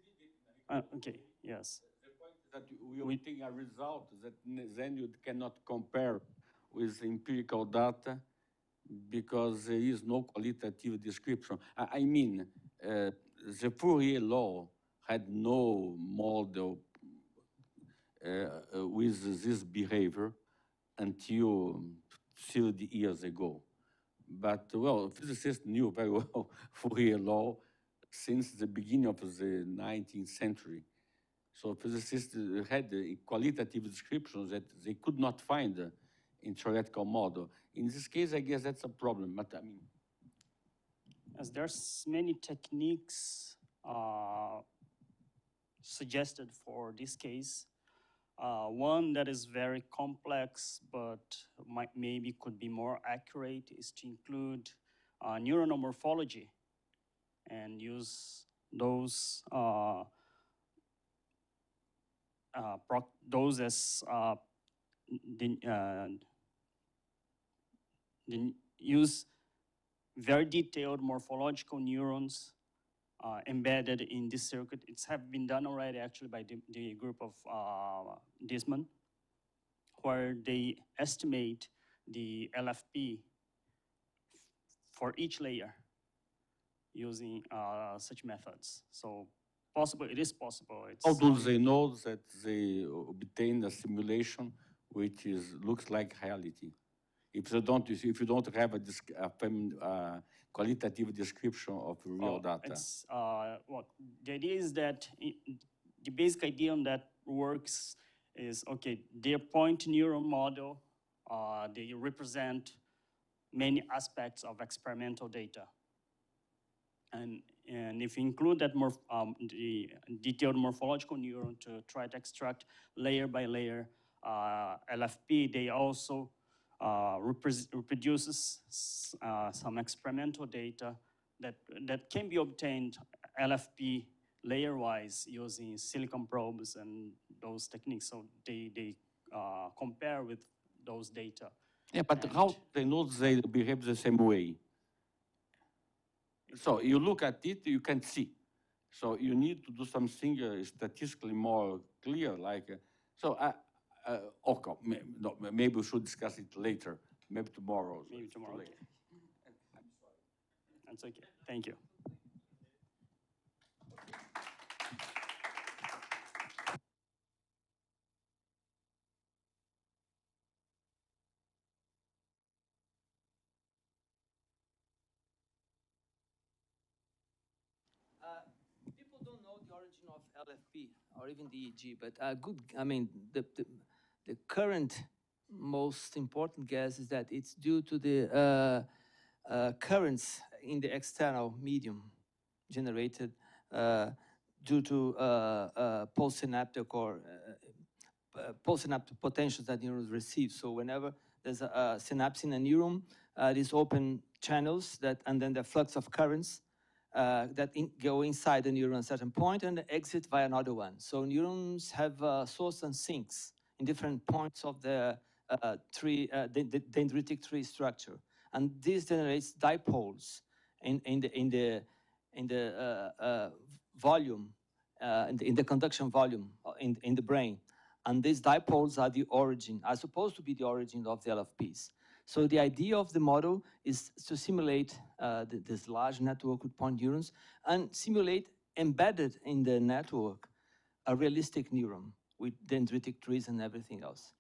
Okay, yes. The point is that we obtain a result that then you cannot compare with empirical data because there is no qualitative description. I mean, the Fourier law had no model with this behavior until 30 years ago. But, well, physicists knew very well Fourier law since the beginning of the 19th century. So physicists had qualitative descriptions that they could not find in theoretical model. In this case, I guess that's a problem, but I mean. As there's many techniques suggested for this case. One that is very complex, but maybe could be more accurate, is to include neuronal morphology and use those as use very detailed morphological neurons embedded in this circuit. It's have been done already actually by the group of Disman, where they estimate the LFP for each layer using such methods. So possible, it is possible. How do they know that they obtain a simulation which looks like reality? If you don't have a qualitative description of real data. The idea is that the basic idea on that works is, okay, their point neuron model, they represent many aspects of experimental data. And if you include that the detailed morphological neuron to try to extract layer by layer LFP, they also reproduces some experimental data that can be obtained LFP layer-wise using silicon probes and those techniques. So they compare with those data. Yeah, but how they know they behave the same way? So you look at it, you can see. So you need to do something statistically more clear, like, okay, no, maybe we should discuss it later, maybe tomorrow. Maybe tomorrow. Okay. I'm sorry. That's okay. Thank you. People don't know the origin of LFP or even the EEG, but the current most important guess is that it's due to the currents in the external medium generated due to postsynaptic or postsynaptic potentials that neurons receive. So whenever there's a synapse in a neuron, these open channels and then the flux of currents that go inside the neuron at a certain point and exit via another one. So neurons have source and sinks in different points of the dendritic tree structure, and this generates dipoles in the volume, in the conduction volume in the brain, and these dipoles are supposed to be the origin of the LFPs. So the idea of the model is to simulate this large network with point neurons and simulate embedded in the network a realistic neuron with dendritic trees and everything else.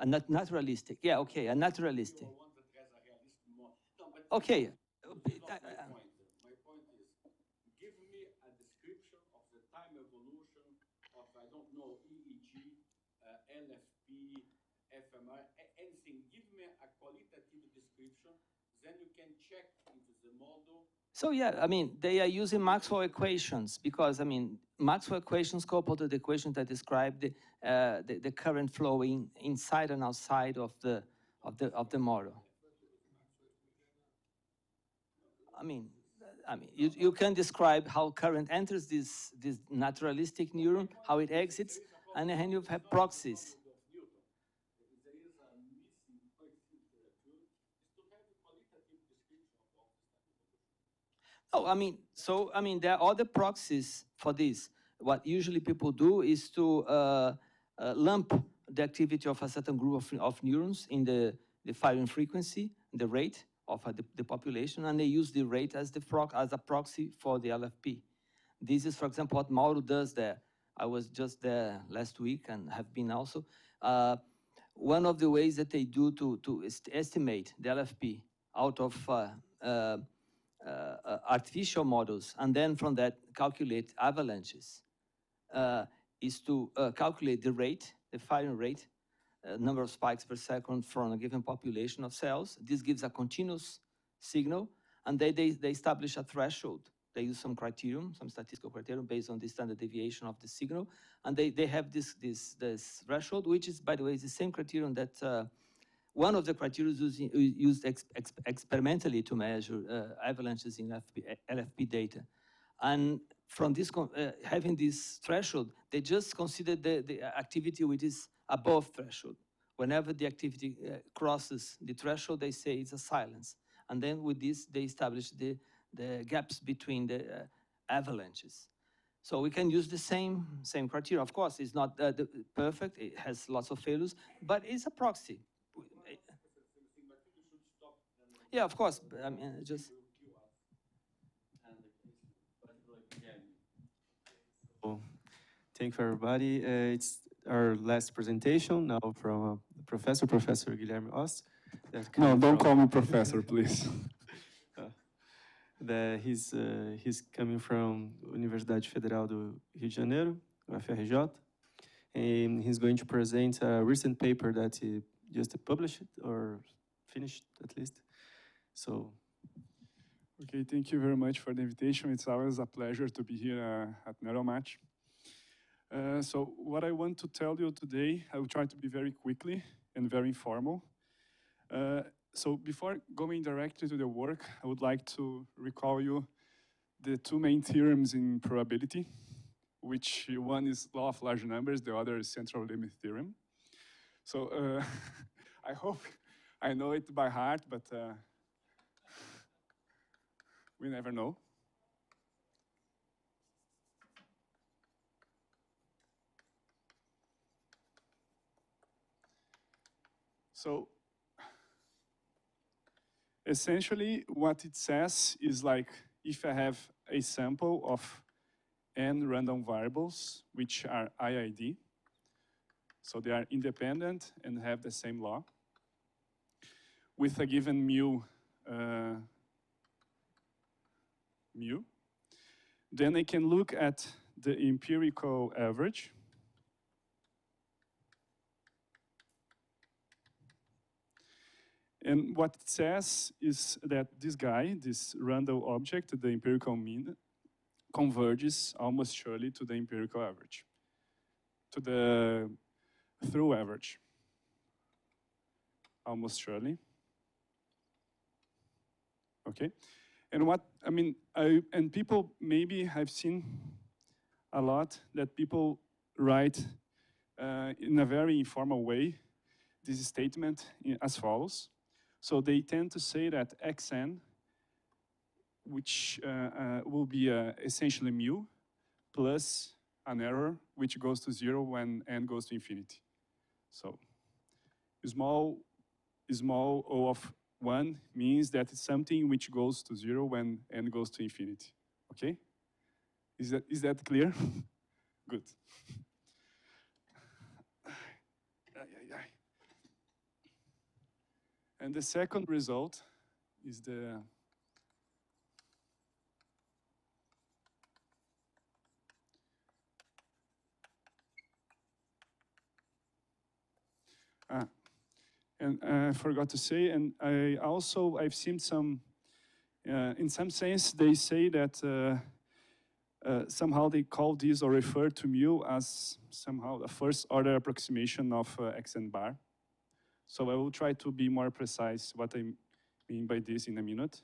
A naturalistic, yeah, okay, a naturalistic. Okay. My point is, give me a description of the time evolution of, I don't know, anything, give me a qualitative description, then you can check if the model. So yeah, I mean, they are using Maxwell equations because, I mean, Maxwell equations coupled to the equations that describe the current flowing inside and outside of the model. I mean, you can describe how current enters this naturalistic neuron, how it exits, and then you have proxies. Oh, I mean, there are other proxies for this. What usually people do is to lump the activity of a certain group of neurons in the firing frequency, the rate of the population, and they use the rate as a proxy for the LFP. This is, for example, what Mauro does there. I was just there last week and have been also. One of the ways that they do to estimate the LFP out of artificial models, and then from that calculate avalanches, is to calculate the rate, the firing rate, number of spikes per second from a given population of cells. This gives a continuous signal, and they establish a threshold. They use some criterion, some statistical criterion based on the standard deviation of the signal, and they have this threshold, which is, by the way, is the same criterion that one of the criteria used experimentally to measure avalanches in LFP data. And from this, having this threshold, they just consider the activity which is above threshold. Whenever the activity crosses the threshold, they say it's a silence. And then with this, they establish the gaps between the avalanches. So we can use the same criteria. Of course, it's not perfect. It has lots of failures, but it's a proxy. Yeah, of course. I mean, just. So, thank you, everybody. It's our last presentation now from Professor Guilherme Ost. No, don't call me professor, please. He's coming from Universidade Federal do Rio de Janeiro, UFRJ, and he's going to present a recent paper that he just published or finished at least. So. Okay, thank you very much for the invitation. It's always a pleasure to be here at NeuroMat. So what I want to tell you today, I will try to be very quickly and very informal. So before going directly to the work, I would like to recall you the two main theorems in probability, which one is law of large numbers, the other is central limit theorem. So I hope I know it by heart, but we never know. So essentially what it says is like if I have a sample of n random variables, which are IID, so they are independent and have the same law, with a given mu, then I can look at the empirical average. And what it says is that this guy, this random object, the empirical mean, converges almost surely to the empirical average, to the through average, almost surely. Okay. And what, I mean, and people, maybe I've seen a lot that people write in a very informal way this statement as follows. So they tend to say that xn, which will be essentially mu, plus an error, which goes to 0 when n goes to infinity. So small o of 1 means that it's something which goes to 0 when n goes to infinity. Okay? Is that clear? Good. And the second result is the And I forgot to say, and I've seen some, in some sense, they say that somehow they call this or refer to mu as somehow a first order approximation of xn bar. So I will try to be more precise what I mean by this in a minute.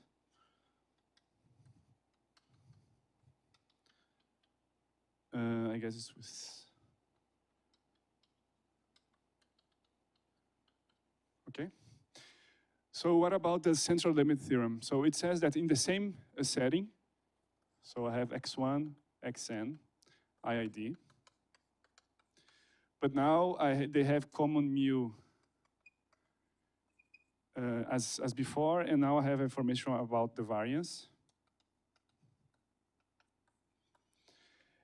I guess it's with, okay. So what about the central limit theorem? So it says that in the same setting, so I have x1, xn, IID, but now they have common mu as before, and now I have information about the variance.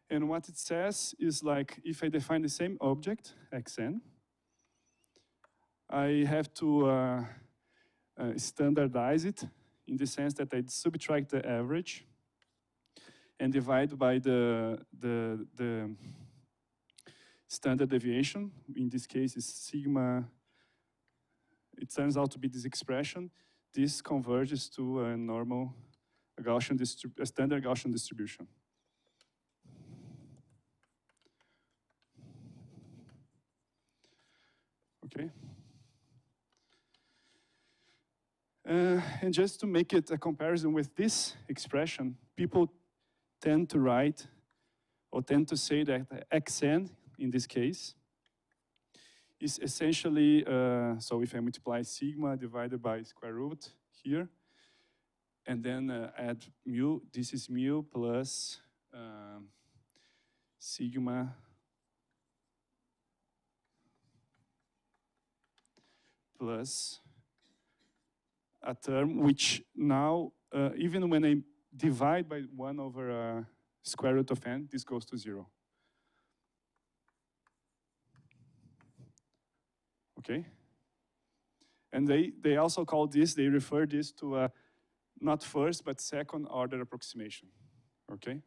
And what it says is like, if I define the same object, xn, I have to standardize it in the sense that I subtract the average and divide by the standard deviation. In this case, is sigma. It turns out to be this expression. This converges to a normal Gaussian a standard Gaussian distribution. Okay. And just to make it a comparison with this expression, people tend to write or tend to say that xn, in this case, is essentially, so if I multiply sigma divided by square root here, and then add mu, this is mu plus sigma plus a term which now, even when I divide by 1 over square root of n, this goes to 0. Okay? And they also call this, they refer this to a not first, but second order approximation. Okay?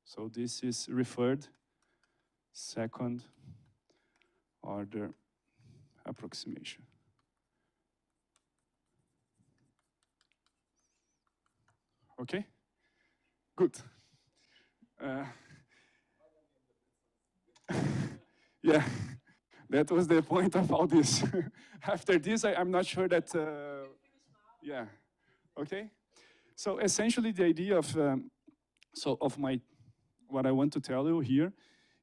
So this is referred second order approximation. Okay? Good. Yeah, that was the point of all this. After this, I'm not sure that, yeah, okay? So essentially the idea of, what I want to tell you here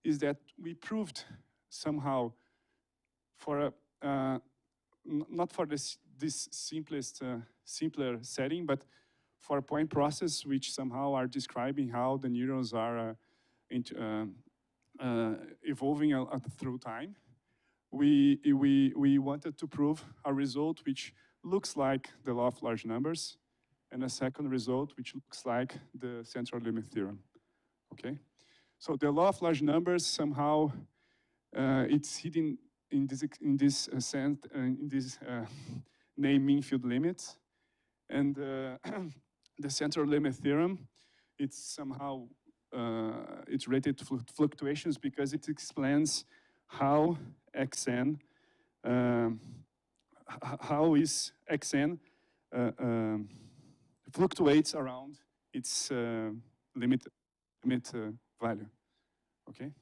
is that we proved somehow for not for this simpler setting, but for a point process which somehow are describing how the neurons are evolving through time. We wanted to prove a result which looks like the law of large numbers, and a second result which looks like the central limit theorem. Okay, so the law of large numbers somehow it's hidden in this sense in this name mean field limits, and the central limit theorem, it's somehow it's related to fluctuations because it explains how xn, how is xn fluctuates around its limit value. Okay.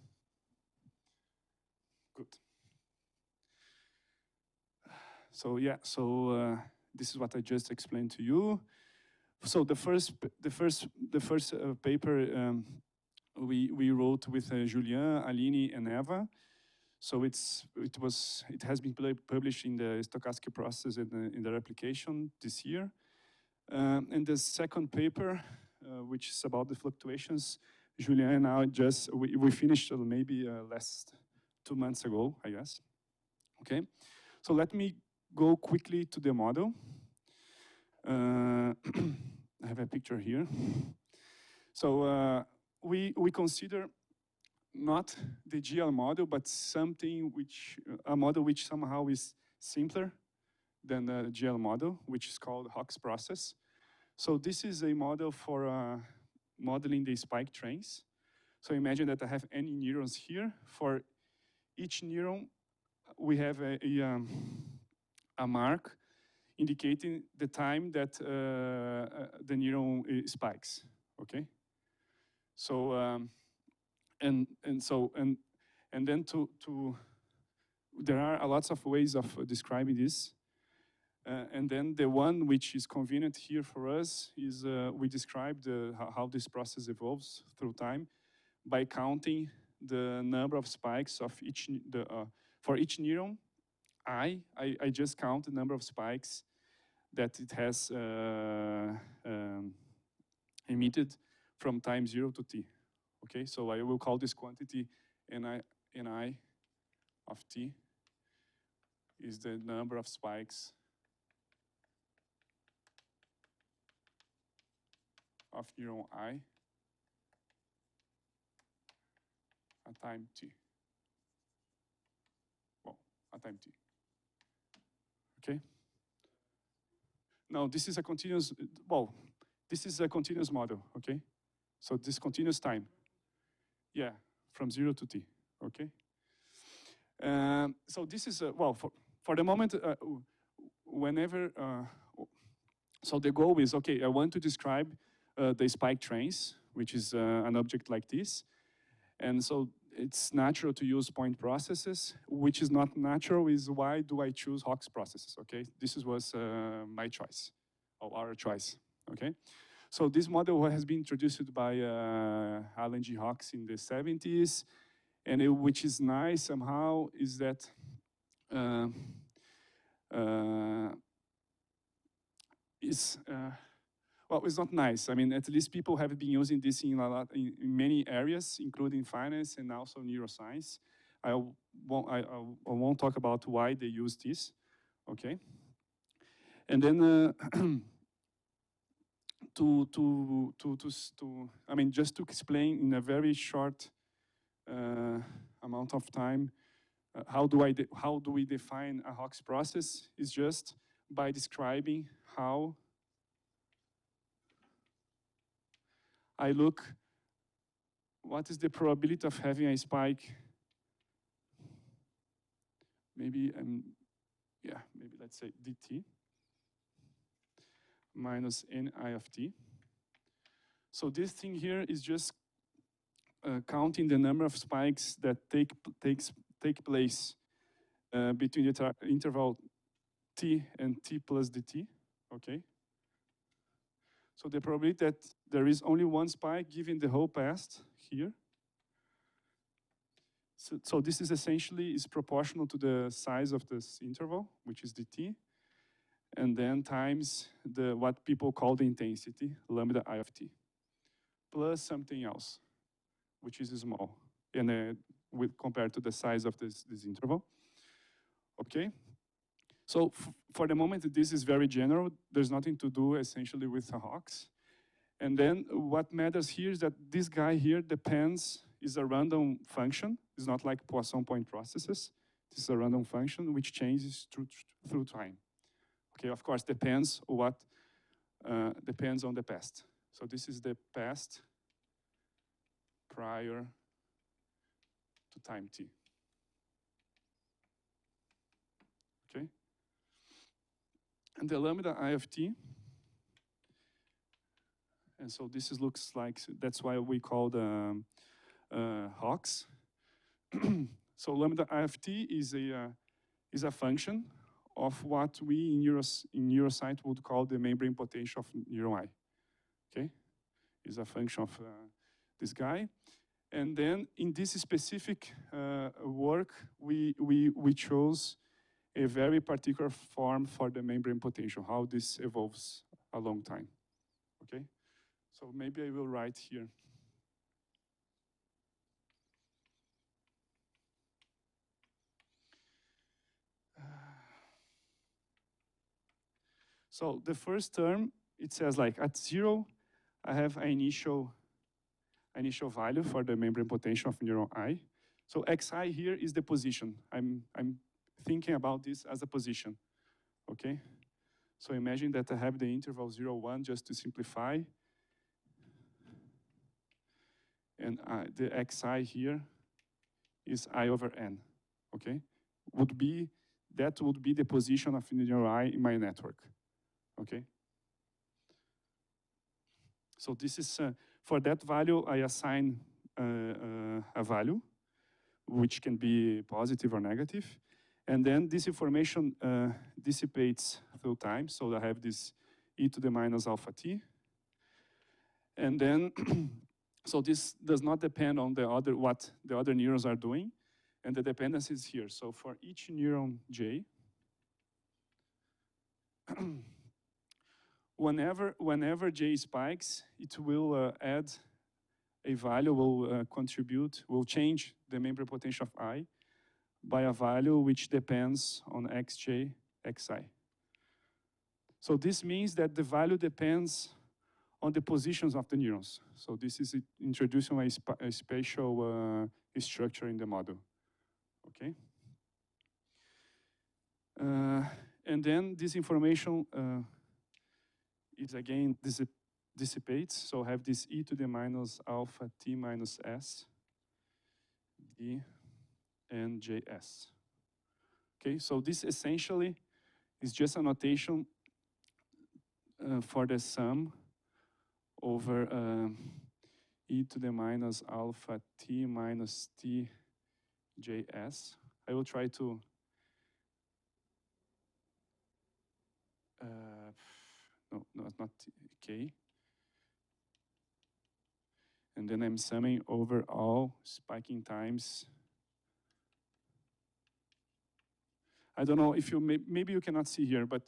Good. So yeah, so this is what I just explained to you. So the first paper we wrote with Julien, Aline, and Eva. So it has been published in the stochastic process in the replication this year. And the second paper, which is about the fluctuations, Julien and I we finished maybe last 2 months ago, I guess. Okay, so let me go quickly to the model. I have a picture here. So we consider not the GL model, but something a model which somehow is simpler than the GL model, which is called Hox process. So this is a model for modeling the spike trains. So imagine that I have any neurons here. For each neuron, we have a mark indicating the time that the neuron spikes. Okay. So and then there are a lots of ways of describing this. And then the one which is convenient here for us is we describe how this process evolves through time by counting the number of spikes of for each neuron. I just count the number of spikes that it has emitted from time 0 to t. Okay, so I will call this quantity Ni of t is the number of spikes of neuron I at time t. Well, at time t. Okay? Now, this is a continuous, well, this is a continuous model, okay? So this continuous time. Yeah, from 0 to t, okay? So this is, well, for the moment, whenever, so the goal is, okay, I want to describe the spike trains, which is an object like this. And so it's natural to use point processes. Which is not natural is why do I choose Hawk's processes, okay? This was my choice, or our choice, okay? So this model has been introduced by Alan G. Hawks in the 70s, and which is nice somehow is that well, it's not nice. I mean, at least people have been using this in in many areas, including finance and also neuroscience. I won't talk about why they use this, okay? And then I mean, just to explain in a very short amount of time, how do we define a Hawk's process? Is just by describing how I look, what is the probability of having a spike? Maybe, yeah, maybe let's say dt minus ni of t. So this thing here is just counting the number of spikes that take place between the interval t and t plus dt, okay? So the probability that there is only one spike given the whole past here. So this is essentially is proportional to the size of this interval, which is dt, and then times what people call the intensity, lambda I of t, plus something else, which is small, and compared to the size of this interval. Okay. So for the moment, this is very general. There's nothing to do essentially with the Hawks. And then what matters here is that this guy here is a random function. It's not like Poisson point processes. This is a random function which changes through time. Okay, of course, depends on the past. So this is the past prior to time t. Okay. And the lambda I of t, and so this looks like, that's why we call the Hawks. So lambda I of t is a function of what we in neuroscience would call the membrane potential of neuron I. Okay, is a function of this guy. And then in this specific work, we chose a very particular form for the membrane potential, how this evolves a long time, okay? So maybe I will write here. So the first term, it says like at 0, I have an initial value for the membrane potential of neuron I. So xi here is the position. I'm thinking about this as a position, okay? So imagine that I have the interval 0, 1, just to simplify. And the xi here is I over n, okay? Would be that would be the position of the neural eye in my network, okay? So this is, for that value, I assign a value, which can be positive or negative. And then this information dissipates through time. So I have this e to the minus alpha t. And then, so this does not depend on what the other neurons are doing. And the dependency is here. So for each neuron J, whenever J spikes, it will add a value, will change the membrane potential of I by a value which depends on xj, xi. So this means that the value depends on the positions of the neurons. So this is introducing a spatial structure in the model, okay? And then this information is again dissipates. So I have this e to the minus alpha t minus s d and js. Okay, so this essentially is just a notation for the sum over e to the minus alpha t minus t js. I will try to no, it's not k. And then I'm summing over all spiking times. I don't know if you, maybe you cannot see here, but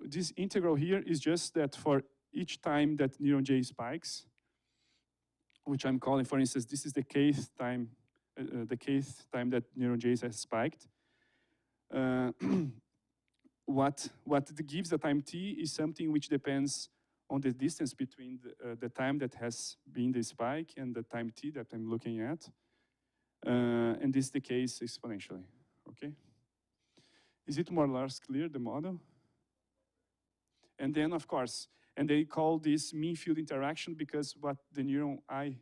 this integral here is just that for each time that neuron J spikes, which I'm calling, for instance, this is the kth time that neuron J has spiked. What gives the time t is something which depends on the distance between the time that has been the spike and the time t that I'm looking at. And this is the case exponentially, okay? Is it more or less clear, the model? And then, of course, and they call this mean field interaction because what the neuron I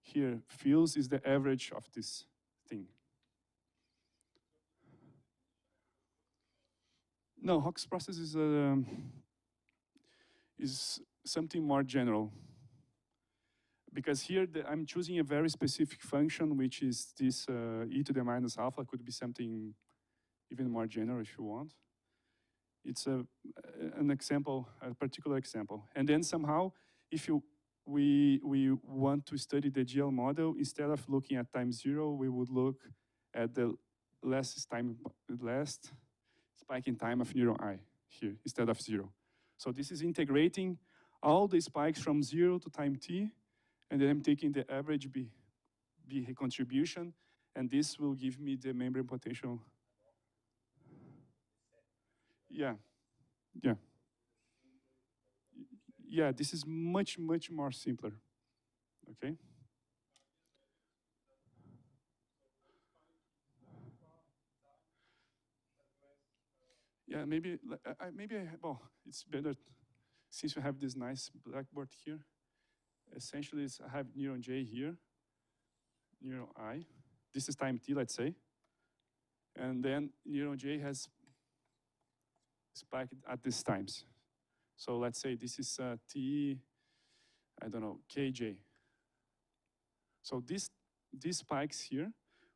here feels is the average of this thing. No, Hawk's process is something more general. Because here I'm choosing a very specific function, which is this e to the minus alpha. It could be something even more general if you want. It's an example, a particular example. And then somehow, if we want to study the GL model, instead of looking at time 0, we would look at the last spiking time of neuron I here, instead of 0. So this is integrating all the spikes from 0 to time t, and then I'm taking the average B contribution, and this will give me the membrane potential. Yeah, yeah. Yeah, this is much, much more simpler, okay? Yeah, maybe, well, it's better since we have this nice blackboard here. Essentially, I have neuron J here, neuron I. This is time t, let's say. And then neuron J has spiked at these times. So let's say this is t, I don't know, kj. So these spikes here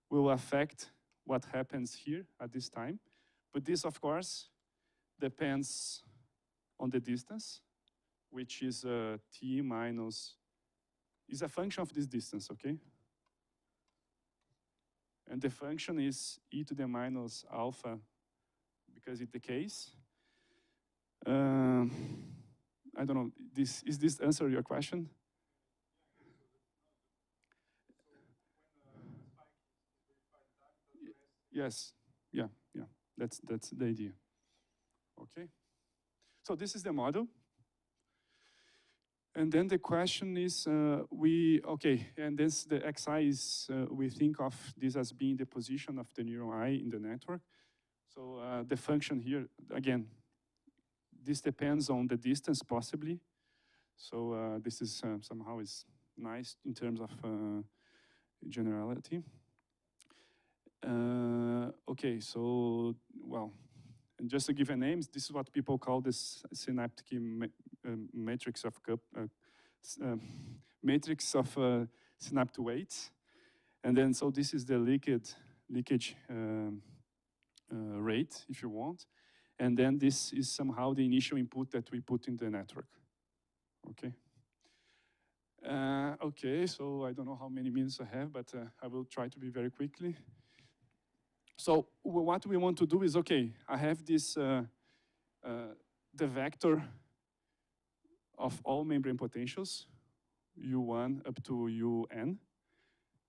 will affect what happens here at this time. But this, of course, depends on the distance, which is t minus, is a function of this distance, okay? And the function is e to the minus alpha, because it decays. I don't know, is this answer your question? Yes, yeah, that's the idea. Okay, so this is the model. And then the question is, and this the xi is, we think of this as being the position of the neuron I in the network. So the function here, again, this depends on the distance possibly. So this is somehow is nice in terms of generality. Okay, so, well, and just to give a name, this is what people call this synaptic matrix of matrix of synaptic weights. And then, so this is the leakage rate, if you want. And then this is somehow the initial input that we put in the network. Okay. Okay, so I don't know how many minutes I have, but I will try to be very quickly. So what we want to do is, okay, I have this, the vector of all membrane potentials, U1 up to UN,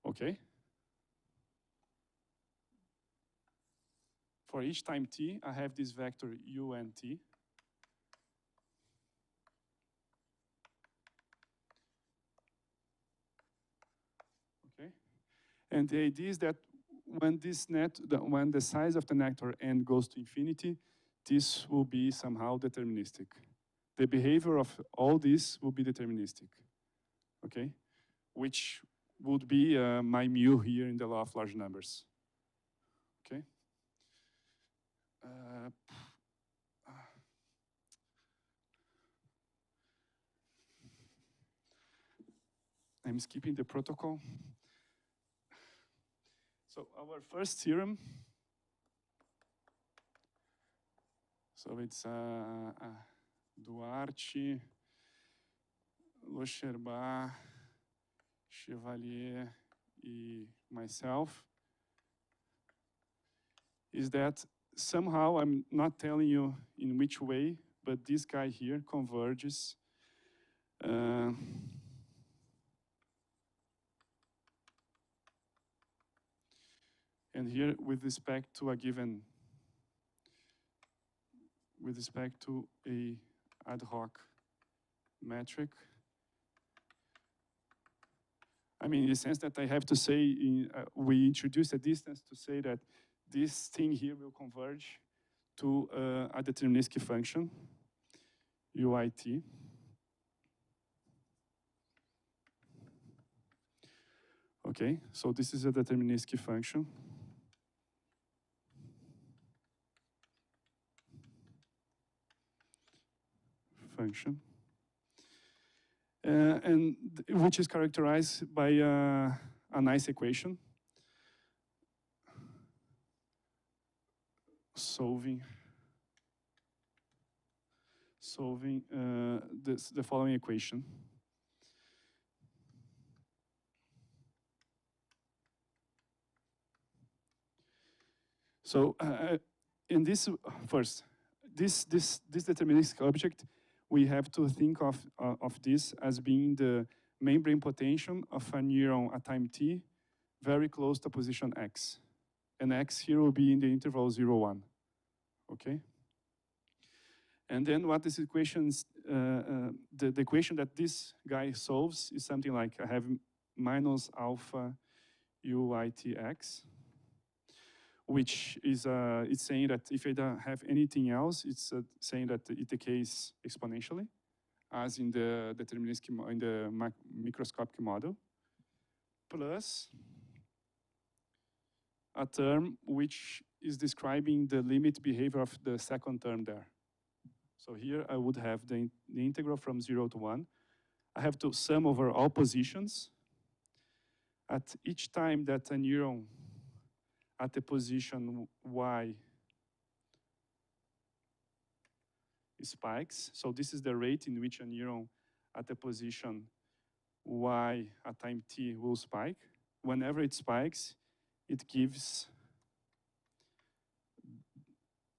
okay? For each time t, I have this vector UNT. Okay, and the idea is that when when the size of the nectar n goes to infinity, this will be somehow deterministic. The behavior of all this will be deterministic, okay? Which would be my mu here in the law of large numbers, okay? I'm skipping the protocol. So our first theorem, so it's Duarte, Locherba, Chevalier, and myself, is that somehow, I'm not telling you in which way, but this guy here converges and here with respect to a given, with respect to a ad hoc metric. I mean, in the sense that I have to say, we introduce a distance to say that this thing here will converge to a deterministic function, UIT. Okay, so this is a deterministic function. And which is characterized by a nice equation solving the following equation. So in this first, this deterministic object, we have to think of this as being the membrane potential of a neuron at time t, very close to position x. And x here will be in the interval 0, 1, okay? And then what this equation is, the equation that this guy solves is something like I have minus alpha uitx, which is it's saying that if I don't have anything else, it's saying that it decays exponentially, as in the deterministic in the microscopic model, plus a term which is describing the limit behavior of the second term there. So here I would have the integral from 0 to 1. I have to sum over all positions. At each time that a neuron at the position y spikes, so this is the rate in which a neuron at the position y at time t will spike. Whenever it spikes, it gives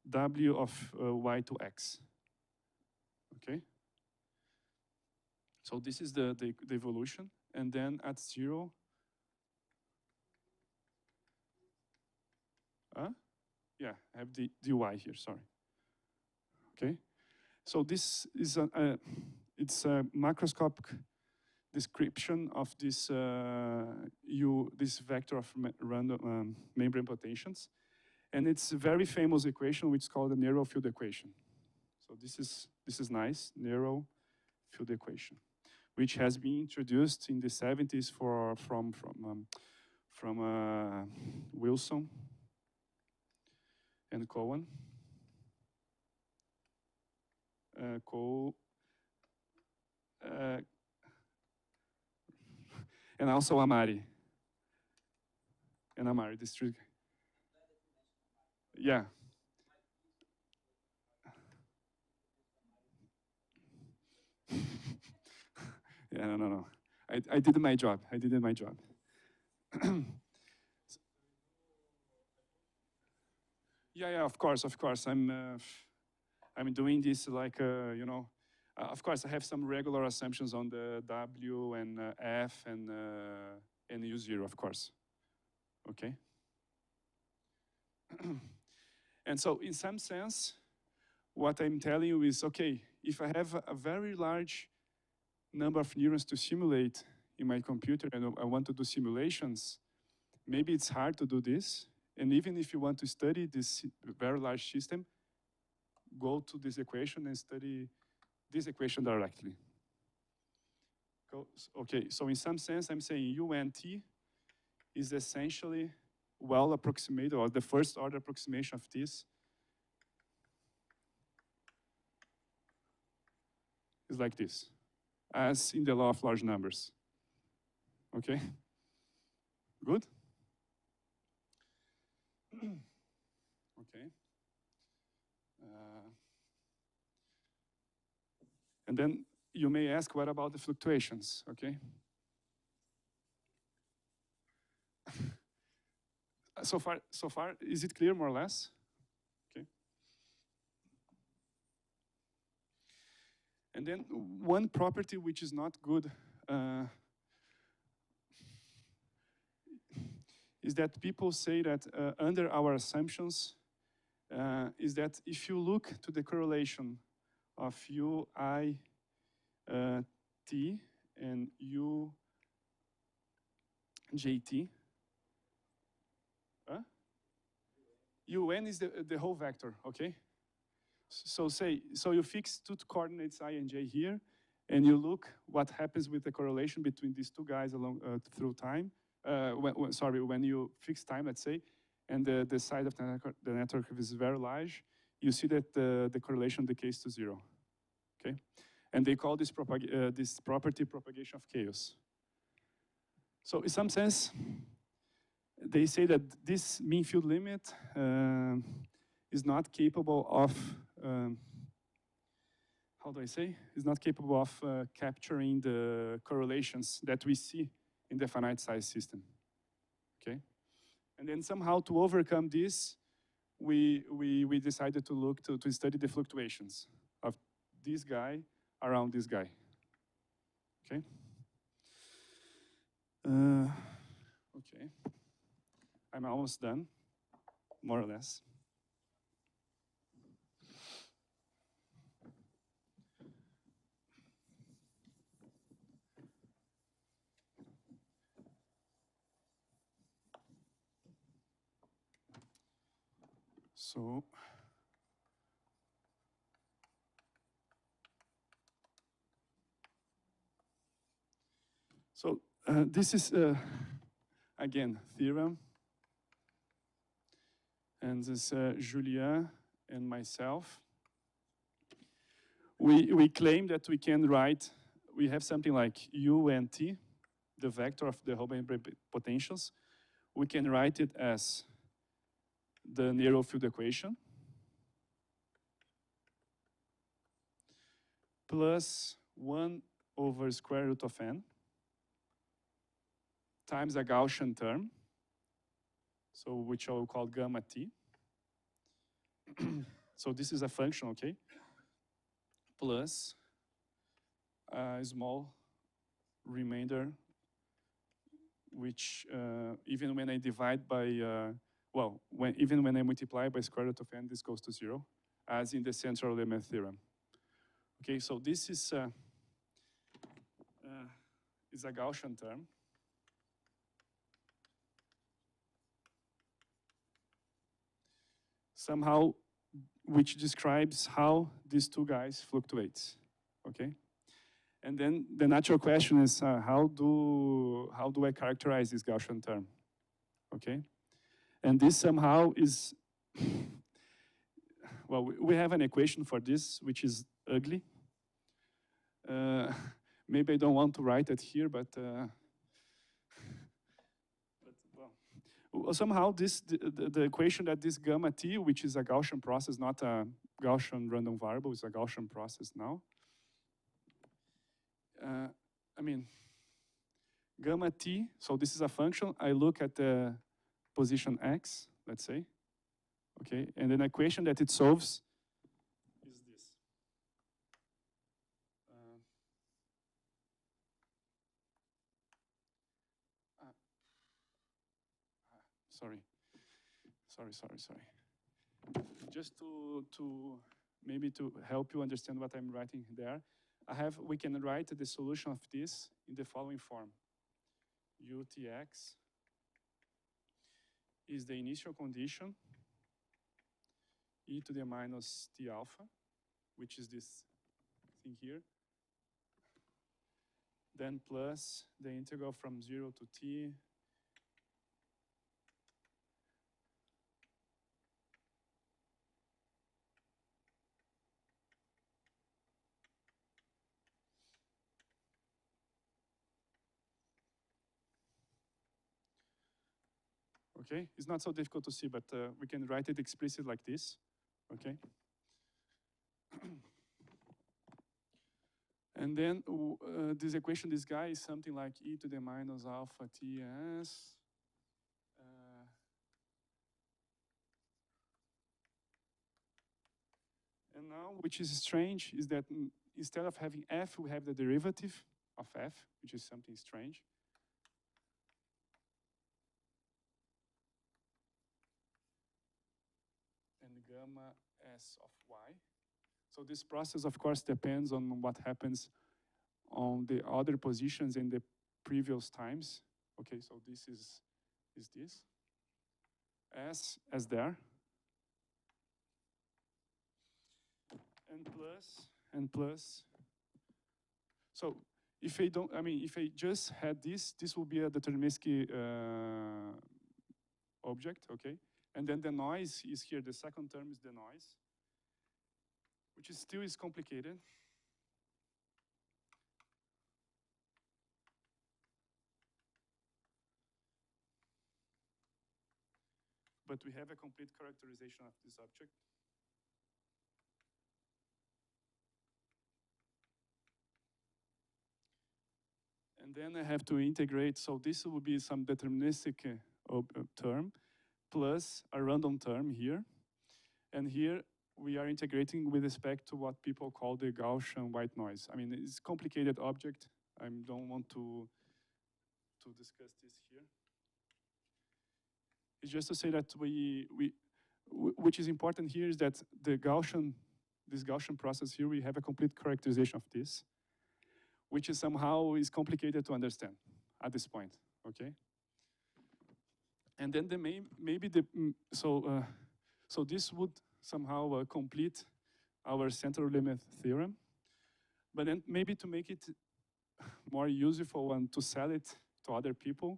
w of y to x, okay? So this is the evolution, and then at 0, yeah, I have the dy here, sorry. Okay, so this is it's a macroscopic description of this this vector of random membrane potentials, and it's a very famous equation which is called the narrow field equation. So this is nice, narrow field equation, which has been introduced in the 70s from Wilson and Cohen. And also Amari. And Amari, this three. Yeah. Yeah, no. I did my job. I did my job. Yeah, of course. I'm doing this like, you know, of course I have some regular assumptions on the W and F and U0, of course. Okay. And so in some sense, what I'm telling you is, okay, if I have a very large number of neurons to simulate in my computer and I want to do simulations, maybe it's hard to do this. And even if you want to study this very large system, go to this equation and study this equation directly. Okay, so in some sense, I'm saying UNT is essentially well approximated, or the first order approximation of this is like this, as in the law of large numbers. Okay? Good? Okay. And then you may ask, what about the fluctuations? Okay. So far, is it clear more or less? Okay. And then one property which is not good is that people say that under our assumptions is that if you look to the correlation of UIT and UJT, UN is the whole vector, okay? So you fix two coordinates I and J here, and you look what happens with the correlation between these two guys along through time. When you fix time, let's say, and the size of the network is very large, you see that the correlation decays to 0, okay? And they call this property propagation of chaos. So in some sense, they say that this mean field limit is not capable of, how do I say? Is not capable of capturing the correlations that we see in the finite size system, okay? And then somehow to overcome this, we decided to look to study the fluctuations of this guy around this guy, okay? Okay, I'm almost done, more or less. So this is, again, theorem. And this Julien and myself. We claim that we can write, we have something like UNT, the vector of the whole membrane potentials. We can write it as the narrow field equation plus 1 over square root of n times a Gaussian term, so which I will call gamma t. So this is a function, okay? Plus a small remainder, which even when I divide by, even when I multiply by square root of n, this goes to 0, as in the central limit theorem. Okay, so this is a Gaussian term. Somehow, which describes how these two guys fluctuate, okay? And then the natural question is, how do I characterize this Gaussian term? okay? And this somehow is, well, we have an equation for this, which is ugly. Maybe I don't want to write it here, but well, somehow the equation that this gamma t, which is a Gaussian process, not a Gaussian random variable, is a Gaussian process now. I mean, gamma t, so this is a function. I look at the position x, let's say, okay, and an equation that it solves is this. Sorry. Just to maybe to help you understand what I'm writing there, we can write the solution of this in the following form. Utx is the initial condition, e to the minus t alpha, which is this thing here, then plus the integral from 0 to t okay? It's not so difficult to see, but we can write it explicit like this, okay? And then this equation, this guy is something like e to the minus alpha ts. And now, which is strange, is that instead of having f, we have the derivative of f, which is something strange. And gamma s of y. So this process, of course, depends on what happens on the other positions in the previous times. Okay, so this is this. S as there. And plus. So if I don't, if I just had this will be a deterministic object, okay? And then the noise is here. The second term is the noise, which still is complicated. But we have a complete characterization of this object. And then I have to integrate, so this will be some deterministic term plus a random term here. And here we are integrating with respect to what people call the Gaussian white noise. I mean, it's a complicated object. I don't want to discuss this here. It's just to say that which is important here is that this Gaussian process here, we have a complete characterization of this, which is somehow is complicated to understand at this point, okay? And then so this would somehow complete our central limit theorem. But then maybe to make it more useful and to sell it to other people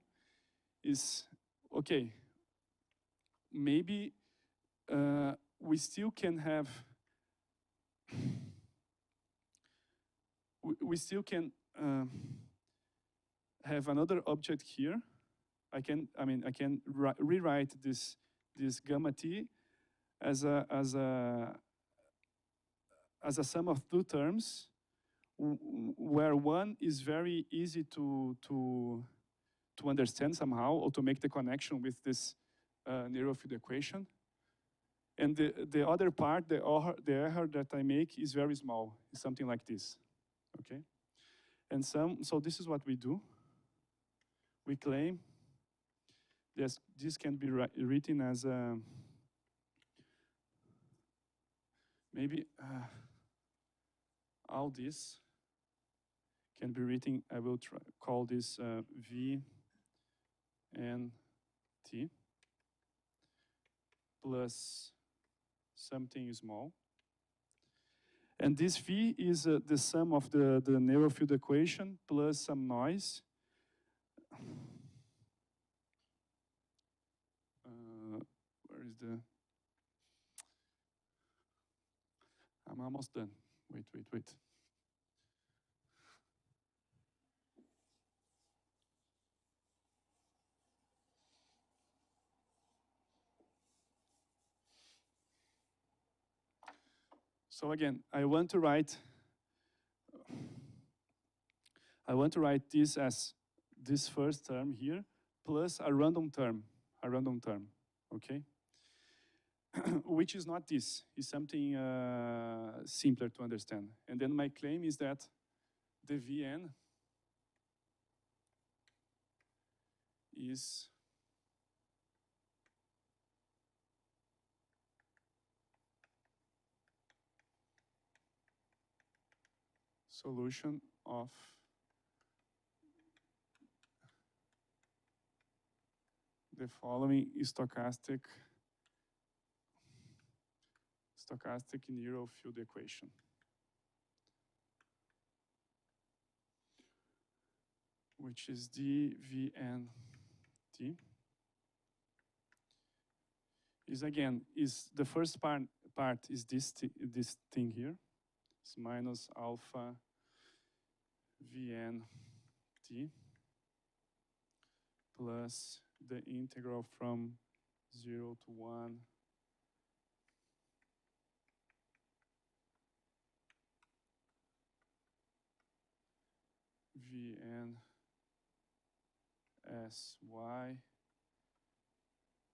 is, okay, maybe we still can have, we still can have another object here. I can rewrite this gamma t as a sum of two terms, where one is very easy to understand somehow, or to make the connection with this neural field equation. And the other part, the error that I make is very small. It's something like this, okay? And so this is what we do. We claim this can be written as maybe all this can be written, I will call this V and T plus something small. And this V is the sum of the neural field equation plus some noise. the... I'm almost done. Wait. So again, I want to write this as this first term here plus a random term, okay? Which is not this, is something simpler to understand. And then my claim is that the Vn is solution of the following stochastic neural field equation. Which is dVnt is again, the first part is this thing here. It's minus alpha Vnt plus the integral from 0 to 1 Vn sy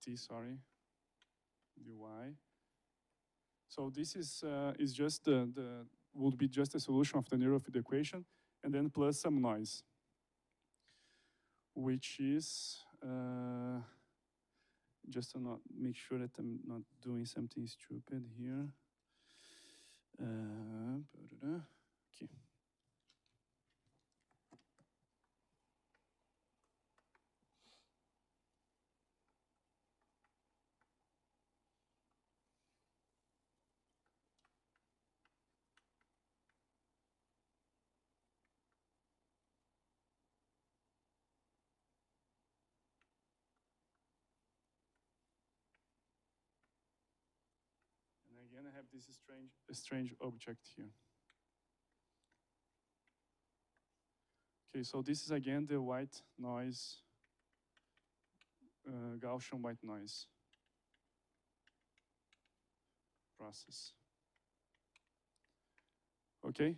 t, sorry, dy. So this is just would be just a solution of the neural field equation, and then plus some noise, which is just to not make sure that I'm not doing something stupid here. Okay. Again, I have this strange object here. Okay, so this is again the white noise, Gaussian white noise process. Okay,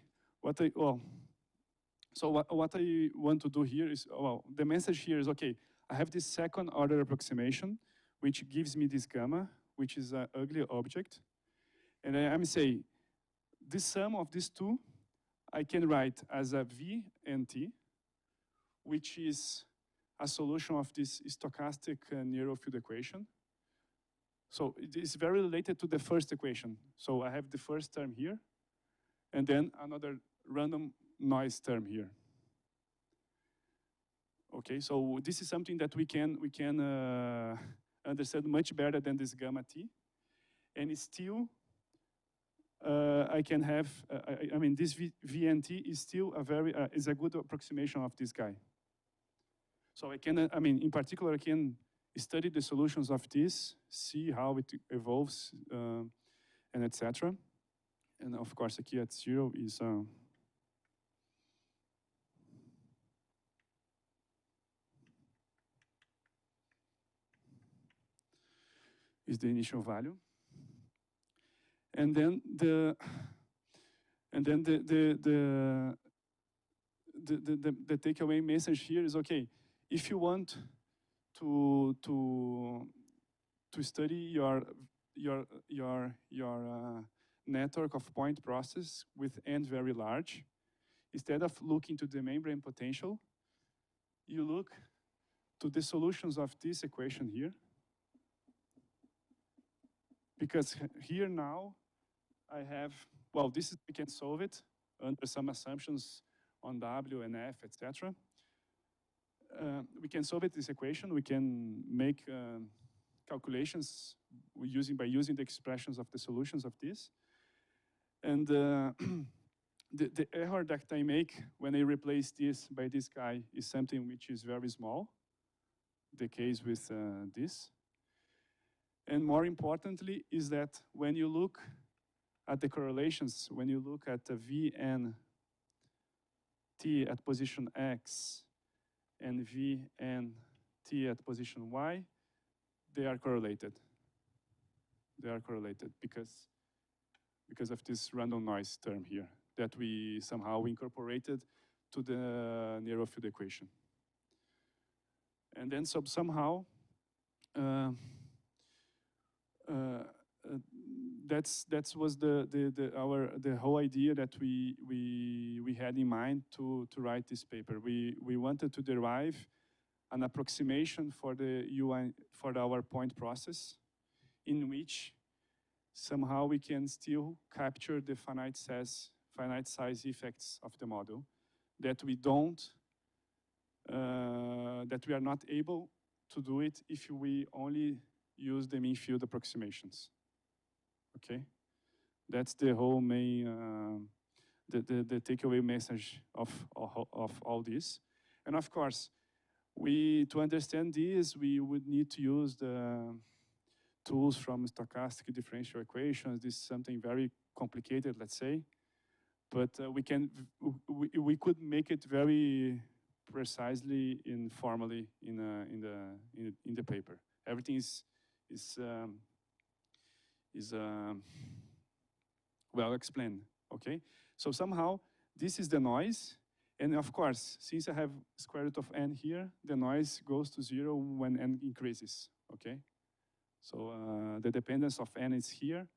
so what I want to do here is, the message here is, okay, I have this second order approximation, which gives me this gamma, which is an ugly object. And I'm saying, the sum of these two, I can write as a Vnt, which is a solution of this stochastic neural field equation. So it is very related to the first equation. So I have the first term here, and then another random noise term here. Okay, so this is something that we can understand much better than this gamma t, and it's still I can have, I mean, this Vnt is still is a good approximation of this guy. So I can, I mean, in particular, I can study the solutions of this, see how it evolves, and etc. And of course, here at 0 is the initial value. And then the takeaway message here is, okay, if you want to study your network of point process with n very large, instead of looking to the membrane potential, you look to the solutions of this equation here. Because here now, I have, well, this is, we can solve it under some assumptions on W and F, etc. We can solve it, this equation. We can make calculations by using the expressions of the solutions of this. And the error that I make when I replace this by this guy is something which is very small, the case with this. And more importantly is that when you look at the correlations, when you look at the V and T at position X and V and T at position Y, they are correlated. They are correlated because of this random noise term here that we somehow incorporated to the narrow field equation. And then somehow, that was the whole idea that we had in mind to write this paper. We wanted to derive an approximation for the UI for our point process, in which somehow we can still capture the finite size effects of the model that we don't, that we are not able to do it if we only use the mean field approximations. Okay, that's the whole main, the takeaway message of all this. And of course, to understand this, we would need to use the tools from stochastic differential equations. This is something very complicated, let's say, but we could make it very precisely and formally in the paper. Everything is well explained. Okay, so somehow this is the noise, and of course, since I have square root of n here, the noise goes to 0 when n increases. Okay, so the dependence of n is here.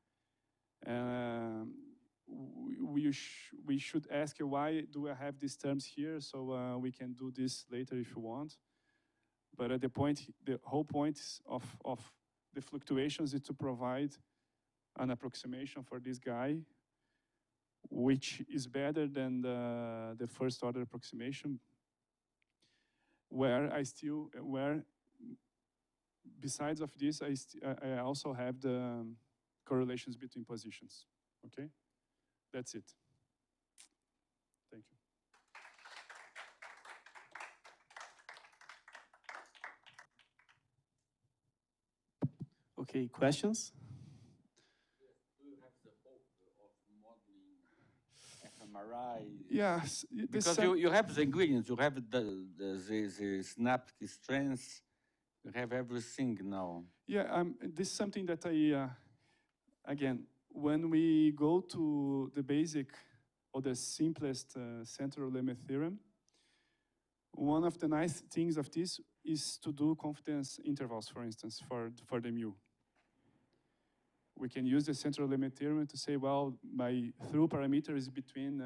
We should ask why do I have these terms here, so we can do this later if you want. But at the whole point of the fluctuations is to provide an approximation for this guy, which is better than the first order approximation, where besides of this, I also have the correlations between positions. Okay, that's it. Thank you. Okay, questions? MRI. Yes, because you have the ingredients, you have the synaptic strengths, you have everything now. Yeah, this is something that again, when we go to the basic or the simplest central limit theorem, one of the nice things of this is to do confidence intervals, for instance, for the mu. We can use the central limit theorem to say, well, my through parameter is between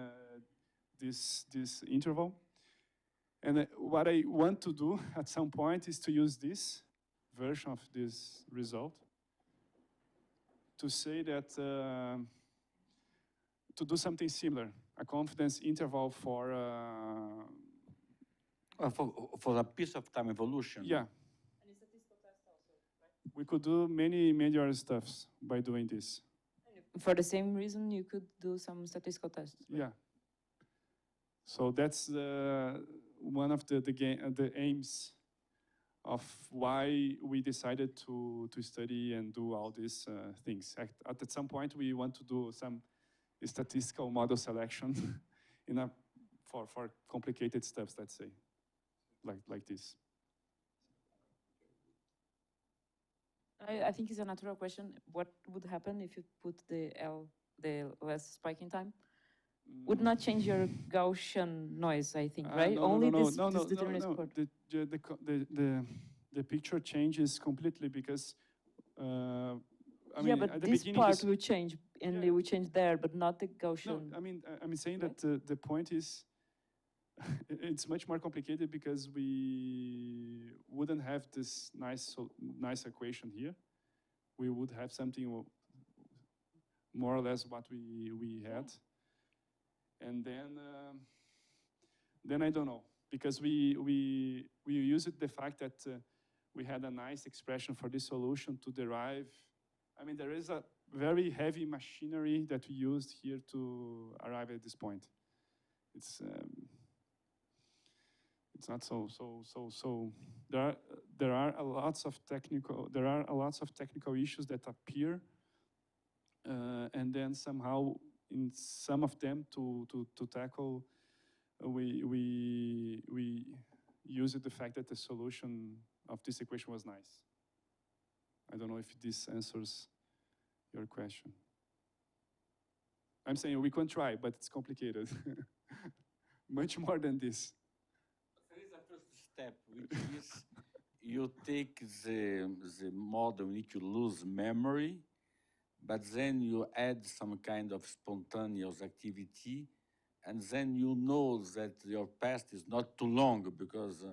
this interval. And what I want to do at some point is to use this version of this result to say that, to do something similar, a confidence interval for a piece of time evolution. Yeah. We could do many other stuffs by doing this. For the same reason, you could do some statistical tests. Right? Yeah. So that's one of the aims of why we decided to study and do all these things. At some point, we want to do some statistical model selection for complicated stuff, let's say, like this. I think it's a natural question. What would happen if you put the less spiking time? Would not change your Gaussian noise, I think, right? Only this deterministic part. The picture changes completely because I mean, but at the this beginning part will change, and it will change there, but not the Gaussian. No, I'm saying that the point is, it's much more complicated because we wouldn't have this nice equation here. We would have something more or less what we had, and then I don't know, because we used the fact that we had a nice expression for this solution to derive. I mean, there is a very heavy machinery that we used here to arrive at this point. It's it's not so. There are a lots of technical issues that appear, and then somehow in some of them to tackle, we used the fact that the solution of this equation was nice. I don't know if this answers your question. I'm saying we can try, but it's complicated. Much more than this. There is a first step, which is you take the model, you need to lose memory, but then you add some kind of spontaneous activity, and then you know that your past is not too long because,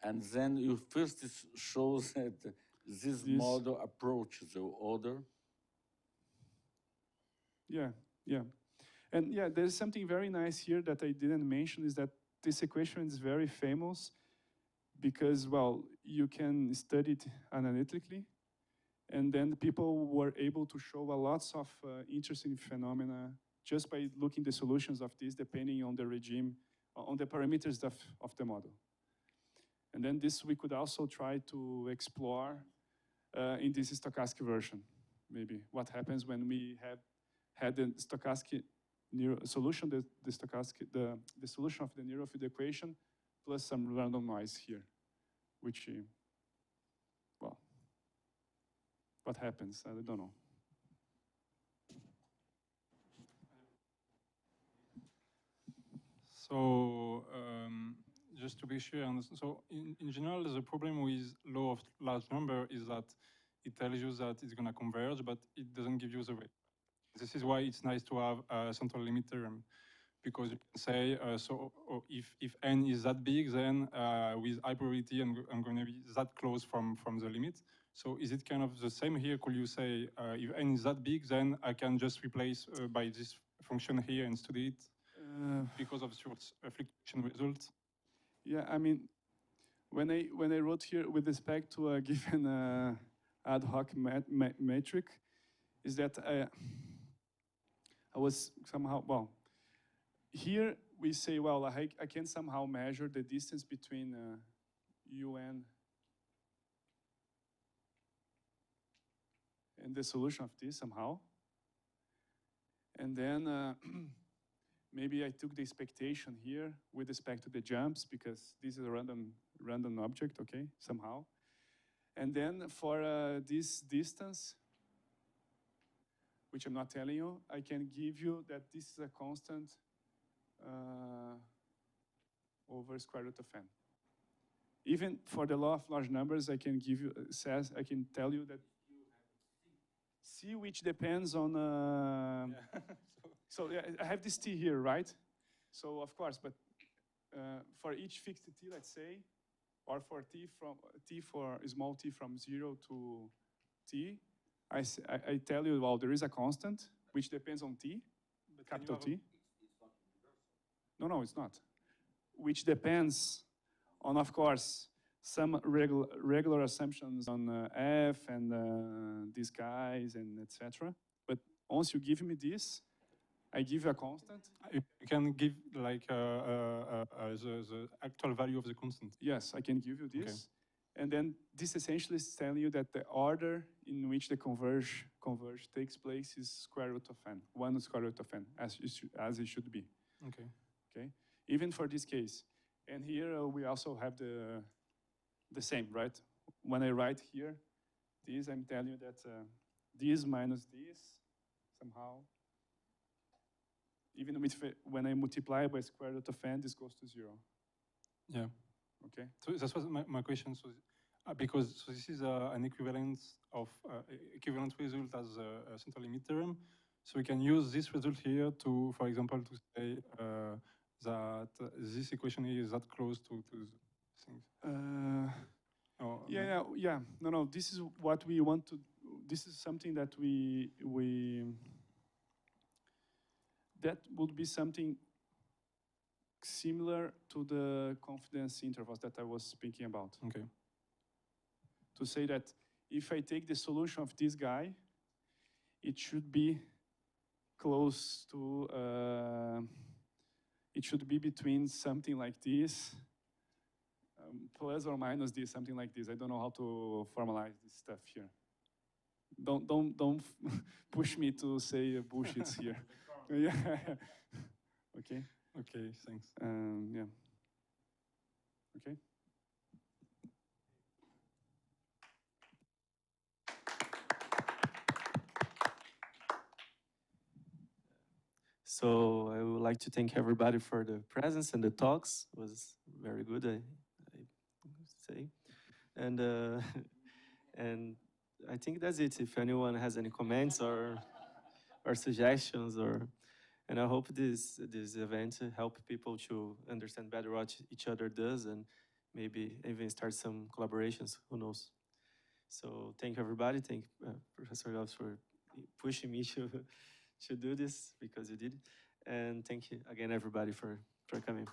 and then you first show that this model approaches the other. Yeah. And yeah, there's something very nice here that I didn't mention is that this equation is very famous because, well, you can study it analytically, and then people were able to show lots of interesting phenomena just by looking the solutions of this depending on the regime, on the parameters of the model. And then this we could also try to explore in this stochastic version, maybe what happens when we had the stochastic solution, the solution of the neural field equation, plus some random noise here, which, well, what happens? I don't know. So just to be sure, so in general, the problem with law of large number is that it tells you that it's going to converge, but it doesn't give you the weight. This is why it's nice to have a central limit theorem, because you can say, if n is that big, then with high probability, I'm going to be that close from the limit. So is it kind of the same here? Could you say, if n is that big, then I can just replace by this function here and study it because of short fluctuation result? Yeah, I mean, when I wrote here with respect to a given ad hoc metric, is that I was somehow, well, here we say, well, I can somehow measure the distance between UN and the solution of this somehow. And then maybe I took the expectation here with respect to the jumps, because this is a random object, okay, somehow. And then for this distance, which I'm not telling you, I can give you that this is a constant over square root of n. Even for the law of large numbers, I can give you, I can tell you that C, which depends on, so yeah, I have this T here, right? So of course, but for each fixed T, let's say, or for T for small t from 0 to T, I tell you, well, there is a constant which depends on T, capital T. No, it's not. Which depends on, of course, some regular assumptions on F and these guys and etc. But once you give me this, I give you a constant. You can give like the actual value of the constant. Yes, I can give you this. Okay. And then this essentially is telling you that the order in which the converge takes place is square root of n, 1 square root of n, as it should be. Okay. Okay. Even for this case. And here we also have the same, right? When I write here, this, I'm telling you that this minus this, somehow, even with, when I multiply by square root of n, this goes to 0. Yeah. Okay. So that was my question. So, because this is an equivalent result as a central limit theorem. So we can use this result here to, for example, to say that this equation here is that close to things. Yeah. No. This is what we want to. This is something that we that would be something similar to the confidence intervals that I was speaking about. Okay. To say that if I take the solution of this guy, it should be close to, it should be between something like this plus or minus this, something like this. I don't know how to formalize this stuff here. Don't push me to say bullshits here. Yeah. Okay. Okay, thanks. Yeah. Okay. So I would like to thank everybody for the presence and the talks. It was very good, I say. And and I think that's it. If anyone has any comments or suggestions, and I hope this event help people to understand better what each other does and maybe even start some collaborations. Who knows? So thank you, everybody. Thank Professor Gauss for pushing me to do this, because you did. And thank you again, everybody, for coming.